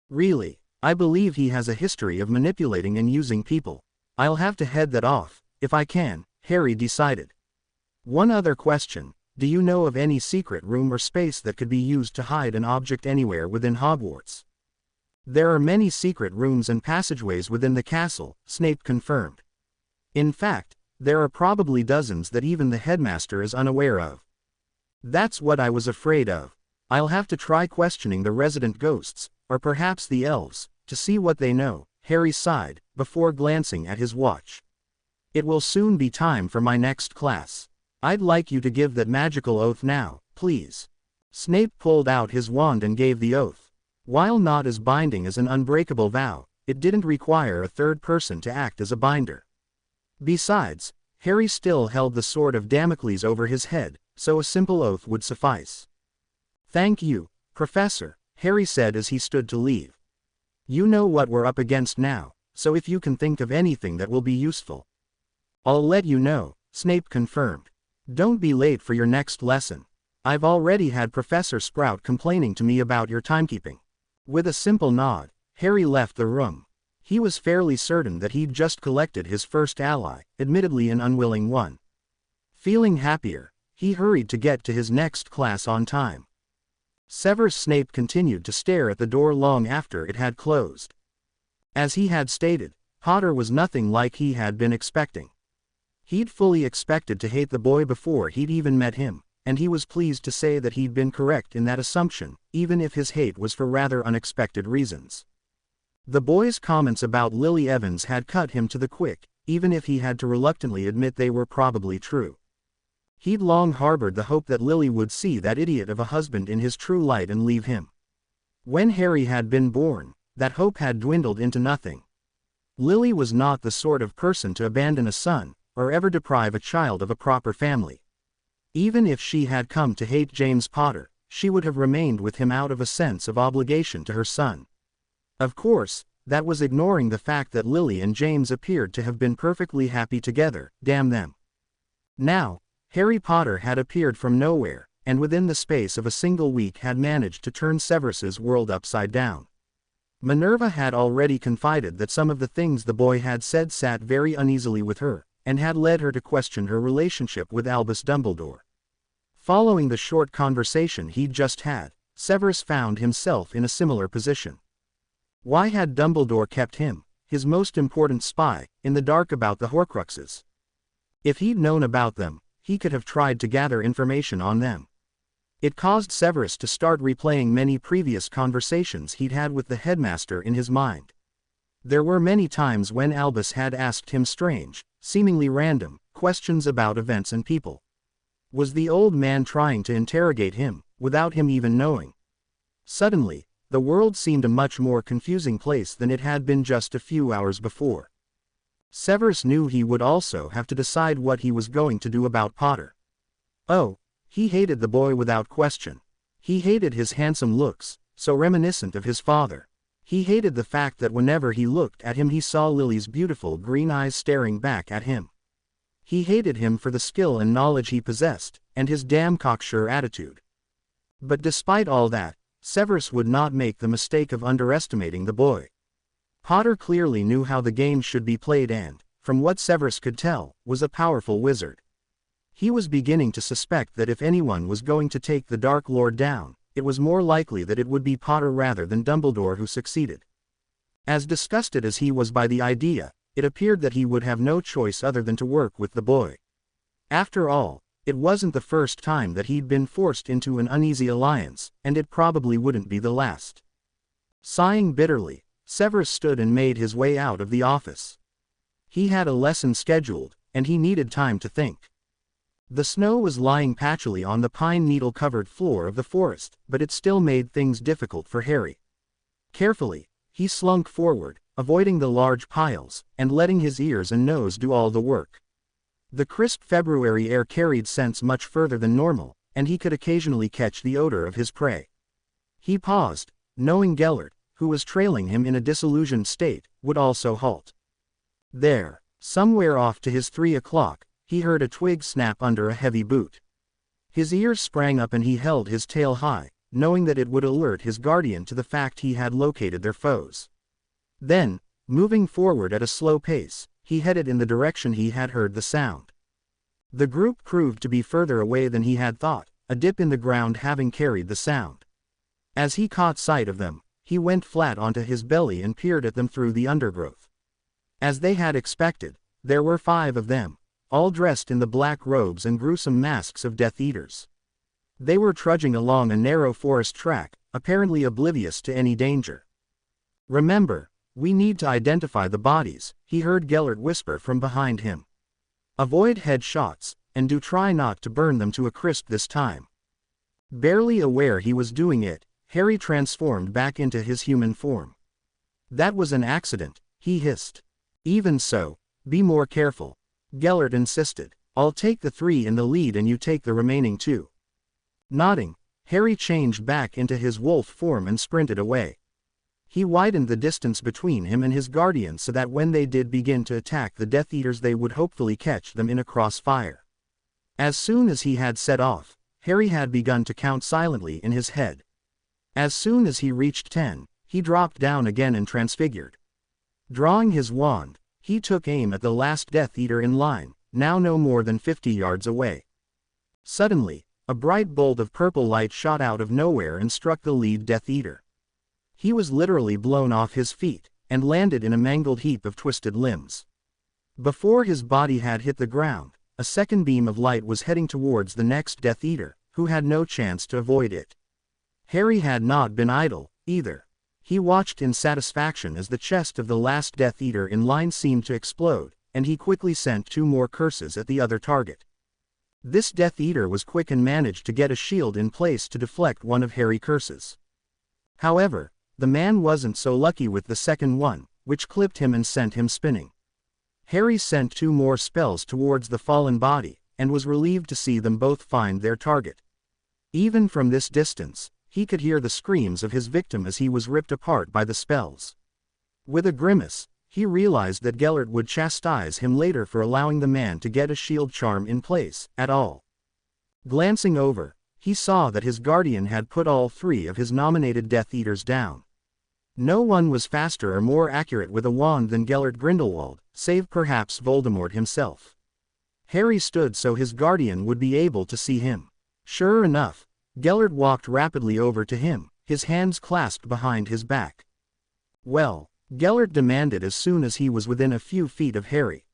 Really, I believe he has a history of manipulating and using people. I'll have to head that off, if I can, Harry decided. One other question, do you know of any secret room or space that could be used to hide an object anywhere within Hogwarts? There are many secret rooms and passageways within the castle, Snape confirmed. In fact, there are probably dozens that even the headmaster is unaware of. That's what I was afraid of. I'll have to try questioning the resident ghosts, or perhaps the elves, to see what they know, Harry sighed, before glancing at his watch. It will soon be time for my next class. I'd like you to give that magical oath now, please. Snape pulled out his wand and gave the oath. While not as binding as an unbreakable vow, it didn't require a third person to act as a binder. Besides, Harry still held the sword of Damocles over his head, so a simple oath would suffice. Thank you, Professor, Harry said as he stood to leave. You know what we're up against now, so if you can think of anything that will be useful, I'll let you know, Snape confirmed. Don't be late for your next lesson. I've already had Professor Sprout complaining to me about your timekeeping. With a simple nod, Harry left the room. He was fairly certain that he'd just collected his first ally, admittedly an unwilling one. Feeling happier, he hurried to get to his next class on time. Severus Snape continued to stare at the door long after it had closed. As he had stated, Potter was nothing like he had been expecting. He'd fully expected to hate the boy before he'd even met him, and he was pleased to say that he'd been correct in that assumption, even if his hate was for rather unexpected reasons. The boy's comments about Lily Evans had cut him to the quick, even if he had to reluctantly admit they were probably true. He'd long harbored the hope that Lily would see that idiot of a husband in his true light and leave him. When Harry had been born, that hope had dwindled into nothing. Lily was not the sort of person to abandon a son, or ever deprive a child of a proper family. Even if she had come to hate James Potter, she would have remained with him out of a sense of obligation to her son. Of course, that was ignoring the fact that Lily and James appeared to have been perfectly happy together, damn them. Now, Harry Potter had appeared from nowhere, and within the space of a single week had managed to turn Severus's world upside down. Minerva had already confided that some of the things the boy had said sat very uneasily with her, and had led her to question her relationship with Albus Dumbledore. Following the short conversation he'd just had, Severus found himself in a similar position. Why had Dumbledore kept him, his most important spy, in the dark about the Horcruxes? If he'd known about them, he could have tried to gather information on them. It caused Severus to start replaying many previous conversations he'd had with the headmaster in his mind. There were many times when Albus had asked him strange, seemingly random, questions about events and people. Was the old man trying to interrogate him, without him even knowing? Suddenly, the world seemed a much more confusing place than it had been just a few hours before. Severus knew he would also have to decide what he was going to do about Potter. Oh, he hated the boy without question. He hated his handsome looks, so reminiscent of his father. He hated the fact that whenever he looked at him he saw Lily's beautiful green eyes staring back at him. He hated him for the skill and knowledge he possessed, and his damn cocksure attitude. But despite all that, Severus would not make the mistake of underestimating the boy. Potter clearly knew how the game should be played and, from what Severus could tell, was a powerful wizard. He was beginning to suspect that if anyone was going to take the Dark Lord down, it was more likely that it would be Potter rather than Dumbledore who succeeded. As disgusted as he was by the idea, it appeared that he would have no choice other than to work with the boy. After all, it wasn't the first time that he'd been forced into an uneasy alliance, and it probably wouldn't be the last. Sighing bitterly, Severus stood and made his way out of the office. He had a lesson scheduled, and he needed time to think. The snow was lying patchily on the pine needle-covered floor of the forest, but it still made things difficult for Harry. Carefully, he slunk forward, avoiding the large piles, and letting his ears and nose do all the work. The crisp February air carried scents much further than normal, and he could occasionally catch the odor of his prey. He paused, knowing Gellert, who was trailing him in a disillusioned state, would also halt. There, somewhere off to his 3 o'clock, he heard a twig snap under a heavy boot. His ears sprang up and he held his tail high, knowing that it would alert his guardian to the fact he had located their foes. Then, moving forward at a slow pace, he headed in the direction he had heard the sound. The group proved to be further away than he had thought, a dip in the ground having carried the sound. As he caught sight of them, he went flat onto his belly and peered at them through the undergrowth. As they had expected, there were 5 of them, all dressed in the black robes and gruesome masks of Death Eaters. They were trudging along a narrow forest track, apparently oblivious to any danger. "Remember, we need to identify the bodies," he heard Gellert whisper from behind him. "Avoid head shots, and do try not to burn them to a crisp this time." Barely aware he was doing it, Harry transformed back into his human form. "That was an accident," he hissed. "Even so, be more careful," Gellert insisted. "I'll take the 3 in the lead and you take the remaining 2. Nodding, Harry changed back into his wolf form and sprinted away. He widened the distance between him and his guardian so that when they did begin to attack the Death Eaters they would hopefully catch them in a crossfire. As soon as he had set off, Harry had begun to count silently in his head. As soon as he reached 10, he dropped down again and transfigured. Drawing his wand, he took aim at the last Death Eater in line, now no more than 50 yards away. Suddenly, a bright bolt of purple light shot out of nowhere and struck the lead Death Eater. He was literally blown off his feet, and landed in a mangled heap of twisted limbs. Before his body had hit the ground, a second beam of light was heading towards the next Death Eater, who had no chance to avoid it. Harry had not been idle, either. He watched in satisfaction as the chest of the last Death Eater in line seemed to explode, and he quickly sent 2 more curses at the other target. This Death Eater was quick and managed to get a shield in place to deflect one of Harry's curses. However, the man wasn't so lucky with the second one, which clipped him and sent him spinning. Harry sent 2 more spells towards the fallen body, and was relieved to see them both find their target. Even from this distance, he could hear the screams of his victim as he was ripped apart by the spells. With a grimace, he realized that Gellert would chastise him later for allowing the man to get a shield charm in place at all. Glancing over, he saw that his guardian had put all 3 of his nominated Death Eaters down. No one was faster or more accurate with a wand than Gellert Grindelwald, save perhaps Voldemort himself. Harry stood so his guardian would be able to see him. Sure enough, Gellert walked rapidly over to him, his hands clasped behind his back. "Well," Gellert demanded as soon as he was within a few feet of Harry.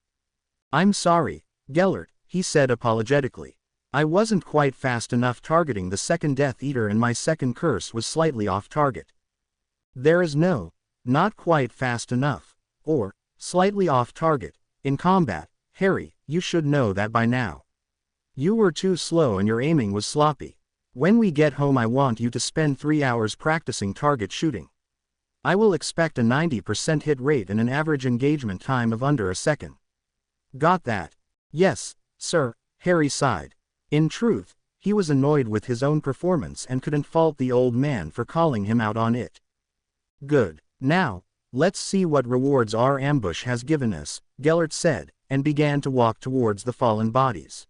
"I'm sorry, Gellert," he said apologetically. "I wasn't quite fast enough targeting the second Death Eater and my second curse was slightly off target." There is no, not quite fast enough, or, slightly off target, in combat, Harry, you should know that by now. You were too slow and your aiming was sloppy. When we get home I want you to spend 3 hours practicing target shooting. I will expect a 90% hit rate and an average engagement time of under a second. Got that? Yes, sir, Harry sighed. In truth, he was annoyed with his own performance and couldn't fault the old man for calling him out on it. Good. Now, let's see what rewards our ambush has given us, Gellert said, and began to walk towards the fallen bodies.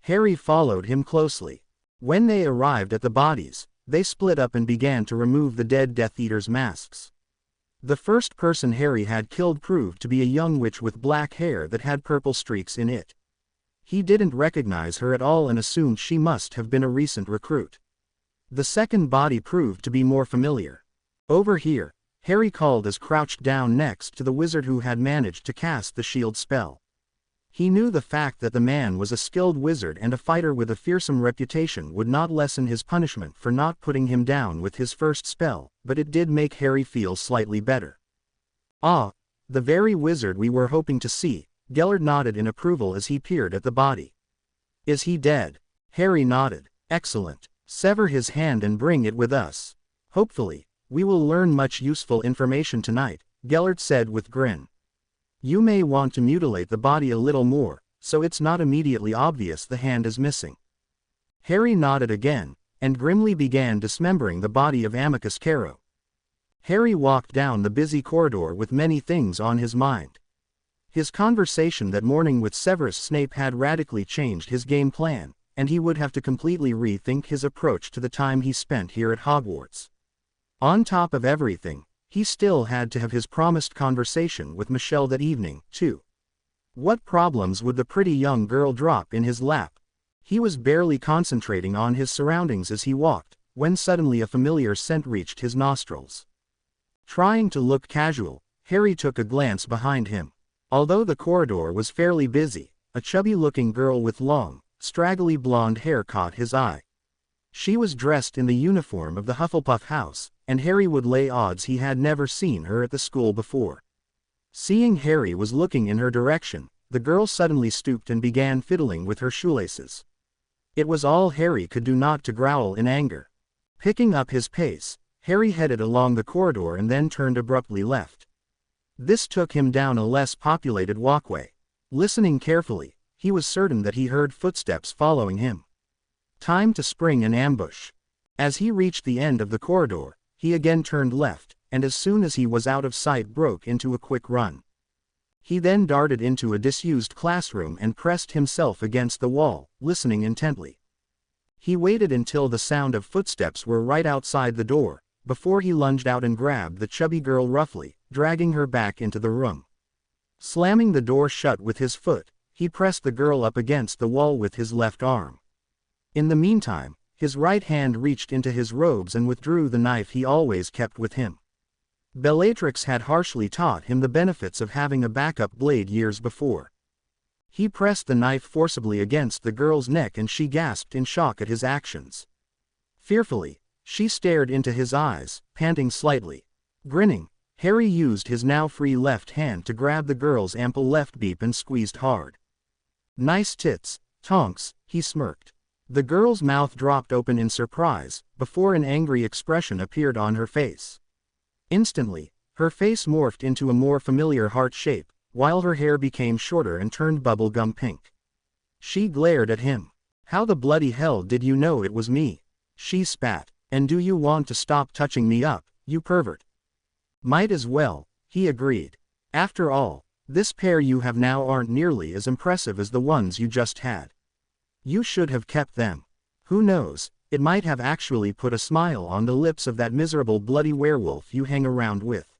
Harry followed him closely. When they arrived at the bodies, they split up and began to remove the dead Death Eaters' masks. The first person Harry had killed proved to be a young witch with black hair that had purple streaks in it. He didn't recognize her at all and assumed she must have been a recent recruit. The second body proved to be more familiar. "Over here," Harry called as crouched down next to the wizard who had managed to cast the shield spell. He knew the fact that the man was a skilled wizard and a fighter with a fearsome reputation would not lessen his punishment for not putting him down with his first spell, but it did make Harry feel slightly better. "Ah, the very wizard we were hoping to see," Gellert nodded in approval as he peered at the body. "Is he dead?" Harry nodded. "Excellent. Sever his hand and bring it with us. Hopefully, we will learn much useful information tonight," Gellert said with grin. "You may want to mutilate the body a little more, so it's not immediately obvious the hand is missing." Harry nodded again, and grimly began dismembering the body of Amicus Carrow. Harry walked down the busy corridor with many things on his mind. His conversation that morning with Severus Snape had radically changed his game plan, and he would have to completely rethink his approach to the time he spent here at Hogwarts. On top of everything, he still had to have his promised conversation with Michelle that evening, too. What problems would the pretty young girl drop in his lap? He was barely concentrating on his surroundings as he walked, when suddenly a familiar scent reached his nostrils. Trying to look casual, Harry took a glance behind him. Although the corridor was fairly busy, a chubby-looking girl with long, straggly blonde hair caught his eye. She was dressed in the uniform of the Hufflepuff house, and Harry would lay odds he had never seen her at the school before. Seeing Harry was looking in her direction, the girl suddenly stooped and began fiddling with her shoelaces. It was all Harry could do not to growl in anger. Picking up his pace, Harry headed along the corridor and then turned abruptly left. This took him down a less populated walkway. Listening carefully, he was certain that he heard footsteps following him. Time to spring an ambush. As he reached the end of the corridor, he again turned left, and as soon as he was out of sight broke into a quick run. He then darted into a disused classroom and pressed himself against the wall, listening intently. He waited until the sound of footsteps were right outside the door, before he lunged out and grabbed the chubby girl roughly, dragging her back into the room. Slamming the door shut with his foot, he pressed the girl up against the wall with his left arm. In the meantime, his right hand reached into his robes and withdrew the knife he always kept with him. Bellatrix had harshly taught him the benefits of having a backup blade years before. He pressed the knife forcibly against the girl's neck and she gasped in shock at his actions. Fearfully, she stared into his eyes, panting slightly. Grinning, Harry used his now free left hand to grab the girl's ample left beep and squeezed hard. "Nice tits, Tonks," he smirked. The girl's mouth dropped open in surprise, before an angry expression appeared on her face. Instantly, her face morphed into a more familiar heart shape, while her hair became shorter and turned bubblegum pink. She glared at him. "How the bloody hell did you know it was me?" she spat. "And do you want to stop touching me up, you pervert?" "Might as well," he agreed. "After all, this pair you have now aren't nearly as impressive as the ones you just had. You should have kept them. Who knows, it might have actually put a smile on the lips of that miserable bloody werewolf you hang around with."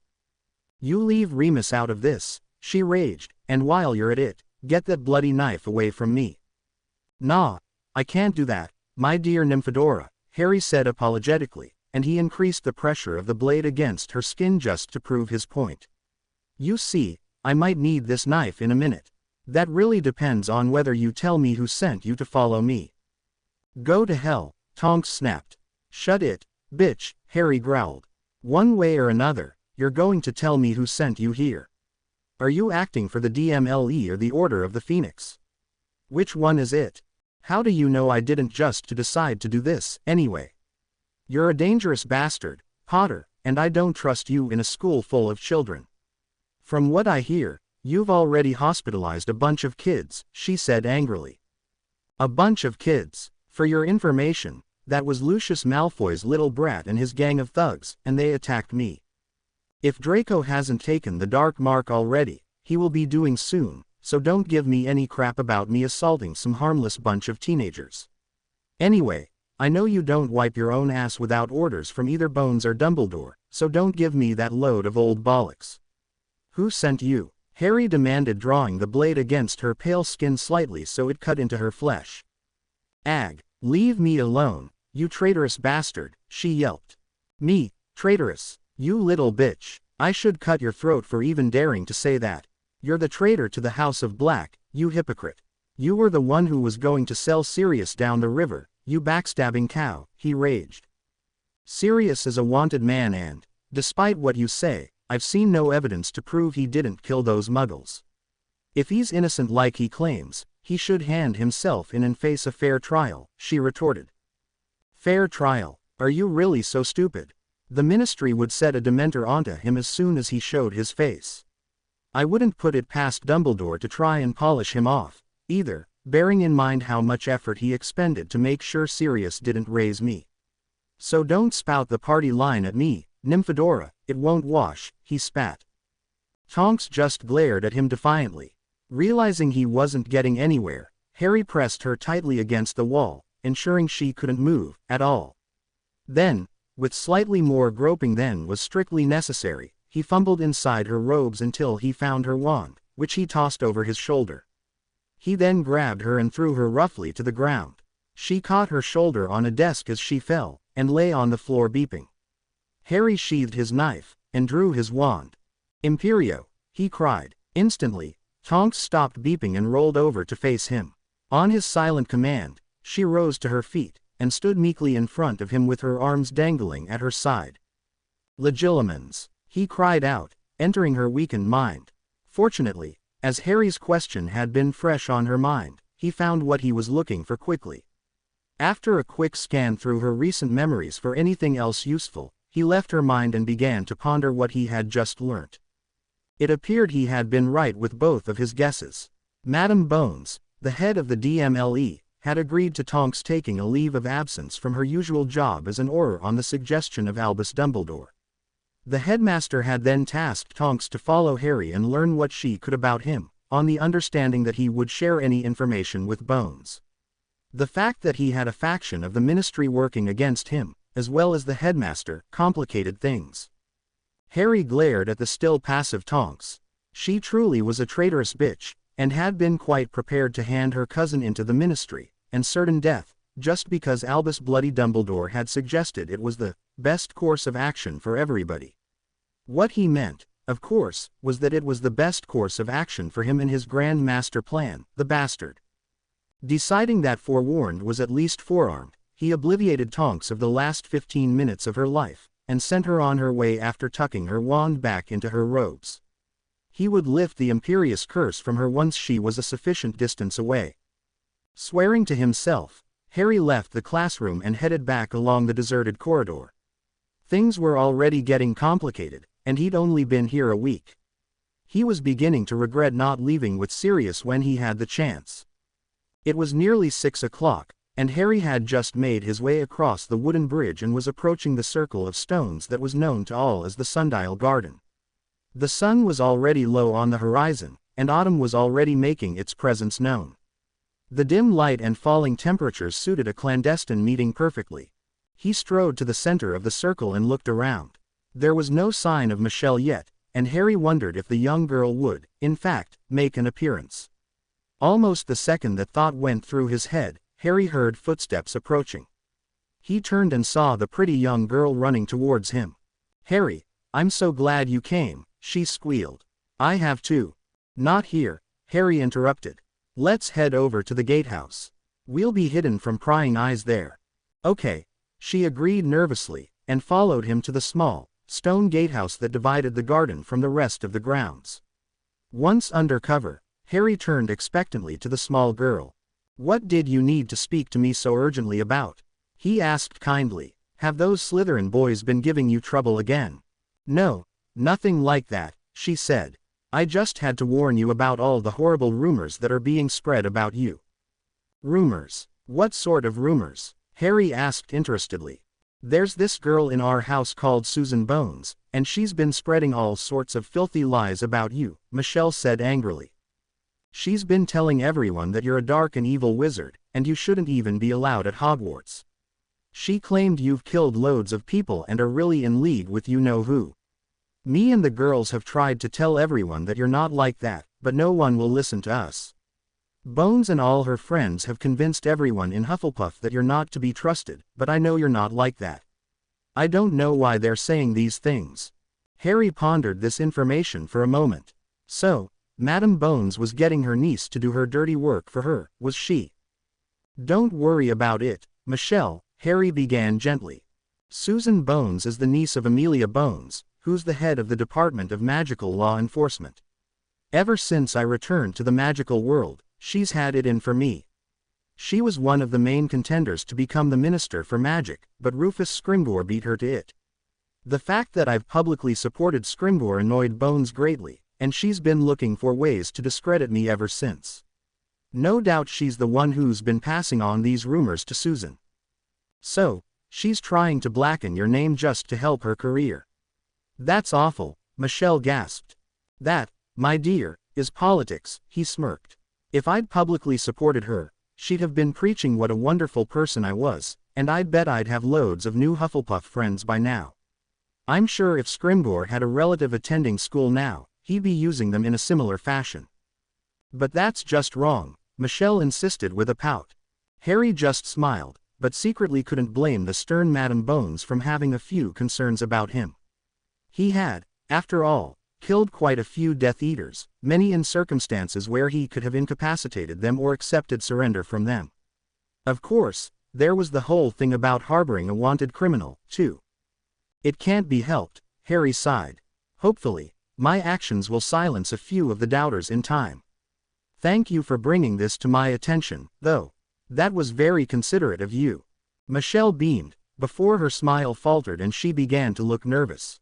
"You leave Remus out of this," she raged, "and while you're at it, get that bloody knife away from me." "Nah, I can't do that, my dear Nymphadora," Harry said apologetically, and he increased the pressure of the blade against her skin just to prove his point. "You see, I might need this knife in a minute. That really depends on whether you tell me who sent you to follow me." "Go to hell," Tonks snapped. "Shut it, bitch," Harry growled. "One way or another, you're going to tell me who sent you here. Are you acting for the DMLE or the Order of the Phoenix? Which one is it? How do you know I didn't just decide to do this, anyway? You're a dangerous bastard, Potter, and I don't trust you in a school full of children. From what I hear, you've already hospitalized a bunch of kids," she said angrily. "A bunch of kids. For your information, that was Lucius Malfoy's little brat and his gang of thugs, and they attacked me. If Draco hasn't taken the dark mark already, he will be doing soon, so don't give me any crap about me assaulting some harmless bunch of teenagers. Anyway, I know you don't wipe your own ass without orders from either Bones or Dumbledore, so don't give me that load of old bollocks. Who sent you?" Harry demanded, drawing the blade against her pale skin slightly so it cut into her flesh. "Ag, leave me alone, you traitorous bastard," she yelped. "Me, traitorous? You little bitch, I should cut your throat for even daring to say that. You're the traitor to the House of Black, you hypocrite. You were the one who was going to sell Sirius down the river, you backstabbing cow," he raged. "Sirius is a wanted man and, despite what you say, I've seen no evidence to prove he didn't kill those muggles. If he's innocent like he claims, he should hand himself in and face a fair trial," she retorted. "Fair trial? Are you really so stupid? The Ministry would set a Dementor onto him as soon as he showed his face. I wouldn't put it past Dumbledore to try and polish him off, either, bearing in mind how much effort he expended to make sure Sirius didn't raise me. So don't spout the party line at me, Nymphadora, it won't wash," he spat. Tonks just glared at him defiantly. Realizing he wasn't getting anywhere, Harry pressed her tightly against the wall, ensuring she couldn't move at all. Then, with slightly more groping than was strictly necessary, he fumbled inside her robes until he found her wand, which he tossed over his shoulder. He then grabbed her and threw her roughly to the ground. She caught her shoulder on a desk as she fell, and lay on the floor beeping. Harry sheathed his knife, and drew his wand. "Imperio!" he cried. Instantly, Tonks stopped beeping and rolled over to face him. On his silent command, she rose to her feet, and stood meekly in front of him with her arms dangling at her side. "Legilimens!" he cried out, entering her weakened mind. Fortunately, as Harry's question had been fresh on her mind, he found what he was looking for quickly. After a quick scan through her recent memories for anything else useful, he left her mind and began to ponder what he had just learnt. It appeared he had been right with both of his guesses. Madame Bones, the head of the DMLE, had agreed to Tonks taking a leave of absence from her usual job as an Auror on the suggestion of Albus Dumbledore. The headmaster had then tasked Tonks to follow Harry and learn what she could about him, on the understanding that he would share any information with Bones. The fact that he had a faction of the Ministry working against him, as well as the headmaster, complicated things. Harry glared at the still passive Tonks. She truly was a traitorous bitch, and had been quite prepared to hand her cousin into the ministry, and certain death, just because Albus Bloody Dumbledore had suggested it was the best course of action for everybody. What he meant, of course, was that it was the best course of action for him in his grand master plan, the bastard. Deciding that forewarned was at least forearmed, he obliviated Tonks of the last 15 minutes of her life, and sent her on her way after tucking her wand back into her robes. He would lift the imperious curse from her once she was a sufficient distance away. Swearing to himself, Harry left the classroom and headed back along the deserted corridor. Things were already getting complicated, and he'd only been here a week. He was beginning to regret not leaving with Sirius when he had the chance. It was nearly 6 o'clock, and Harry had just made his way across the wooden bridge and was approaching the circle of stones that was known to all as the Sundial Garden. The sun was already low on the horizon, and autumn was already making its presence known. The dim light and falling temperatures suited a clandestine meeting perfectly. He strode to the center of the circle and looked around. There was no sign of Michelle yet, and Harry wondered if the young girl would, in fact, make an appearance. Almost the second that thought went through his head, Harry heard footsteps approaching. He turned and saw the pretty young girl running towards him. "Harry, I'm so glad you came," she squealed. "I have too." "Not here," Harry interrupted. "Let's head over to the gatehouse. We'll be hidden from prying eyes there." "Okay," she agreed nervously, and followed him to the small, stone gatehouse that divided the garden from the rest of the grounds. Once under cover, Harry turned expectantly to the small girl. "What did you need to speak to me so urgently about?" he asked kindly. "Have those Slytherin boys been giving you trouble again?" "No, nothing like that," she said. "I just had to warn you about all the horrible rumors that are being spread about you." "Rumors? What sort of rumors?" Harry asked interestedly. "There's this girl in our house called Susan Bones, and she's been spreading all sorts of filthy lies about you," Michelle said angrily. "She's been telling everyone that you're a dark and evil wizard, and you shouldn't even be allowed at Hogwarts. She claimed you've killed loads of people and are really in league with you-know-who. Me and the girls have tried to tell everyone that you're not like that, but no one will listen to us. Bones and all her friends have convinced everyone in Hufflepuff that you're not to be trusted, but I know you're not like that. I don't know why they're saying these things." Harry pondered this information for a moment. So, Madame Bones was getting her niece to do her dirty work for her, was she? "Don't worry about it, Michelle," Harry began gently. "Susan Bones is the niece of Amelia Bones, who's the head of the Department of Magical Law Enforcement. Ever since I returned to the magical world, she's had it in for me. She was one of the main contenders to become the Minister for Magic, but Rufus Scrimgeour beat her to it. The fact that I've publicly supported Scrimgeour annoyed Bones greatly, and she's been looking for ways to discredit me ever since. No doubt she's the one who's been passing on these rumors to Susan. So, she's trying to blacken your name just to help her career." "That's awful," Michelle gasped. "That, my dear, is politics," he smirked. "If I'd publicly supported her, she'd have been preaching what a wonderful person I was, and I'd bet I'd have loads of new Hufflepuff friends by now. I'm sure if Scrimgeour had a relative attending school now, he'd be using them in a similar fashion." "But that's just wrong," Michelle insisted with a pout. Harry just smiled, but secretly couldn't blame the stern Madame Bones from having a few concerns about him. He had, after all, killed quite a few Death Eaters, many in circumstances where he could have incapacitated them or accepted surrender from them. Of course, there was the whole thing about harboring a wanted criminal, too. "It can't be helped," Harry sighed. "Hopefully, my actions will silence a few of the doubters in time. Thank you for bringing this to my attention, though. That was very considerate of you." Michelle beamed, before her smile faltered and she began to look nervous.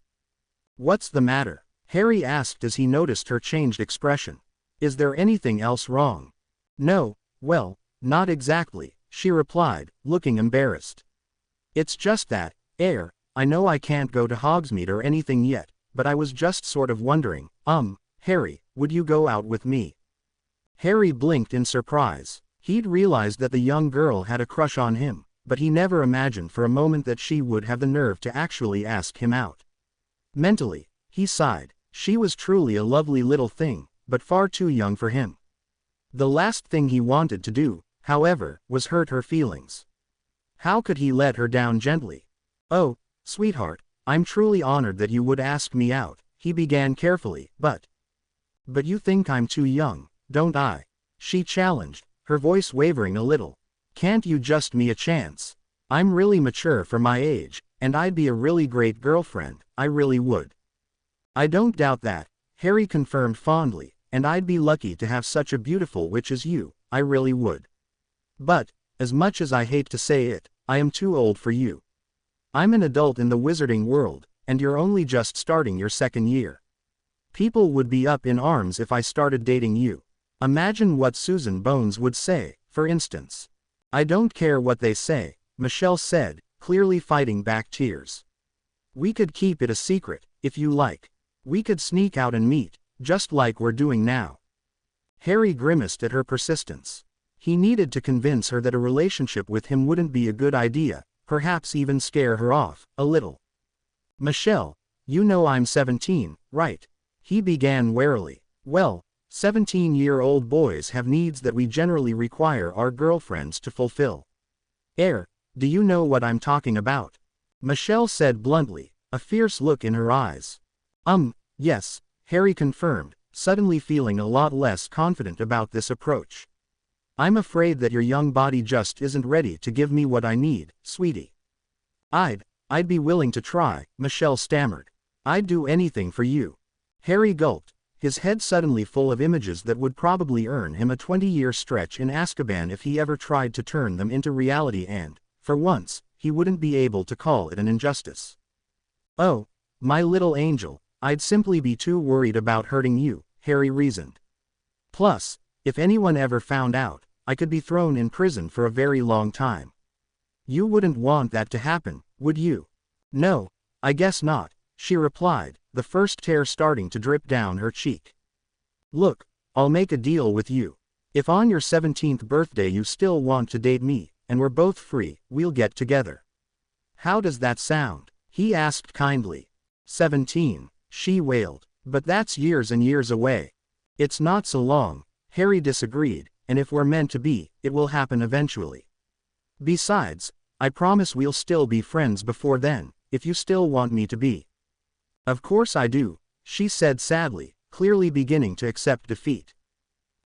"What's the matter?" Harry asked as he noticed her changed expression. "Is there anything else wrong?" "No, well, not exactly," she replied, looking embarrassed. "It's just that, I know I can't go to Hogsmeade or anything yet, but I was just sort of wondering, Harry, would you go out with me?" Harry blinked in surprise. He'd realized that the young girl had a crush on him, but he never imagined for a moment that she would have the nerve to actually ask him out. Mentally, he sighed. She was truly a lovely little thing, but far too young for him. The last thing he wanted to do, however, was hurt her feelings. How could he let her down gently? "Oh, sweetheart, I'm truly honored that you would ask me out," he began carefully, but you think I'm too young, don't I?" she challenged, her voice wavering a little. "Can't you just me a chance? I'm really mature for my age, and I'd be a really great girlfriend, I really would." "I don't doubt that," Harry confirmed fondly, "and I'd be lucky to have such a beautiful witch as you, I really would. But, as much as I hate to say it, I am too old for you. I'm an adult in the wizarding world, and you're only just starting your second year. People would be up in arms if I started dating you. Imagine what Susan Bones would say, for instance." "I don't care what they say," Michelle said, clearly fighting back tears. "We could keep it a secret, if you like. We could sneak out and meet, just like we're doing now." Harry grimaced at her persistence. He needed to convince her that a relationship with him wouldn't be a good idea, perhaps even scare her off, a little. "Michelle, you know I'm 17, right?" he began warily. "Well, 17-year-old boys have needs that we generally require our girlfriends to fulfill. Do you know what I'm talking about?" Michelle said bluntly, a fierce look in her eyes. Yes," Harry confirmed, suddenly feeling a lot less confident about this approach. "I'm afraid that your young body just isn't ready to give me what I need, sweetie." I'd be willing to try," Michelle stammered. "I'd do anything for you." Harry gulped, his head suddenly full of images that would probably earn him a 20-year stretch in Azkaban if he ever tried to turn them into reality and, for once, he wouldn't be able to call it an injustice. "Oh, my little angel, I'd simply be too worried about hurting you," Harry reasoned. "Plus, if anyone ever found out, I could be thrown in prison for a very long time. You wouldn't want that to happen, would you?" "No, I guess not," she replied, the first tear starting to drip down her cheek. "Look, I'll make a deal with you. If on your 17th birthday you still want to date me, and we're both free, we'll get together." "How does that sound?" he asked kindly. 17, she wailed. "But that's years and years away." "It's not so long," Harry disagreed, "and if we're meant to be, it will happen eventually. Besides, I promise we'll still be friends before then, if you still want me to be." "Of course I do," she said sadly, clearly beginning to accept defeat.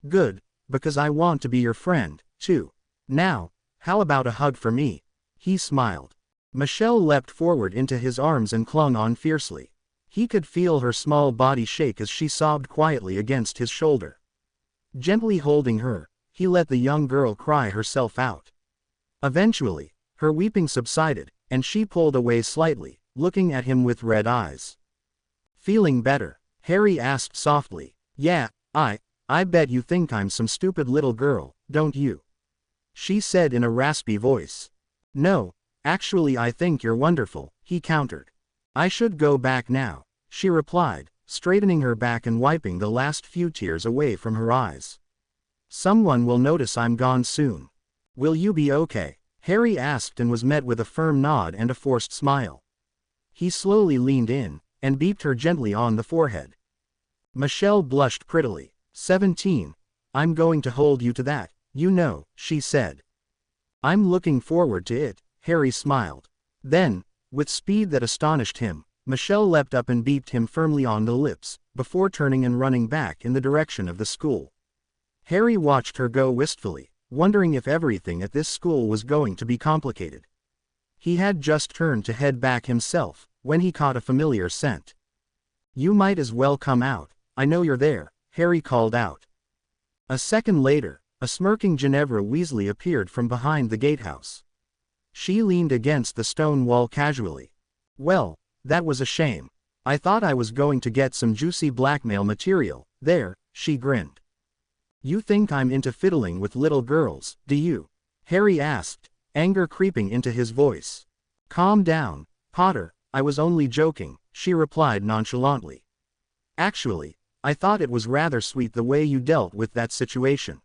"Good, because I want to be your friend, too. Now, how about a hug for me?" he smiled. Michelle leapt forward into his arms and clung on fiercely. He could feel her small body shake as she sobbed quietly against his shoulder. Gently holding her, he let the young girl cry herself out. Eventually, her weeping subsided, and she pulled away slightly, looking at him with red eyes. "Feeling better?" Harry asked softly. "Yeah, I bet you think I'm some stupid little girl, don't you?" she said in a raspy voice. "No, actually I think you're wonderful," he countered. "I should go back now," she replied, straightening her back and wiping the last few tears away from her eyes. "Someone will notice I'm gone soon. Will you be okay?" Harry asked and was met with a firm nod and a forced smile. He slowly leaned in, and beeped her gently on the forehead. Michelle blushed prettily. 17, I'm going to hold you to that, you know, she said. "I'm looking forward to it," Harry smiled. Then, with speed that astonished him, Michelle leapt up and beeped him firmly on the lips, before turning and running back in the direction of the school. Harry watched her go wistfully, wondering if everything at this school was going to be complicated. He had just turned to head back himself, when he caught a familiar scent. "You might as well come out, I know you're there," Harry called out. A second later, a smirking Ginevra Weasley appeared from behind the gatehouse. She leaned against the stone wall casually. "Well, that was a shame. I thought I was going to get some juicy blackmail material, there," she grinned. "You think I'm into fiddling with little girls, do you?" Harry asked, anger creeping into his voice. "Calm down, Potter, I was only joking," she replied nonchalantly. "Actually, I thought it was rather sweet the way you dealt with that situation.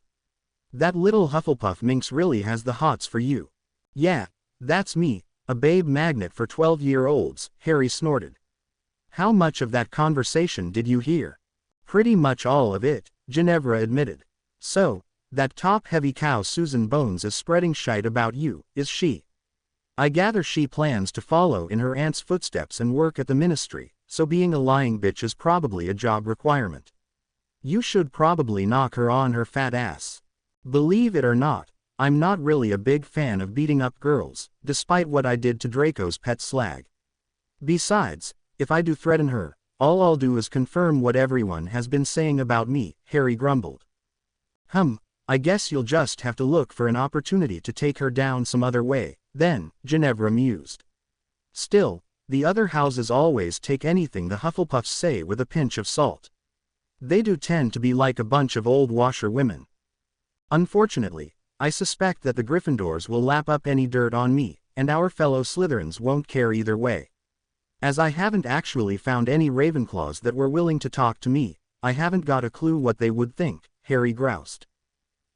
That little Hufflepuff minx really has the hots for you." "Yeah, that's me, a babe magnet for 12-year-olds, Harry snorted. "How much of that conversation did you hear?" "Pretty much all of it," Ginevra admitted. "So, That top-heavy cow Susan Bones is spreading shite about you, is she? I gather she plans to follow in her aunt's footsteps and work at the ministry, so being a lying bitch is probably a job requirement. You should probably knock her on her fat ass. Believe it or not, I'm not really a big fan of beating up girls, despite what I did to Draco's pet slag. Besides, if I do threaten her, all I'll do is confirm what everyone has been saying about me, Harry grumbled. I guess you'll just have to look for an opportunity to take her down some other way, then, Ginevra mused. Still, the other houses always take anything the Hufflepuffs say with a pinch of salt. They do tend to be like a bunch of old washerwomen. Unfortunately, I suspect that the Gryffindors will lap up any dirt on me, and our fellow Slytherins won't care either way. As I haven't actually found any Ravenclaws that were willing to talk to me, I haven't got a clue what they would think, Harry groused.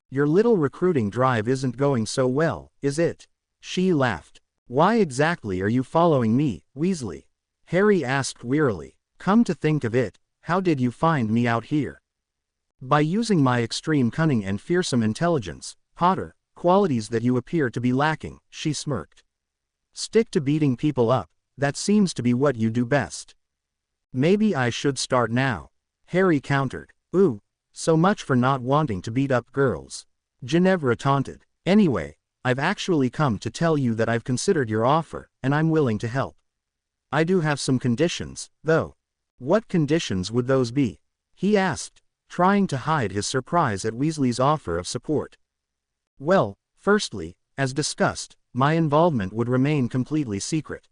Your little recruiting drive isn't going so well, is it? She laughed. Why exactly are you following me, Weasley? Harry asked wearily. Come to think of it, how did you find me out here? By using my extreme cunning and fearsome intelligence, Potter, qualities that you appear to be lacking, she smirked. Stick to beating people up, that seems to be what you do best. Maybe I should start now. Harry countered. Ooh, so much for not wanting to beat up girls. Ginevra taunted. Anyway, I've actually come to tell you that I've considered your offer, and I'm willing to help. I do have some conditions, though. What conditions would those be? He asked, trying to hide his surprise at Weasley's offer of support. Well, firstly, as discussed, my involvement would remain completely secret.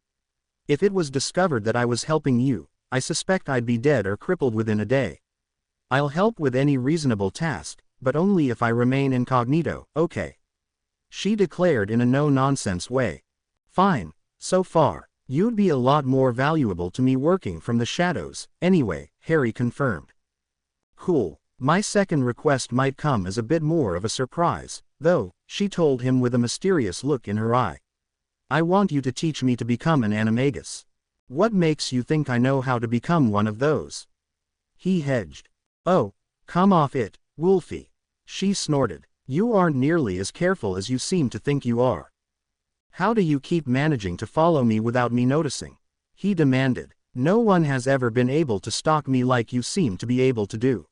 If it was discovered that I was helping you, I suspect I'd be dead or crippled within a day. I'll help with any reasonable task, but only if I remain incognito, okay? She declared in a no-nonsense way. Fine, so far, you'd be a lot more valuable to me working from the shadows, anyway, Harry confirmed. Cool, my second request might come as a bit more of a surprise, though, she told him with a mysterious look in her eye. I want you to teach me to become an animagus. What makes you think I know how to become one of those? He hedged. Oh, come off it, Wolfie. She snorted. You aren't nearly as careful as you seem to think you are. How do you keep managing to follow me without me noticing? He demanded. No one has ever been able to stalk me like you seem to be able to do.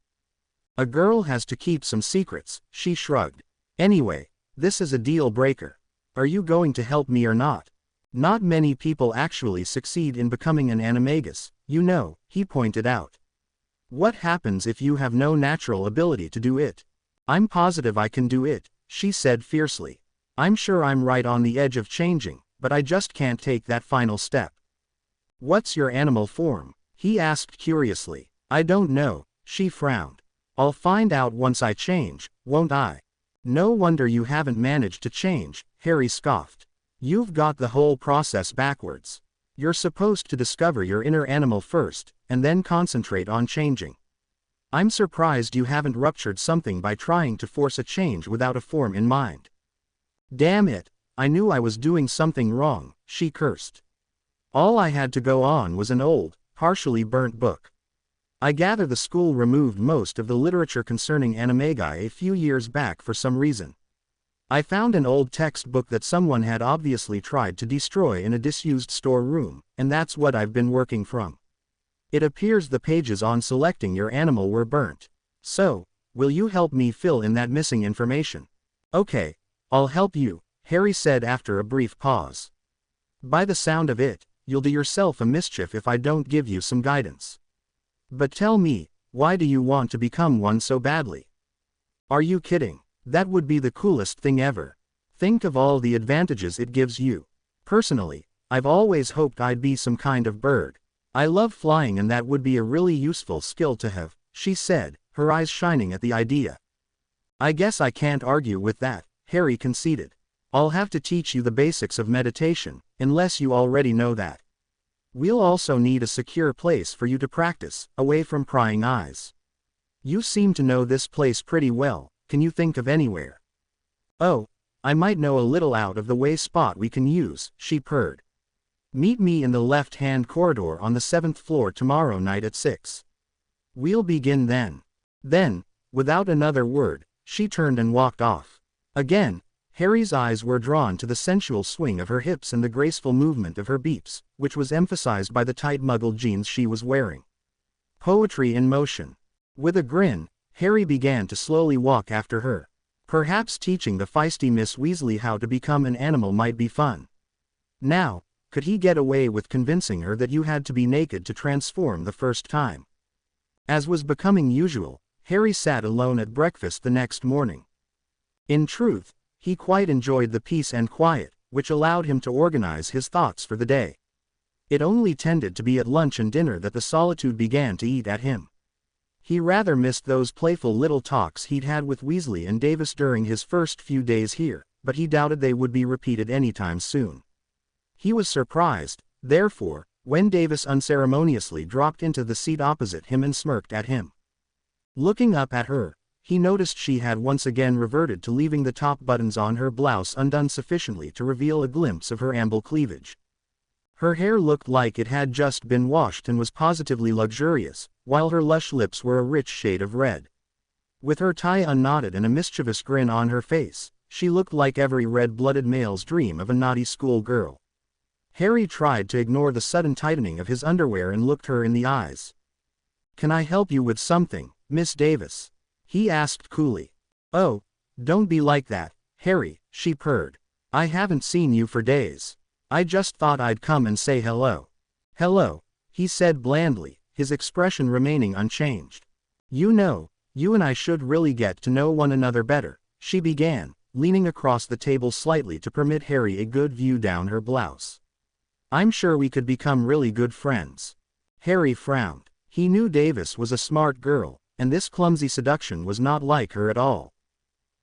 A girl has to keep some secrets, she shrugged. Anyway, this is a deal breaker. Are you going to help me or not? Not many people actually succeed in becoming an animagus, you know, he pointed out. What happens if you have no natural ability to do it? I'm positive I can do it, she said fiercely. I'm sure I'm right on the edge of changing, but I just can't take that final step. What's your animal form? He asked curiously. I don't know, she frowned. I'll find out once I change, won't I? No wonder you haven't managed to change, Harry scoffed. You've got the whole process backwards. You're supposed to discover your inner animal first, and then concentrate on changing. I'm surprised you haven't ruptured something by trying to force a change without a form in mind. Damn it, I knew I was doing something wrong, she cursed. All I had to go on was an old, partially burnt book. I gather the school removed most of the literature concerning animagi a few years back for some reason. I found an old textbook that someone had obviously tried to destroy in a disused storeroom, and that's what I've been working from. It appears the pages on selecting your animal were burnt. So, will you help me fill in that missing information? Okay, I'll help you, Harry said after a brief pause. By the sound of it, you'll do yourself a mischief if I don't give you some guidance. But tell me, why do you want to become one so badly? Are you kidding? That would be the coolest thing ever. Think of all the advantages it gives you. Personally, I've always hoped I'd be some kind of bird. I love flying and that would be a really useful skill to have, she said, her eyes shining at the idea. I guess I can't argue with that, Harry conceded. I'll have to teach you the basics of meditation, unless you already know that. We'll also need a secure place for you to practice, away from prying eyes. You seem to know this place pretty well, can you think of anywhere? Oh, I might know a little out of the way spot we can use, she purred. Meet me in the left-hand corridor on the 7th floor tomorrow night at 6. We'll begin then. Then, without another word, she turned and walked off. Again, Harry's eyes were drawn to the sensual swing of her hips and the graceful movement of her beeps, which was emphasized by the tight muggle jeans she was wearing. Poetry in motion. With a grin, Harry began to slowly walk after her. Perhaps teaching the feisty Miss Weasley how to become an animal might be fun. Now, could he get away with convincing her that you had to be naked to transform the first time? As was becoming usual, Harry sat alone at breakfast the next morning. In truth, he quite enjoyed the peace and quiet, which allowed him to organize his thoughts for the day. It only tended to be at lunch and dinner that the solitude began to eat at him. He rather missed those playful little talks he'd had with Weasley and Davis during his first few days here, but he doubted they would be repeated anytime soon. He was surprised, therefore, when Davis unceremoniously dropped into the seat opposite him and smirked at him. Looking up at her, he noticed she had once again reverted to leaving the top buttons on her blouse undone sufficiently to reveal a glimpse of her ample cleavage. Her hair looked like it had just been washed and was positively luxurious, while her lush lips were a rich shade of red. With her tie unknotted and a mischievous grin on her face, she looked like every red-blooded male's dream of a naughty schoolgirl. Harry tried to ignore the sudden tightening of his underwear and looked her in the eyes. "Can I help you with something, Miss Davis?" he asked coolly. "Oh, don't be like that, Harry," she purred. "I haven't seen you for days. I just thought I'd come and say hello." "Hello," he said blandly, his expression remaining unchanged. "You know, you and I should really get to know one another better," she began, leaning across the table slightly to permit Harry a good view down her blouse. "I'm sure we could become really good friends." Harry frowned. He knew Davis was a smart girl, and this clumsy seduction was not like her at all.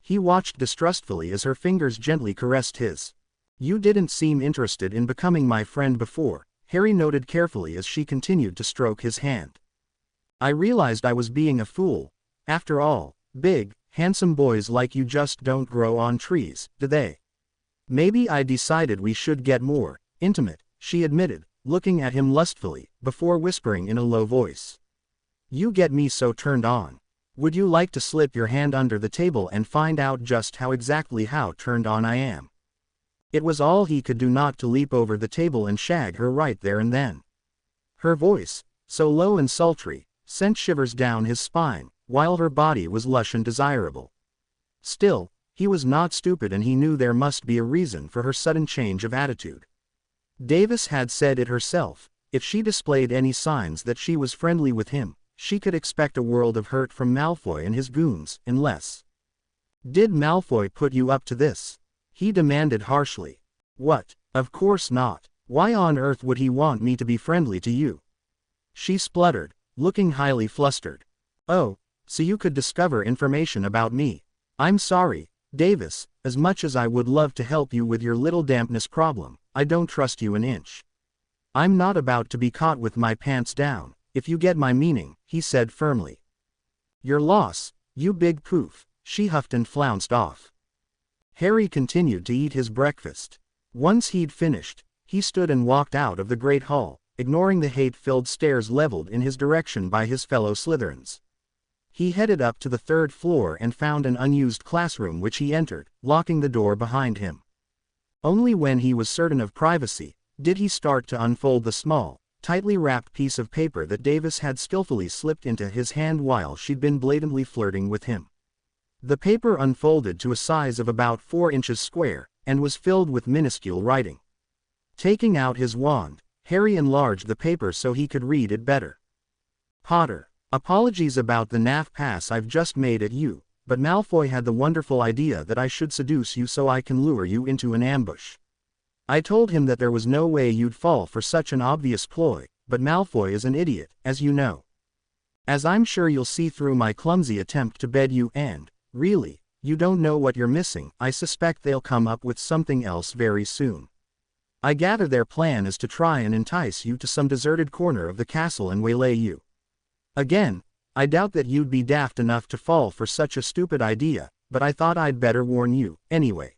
He watched distrustfully as her fingers gently caressed his. "You didn't seem interested in becoming my friend before," Harry noted carefully as she continued to stroke his hand. "I realized I was being a fool. After all, big, handsome boys like you just don't grow on trees, do they? Maybe I decided we should get more intimate," she admitted, looking at him lustfully, before whispering in a low voice. "You get me so turned on. Would you like to slip your hand under the table and find out just how turned on I am?" It was all he could do not to leap over the table and shag her right there and then. Her voice, so low and sultry, sent shivers down his spine, while her body was lush and desirable. Still, he was not stupid and he knew there must be a reason for her sudden change of attitude. Davis had said it herself, if she displayed any signs that she was friendly with him, she could expect a world of hurt from Malfoy and his goons, unless. "Did Malfoy put you up to this?" he demanded harshly. "What? Of course not. Why on earth would he want me to be friendly to you?" she spluttered, looking highly flustered. "Oh, so you could discover information about me. I'm sorry, Davis, as much as I would love to help you with your little dampness problem, I don't trust you an inch. I'm not about to be caught with my pants down, if you get my meaning," he said firmly. "Your loss, you big poof," she huffed and flounced off. Harry continued to eat his breakfast. Once he'd finished, he stood and walked out of the great hall, ignoring the hate-filled stares leveled in his direction by his fellow Slytherins. He headed up to the third floor and found an unused classroom which he entered, locking the door behind him. Only when he was certain of privacy, did he start to unfold the small, tightly wrapped piece of paper that Davis had skillfully slipped into his hand while she'd been blatantly flirting with him. The paper unfolded to a size of about 4 inches square, and was filled with minuscule writing. Taking out his wand, Harry enlarged the paper so he could read it better. "Potter, apologies about the naff pass I've just made at you, but Malfoy had the wonderful idea that I should seduce you so I can lure you into an ambush. I told him that there was no way you'd fall for such an obvious ploy, but Malfoy is an idiot, as you know. As I'm sure you'll see through my clumsy attempt to bed you and, really, you don't know what you're missing. I suspect they'll come up with something else very soon. I gather their plan is to try and entice you to some deserted corner of the castle and waylay you. Again, I doubt that you'd be daft enough to fall for such a stupid idea, but I thought I'd better warn you, anyway.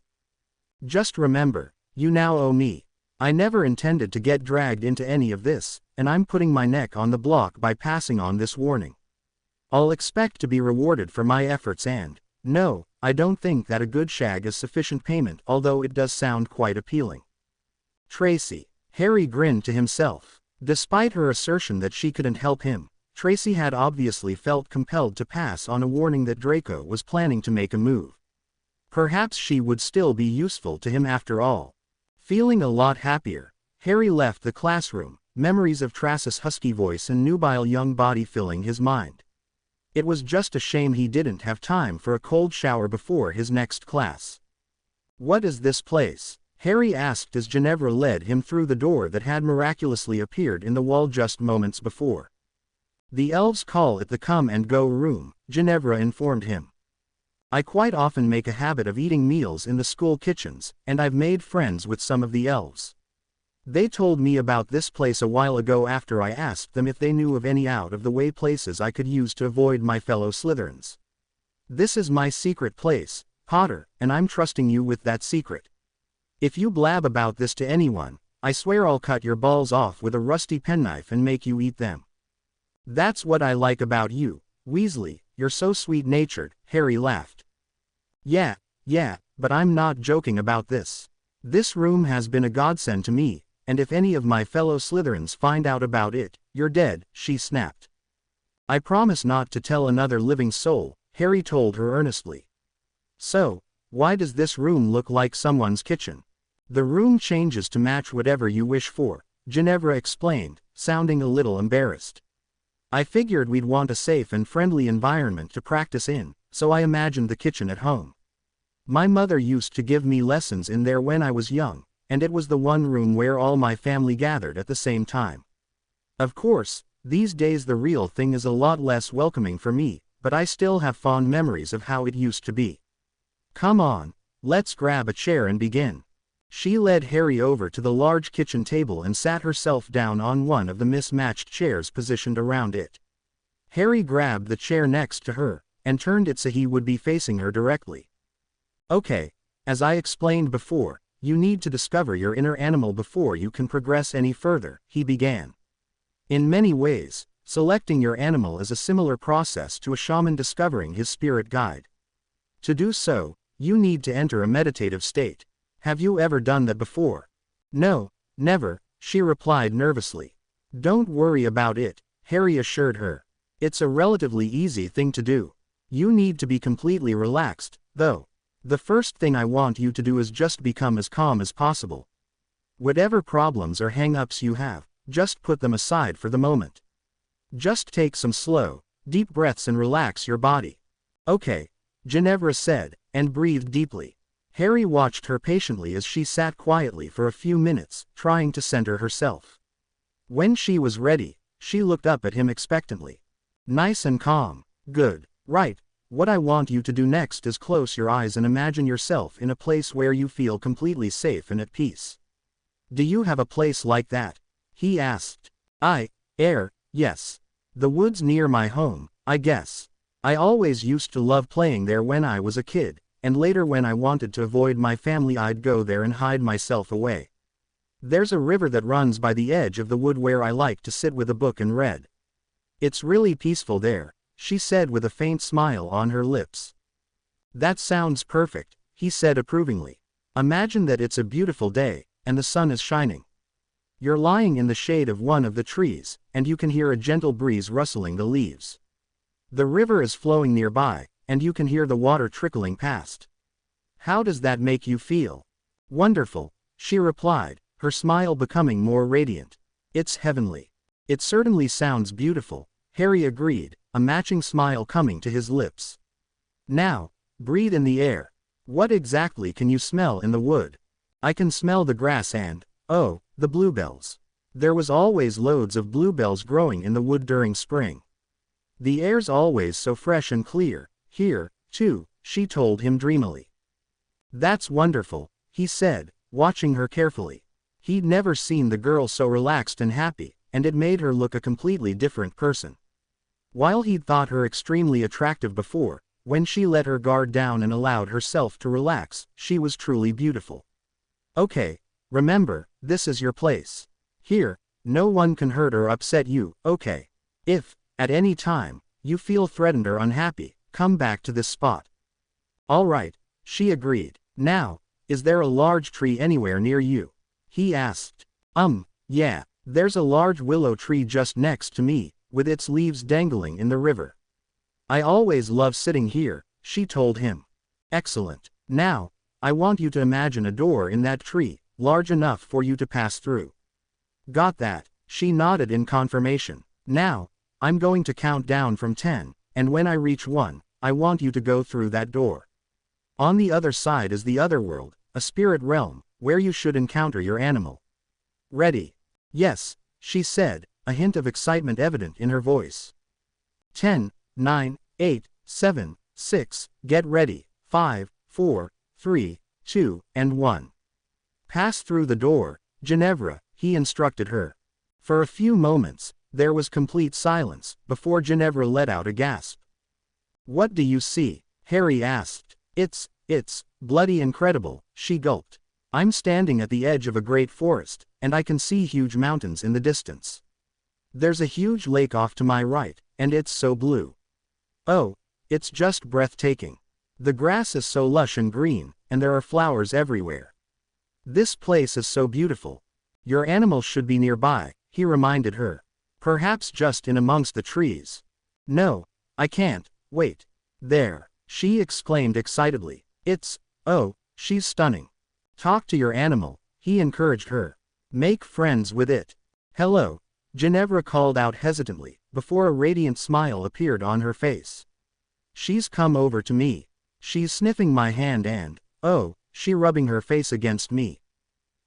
Just remember, you now owe me. I never intended to get dragged into any of this, and I'm putting my neck on the block by passing on this warning. I'll expect to be rewarded for my efforts and, No, I don't think that a good shag is sufficient payment, although it does sound quite appealing. Tracy. Harry grinned to himself. Despite her assertion that she couldn't help him, Tracy had obviously felt compelled to pass on a warning that Draco was planning to make a move. Perhaps she would still be useful to him after all. Feeling a lot happier, Harry left the classroom, memories of Tracy's husky voice and nubile young body filling his mind. It was just a shame he didn't have time for a cold shower before his next class. "What is this place?" Harry asked as Ginevra led him through the door that had miraculously appeared in the wall just moments before. "The elves call it the come-and-go room," Ginevra informed him. "I quite often make a habit of eating meals in the school kitchens, and I've made friends with some of the elves. They told me about this place a while ago after I asked them if they knew of any out-of-the-way places I could use to avoid my fellow Slytherins. This is my secret place, Potter, and I'm trusting you with that secret. If you blab about this to anyone, I swear I'll cut your balls off with a rusty penknife and make you eat them." "That's what I like about you, Weasley, you're so sweet-natured," Harry laughed. Yeah, but I'm not joking about this. This room has been a godsend to me, and if any of my fellow Slytherins find out about it, you're dead," she snapped. "I promise not to tell another living soul," Harry told her earnestly. "So, why does this room look like someone's kitchen?" "The room changes to match whatever you wish for," Ginevra explained, sounding a little embarrassed. "I figured we'd want a safe and friendly environment to practice in, so I imagined the kitchen at home. My mother used to give me lessons in there when I was young, and it was the one room where all my family gathered at the same time. Of course, these days the real thing is a lot less welcoming for me, but I still have fond memories of how it used to be. Come on, let's grab a chair and begin." She led Harry over to the large kitchen table and sat herself down on one of the mismatched chairs positioned around it. Harry grabbed the chair next to her, and turned it so he would be facing her directly. "Okay, as I explained before, you need to discover your inner animal before you can progress any further," he began. "In many ways, selecting your animal is a similar process to a shaman discovering his spirit guide. To do so, you need to enter a meditative state. Have you ever done that before?" "No, never," she replied nervously. "Don't worry about it," Harry assured her. "It's a relatively easy thing to do. You need to be completely relaxed, though. The first thing I want you to do is just become as calm as possible. Whatever problems or hang-ups you have, just put them aside for the moment. Just take some slow, deep breaths and relax your body." "Okay," Ginevra said, and breathed deeply. Harry watched her patiently as she sat quietly for a few minutes, trying to center herself. When she was ready, she looked up at him expectantly. "Nice and calm. Good. Right. What I want you to do next is close your eyes and imagine yourself in a place where you feel completely safe and at peace." "Do you have a place like that?" he asked. Yes. The woods near my home, I guess. I always used to love playing there when I was a kid, and later when I wanted to avoid my family I'd go there and hide myself away. There's a river that runs by the edge of the wood where I like to sit with a book and read. It's really peaceful there," she said with a faint smile on her lips. "That sounds perfect," he said approvingly. "Imagine that it's a beautiful day, and the sun is shining. You're lying in the shade of one of the trees, and you can hear a gentle breeze rustling the leaves. The river is flowing nearby, and you can hear the water trickling past. How does that make you feel?" "Wonderful," she replied, her smile becoming more radiant. "It's heavenly." "It certainly sounds beautiful," Harry agreed, a matching smile coming to his lips. "Now, breathe in the air. What exactly can you smell in the wood?" "I can smell the grass and, oh, the bluebells. There was always loads of bluebells growing in the wood during spring. The air's always so fresh and clear, here, too," she told him dreamily. "That's wonderful," he said, watching her carefully. He'd never seen the girl so relaxed and happy, and it made her look a completely different person. While he'd thought her extremely attractive before, when she let her guard down and allowed herself to relax, she was truly beautiful. "Okay, remember, this is your place. Here, no one can hurt or upset you, okay? If, at any time, you feel threatened or unhappy, come back to this spot." All right, she agreed. Now, is there a large tree anywhere near you? He asked. Yeah, there's a large willow tree just next to me, with its leaves dangling in the river. I always love sitting here, she told him. Excellent. Now, I want you to imagine a door in that tree, large enough for you to pass through. Got that? She nodded in confirmation. Now, I'm going to count down from 10, and when I reach 1, I want you to go through that door. On the other side is the other world, a spirit realm, where you should encounter your animal. Ready? Yes, she said, a hint of excitement evident in her voice. 10, 9, 8, 7, 6, get ready, 5, 4, 3, 2, and 1. Pass through the door, Ginevra, he instructed her. For a few moments, there was complete silence, before Ginevra let out a gasp. What do you see? Harry asked. It's bloody incredible, she gulped. I'm standing at the edge of a great forest, and I can see huge mountains in the distance. There's a huge lake off to my right, and it's so blue. Oh, it's just breathtaking. The grass is so lush and green, and there are flowers everywhere. This place is so beautiful. Your animal should be nearby, he reminded her. Perhaps just in amongst the trees. No, I can't, wait. There, she exclaimed excitedly. She's stunning. Talk to your animal, he encouraged her. Make friends with it. Hello, Ginevra called out hesitantly, before a radiant smile appeared on her face. She's come over to me. She's sniffing my hand and, she rubbing her face against me.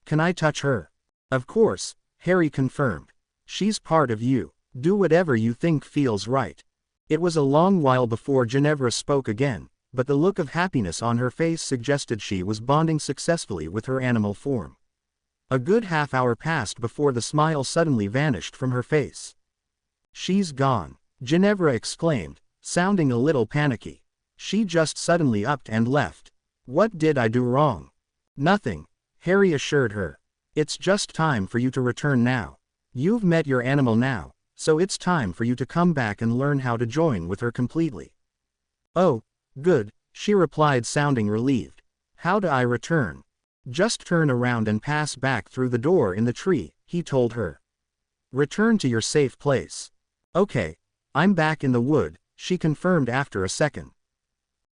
Can I touch her? Of course, Harry confirmed. She's part of you. Do whatever you think feels right. It was a long while before Ginevra spoke again, but the look of happiness on her face suggested she was bonding successfully with her animal form. A good half-hour passed before the smile suddenly vanished from her face. She's gone, Ginevra exclaimed, sounding a little panicky. She just suddenly upped and left. What did I do wrong? Nothing, Harry assured her. It's just time for you to return now. You've met your animal now, so it's time for you to come back and learn how to join with her completely. Oh, good, she replied, sounding relieved. How do I return? Just turn around and pass back through the door in the tree, he told her. Return to your safe place. Okay, I'm back in the wood, she confirmed after a second.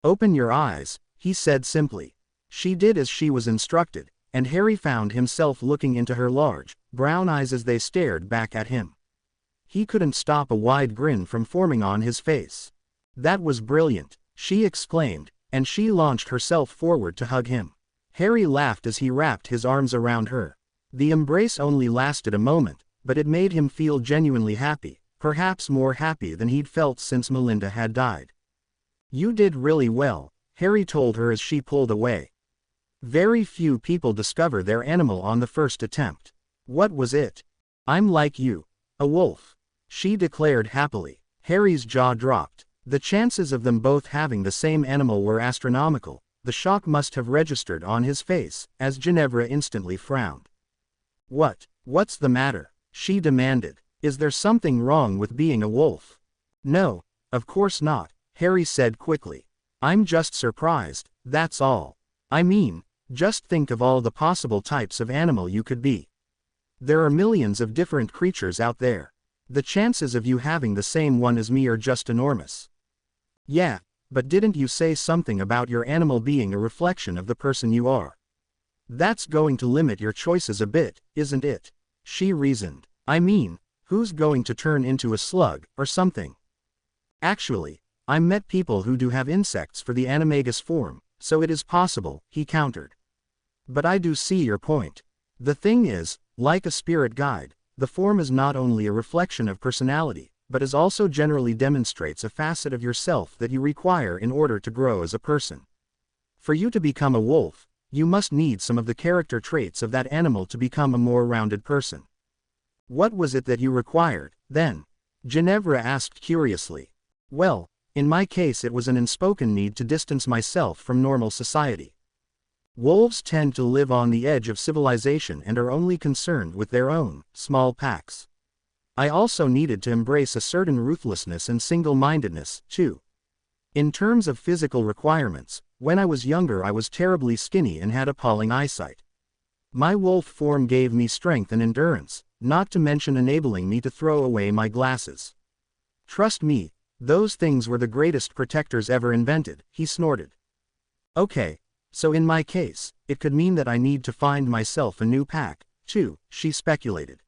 Open your eyes, he said simply. She did as she was instructed, and Harry found himself looking into her large, brown eyes as they stared back at him. He couldn't stop a wide grin from forming on his face. That was brilliant, she exclaimed, and she launched herself forward to hug him. Harry laughed as he wrapped his arms around her. The embrace only lasted a moment, but it made him feel genuinely happy, perhaps more happy than he'd felt since Melinda had died. You did really well, Harry told her as she pulled away. Very few people discover their animal on the first attempt. What was it? I'm like you. A wolf. She declared happily. Harry's jaw dropped. The chances of them both having the same animal were astronomical. The shock must have registered on his face, as Ginevra instantly frowned. What's the matter? She demanded. Is there something wrong with being a wolf? No, of course not, Harry said quickly. I'm just surprised, that's all. I mean, just think of all the possible types of animal you could be. There are millions of different creatures out there. The chances of you having the same one as me are just enormous. Yeah, but didn't you say something about your animal being a reflection of the person you are? That's going to limit your choices a bit, isn't it? She reasoned. I mean, who's going to turn into a slug, or something? Actually, I met people who do have insects for the animagus form, so it is possible, he countered. But I do see your point. The thing is, like a spirit guide, the form is not only a reflection of personality, but is also generally demonstrates a facet of yourself that you require in order to grow as a person. For you to become a wolf, you must need some of the character traits of that animal to become a more rounded person. What was it that you required, then? Ginevra asked curiously. Well, in my case it was an unspoken need to distance myself from normal society. Wolves tend to live on the edge of civilization and are only concerned with their own, small packs. I also needed to embrace a certain ruthlessness and single-mindedness, too. In terms of physical requirements, When I was younger I was terribly skinny and had appalling eyesight. My wolf form gave me strength and endurance, not to mention enabling me to throw away my glasses. Trust me, those things were the greatest protectors ever invented, he snorted. Okay, so in my case, it could mean that I need to find myself a new pack, too, she speculated.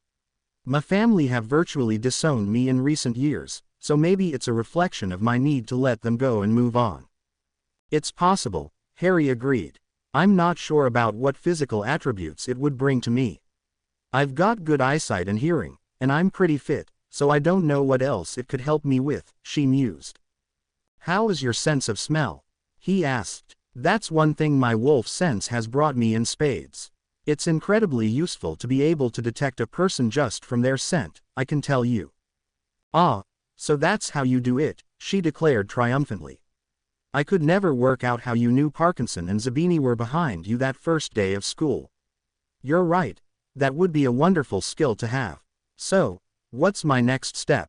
My family have virtually disowned me in recent years, so maybe it's a reflection of my need to let them go and move on. It's possible, Harry agreed. I'm not sure about what physical attributes it would bring to me. I've got good eyesight and hearing, and I'm pretty fit, so I don't know what else it could help me with, she mused. How is your sense of smell? He asked. That's one thing my wolf sense has brought me in spades. It's incredibly useful to be able to detect a person just from their scent, I can tell you. Ah, so that's how you do it, she declared triumphantly. I could never work out how you knew Parkinson and Zabini were behind you that first day of school. You're right, that would be a wonderful skill to have. So, what's my next step?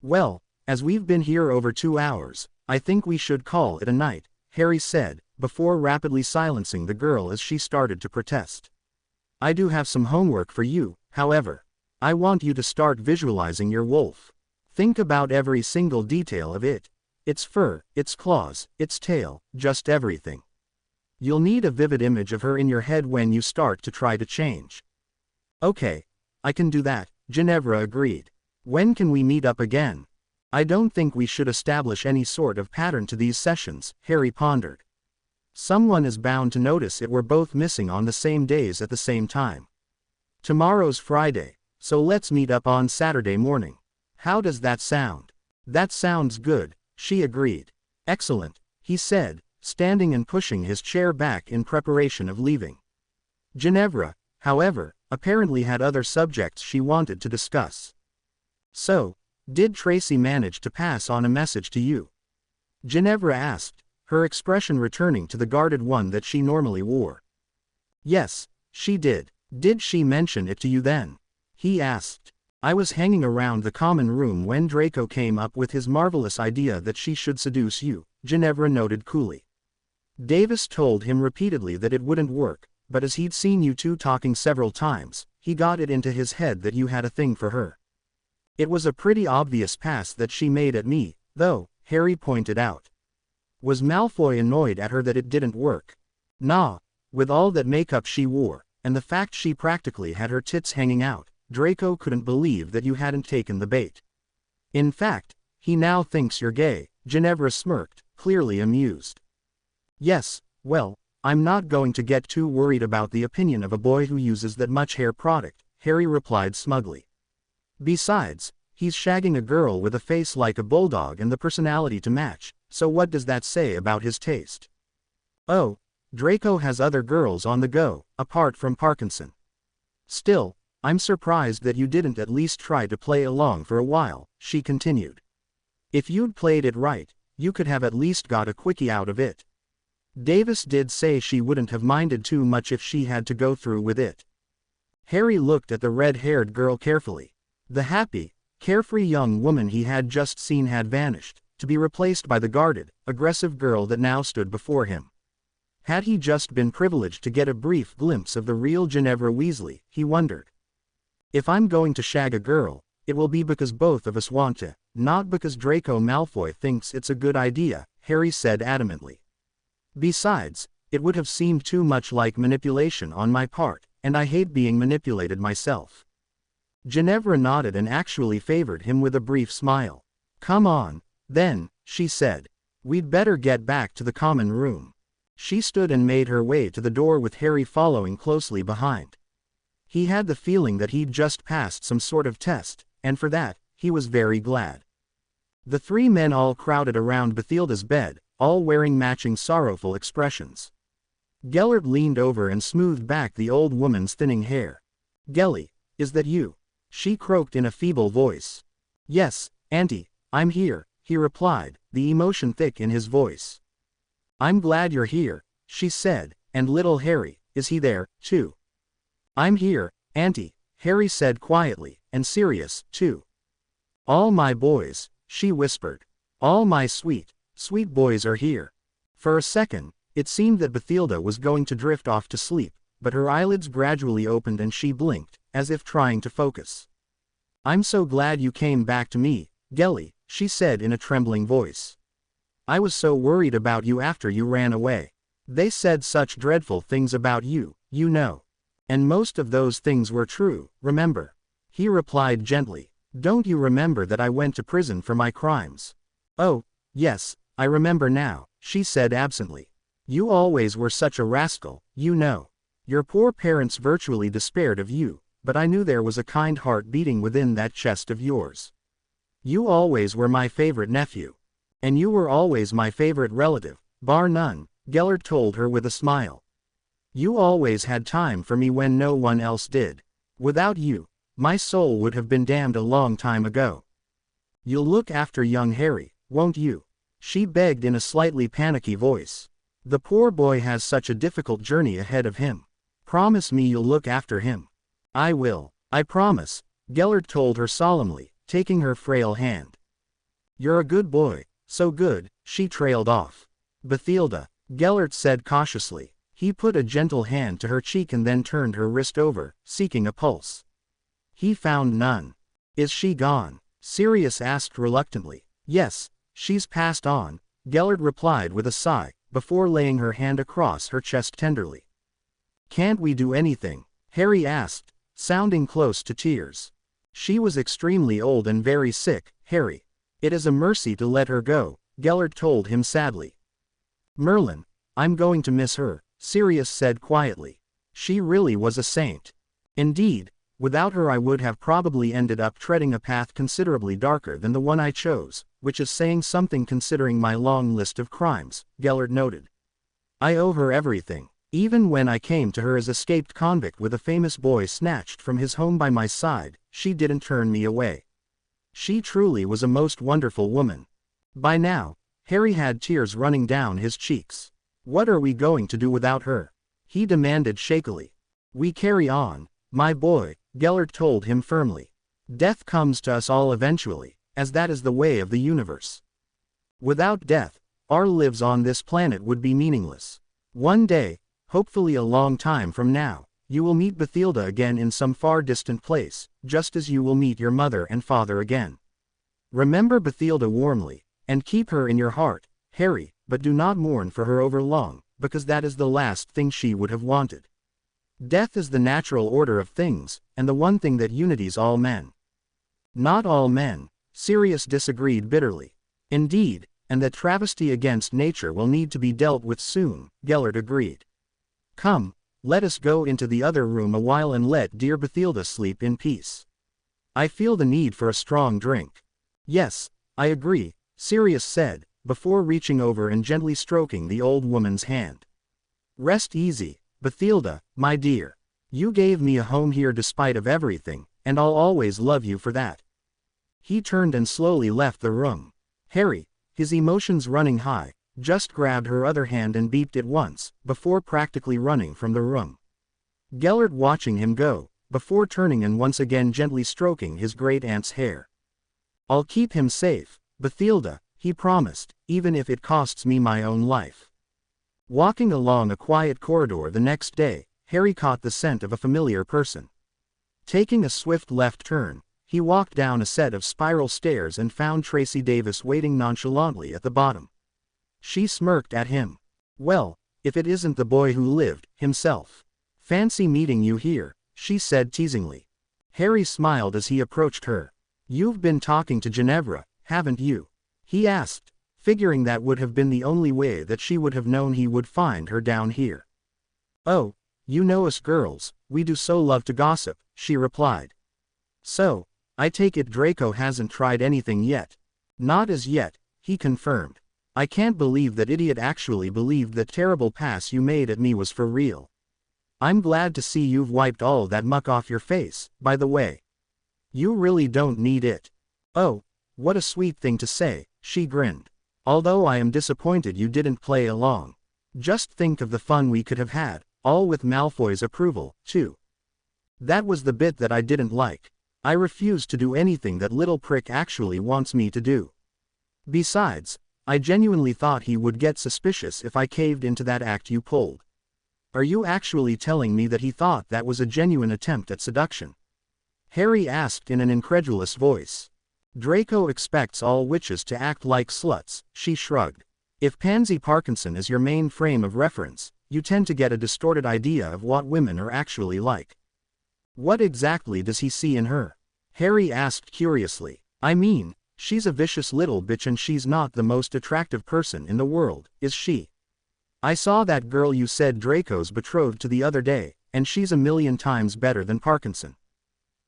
Well, as we've been here over 2 hours, I think we should call it a night, Harry said, before rapidly silencing the girl as she started to protest. I do have some homework for you, however. I want you to start visualizing your wolf. Think about every single detail of it. Its fur, its claws, its tail, just everything. You'll need a vivid image of her in your head when you start to try to change. Okay, I can do that, Ginevra agreed. When can we meet up again? I don't think we should establish any sort of pattern to these sessions, Harry pondered. Someone is bound to notice it we're both missing on the same days at the same time. Tomorrow's Friday, so let's meet up on Saturday morning. How does that sound? That sounds good, she agreed. Excellent, he said, standing and pushing his chair back in preparation of leaving. Ginevra, however, apparently had other subjects she wanted to discuss. So, did Tracy manage to pass on a message to you? Ginevra asked, her expression returning to the guarded one that she normally wore. Yes, she did. Did she mention it to you then? He asked. I was hanging around the common room when Draco came up with his marvelous idea that she should seduce you, Ginevra noted coolly. Davis told him repeatedly that it wouldn't work, but as he'd seen you two talking several times, he got it into his head that you had a thing for her. It was a pretty obvious pass that she made at me, though, Harry pointed out. Was Malfoy annoyed at her that it didn't work? Nah, with all that makeup she wore, and the fact she practically had her tits hanging out, Draco couldn't believe that you hadn't taken the bait. In fact, he now thinks you're gay, Ginevra smirked, clearly amused. Yes, well, I'm not going to get too worried about the opinion of a boy who uses that much hair product, Harry replied smugly. Besides, he's shagging a girl with a face like a bulldog and the personality to match, so what does that say about his taste? Oh, Draco has other girls on the go, apart from Parkinson. Still, I'm surprised that you didn't at least try to play along for a while, she continued. If you'd played it right, you could have at least got a quickie out of it. Davis did say she wouldn't have minded too much if she had to go through with it. Harry looked at the red-haired girl carefully. The happy, carefree young woman he had just seen had vanished, to be replaced by the guarded, aggressive girl that now stood before him. Had he just been privileged to get a brief glimpse of the real Ginevra Weasley, he wondered. If I'm going to shag a girl, it will be because both of us want to, not because Draco Malfoy thinks it's a good idea, Harry said adamantly. Besides, it would have seemed too much like manipulation on my part, and I hate being manipulated myself. Ginevra nodded and actually favored him with a brief smile. Come on, then, she said. We'd better get back to the common room. She stood and made her way to the door with Harry following closely behind. He had the feeling that he'd just passed some sort of test, and for that, he was very glad. The three men all crowded around Bathilda's bed, all wearing matching sorrowful expressions. Gellert leaned over and smoothed back the old woman's thinning hair. Gelly, is that you? She croaked in a feeble voice. Yes, Auntie, I'm here, he replied, the emotion thick in his voice. I'm glad you're here, she said, and little Harry, is he there, too? I'm here, Auntie, Harry said quietly, and serious, too. All my boys, she whispered. All my sweet, sweet boys are here. For a second, It seemed that Bathilda was going to drift off to sleep, but her eyelids gradually opened and she blinked, as if trying to focus. "I'm so glad you came back to me, Gelly," she said in a trembling voice. "I was so worried about you after you ran away. They said such dreadful things about you, you know. And most of those things were true, remember?" He replied gently. "Don't you remember that I went to prison for my crimes?" "Oh, yes, I remember now," she said absently. "You always were such a rascal, you know. Your poor parents virtually despaired of you, but I knew there was a kind heart beating within that chest of yours. You always were my favorite nephew. And you were always my favorite relative, bar none," Gellert told her with a smile. "You always had time for me when no one else did. Without you, my soul would have been damned a long time ago. You'll look after young Harry, won't you?" she begged in a slightly panicky voice. "The poor boy has such a difficult journey ahead of him. Promise me you'll look after him." "I will, I promise," Gellert told her solemnly, taking her frail hand. "You're a good boy, so good," she trailed off. "Bathilda," Gellert said cautiously. He put a gentle hand to her cheek and then turned her wrist over, seeking a pulse. He found none. "Is she gone?" Sirius asked reluctantly. "Yes, she's passed on," Gellert replied with a sigh, before laying her hand across her chest tenderly. "Can't we do anything?" Harry asked, sounding close to tears. "She was extremely old and very sick, Harry. It is a mercy to let her go," Gellert told him sadly. "Merlin, I'm going to miss her," Sirius said quietly. "She really was a saint. Indeed, without her I would have probably ended up treading a path considerably darker than the one I chose, which is saying something considering my long list of crimes," Gellert noted. "I owe her everything. Even when I came to her as escaped convict with a famous boy snatched from his home by my side, she didn't turn me away. She truly was a most wonderful woman." By now, Harry had tears running down his cheeks. "What are we going to do without her?" he demanded shakily. "We carry on, my boy," Gellert told him firmly. "Death comes to us all eventually, as that is the way of the universe. Without death, our lives on this planet would be meaningless. One day, hopefully a long time from now, you will meet Bathilda again in some far distant place, just as you will meet your mother and father again. Remember Bathilda warmly, and keep her in your heart, Harry, but do not mourn for her over long, because that is the last thing she would have wanted. Death is the natural order of things, and the one thing that unites all men." "Not all men," Sirius disagreed bitterly. "Indeed, and that travesty against nature will need to be dealt with soon," Gellert agreed. "Come, let us go into the other room a while and let dear Bathilda sleep in peace. I feel the need for a strong drink." "Yes, I agree," Sirius said, before reaching over and gently stroking the old woman's hand. "Rest easy, Bathilda, my dear. You gave me a home here despite of everything, and I'll always love you for that." He turned and slowly left the room. Harry, his emotions running high, just grabbed her other hand and beeped it once, before practically running from the room. Gellert watching him go, before turning and once again gently stroking his great-aunt's hair. "I'll keep him safe, Bathilda," he promised, "even if it costs me my own life." Walking along a quiet corridor the next day, Harry caught the scent of a familiar person. Taking a swift left turn, he walked down a set of spiral stairs and found Tracy Davis waiting nonchalantly at the bottom. She smirked at him. "Well, if it isn't the boy who lived, himself. Fancy meeting you here," she said teasingly. Harry smiled as he approached her. "You've been talking to Ginevra, haven't you?" he asked, figuring that would have been the only way that she would have known he would find her down here. "Oh, you know us girls, we do so love to gossip," she replied. "So, I take it Draco hasn't tried anything yet." "Not as yet," he confirmed. "I can't believe that idiot actually believed that terrible pass you made at me was for real. I'm glad to see you've wiped all that muck off your face, by the way. You really don't need it." "Oh, what a sweet thing to say," she grinned. "Although I am disappointed you didn't play along. Just think of the fun we could have had, all with Malfoy's approval, too. That was the bit that I didn't like. I refuse to do anything that little prick actually wants me to do. Besides, I genuinely thought he would get suspicious if I caved into that act you pulled. Are you actually telling me that he thought that was a genuine attempt at seduction? Harry asked in an incredulous voice. Draco expects all witches to act like sluts, she shrugged. If Pansy Parkinson is your main frame of reference, you tend to get a distorted idea of what women are actually like. What exactly does he see in her? Harry asked curiously. I mean, she's a vicious little bitch and she's not the most attractive person in the world, is she? I saw that girl you said Draco's betrothed to the other day, and she's a million times better than Parkinson.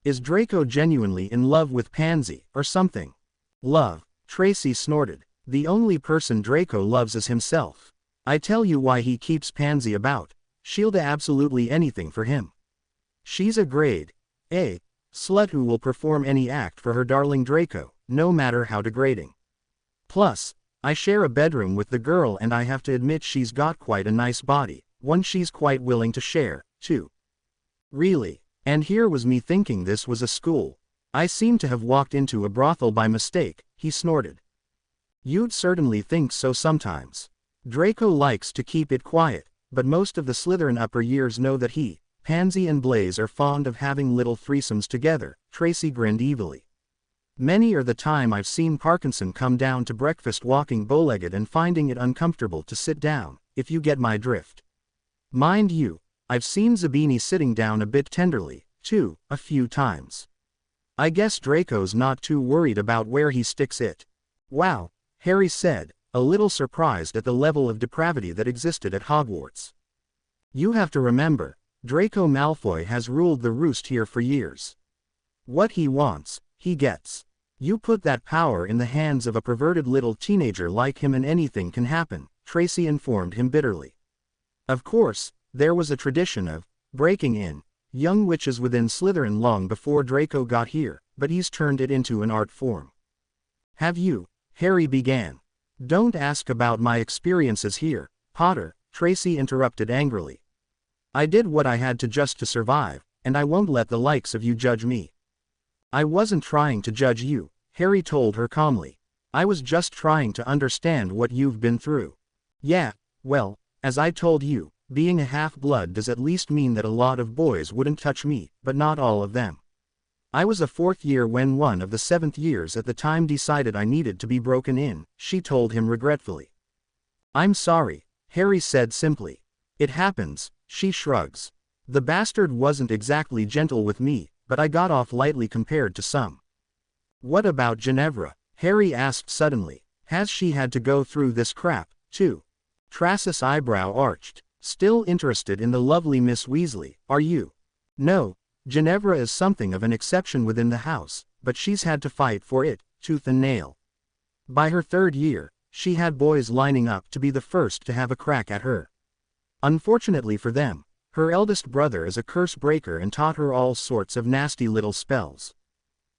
Is Draco genuinely in love with Pansy, or something? Love, Tracy snorted. The only person Draco loves is himself. I tell you why he keeps Pansy about. She'll do absolutely anything for him. She's a grade A slut who will perform any act for her darling Draco, no matter how degrading. Plus, I share a bedroom with the girl and I have to admit she's got quite a nice body, one she's quite willing to share, too. Really? And here was me thinking this was a school. I seem to have walked into a brothel by mistake, he snorted. You'd certainly think so sometimes. Draco likes to keep it quiet, but most of the Slytherin upper years know that he, Pansy and Blaze are fond of having little threesomes together, Tracy grinned evilly. Many are the time I've seen Parkinson come down to breakfast walking bow-legged and finding it uncomfortable to sit down, if you get my drift. Mind you, I've seen Zabini sitting down a bit tenderly, too, a few times. I guess Draco's not too worried about where he sticks it. Wow, Harry said, a little surprised at the level of depravity that existed at Hogwarts. You have to remember, Draco Malfoy has ruled the roost here for years. What he wants, he gets. You put that power in the hands of a perverted little teenager like him and anything can happen, Tracy informed him bitterly. Of course, there was a tradition of breaking in young witches within Slytherin long before Draco got here, but he's turned it into an art form. Have you? Harry began. Don't ask about my experiences here, Potter, Tracy interrupted angrily. I did what I had to just to survive, and I won't let the likes of you judge me. I wasn't trying to judge you, Harry told her calmly. I was just trying to understand what you've been through. Yeah, well, as I told you, being a half-blood does at least mean that a lot of boys wouldn't touch me, but not all of them. I was a fourth year when one of the seventh years at the time decided I needed to be broken in, she told him regretfully. I'm sorry, Harry said simply. It happens, she shrugs. The bastard wasn't exactly gentle with me, but I got off lightly compared to some. What about Ginevra? Harry asked suddenly. Has she had to go through this crap, too? Tracy's eyebrow arched. Still interested in the lovely Miss Weasley, are you? No, Ginevra is something of an exception within the house, but she's had to fight for it, tooth and nail. By her third year, she had boys lining up to be the first to have a crack at her. Unfortunately for them, her eldest brother is a curse breaker and taught her all sorts of nasty little spells.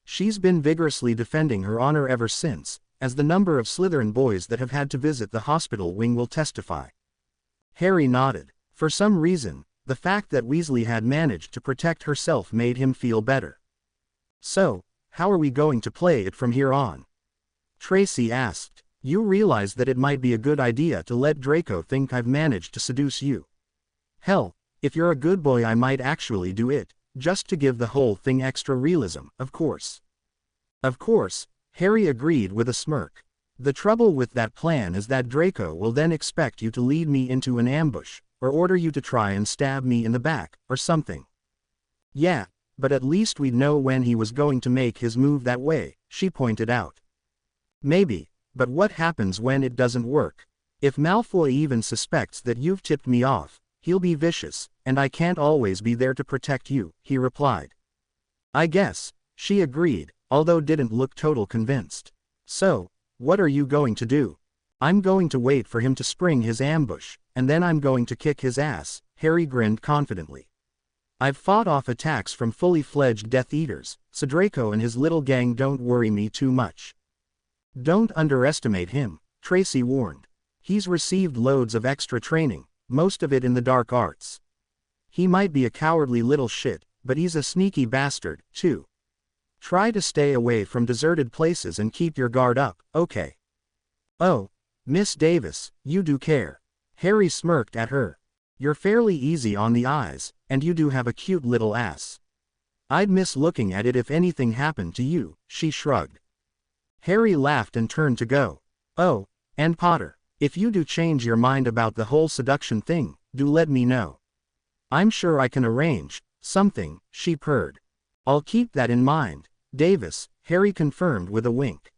She's been vigorously defending her honor ever since, as the number of Slytherin boys that have had to visit the hospital wing will testify. Harry nodded. For some reason, the fact that Weasley had managed to protect herself made him feel better. So, how are we going to play it from here on? Tracy asked. You realize that it might be a good idea to let Draco think I've managed to seduce you. Hell, if you're a good boy I might actually do it, just to give the whole thing extra realism, of course. Of course, Harry agreed with a smirk. The trouble with that plan is that Draco will then expect you to lead me into an ambush, or order you to try and stab me in the back, or something. Yeah, but at least we'd know when he was going to make his move that way, she pointed out. Maybe, but what happens when it doesn't work? If Malfoy even suspects that you've tipped me off, he'll be vicious, and I can't always be there to protect you, he replied. I guess, she agreed, although didn't look total convinced. So, what are you going to do? I'm going to wait for him to spring his ambush, and then I'm going to kick his ass, Harry grinned confidently. I've fought off attacks from fully fledged Death Eaters, so Draco and his little gang don't worry me too much. Don't underestimate him, Tracy warned. He's received loads of extra training, most of it in the dark arts. He might be a cowardly little shit, but he's a sneaky bastard, too. Try to stay away from deserted places and keep your guard up, okay? Oh, Miss Davis, you do care. Harry smirked at her. You're fairly easy on the eyes, and you do have a cute little ass. I'd miss looking at it if anything happened to you, she shrugged. Harry laughed and turned to go. Oh, and Potter, if you do change your mind about the whole seduction thing, do let me know. I'm sure I can arrange something, she purred. I'll keep that in mind, Davis, Harry confirmed with a wink.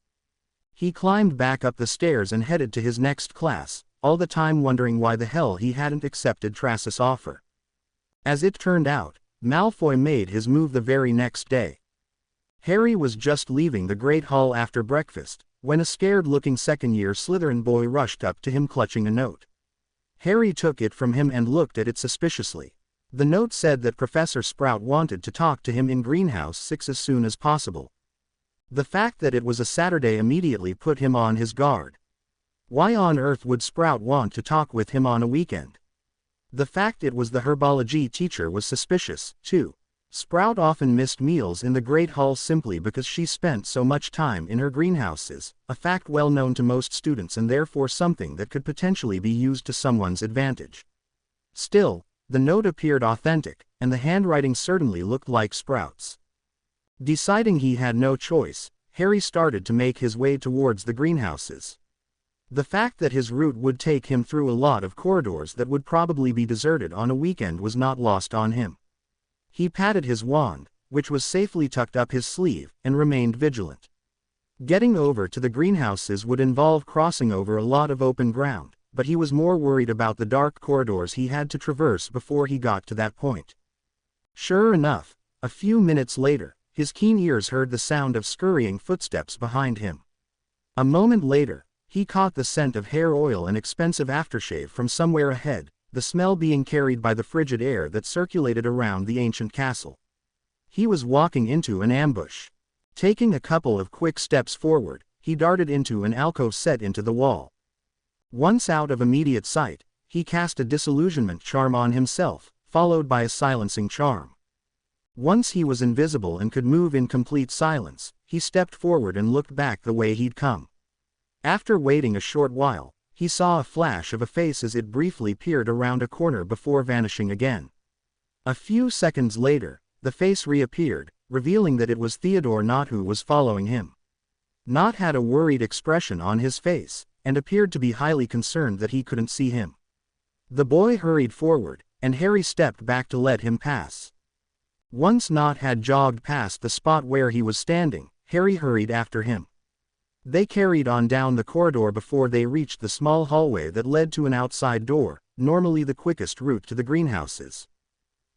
He climbed back up the stairs and headed to his next class, all the time wondering why the hell he hadn't accepted Tracis' offer. As it turned out, Malfoy made his move the very next day. Harry was just leaving the Great Hall after breakfast, when a scared-looking second-year Slytherin boy rushed up to him clutching a note. Harry took it from him and looked at it suspiciously. The note said that Professor Sprout wanted to talk to him in Greenhouse 6 as soon as possible. The fact that it was a Saturday immediately put him on his guard. Why on earth would Sprout want to talk with him on a weekend? The fact it was the herbology teacher was suspicious, too. Sprout often missed meals in the Great Hall simply because she spent so much time in her greenhouses, a fact well known to most students and therefore something that could potentially be used to someone's advantage. Still, the note appeared authentic, and the handwriting certainly looked like Sprout's. Deciding he had no choice, Harry started to make his way towards the greenhouses. The fact that his route would take him through a lot of corridors that would probably be deserted on a weekend was not lost on him. He patted his wand, which was safely tucked up his sleeve, and remained vigilant. Getting over to the greenhouses would involve crossing over a lot of open ground, but he was more worried about the dark corridors he had to traverse before he got to that point. Sure enough, a few minutes later, his keen ears heard the sound of scurrying footsteps behind him. A moment later, he caught the scent of hair oil and expensive aftershave from somewhere ahead, the smell being carried by the frigid air that circulated around the ancient castle. He was walking into an ambush. Taking a couple of quick steps forward, he darted into an alcove set into the wall. Once out of immediate sight, he cast a disillusionment charm on himself, followed by a silencing charm. Once he was invisible and could move in complete silence, he stepped forward and looked back the way he'd come. After waiting a short while, he saw a flash of a face as it briefly peered around a corner before vanishing again. A few seconds later, the face reappeared, revealing that it was Theodore Nott who was following him. Nott had a worried expression on his face, and appeared to be highly concerned that he couldn't see him. The boy hurried forward, and Harry stepped back to let him pass. Once Nott had jogged past the spot where he was standing, Harry hurried after him. They carried on down the corridor before they reached the small hallway that led to an outside door, normally the quickest route to the greenhouses.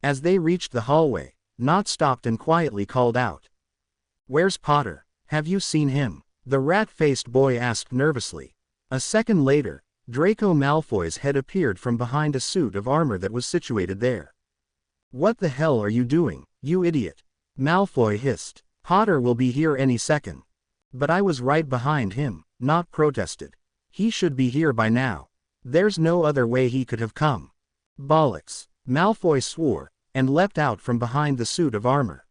As they reached the hallway, Nott stopped and quietly called out. "Where's Potter? Have you seen him?" the rat-faced boy asked nervously. A second later, Draco Malfoy's head appeared from behind a suit of armor that was situated there. "What the hell are you doing, you idiot?" Malfoy hissed. "Potter will be here any second." "But I was right behind him," Nott protested. "He should be here by now. There's no other way he could have come." "Bollocks," Malfoy swore, and leapt out from behind the suit of armor.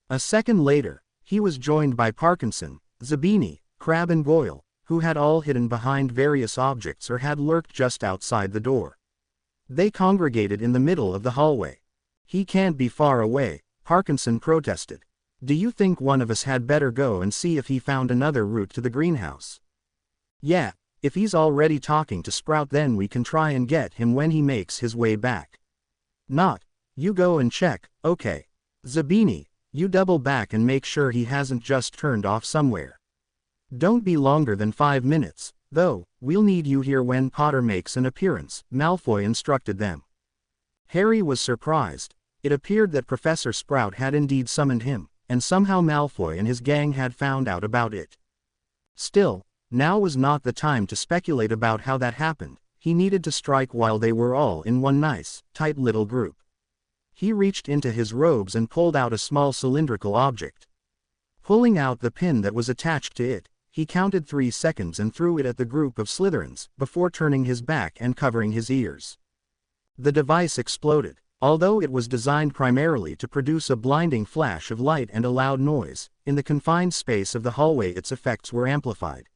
A second later, he was joined by Parkinson, Zabini, Crabbe and Goyle, who had all hidden behind various objects or had lurked just outside the door. They congregated in the middle of the hallway. "He can't be far away," Parkinson protested. "Do you think one of us had better go and see if he found another route to the greenhouse?" "Yeah, if he's already talking to Sprout then we can try and get him when he makes his way back." "Nott, you go and check, okay. Zabini, you double back and make sure he hasn't just turned off somewhere. Don't be longer than 5 minutes, though, we'll need you here when Potter makes an appearance," Malfoy instructed them. Harry was surprised. It appeared that Professor Sprout had indeed summoned him, and somehow Malfoy and his gang had found out about it. Still, now was not the time to speculate about how that happened. He needed to strike while they were all in one nice, tight little group. He reached into his robes and pulled out a small cylindrical object. Pulling out the pin that was attached to it, he counted 3 seconds and threw it at the group of Slytherins, before turning his back and covering his ears. The device exploded. Although it was designed primarily to produce a blinding flash of light and a loud noise, in the confined space of the hallway its effects were amplified.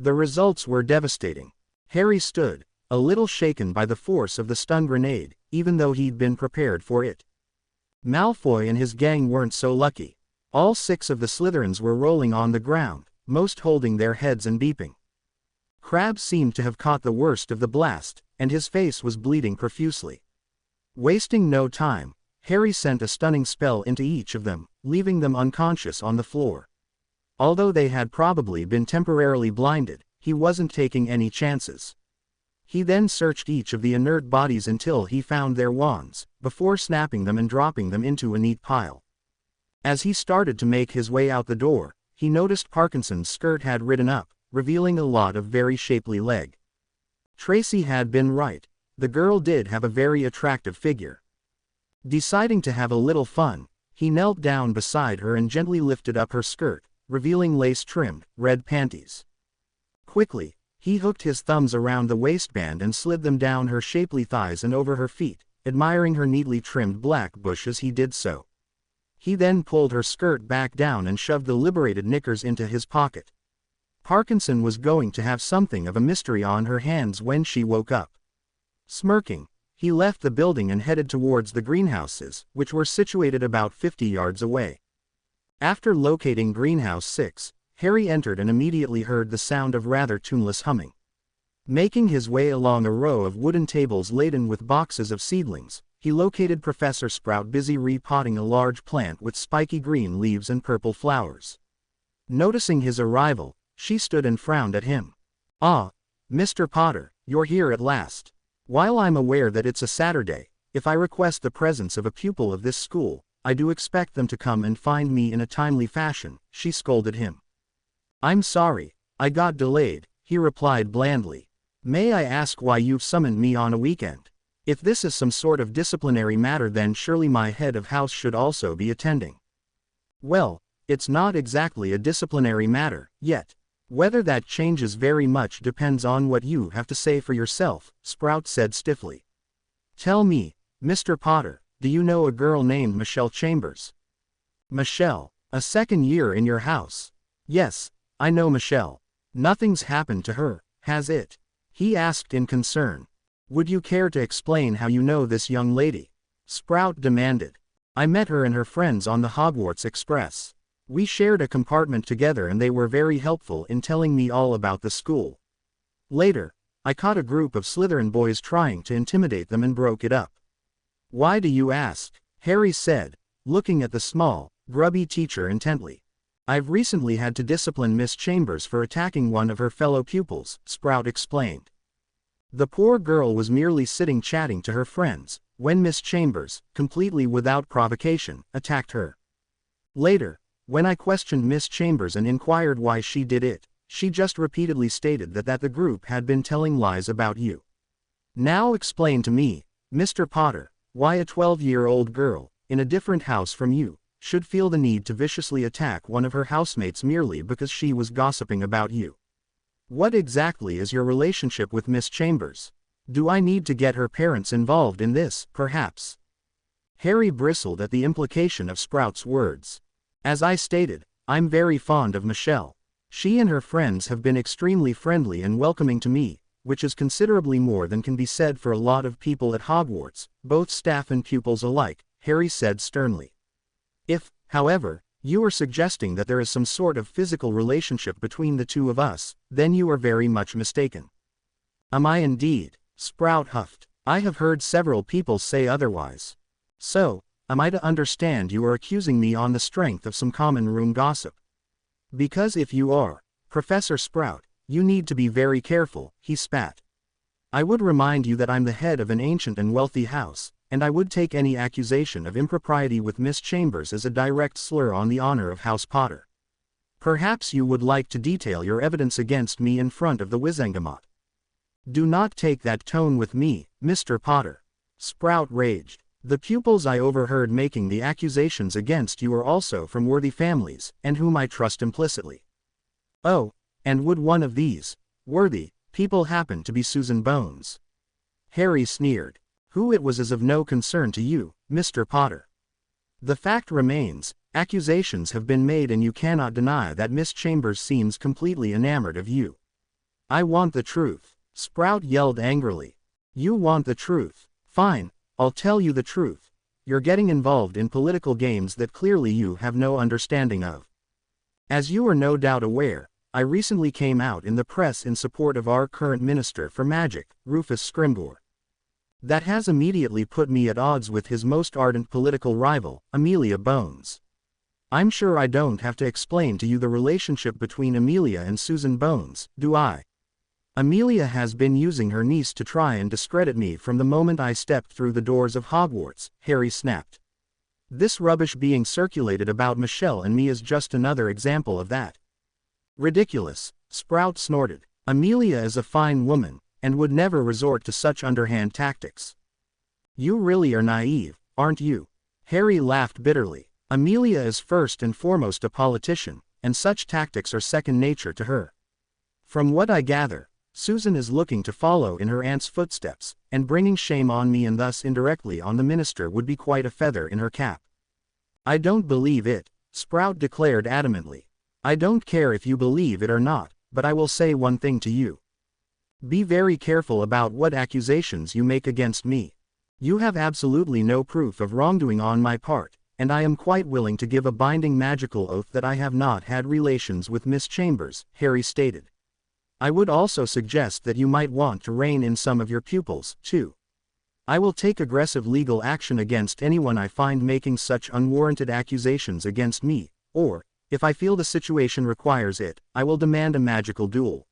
The results were devastating. Harry stood, a little shaken by the force of the stun grenade, even though he'd been prepared for it. Malfoy and his gang weren't so lucky. All 6 of the Slytherins were rolling on the ground, most holding their heads and beeping. Crabbe seemed to have caught the worst of the blast, and his face was bleeding profusely. Wasting no time, Harry sent a stunning spell into each of them, leaving them unconscious on the floor. Although they had probably been temporarily blinded, he wasn't taking any chances. He then searched each of the inert bodies until he found their wands, before snapping them and dropping them into a neat pile. As he started to make his way out the door, he noticed Parkinson's skirt had ridden up, revealing a lot of very shapely leg. Tracy had been right. The girl did have a very attractive figure. Deciding to have a little fun, he knelt down beside her and gently lifted up her skirt, revealing lace-trimmed, red panties. Quickly, he hooked his thumbs around the waistband and slid them down her shapely thighs and over her feet, admiring her neatly trimmed black bush as he did so. He then pulled her skirt back down and shoved the liberated knickers into his pocket. Parkinson was going to have something of a mystery on her hands when she woke up. Smirking, he left the building and headed towards the greenhouses, which were situated about 50 yards away. After locating Greenhouse 6, Harry entered and immediately heard the sound of rather tuneless humming. Making his way along a row of wooden tables laden with boxes of seedlings, he located Professor Sprout busy repotting a large plant with spiky green leaves and purple flowers. Noticing his arrival, she stood and frowned at him. "Ah, Mr. Potter, you're here at last. While I'm aware that it's a Saturday, if I request the presence of a pupil of this school, I do expect them to come and find me in a timely fashion," she scolded him. "I'm sorry, I got delayed," he replied blandly. "May I ask why you've summoned me on a weekend? If this is some sort of disciplinary matter, then surely my head of house should also be attending." "Well, it's not exactly a disciplinary matter, yet. Whether that changes very much depends on what you have to say for yourself," Sprout said stiffly. "Tell me, Mr. Potter, do you know a girl named Michelle Chambers?" "Michelle, a second year in your house?" "Yes, I know Michelle. Nothing's happened to her, has it?" he asked in concern. "Would you care to explain how you know this young lady?" Sprout demanded. "I met her and her friends on the Hogwarts Express. We shared a compartment together and they were very helpful in telling me all about the school. Later, I caught a group of Slytherin boys trying to intimidate them and broke it up." "Why do you ask?" Harry said, looking at the small, grubby teacher intently. "I've recently had to discipline Miss Chambers for attacking one of her fellow pupils," Sprout explained. "The poor girl was merely sitting chatting to her friends, when Miss Chambers, completely without provocation, attacked her. Later, when I questioned Miss Chambers and inquired why she did it, she just repeatedly stated that the group had been telling lies about you. Now explain to me, Mr. Potter, why a 12-year-old girl, in a different house from you, should feel the need to viciously attack one of her housemates merely because she was gossiping about you. What exactly is your relationship with Miss Chambers? Do I need to get her parents involved in this, perhaps?" Harry bristled at the implication of Sprout's words. "As I stated, I'm very fond of Michelle. She and her friends have been extremely friendly and welcoming to me, which is considerably more than can be said for a lot of people at Hogwarts, both staff and pupils alike," Harry said sternly. "If, however, you are suggesting that there is some sort of physical relationship between the two of us, then you are very much mistaken." "Am I indeed?" Sprout huffed. "I have heard several people say otherwise. So, am I to understand you are accusing me on the strength of some common room gossip? Because if you are, Professor Sprout, you need to be very careful," he spat. "I would remind you that I'm the head of an ancient and wealthy house, and I would take any accusation of impropriety with Miss Chambers as a direct slur on the honor of House Potter. Perhaps you would like to detail your evidence against me in front of the Wizengamot." "Do not take that tone with me, Mr. Potter," Sprout raged. "The pupils I overheard making the accusations against you are also from worthy families, and whom I trust implicitly." "Oh, and would one of these worthy people happen to be Susan Bones?" Harry sneered. "Who it was is of no concern to you, Mr. Potter. The fact remains, accusations have been made and you cannot deny that Miss Chambers seems completely enamored of you. I want the truth, Sprout yelled angrily. You want the truth? Fine, I'll tell you the truth. You're getting involved in political games that clearly you have no understanding of. As you are no doubt aware, I recently came out in the press in support of our current Minister for Magic, Rufus Scrimgeour. That has immediately put me at odds with his most ardent political rival, Amelia Bones. I'm sure I don't have to explain to you the relationship between Amelia and Susan Bones, do I? Amelia has been using her niece to try and discredit me from the moment I stepped through the doors of Hogwarts, Harry snapped. This rubbish being circulated about Michelle and me is just another example of that. Ridiculous, Sprout snorted. Amelia is a fine woman, and would never resort to such underhand tactics. You really are naive, aren't you? Harry laughed bitterly. Amelia is first and foremost a politician, and such tactics are second nature to her. From what I gather, Susan is looking to follow in her aunt's footsteps, and bringing shame on me and thus indirectly on the minister would be quite a feather in her cap. I don't believe it, Sprout declared adamantly. I don't care if you believe it or not, but I will say one thing to you. Be very careful about what accusations you make against me. You have absolutely no proof of wrongdoing on my part, and I am quite willing to give a binding magical oath that I have not had relations with Miss Chambers, Harry stated. I would also suggest that you might want to rein in some of your pupils, too. I will take aggressive legal action against anyone I find making such unwarranted accusations against me, or, if I feel the situation requires it, I will demand a magical duel.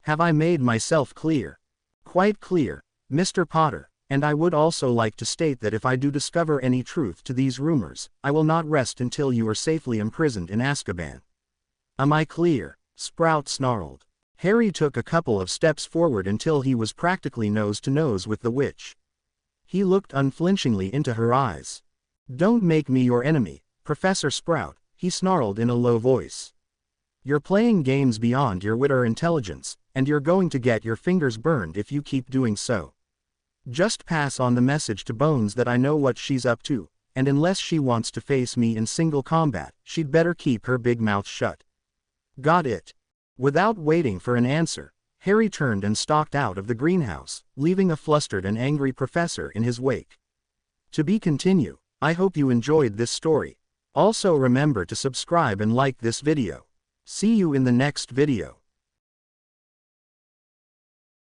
Have I made myself clear? Quite clear, Mr. Potter, and I would also like to state that if I do discover any truth to these rumors, I will not rest until you are safely imprisoned in Azkaban. Am I clear? Sprout snarled. Harry took a couple of steps forward until he was practically nose to nose with the witch. He looked unflinchingly into her eyes. Don't make me your enemy, Professor Sprout, he snarled in a low voice. You're playing games beyond your wit or intelligence, and you're going to get your fingers burned if you keep doing so. Just pass on the message to Bones that I know what she's up to, and unless she wants to face me in single combat, she'd better keep her big mouth shut. Got it? Without waiting for an answer, Harry turned and stalked out of the greenhouse, leaving a flustered and angry professor in his wake. To be continued. I hope you enjoyed this story. Also remember to subscribe and like this video. See you in the next video.